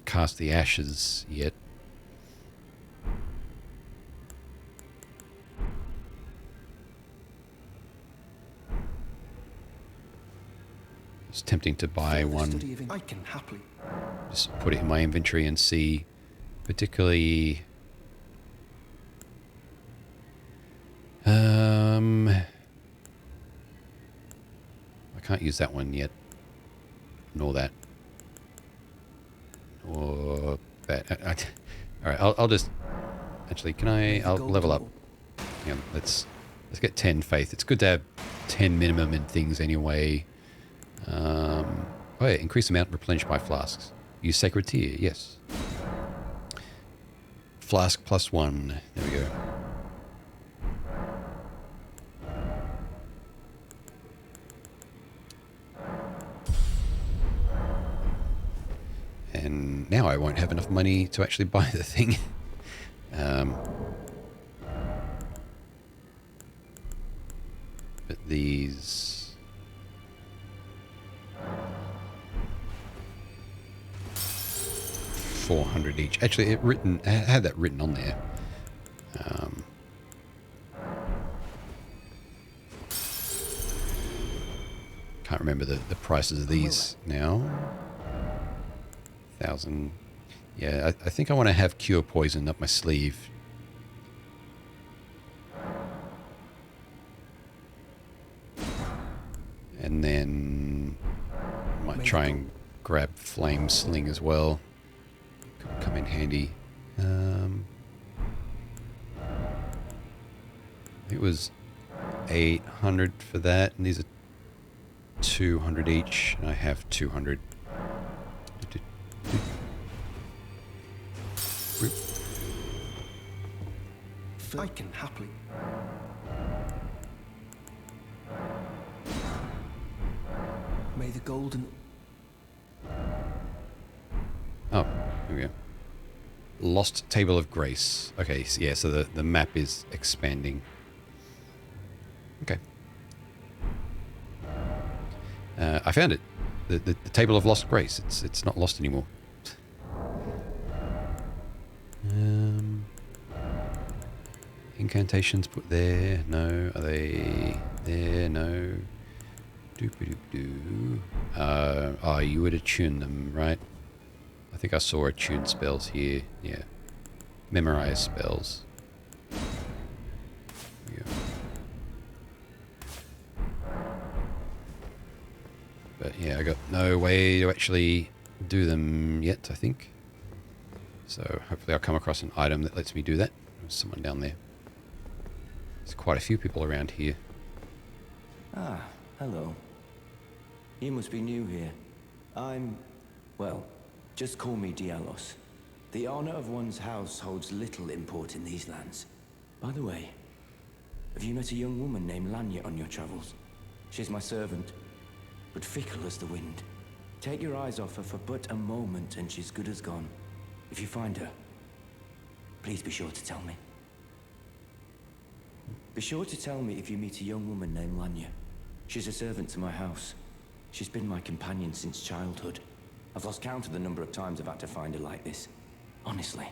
cast the ashes yet. It's tempting to buy one. I can happily... Just put it in my inventory and see, particularly... I can't use that one yet. Nor that. Or that. Alright, I'll just... Actually, can I... I'll level up. Hang on, let's get 10 faith. It's good to have 10 minimum in things anyway. Oh yeah, increase amount replenished by flasks. Use sacred tear, yes. Flask +1. There we go. And now I won't have enough money to actually buy the thing. But these... 400 each. Actually, it had that written on there. Can't remember the prices of these now. 1,000. Yeah, I think I want to have cure poison up my sleeve. And then I might try and grab flame sling as well. Could come in handy. It was 800 for that, and these are 200 each, and I have 200. I can happily... May the golden... Here we go. Lost Table of Grace. Okay, so yeah, so the map is expanding. Okay. I found it. The Table of Lost Grace. It's not lost anymore. Incantations put there. No. Are they there? No. Doop-a-doop-doo. Oh, you would attune them, right? I think I saw attune spells here. Yeah. Memorize spells. Here we go. But yeah, I got no way to actually do them yet, I think. So hopefully I'll come across an item that lets me do that. There's someone down there. There's quite a few people around here. Ah, hello. You must be new here. Well, just call me Dialos. The honor of one's house holds little import in these lands. By the way, have you met a young woman named Lanya on your travels? She's my servant, but fickle as the wind. Take your eyes off her for but a moment and she's good as gone. If you find her, please be sure to tell me. Be sure to tell me if you meet a young woman named Lanya. She's a servant to my house. She's been my companion since childhood. I've lost count of the number of times I've had to find her like this. Honestly,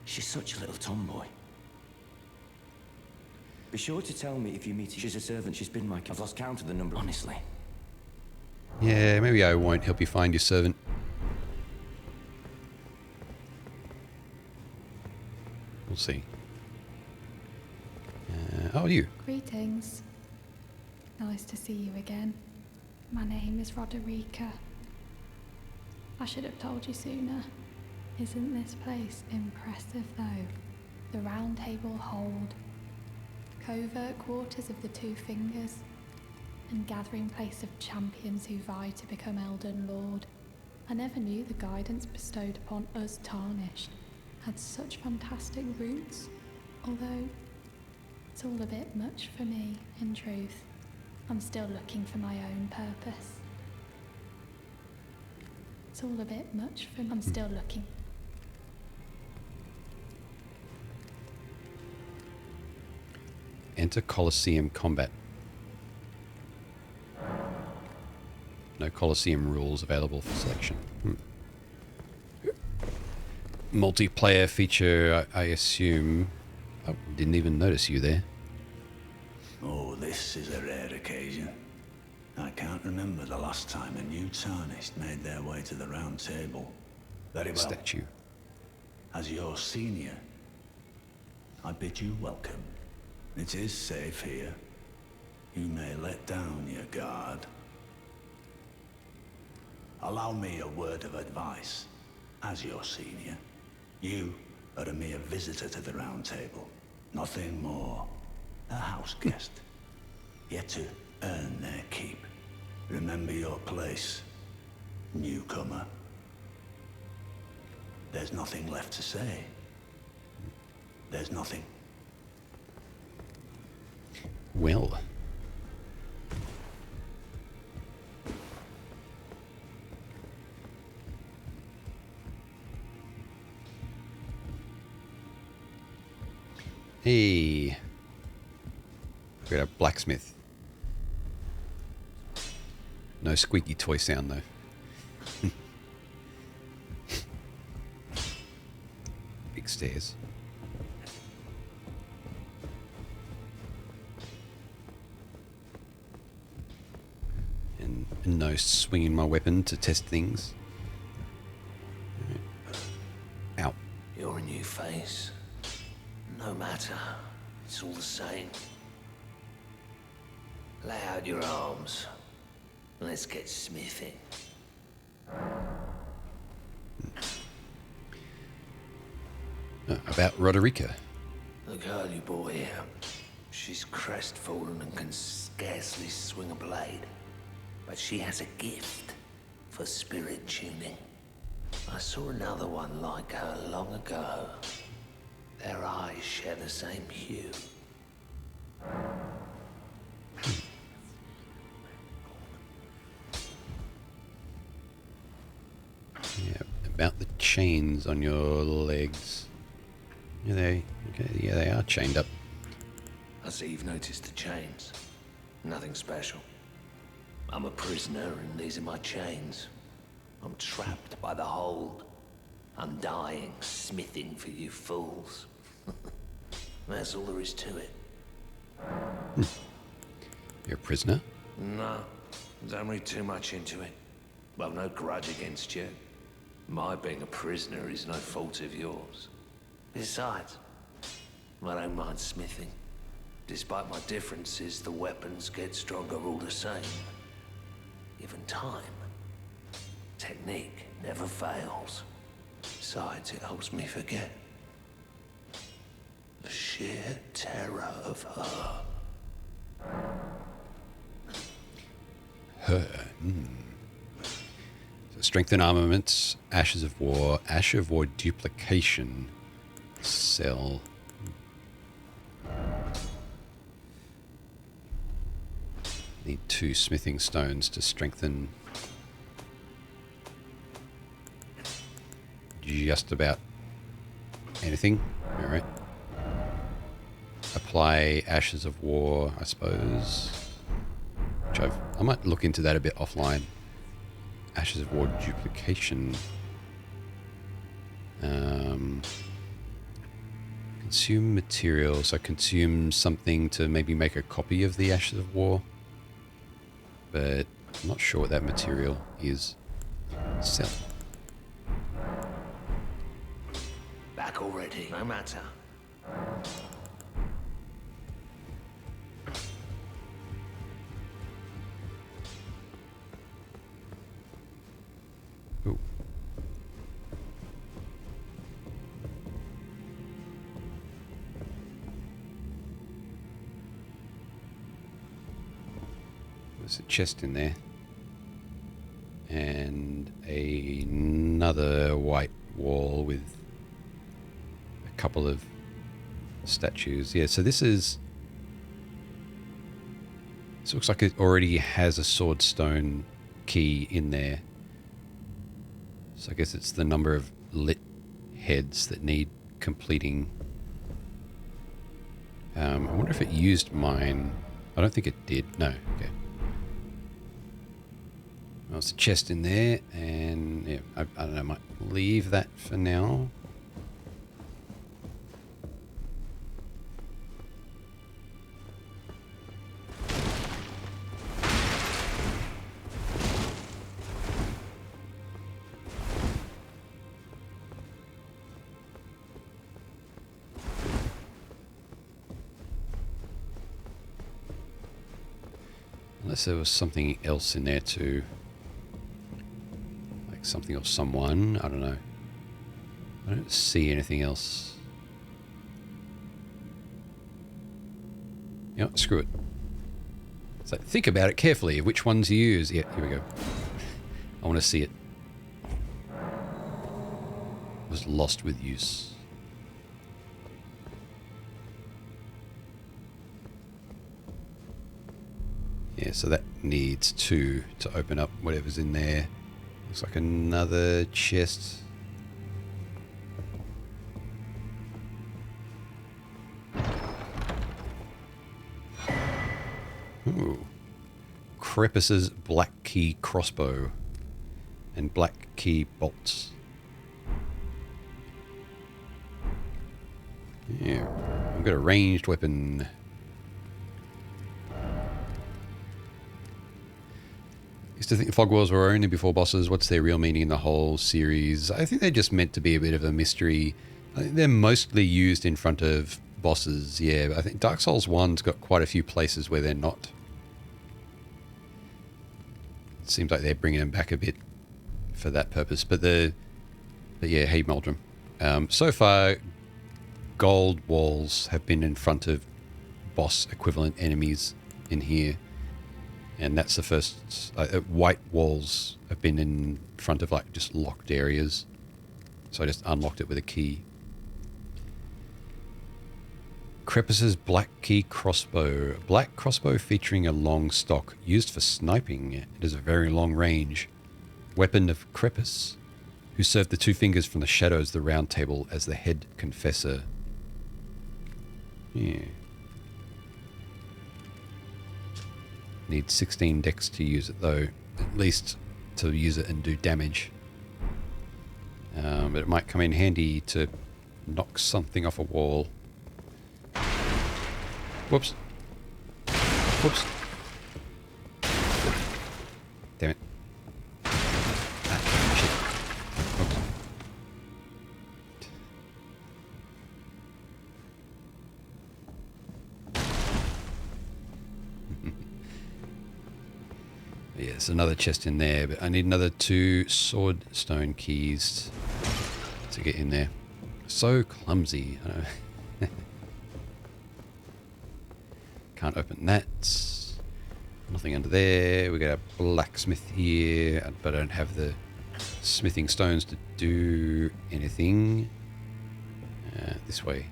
she's such a little tomboy. Be sure to tell me if you meet her. She's a servant. She's been my... I've lost count of the number. Honestly. Yeah, maybe I won't help you find your servant. We'll see. Oh, you. Greetings. Nice to see you again. My name is Roderica. I should have told you sooner. Isn't this place impressive, though? The Round Table Hold, covert quarters of the Two Fingers, and gathering place of champions who vie to become Elden Lord. I never knew the guidance bestowed upon us Tarnished had such fantastic roots, although it's all a bit much for me, in truth. I'm still looking for my own purpose. It's all a bit much for me. I'm still looking. Enter Colosseum combat. No Colosseum rules available for selection. Multiplayer feature, I assume. Oh, didn't even notice you there. Oh, this is a rare occasion. I can't remember the last time a new Tarnished made their way to the Round Table. Very well. Statue. As your senior, I bid you welcome. It is safe here. You may let down your guard. Allow me a word of advice. As your senior, you are a mere visitor to the Round Table. Nothing more. A house guest. Yet to earn their keep. Remember your place, newcomer. There's nothing left to say. There's nothing. Well. Hey. We got a blacksmith. No squeaky toy sound though. Big stairs. And no swinging my weapon to test things. Ow. You're a new face. No matter. It's all the same. Lay out your arms. Let's get smithing. About Roderica. The girl you brought here. She's crestfallen and can scarcely swing a blade. But she has a gift for spirit tuning. I saw another one like her long ago. Their eyes share the same hue. Yeah, about the chains on your legs. Okay, yeah, they are chained up. I see you've noticed the chains. Nothing special. I'm a prisoner and these are my chains. I'm trapped by the hold. I'm dying, smithing for you fools. That's all there is to it. You're a prisoner? No, don't read too much into it. Well, no grudge against you. My being a prisoner is no fault of yours. Besides, I don't mind smithing. Despite my differences, the weapons get stronger all the same. Given time, technique never fails. Besides, it helps me forget the sheer terror of her. Her. So strengthen armaments, Ashes of War, Ash of War duplication, sell. Need 2 smithing stones to strengthen just about anything. All right. Apply Ashes of War, I suppose. Which I might look into that a bit offline. Ashes of War duplication. Consume materials. So consume something to maybe make a copy of the Ashes of War. But I'm not sure what that material is. Sell. Back already, no matter. Ooh. There's a chest in there. And another white wall with a couple of statues. Yeah, so this looks like it already has a sword stone key in there. So I guess it's the number of lit heads that need completing. I wonder if it used mine. I don't think it did. No. Okay. Well, there's a chest in there, and yeah, I don't know. I might leave that for now. Unless there was something else in there too. Like something or someone. I don't know. I don't see anything else. You know, screw it. So think about it carefully. Which ones you use. Yeah, here we go. I want to see it. Was lost with use. Yeah, so that needs 2 to open up whatever's in there. Looks like another chest. Ooh. Crepus's Black Key crossbow and Black Key bolts. Yeah, I've got a ranged weapon. Used to think fog walls were only before bosses. What's their real meaning in the whole series? I think they're just meant to be a bit of a mystery. I think they're mostly used in front of bosses, yeah. But I think Dark Souls 1's got quite a few places where they're not. It seems like they're bringing them back a bit for that purpose. But yeah, hey Meldrum. So far, gold walls have been in front of boss equivalent enemies in here. And that's the first. White walls have been in front of like just locked areas. So I just unlocked it with a key. Crepus's Black Key crossbow. Black crossbow featuring a long stock used for sniping. It has a very long range. Weapon of Crepus. who served the two fingers from the shadows of the round table as the head confessor. Yeah. Need 16 dex to use it, though. At least to use it and do damage. But it might come in handy to knock something off a wall. Whoops. Whoops. Damn it. Ah, shit. Oops. Yeah, there's another chest in there, but I need another 2 sword stone keys to get in there. So clumsy. Can't open that. Nothing under there. We got a blacksmith here, but I don't have the smithing stones to do anything. This way.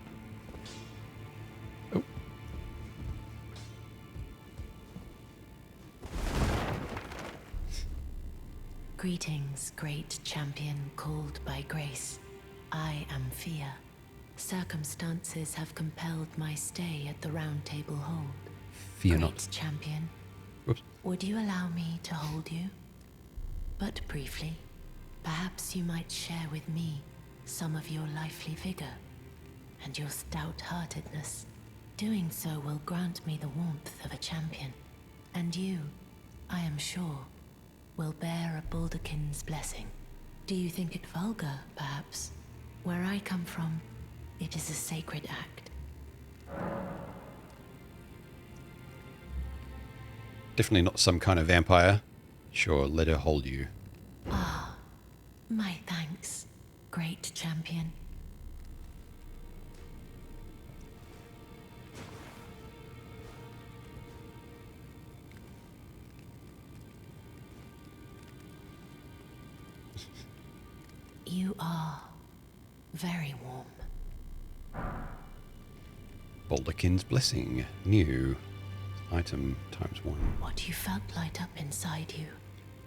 Oh. Greetings, great champion called by grace. I am Fia. Circumstances have compelled my stay at the Round Table Hold. Fear Great not. champion. Oops. Would you allow me to hold you? But briefly, perhaps you might share with me some of your lively vigor and your stout-heartedness. Doing so will grant me the warmth of a champion, and you, I am sure, will bear a Balderkin's blessing. Do you think it vulgar, perhaps? Where I come from, it is a sacred act. Definitely not some kind of vampire. Sure, let her hold you. Ah, my thanks, great champion. You are very warm. Balderkin's blessing. New. Item ×1. What you felt light up inside you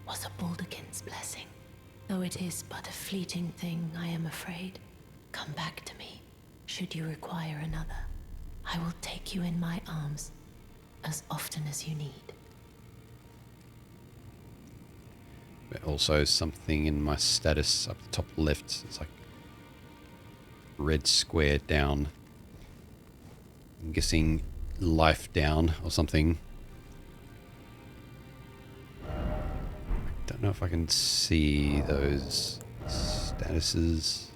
was a Balderkin's blessing. Though it is but a fleeting thing, I am afraid. Come back to me, should you require another. I will take you in my arms as often as you need. But also something in my status up the top left. It's like red square down. I'm guessing life down or something. Don't know if I can see those statuses.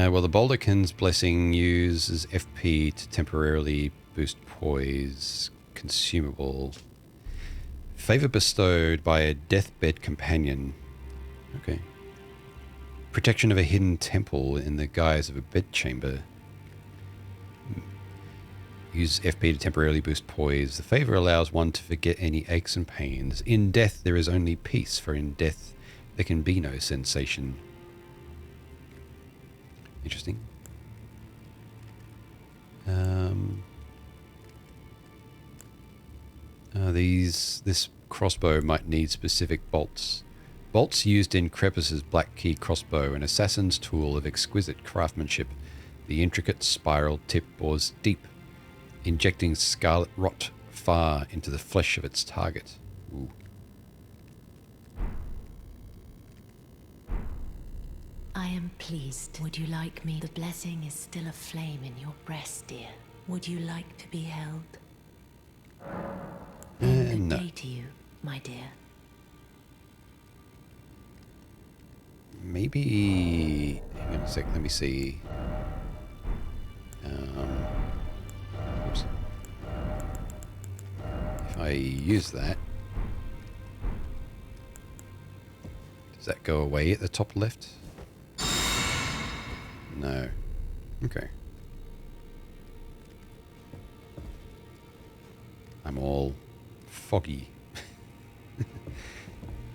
Well, the Balderkin's blessing uses FP to temporarily boost poise. Consumable. Favor bestowed by a deathbed companion. Okay. Protection of a hidden temple in the guise of a bedchamber. Use FP to temporarily boost poise. The favor allows one to forget any aches and pains. In death, there is only peace, for in death, there can be no sensation. Interesting. This crossbow might need specific bolts. Bolts used in Crepus's Black Key crossbow, an assassin's tool of exquisite craftsmanship. The intricate spiral tip bores deep, injecting scarlet rot far into the flesh of its target. Ooh. I am pleased. Would you like me? The blessing is still aflame in your breast, dear. Would you like to be held? Good No. day to you, my dear. Maybe... Hang on a sec, let me see. Oops. If I use that... Does that go away at the top left? No. Okay. I'm all foggy.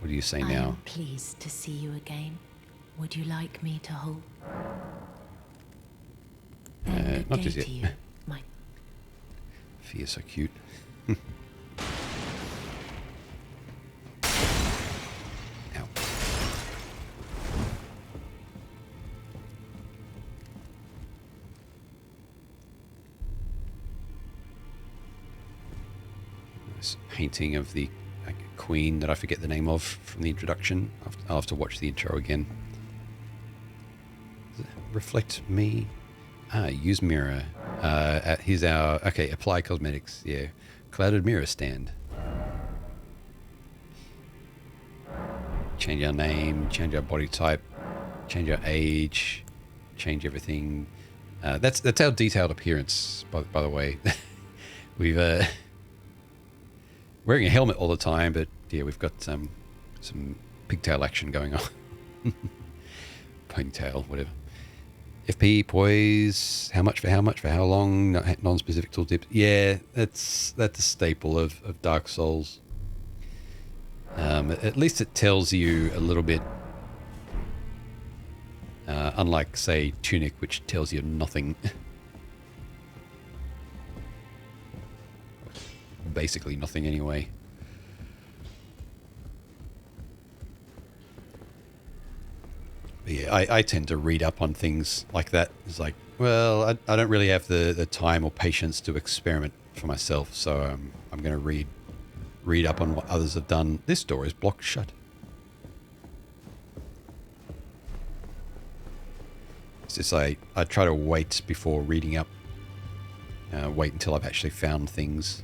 What do you say I now? am pleased to see you again. Would you like me to hold? Then Not good just day yet. to you, my Fear so cute. Ow. This painting of the queen that I forget the name of from the introduction. I'll have to watch the intro again. Does it reflect me? Use mirror. Here's our... Okay, apply cosmetics. Yeah. Clouded mirror stand. Change our name, change our body type, change our age, change everything. That's our detailed appearance, by the way. We've wearing a helmet all the time, but yeah, we've got some pigtail action going on. Ponytail, whatever. FP, poise, how much, for how long, non-specific tooltips. Yeah, that's a staple of Dark Souls. At least it tells you a little bit, unlike, say, Tunic, which tells you nothing. Basically nothing anyway. But yeah, I tend to read up on things like that. It's like, well, I don't really have the time or patience to experiment for myself, so I'm going to read up on what others have done. This door is blocked shut. It's just I try to wait before reading up. Wait until I've actually found things.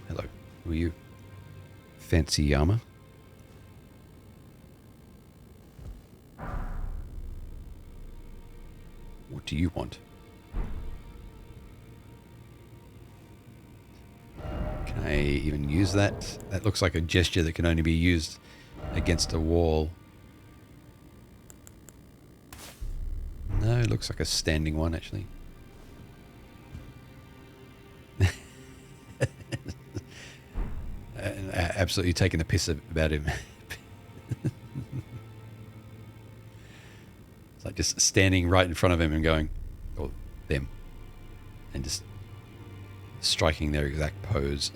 Hello, who are you? Fancy armor? What do you want? Can I even use that? That looks like a gesture that can only be used against a wall. No, it looks like a standing one, actually. Absolutely taking the piss about him. It's like just standing right in front of him and going, or them, and just striking their exact pose.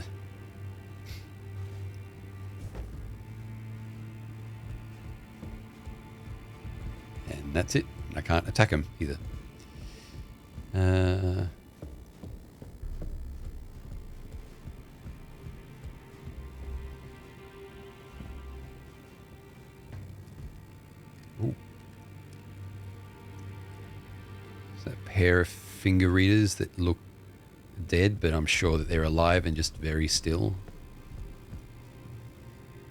And that's it. I can't attack him either. Ooh. Is that a pair of finger readers that look dead, but I'm sure that they're alive and just very still.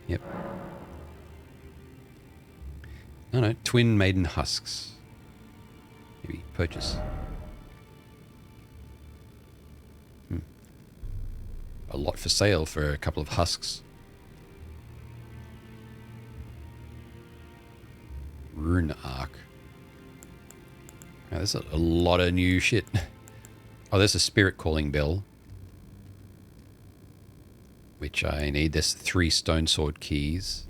Yep. No, twin maiden husks. Maybe purchase. A lot for sale for a couple of husks. Rune arc. Now, there's a lot of new shit. Oh, there's a spirit calling bell, which I need. There's 3 stone sword keys,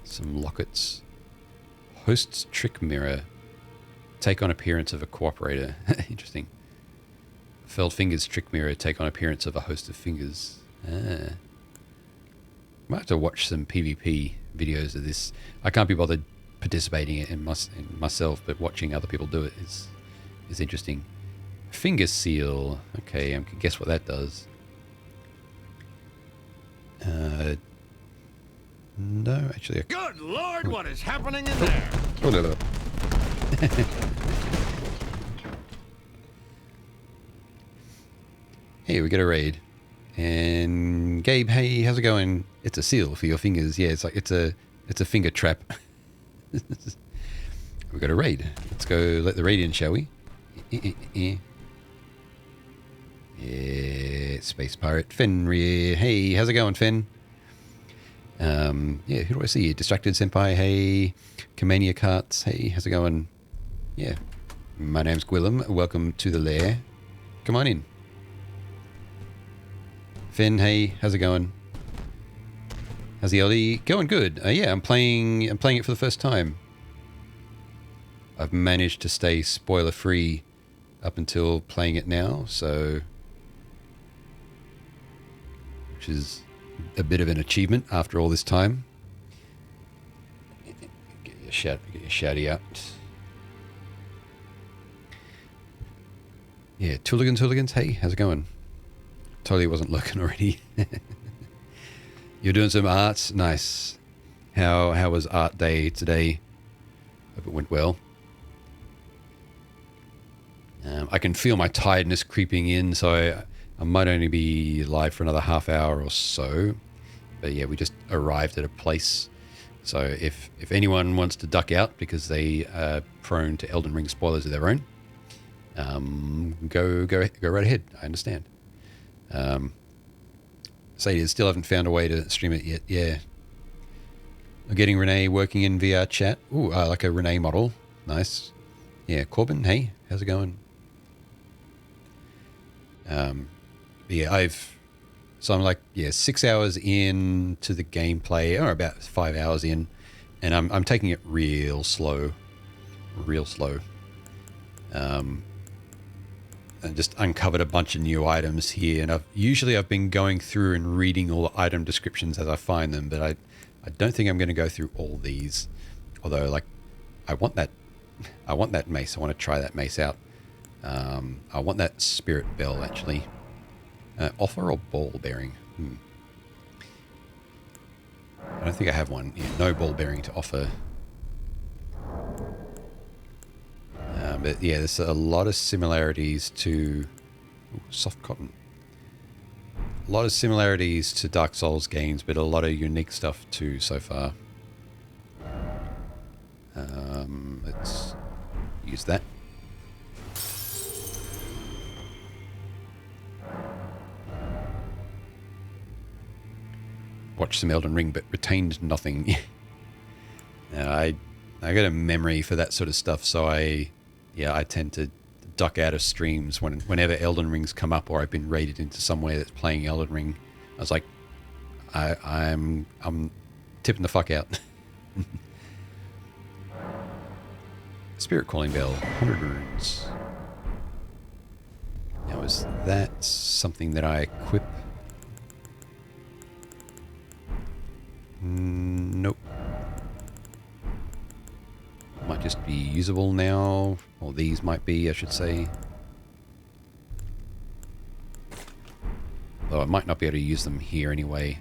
some lockets. Host's trick mirror. Take on appearance of a cooperator. Interesting. Furled fingers trick mirror. Take on appearance of a host of fingers. I might have to watch some PvP videos of this. I can't be bothered participating in myself, but watching other people do it is interesting. Finger seal. Okay, I can guess what that does. No, actually. Good Lord, what is happening in there? Oh, no. Hey, we got a raid. And Gabe, hey, how's it going? It's a seal for your fingers. Yeah, it's like it's a finger trap. We got a raid. Let's go let the raid in, shall we? Yeah, Space Pirate Fenrir. Hey, how's it going, Fen? Yeah, who do I see? Distracted Senpai. Hey, Kamania Carts. Hey, how's it going? Yeah, my name's Gwillem. Welcome to the lair. Come on in. Finn, hey, how's it going? How's the LD going? Good. Yeah, I'm playing it for the first time. I've managed to stay spoiler free up until playing it now, so which is a bit of an achievement after all this time. Get your shouty out. Yeah, Tooligans, hey, how's it going? Totally wasn't looking already. You're doing some art? Nice. How was art day today? Hope it went well. I can feel my tiredness creeping in, so I might only be live for another half hour or so. But yeah, we just arrived at a place. So if anyone wants to duck out because they are prone to Elden Ring spoilers of their own, go right ahead. I understand. Sadie, still haven't found a way to stream it yet. Yeah. I'm getting Renee working in VR chat. Ooh, like a Renee model. Nice. Yeah, Corbin, hey, how's it going? Yeah, so I'm like, 6 hours in to the gameplay, or about 5 hours in, and I'm taking it real slow. I just uncovered a bunch of new items here, and I've been going through and reading all the item descriptions as I find them, but I don't think I'm going to go through all these. Although, like, I want that mace. I want to try that mace out. I want that spirit bell, actually. Offer or ball bearing? I don't think I have one. Yeah, no ball bearing to offer. But yeah, there's a lot of similarities to soft cotton. A lot of similarities to Dark Souls games, but a lot of unique stuff too so far. Let's use that. Watched some Elden Ring, but retained nothing. I got a memory for that sort of stuff, so I tend to duck out of streams whenever Elden Rings come up, or I've been raided into somewhere that's playing Elden Ring. I was like, I'm tipping the fuck out. Spirit Calling Bell, 100 runes. Now, is that something that I equip? Nope. Might just be usable now, or these might be, I should say. Though I might not be able to use them here anyway.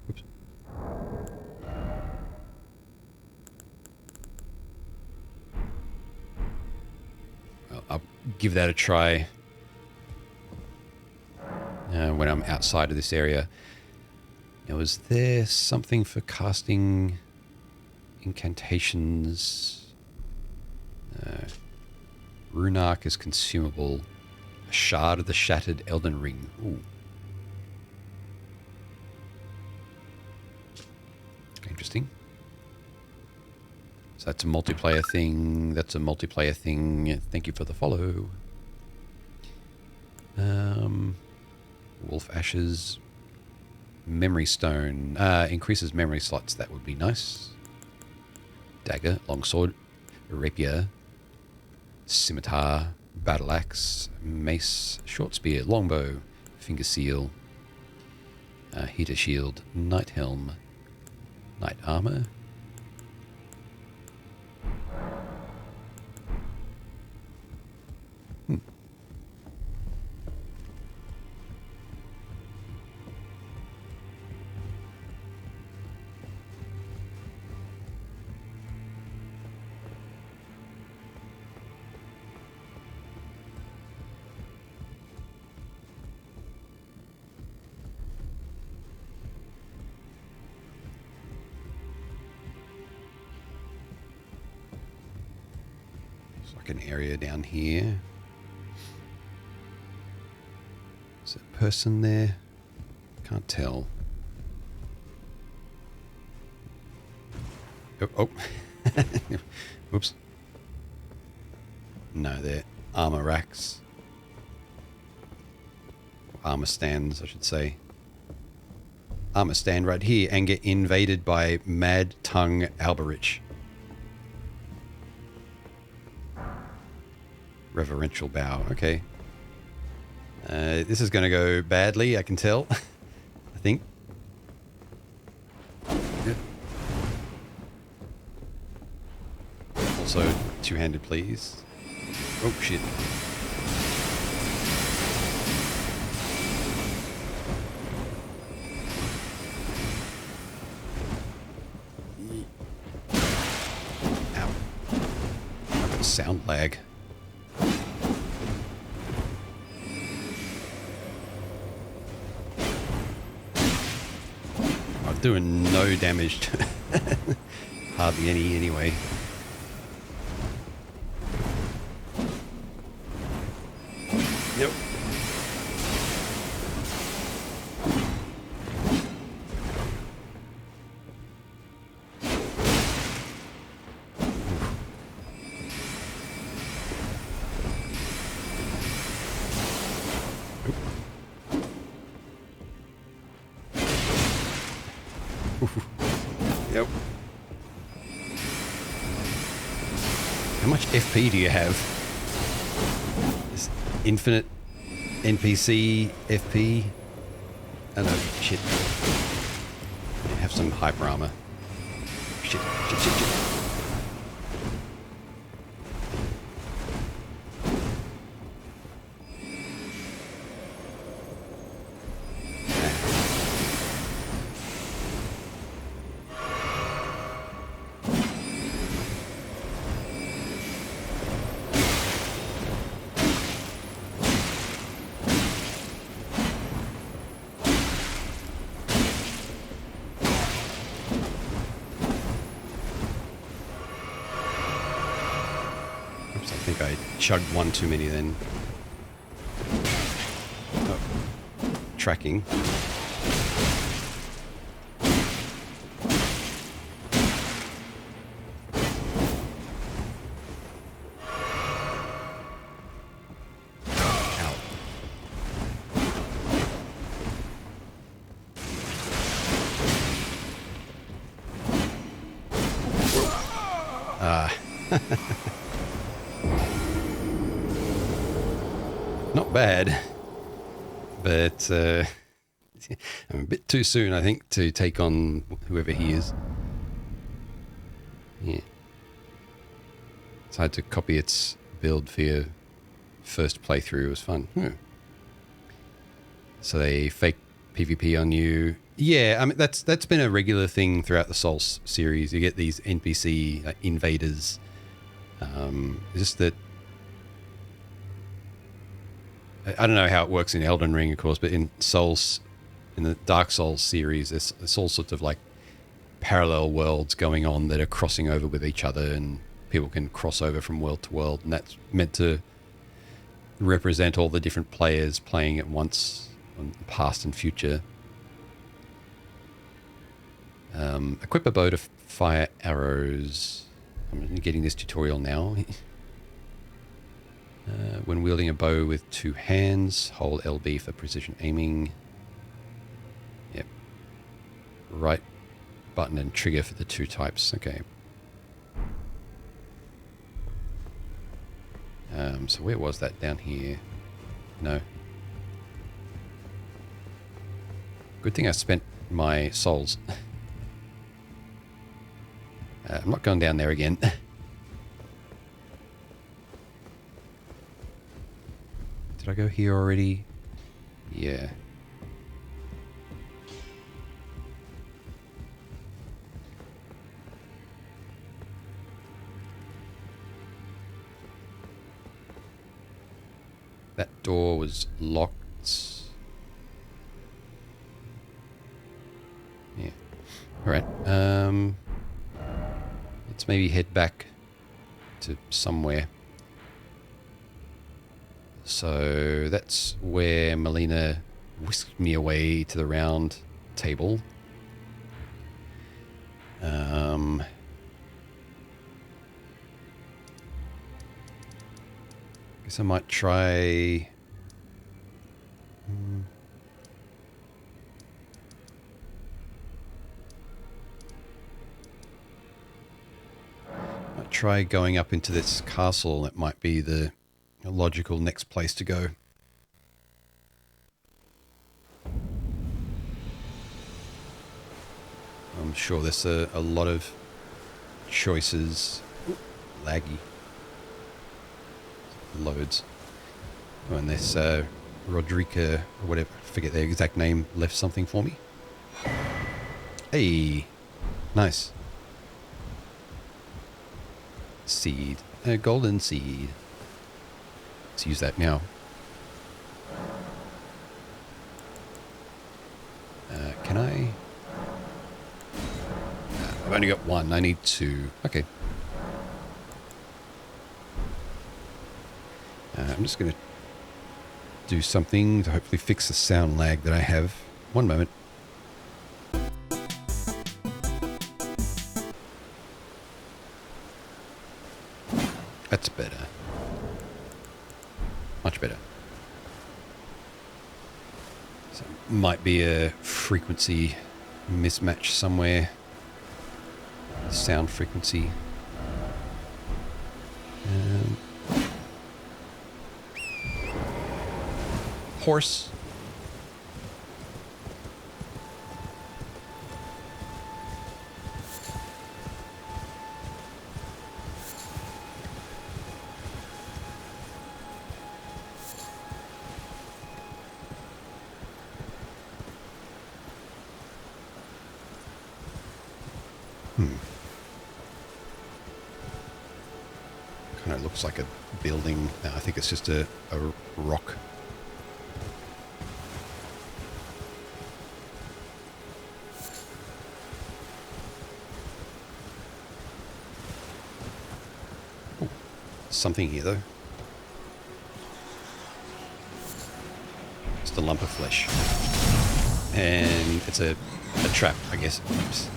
Oops. Well, I'll give that a try. When I'm outside of this area. Now, is there something for casting incantations? Rune Arc is consumable. A shard of the shattered Elden Ring. Ooh. Interesting. So that's a multiplayer thing. That's a multiplayer thing. Thank you for the follow. Wolf Ashes. Memory Stone. Increases memory slots. That would be nice. Dagger. Longsword. Rapier. Scimitar. Battle Axe. Mace. Short Spear. Longbow. Finger Seal. Heater Shield. Night Helm. Knight Armor. An area down here. Is there a person there? Can't tell. Oh. Oops. No, they're armor racks. Armor stands, I should say. Armor stand right here and get invaded by Mad Tongue Alberich. Reverential bow. Okay. This is going to go badly, I can tell. I think. Yep. Also, two-handed, please. Oh, shit. Ow. I've got sound lag. I'm doing no damage. Hardly any anyway. Yep. Yep. How much FP do you have? Is infinite NPC FP? Oh no, shit. You have some hyper armor. Shit, shit, shit, shit. Oops, I think I chugged one too many then. Oh. Tracking. Ow. Ah. Not bad, but I'm a bit too soon, I think, to take on whoever he is. Yeah. It's hard to copy its build for your first playthrough. It was fun. So they fake PvP on you. Yeah, I mean that's been a regular thing throughout the Souls series. You get these NPC invaders. Just that I don't know how it works in Elden Ring, of course, but in Souls, in the Dark Souls series, there's all sorts of like parallel worlds going on that are crossing over with each other, and people can cross over from world to world, and that's meant to represent all the different players playing at once, past and future. Equip a bow to fire arrows. I'm getting this tutorial now. When wielding a bow with two hands, hold LB for precision aiming. Yep. Right button and trigger for the two types. Okay. So where was that? Down here? No. Good thing I spent my souls. I'm not going down there again. Did I go here already? Yeah. That door was locked. Yeah. All right. Let's maybe head back to somewhere. So that's where Melina whisked me away to the round table. Guess I might try... Might try going up into this castle. That might be the logical next place to go. I'm sure there's a lot of choices. Ooh, laggy. Loads. Oh, and this Rodrika, or whatever, I forget their exact name, left something for me. Hey, nice. Seed. A golden seed. Let's use that now. Can I? I've only got one. I need two. Okay. I'm just going to do something to hopefully fix the sound lag that I have. One moment. That's better. Much better. So might be a frequency mismatch somewhere. Sound frequency. Horse. Kind of looks like a building. No, I think it's just a rock. Ooh, something here though. Just a lump of flesh. And it's a trap, I guess. Oops.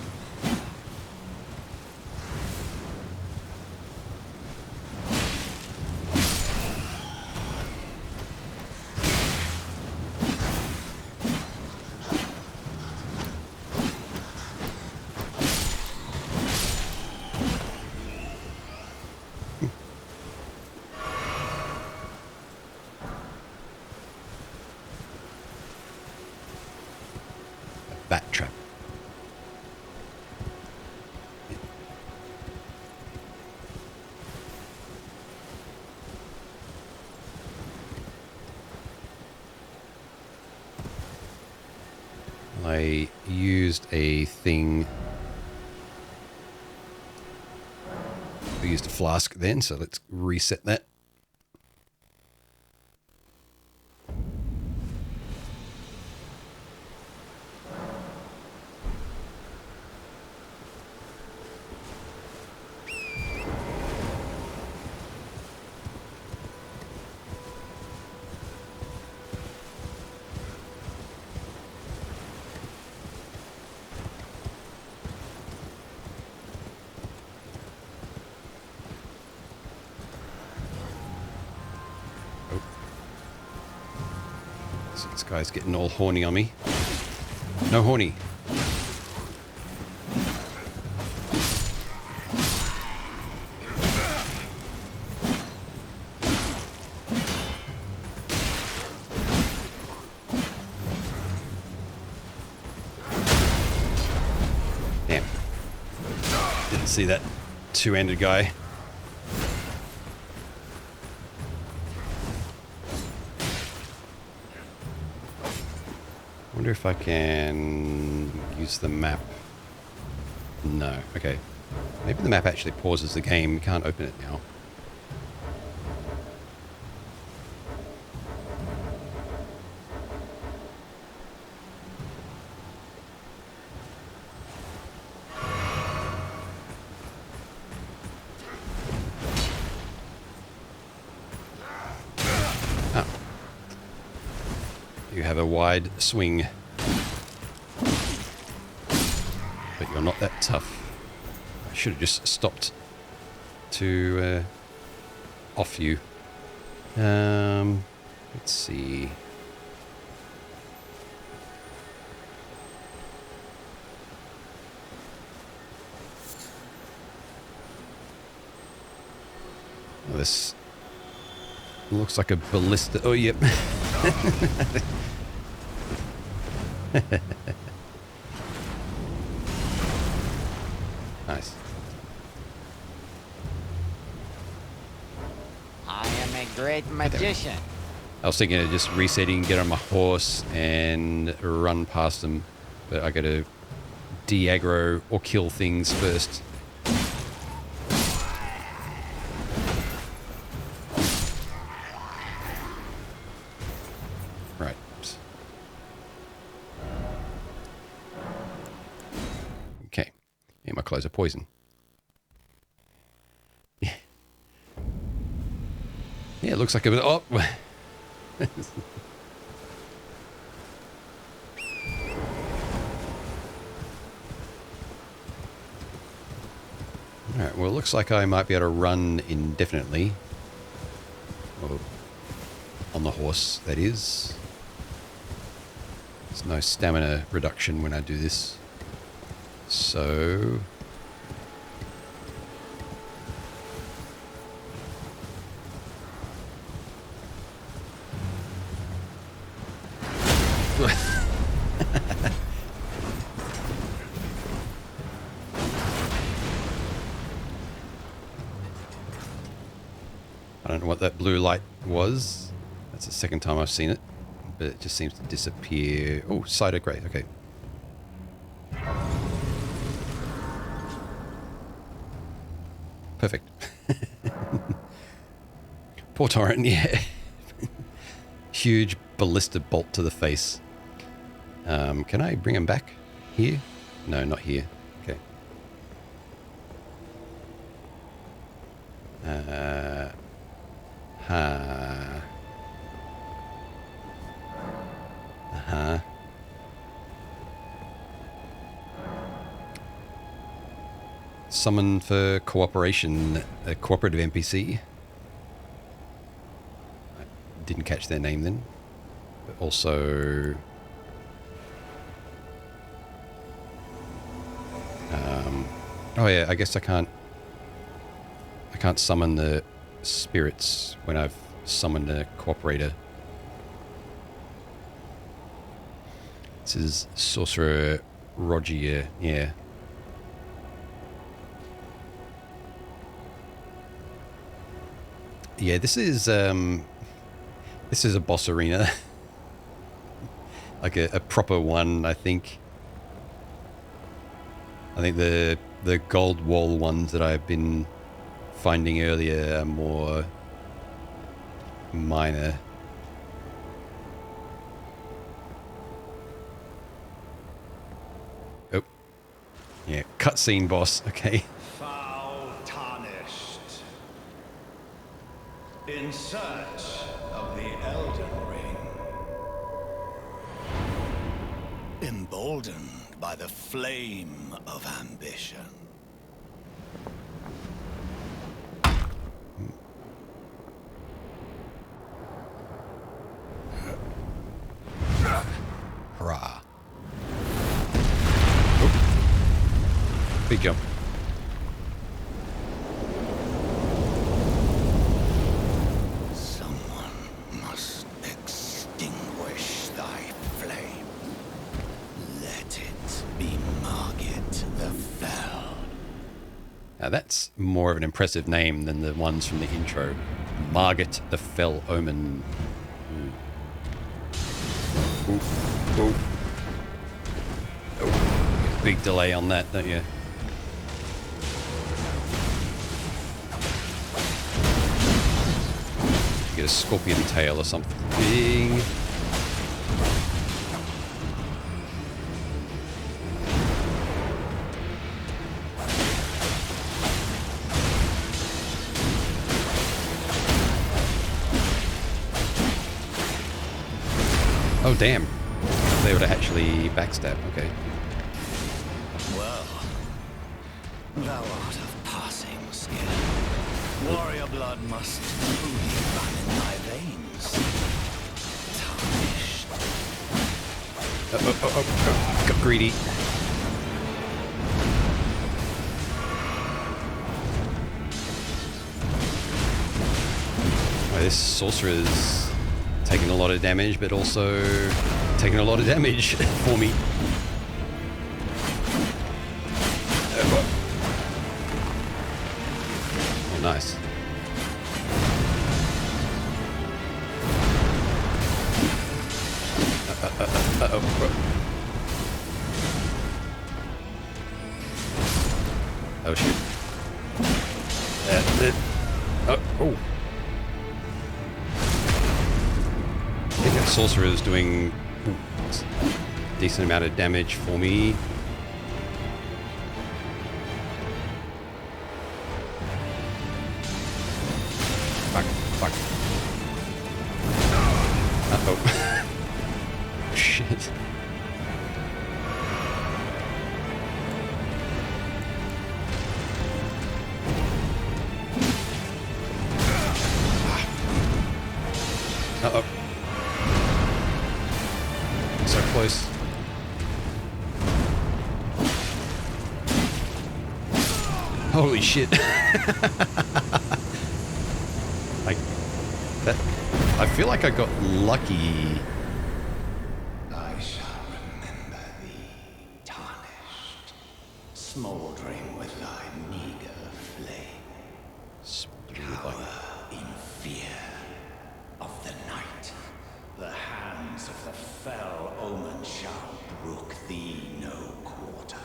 Bat trap. I used a thing. I used a flask then, so let's reset that. This guy's getting all horny on me. No horny. Damn. Didn't see that two-handed guy. I wonder if I can use the map. No. Okay. Maybe the map actually pauses the game. You can't open it now. Ah. You have a wide swing. But you're not that tough. I should have just stopped to off you. Let's see. Oh, this looks like a ballista. Oh, yep. Nice. I am a great magician. I was thinking of just resetting, get on my horse, and run past them. But I got to de-aggro or kill things first. Right. Okay. And my clothes are poison. Yeah. Yeah, it looks like a bit... Oh! Alright, well, it looks like I might be able to run indefinitely. Or on the horse, that is. There's no stamina reduction when I do this. So... I don't know what that blue light was. That's the second time I've seen it. But it just seems to disappear. Oh, cider grey. Okay. Perfect. Poor Torrent, yeah. Huge ballista bolt to the face. Can I bring him back here? No, not here. Okay. Summon for cooperation, a cooperative NPC. I didn't catch their name then. But also... oh yeah, I guess I can't summon the spirits when I've summoned a cooperator. This is Sorcerer Rogier, yeah. Yeah, this is a boss arena. Like a proper one, I think. I think the gold wall ones that I've been finding earlier are more minor. Oh. Yeah, cutscene boss, okay. Foul tarnished. In search of the Elden Ring. Emboldened by the flame of ambition. Hurrah. Oh. Big jump. Someone must extinguish thy flame. Let it be Margit the Fell. Now that's more of an impressive name than the ones from the intro. Margit the Fell Omen. Ooh. Ooh. Ooh. Oh. Big delay on that, don't you? Get a scorpion tail or something. Oh, damn. They would actually backstab. Okay. Well, thou art of passing skill. Warrior blood must truly run in thy Got greedy. Oh, this sorcerer's taking a lot of damage, but also taking a lot of damage for me. Oh, nice. Oh shit. Oh. I think that sorcerer is doing a decent amount of damage for me. Fuck. Uh-oh. Shit. Uh-oh. So close. Holy shit. Like, that... I feel like I got lucky. I shall remember thee, tarnished, smouldering with thy meager flame. Cower in fear of the night. The hands of the fell omen shall brook thee no quarter.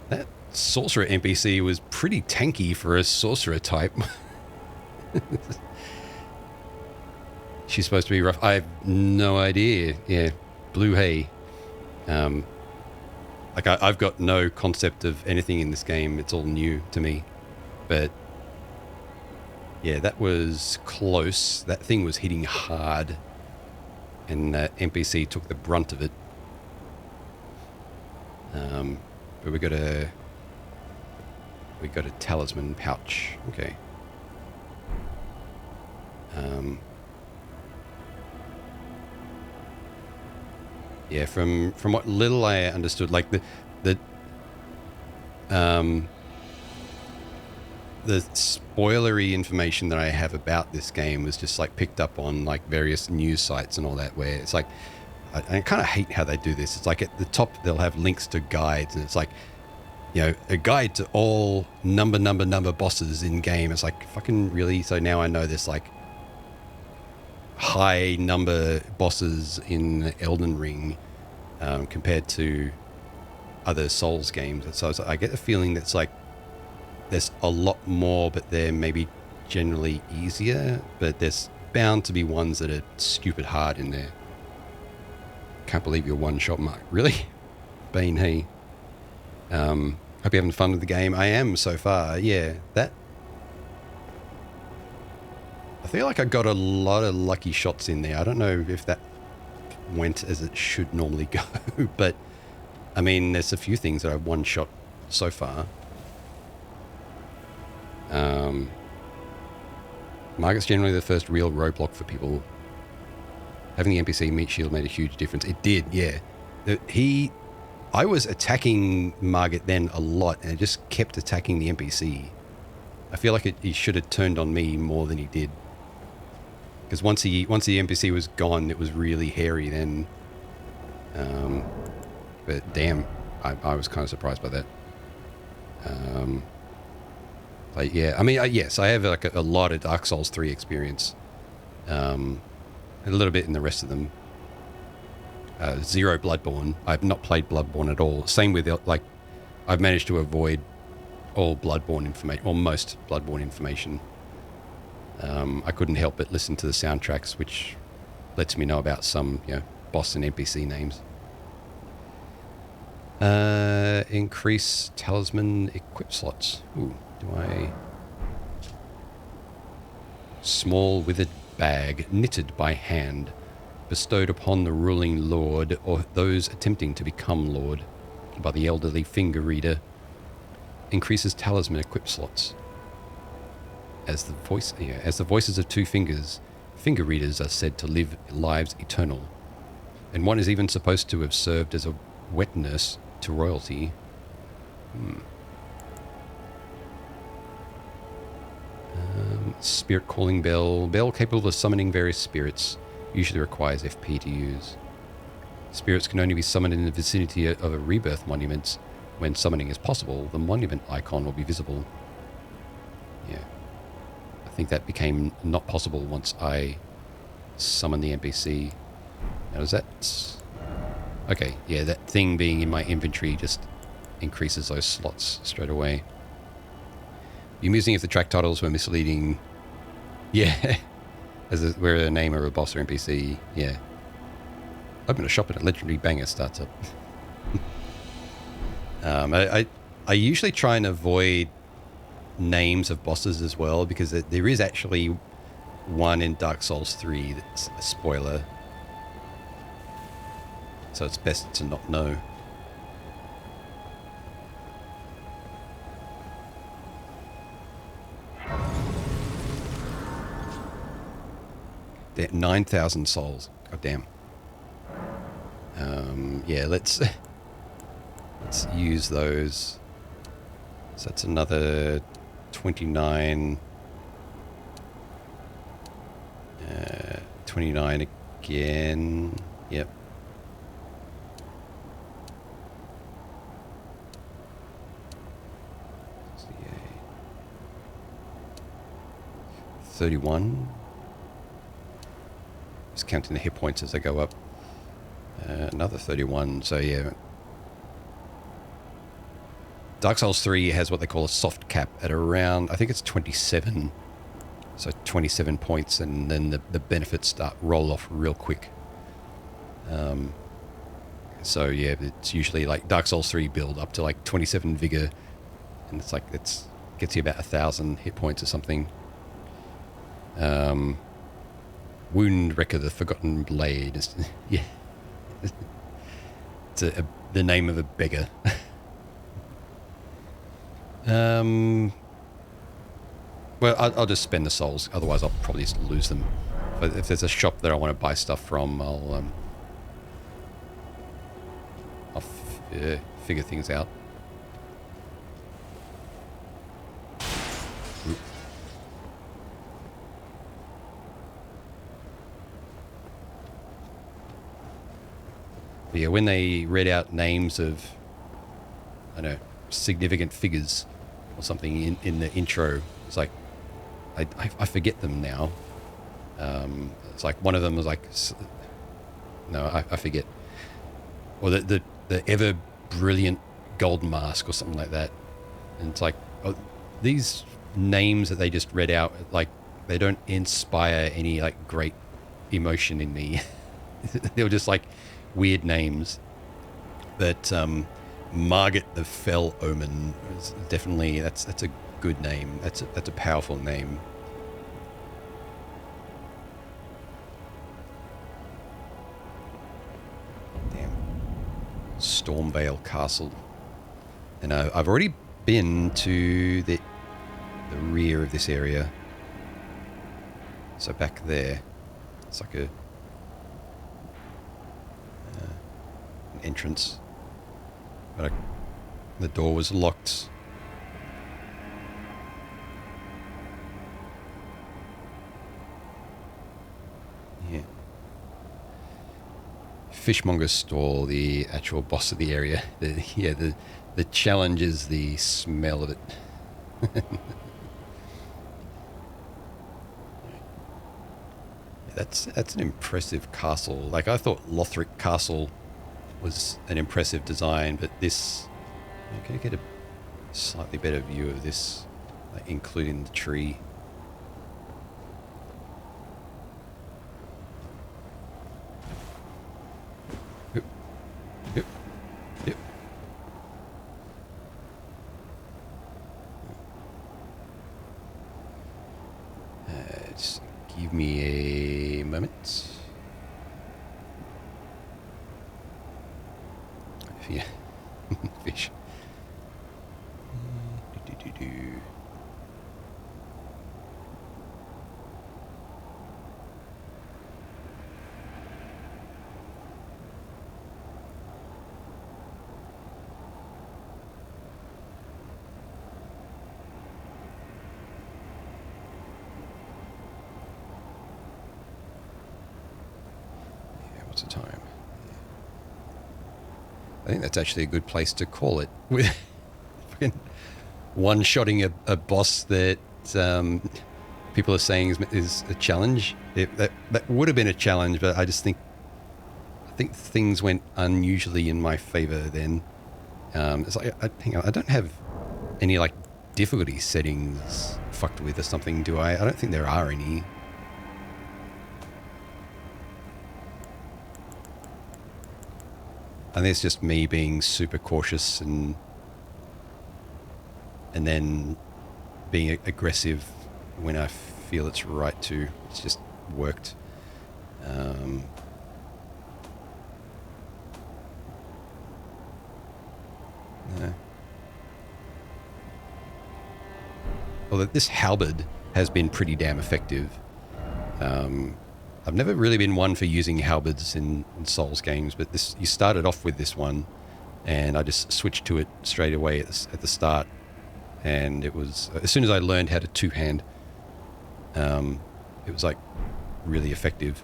That sorcerer NPC was pretty tanky for a sorcerer type. She's supposed to be rough. I have no idea. Yeah, blue hay. Like I've got no concept of anything in this game. It's all new to me. But yeah, that was close. That thing was hitting hard, and that NPC took the brunt of it. But we got a talisman pouch. Okay. Yeah, from what little I understood, like the spoilery information that I have about this game was just like picked up on like various news sites and all that, where it's like, I kind of hate how they do this. It's like at the top they'll have links to guides, and it's like, you know, a guide to all number bosses in game. It's like, fucking really? So now I know there's like high number bosses in Elden Ring compared to other Souls games. And so I get the feeling that's like there's a lot more, but they're maybe generally easier, but there's bound to be ones that are stupid hard in there. Can't believe your one-shot mark. Really? Bane, hey. Hope you're having fun with the game. I am so far. Yeah, that... I feel like I got a lot of lucky shots in there. I don't know if that went as it should normally go, but I mean, there's a few things that I've one-shot so far. Market's generally the first real roadblock for people. Having the NPC meat shield made a huge difference. It did, yeah. I was attacking Margit then a lot, and it just kept attacking the NPC. I feel like he should have turned on me more than he did. Because once the NPC was gone, it was really hairy then. But damn, I was kind of surprised by that. Like, yeah, I mean, yes, I have like a lot of Dark Souls 3 experience. A little bit in the rest of them. Zero Bloodborne. I've not played Bloodborne at all. Same with, like, I've managed to avoid all Bloodborne information, or most Bloodborne information. I couldn't help but listen to the soundtracks, which lets me know about some, you know, boss and NPC names. Increase talisman equip slots. Ooh, do I... Small withered bag, knitted by hand, bestowed upon the ruling lord or those attempting to become lord by the elderly finger reader, increases talisman equip slots. As the voices of two fingers finger readers are said to live lives eternal, and one is even supposed to have served as a wet nurse to royalty. Spirit calling bell. Bell capable of summoning various spirits. Usually requires FP to use. Spirits can only be summoned in the vicinity of a rebirth monument. When summoning is possible, the monument icon will be visible. Yeah. I think that became not possible once I summoned the NPC. Now is that... Okay, yeah, that thing being in my inventory just increases those slots straight away. Be amusing if the track titles were misleading. Yeah. As we're a name or a boss or NPC. Yeah. Open a shop and a legendary banger starts up. I usually try and avoid names of bosses as well, because there is actually one in Dark Souls 3 that's a spoiler. So it's best to not know. They're 9,000 souls. God damn. Yeah, let's use those. So that's another 29. 29 again. Yep. 31. Just counting the hit points as they go up. Another 31. So yeah. Dark Souls 3 has what they call a soft cap at around, I think it's 27. So 27 points, and then the benefits roll off real quick. So yeah, it's usually like Dark Souls 3 build up to like 27 vigor, and it's like gets you about 1,000 hit points or something. Wound Wrecker, the Forgotten Blade. Yeah. It's the name of a beggar. Well, I'll just spend the souls. Otherwise, I'll probably just lose them. But if there's a shop that I want to buy stuff from, I'll figure things out. But yeah, when they read out names of, I don't know, significant figures or something in the intro, it's like, I forget them now. It's like one of them was like, no, I forget. Or the ever brilliant golden mask or something like that. And it's like, oh, these names that they just read out, like, they don't inspire any like great emotion in me. They were just like weird names. But Margit the Fell Omen is definitely, that's a good name. That's a powerful name. Damn. Stormvale Castle. And I've already been to the rear of this area. So back there, it's like an entrance. But the door was locked. Yeah. Fishmonger's stall, the actual boss of the area. The challenge is the smell of it. That's an impressive castle. Like, I thought Lothric Castle was an impressive design, but this, I'm going to get a slightly better view of this, like, including the tree. Yep. Yep. Yep. Just give me a moment. Yeah. Fish. What's the time? I think that's actually a good place to call it. With one-shotting a boss that people are saying is a challenge. That would have been a challenge, but I just think things went unusually in my favor then. It's like I don't have any like difficulty settings fucked with or something, do I? I don't think there are any. I think it's just me being super cautious and then being aggressive when I feel it's right to. It's just worked. No. Although this halberd has been pretty damn effective. I've never really been one for using halberds in Souls games, but you started off with this one, and I just switched to it straight away at the start. And it was, as soon as I learned how to two-hand, it was like really effective.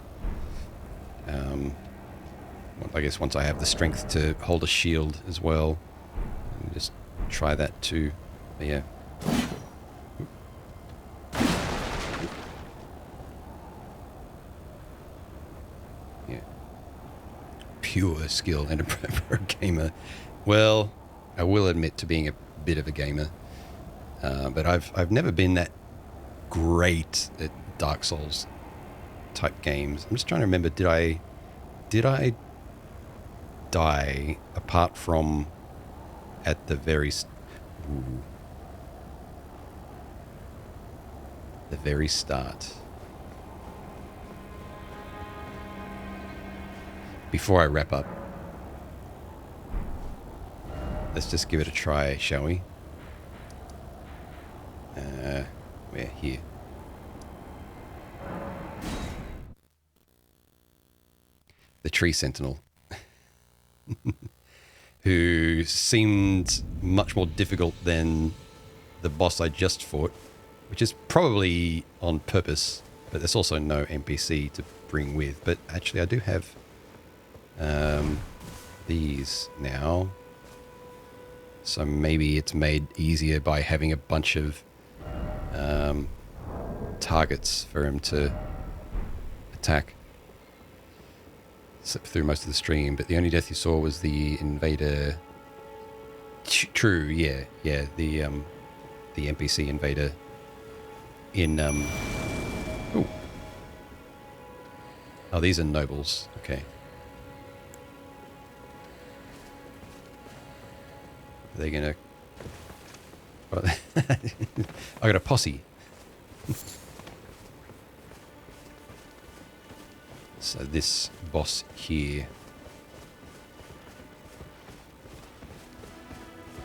I guess once I have the strength to hold a shield as well, I'll just try that too. But yeah. Yeah. Pure skill and for a gamer. Well, I will admit to being a bit of a gamer. But I've never been that great at Dark Souls type games. I'm just trying to remember, did I die apart from at the very start? Before I wrap up, let's just give it a try, shall we? We're here. The Tree Sentinel, who seemed much more difficult than the boss I just fought, which is probably on purpose, but there's also no NPC to bring with. But actually I do have these now, so maybe it's made easier by having a bunch of targets for him to attack. Slipped through most of the stream, but the only death you saw was the invader. True, yeah, the NPC invader in ooh. Oh, these are nobles. Okay. Are they gonna? I got a posse. So this boss here,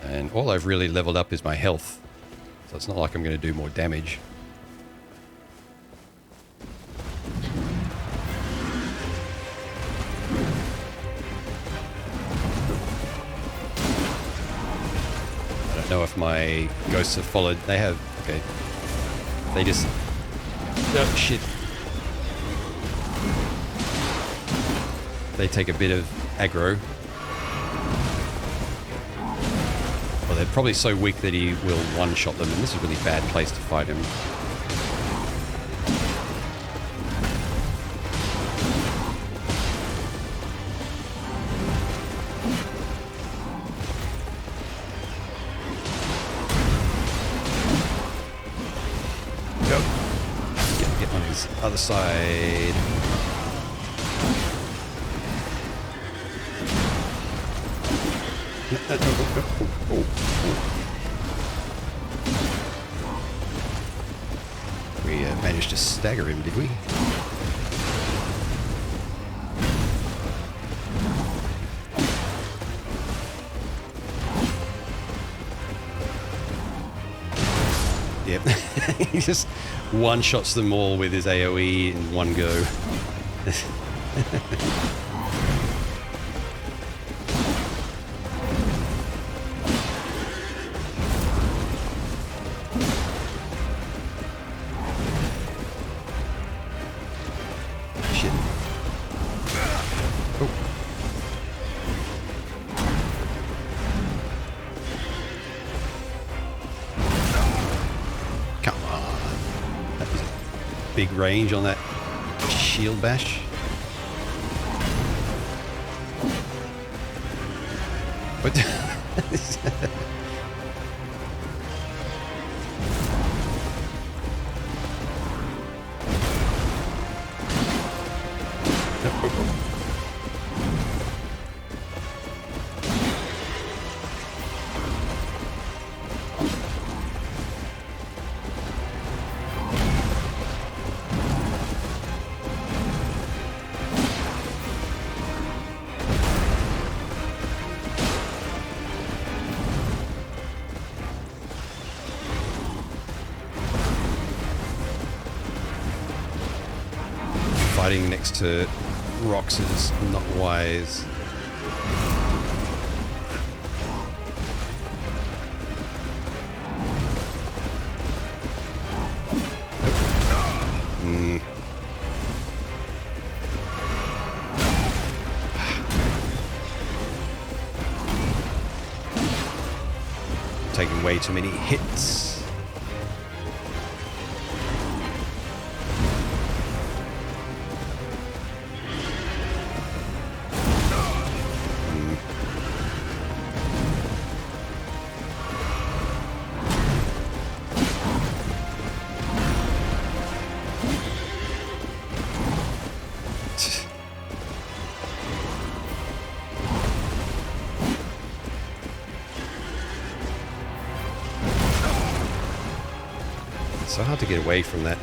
and all I've really leveled up is my health, so it's not like I'm going to do more damage. I don't know if my ghosts have followed. They have. Okay. They just. Oh shit. They take a bit of aggro. Well, they're probably so weak that he will one-shot them, and this is a really bad place to fight him. Go. Get on his other side. We managed to stagger him, did we? Yep. He just one-shots them all with his AoE in one go. big range on that shield bash. But fighting next to rocks is not wise. Taking way too many hits. So hard to get away from that.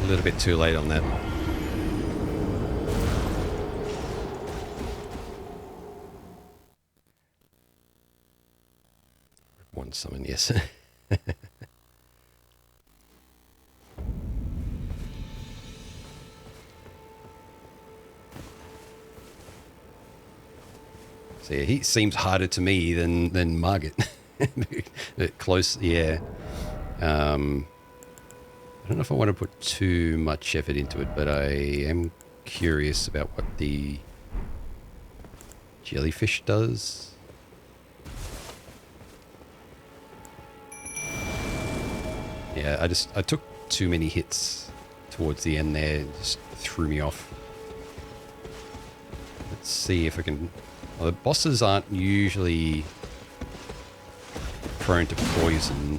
A little bit too late on that. One summon, yes. So yeah, he seems harder to me than Margit. Close, yeah. I don't know if I want to put too much effort into it, but I am curious about what the jellyfish does. Yeah, I took too many hits towards the end there. It just threw me off. Let's see if I can... Well, the bosses aren't usually prone to poison.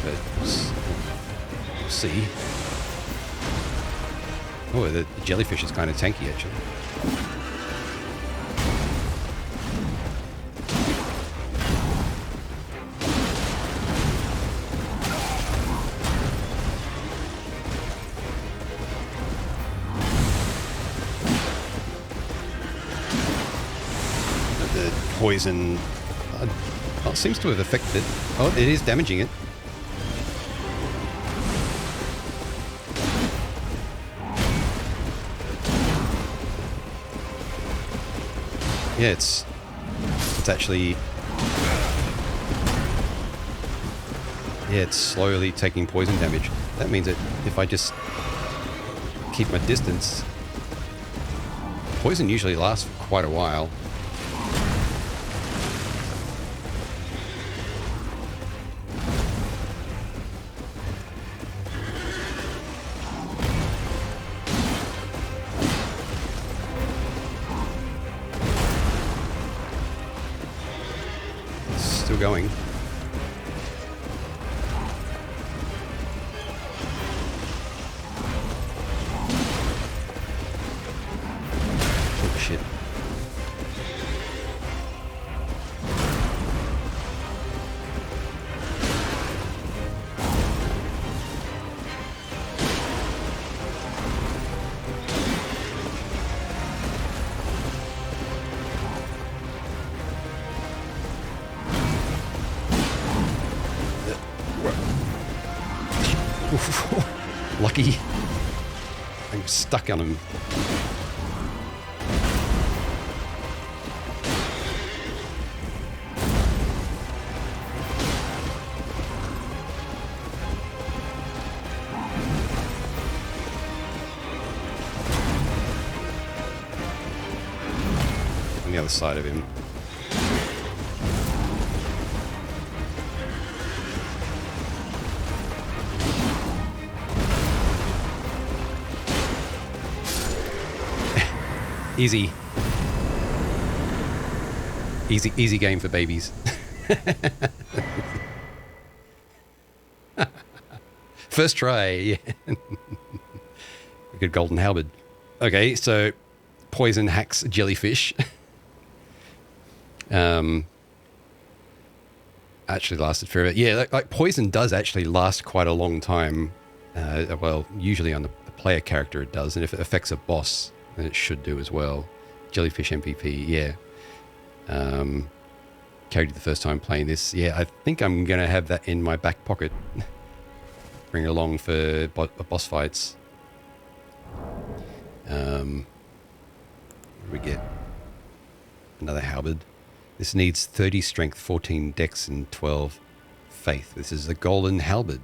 But we'll see. Oh, the jellyfish is kind of tanky, actually. Poison seems to have affected it. Oh, it is damaging it. Yeah, it's actually... Yeah, it's slowly taking poison damage. That means that if I just keep my distance, poison usually lasts for quite a while. Going. Oh shit. Lucky. I'm stuck on him. the other side of him. Easy. Easy game for babies. First try, yeah. A good golden halberd. Okay, so poison hacks jellyfish. Actually lasted forever. Yeah, like poison does actually last quite a long time. Well, usually on the player character it does, and if it affects a boss, then it should do as well. Jellyfish MVP, yeah. Carried the first time playing this. Yeah, I think I'm going to have that in my back pocket. Bring it along for boss fights. What do we get? Another halberd. This needs 30 strength, 14 dex, and 12 faith. This is the golden halberd.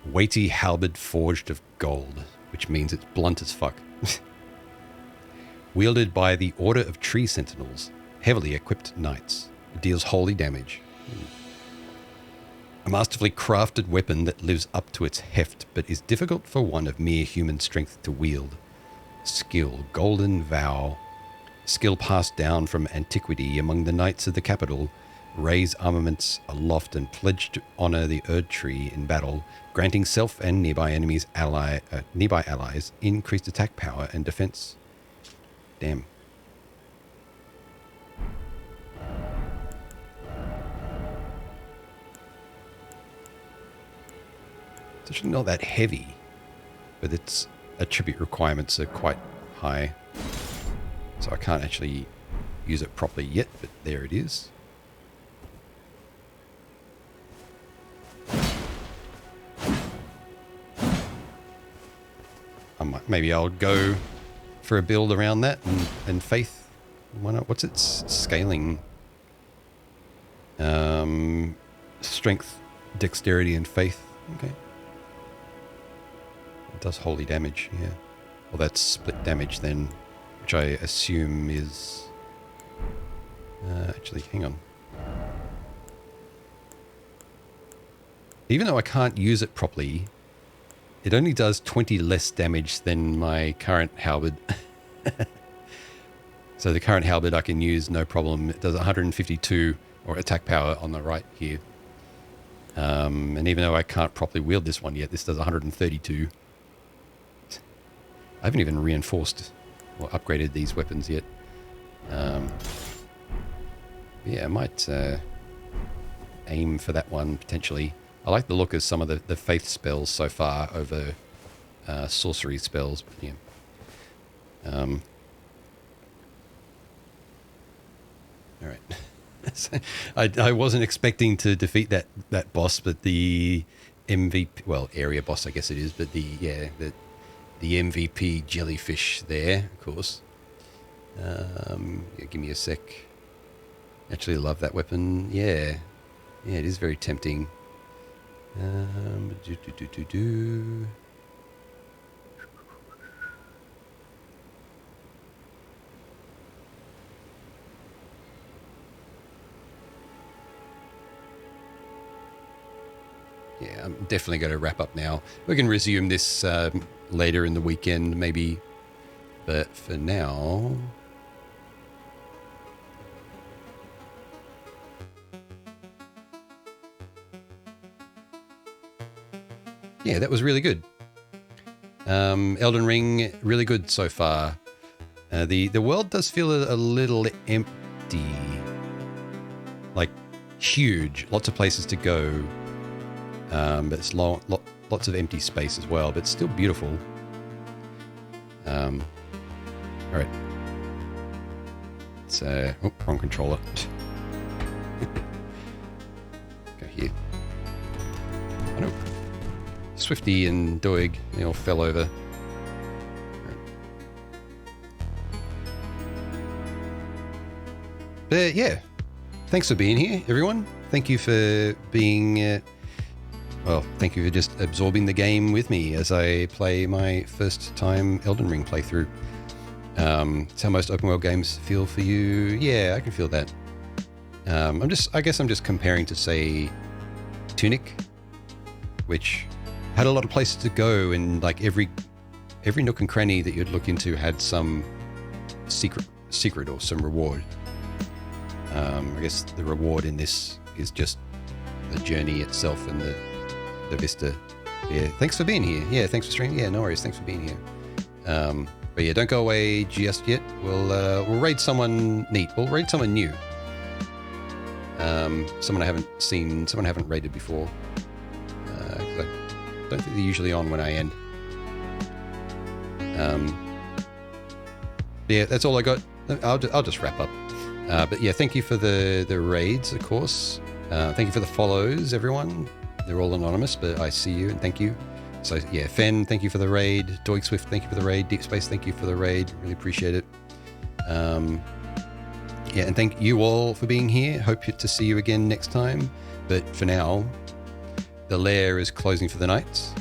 Weighty halberd forged of gold, which means it's blunt as fuck. Wielded by the Order of Tree Sentinels, heavily equipped knights. It deals holy damage. A masterfully crafted weapon that lives up to its heft, but is difficult for one of mere human strength to wield. Skill, Golden Vow. Skill passed down from antiquity among the knights of the capital. Raise armaments aloft and pledge to honor the Erd Tree in battle, granting self and nearby enemies nearby allies increased attack power and defense. Damn. It's actually not that heavy, but its attribute requirements are quite high. So I can't actually use it properly yet, but there it is. Maybe I'll go for a build around that and faith. Why not? What's its scaling? Strength, dexterity, and faith. Okay. It does holy damage, yeah. Well, that's split damage then, which I assume is... actually, hang on. Even though I can't use it properly, it only does 20 less damage than my current halberd. So the current halberd I can use no problem. It does 152 or attack power on the right here. And even though I can't properly wield this one yet, this does 132. I haven't even reinforced or upgraded these weapons yet. Yeah, I might aim for that one potentially. I like the look of some of the faith spells so far over sorcery spells. But yeah. All right. I wasn't expecting to defeat that boss, but the MVP, well, area boss, I guess it is, but the MVP jellyfish there, of course. Yeah, give me a sec. Actually love that weapon. Yeah, it is very tempting. Yeah, I'm definitely going to wrap up now. We can resume this later in the weekend, maybe. But for now... yeah, that was really good. Elden Ring, really good so far. The world does feel a little empty. Like, huge. Lots of places to go. But it's lots of empty space as well, but still beautiful. All right. It's wrong controller. Go here. I know. Swifty and Doig, they all fell over. Right. But yeah, thanks for being here, everyone. Thank you for being... well, thank you for just absorbing the game with me as I play my first time Elden Ring playthrough. It's how most open world games feel for you. Yeah, I can feel that. I guess I'm just comparing to, say, Tunic, which had a lot of places to go, and like every nook and cranny that you'd look into had some secret or some reward. I guess the reward in this is just the journey itself and the vista. Yeah, thanks for being here. Yeah, thanks for streaming. Yeah, no worries. Thanks for being here. But yeah, don't go away just yet. We'll raid someone neat. We'll raid someone new. Someone I haven't seen. Someone I haven't raided before. 'Cause I don't think they're usually on when I end. Yeah, that's all I got. I'll just wrap up. But yeah, thank you for the raids, of course. Thank you for the follows, everyone. They're all anonymous, but I see you and thank you. So yeah, Fen, thank you for the raid. Doig Swift, thank you for the raid. Deep Space, thank you for the raid. Really appreciate it. Yeah, and thank you all for being here. Hope to see you again next time. But for now, the lair is closing for the night.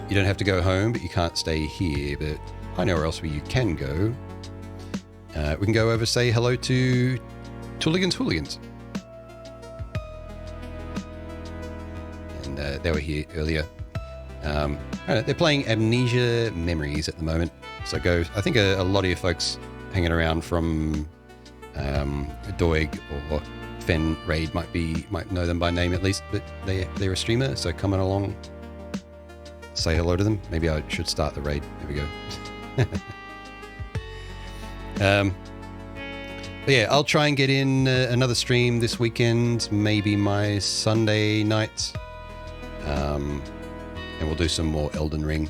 You don't have to go home, but you can't stay here. But I know where else you can go. We can go over, say hello to Hooligans. And they were here earlier. They're playing Amnesia Memories at the moment. So go. I think a lot of you folks hanging around from Doig or Fen Raid might know them by name at least, but they're a streamer, so coming along, say hello to them. Maybe I should start the raid. There we go. But yeah, I'll try and get in another stream this weekend, maybe my Sunday night, and we'll do some more Elden Ring.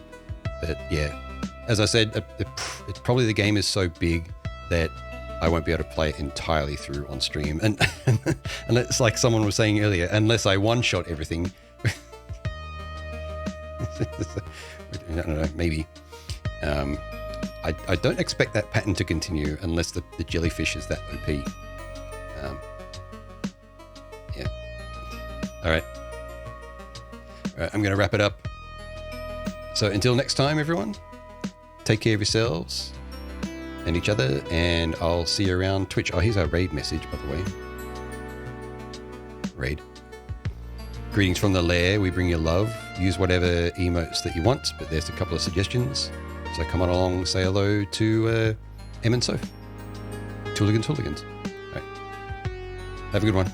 But yeah, as I said, probably the game is so big that I won't be able to play it entirely through on stream. And it's like someone was saying earlier, unless I one-shot everything. I don't know, maybe. I don't expect that pattern to continue unless the jellyfish is that OP. Yeah. All right. I'm going to wrap it up. So until next time, everyone, take care of yourselves and each other, and I'll see you around Twitch. Oh, here's our raid message, by the way. Raid. Greetings from the lair. We bring you love. Use whatever emotes that you want, but there's a couple of suggestions. So come on along, say hello to Em and Soph. Tooligans. All right. Have a good one.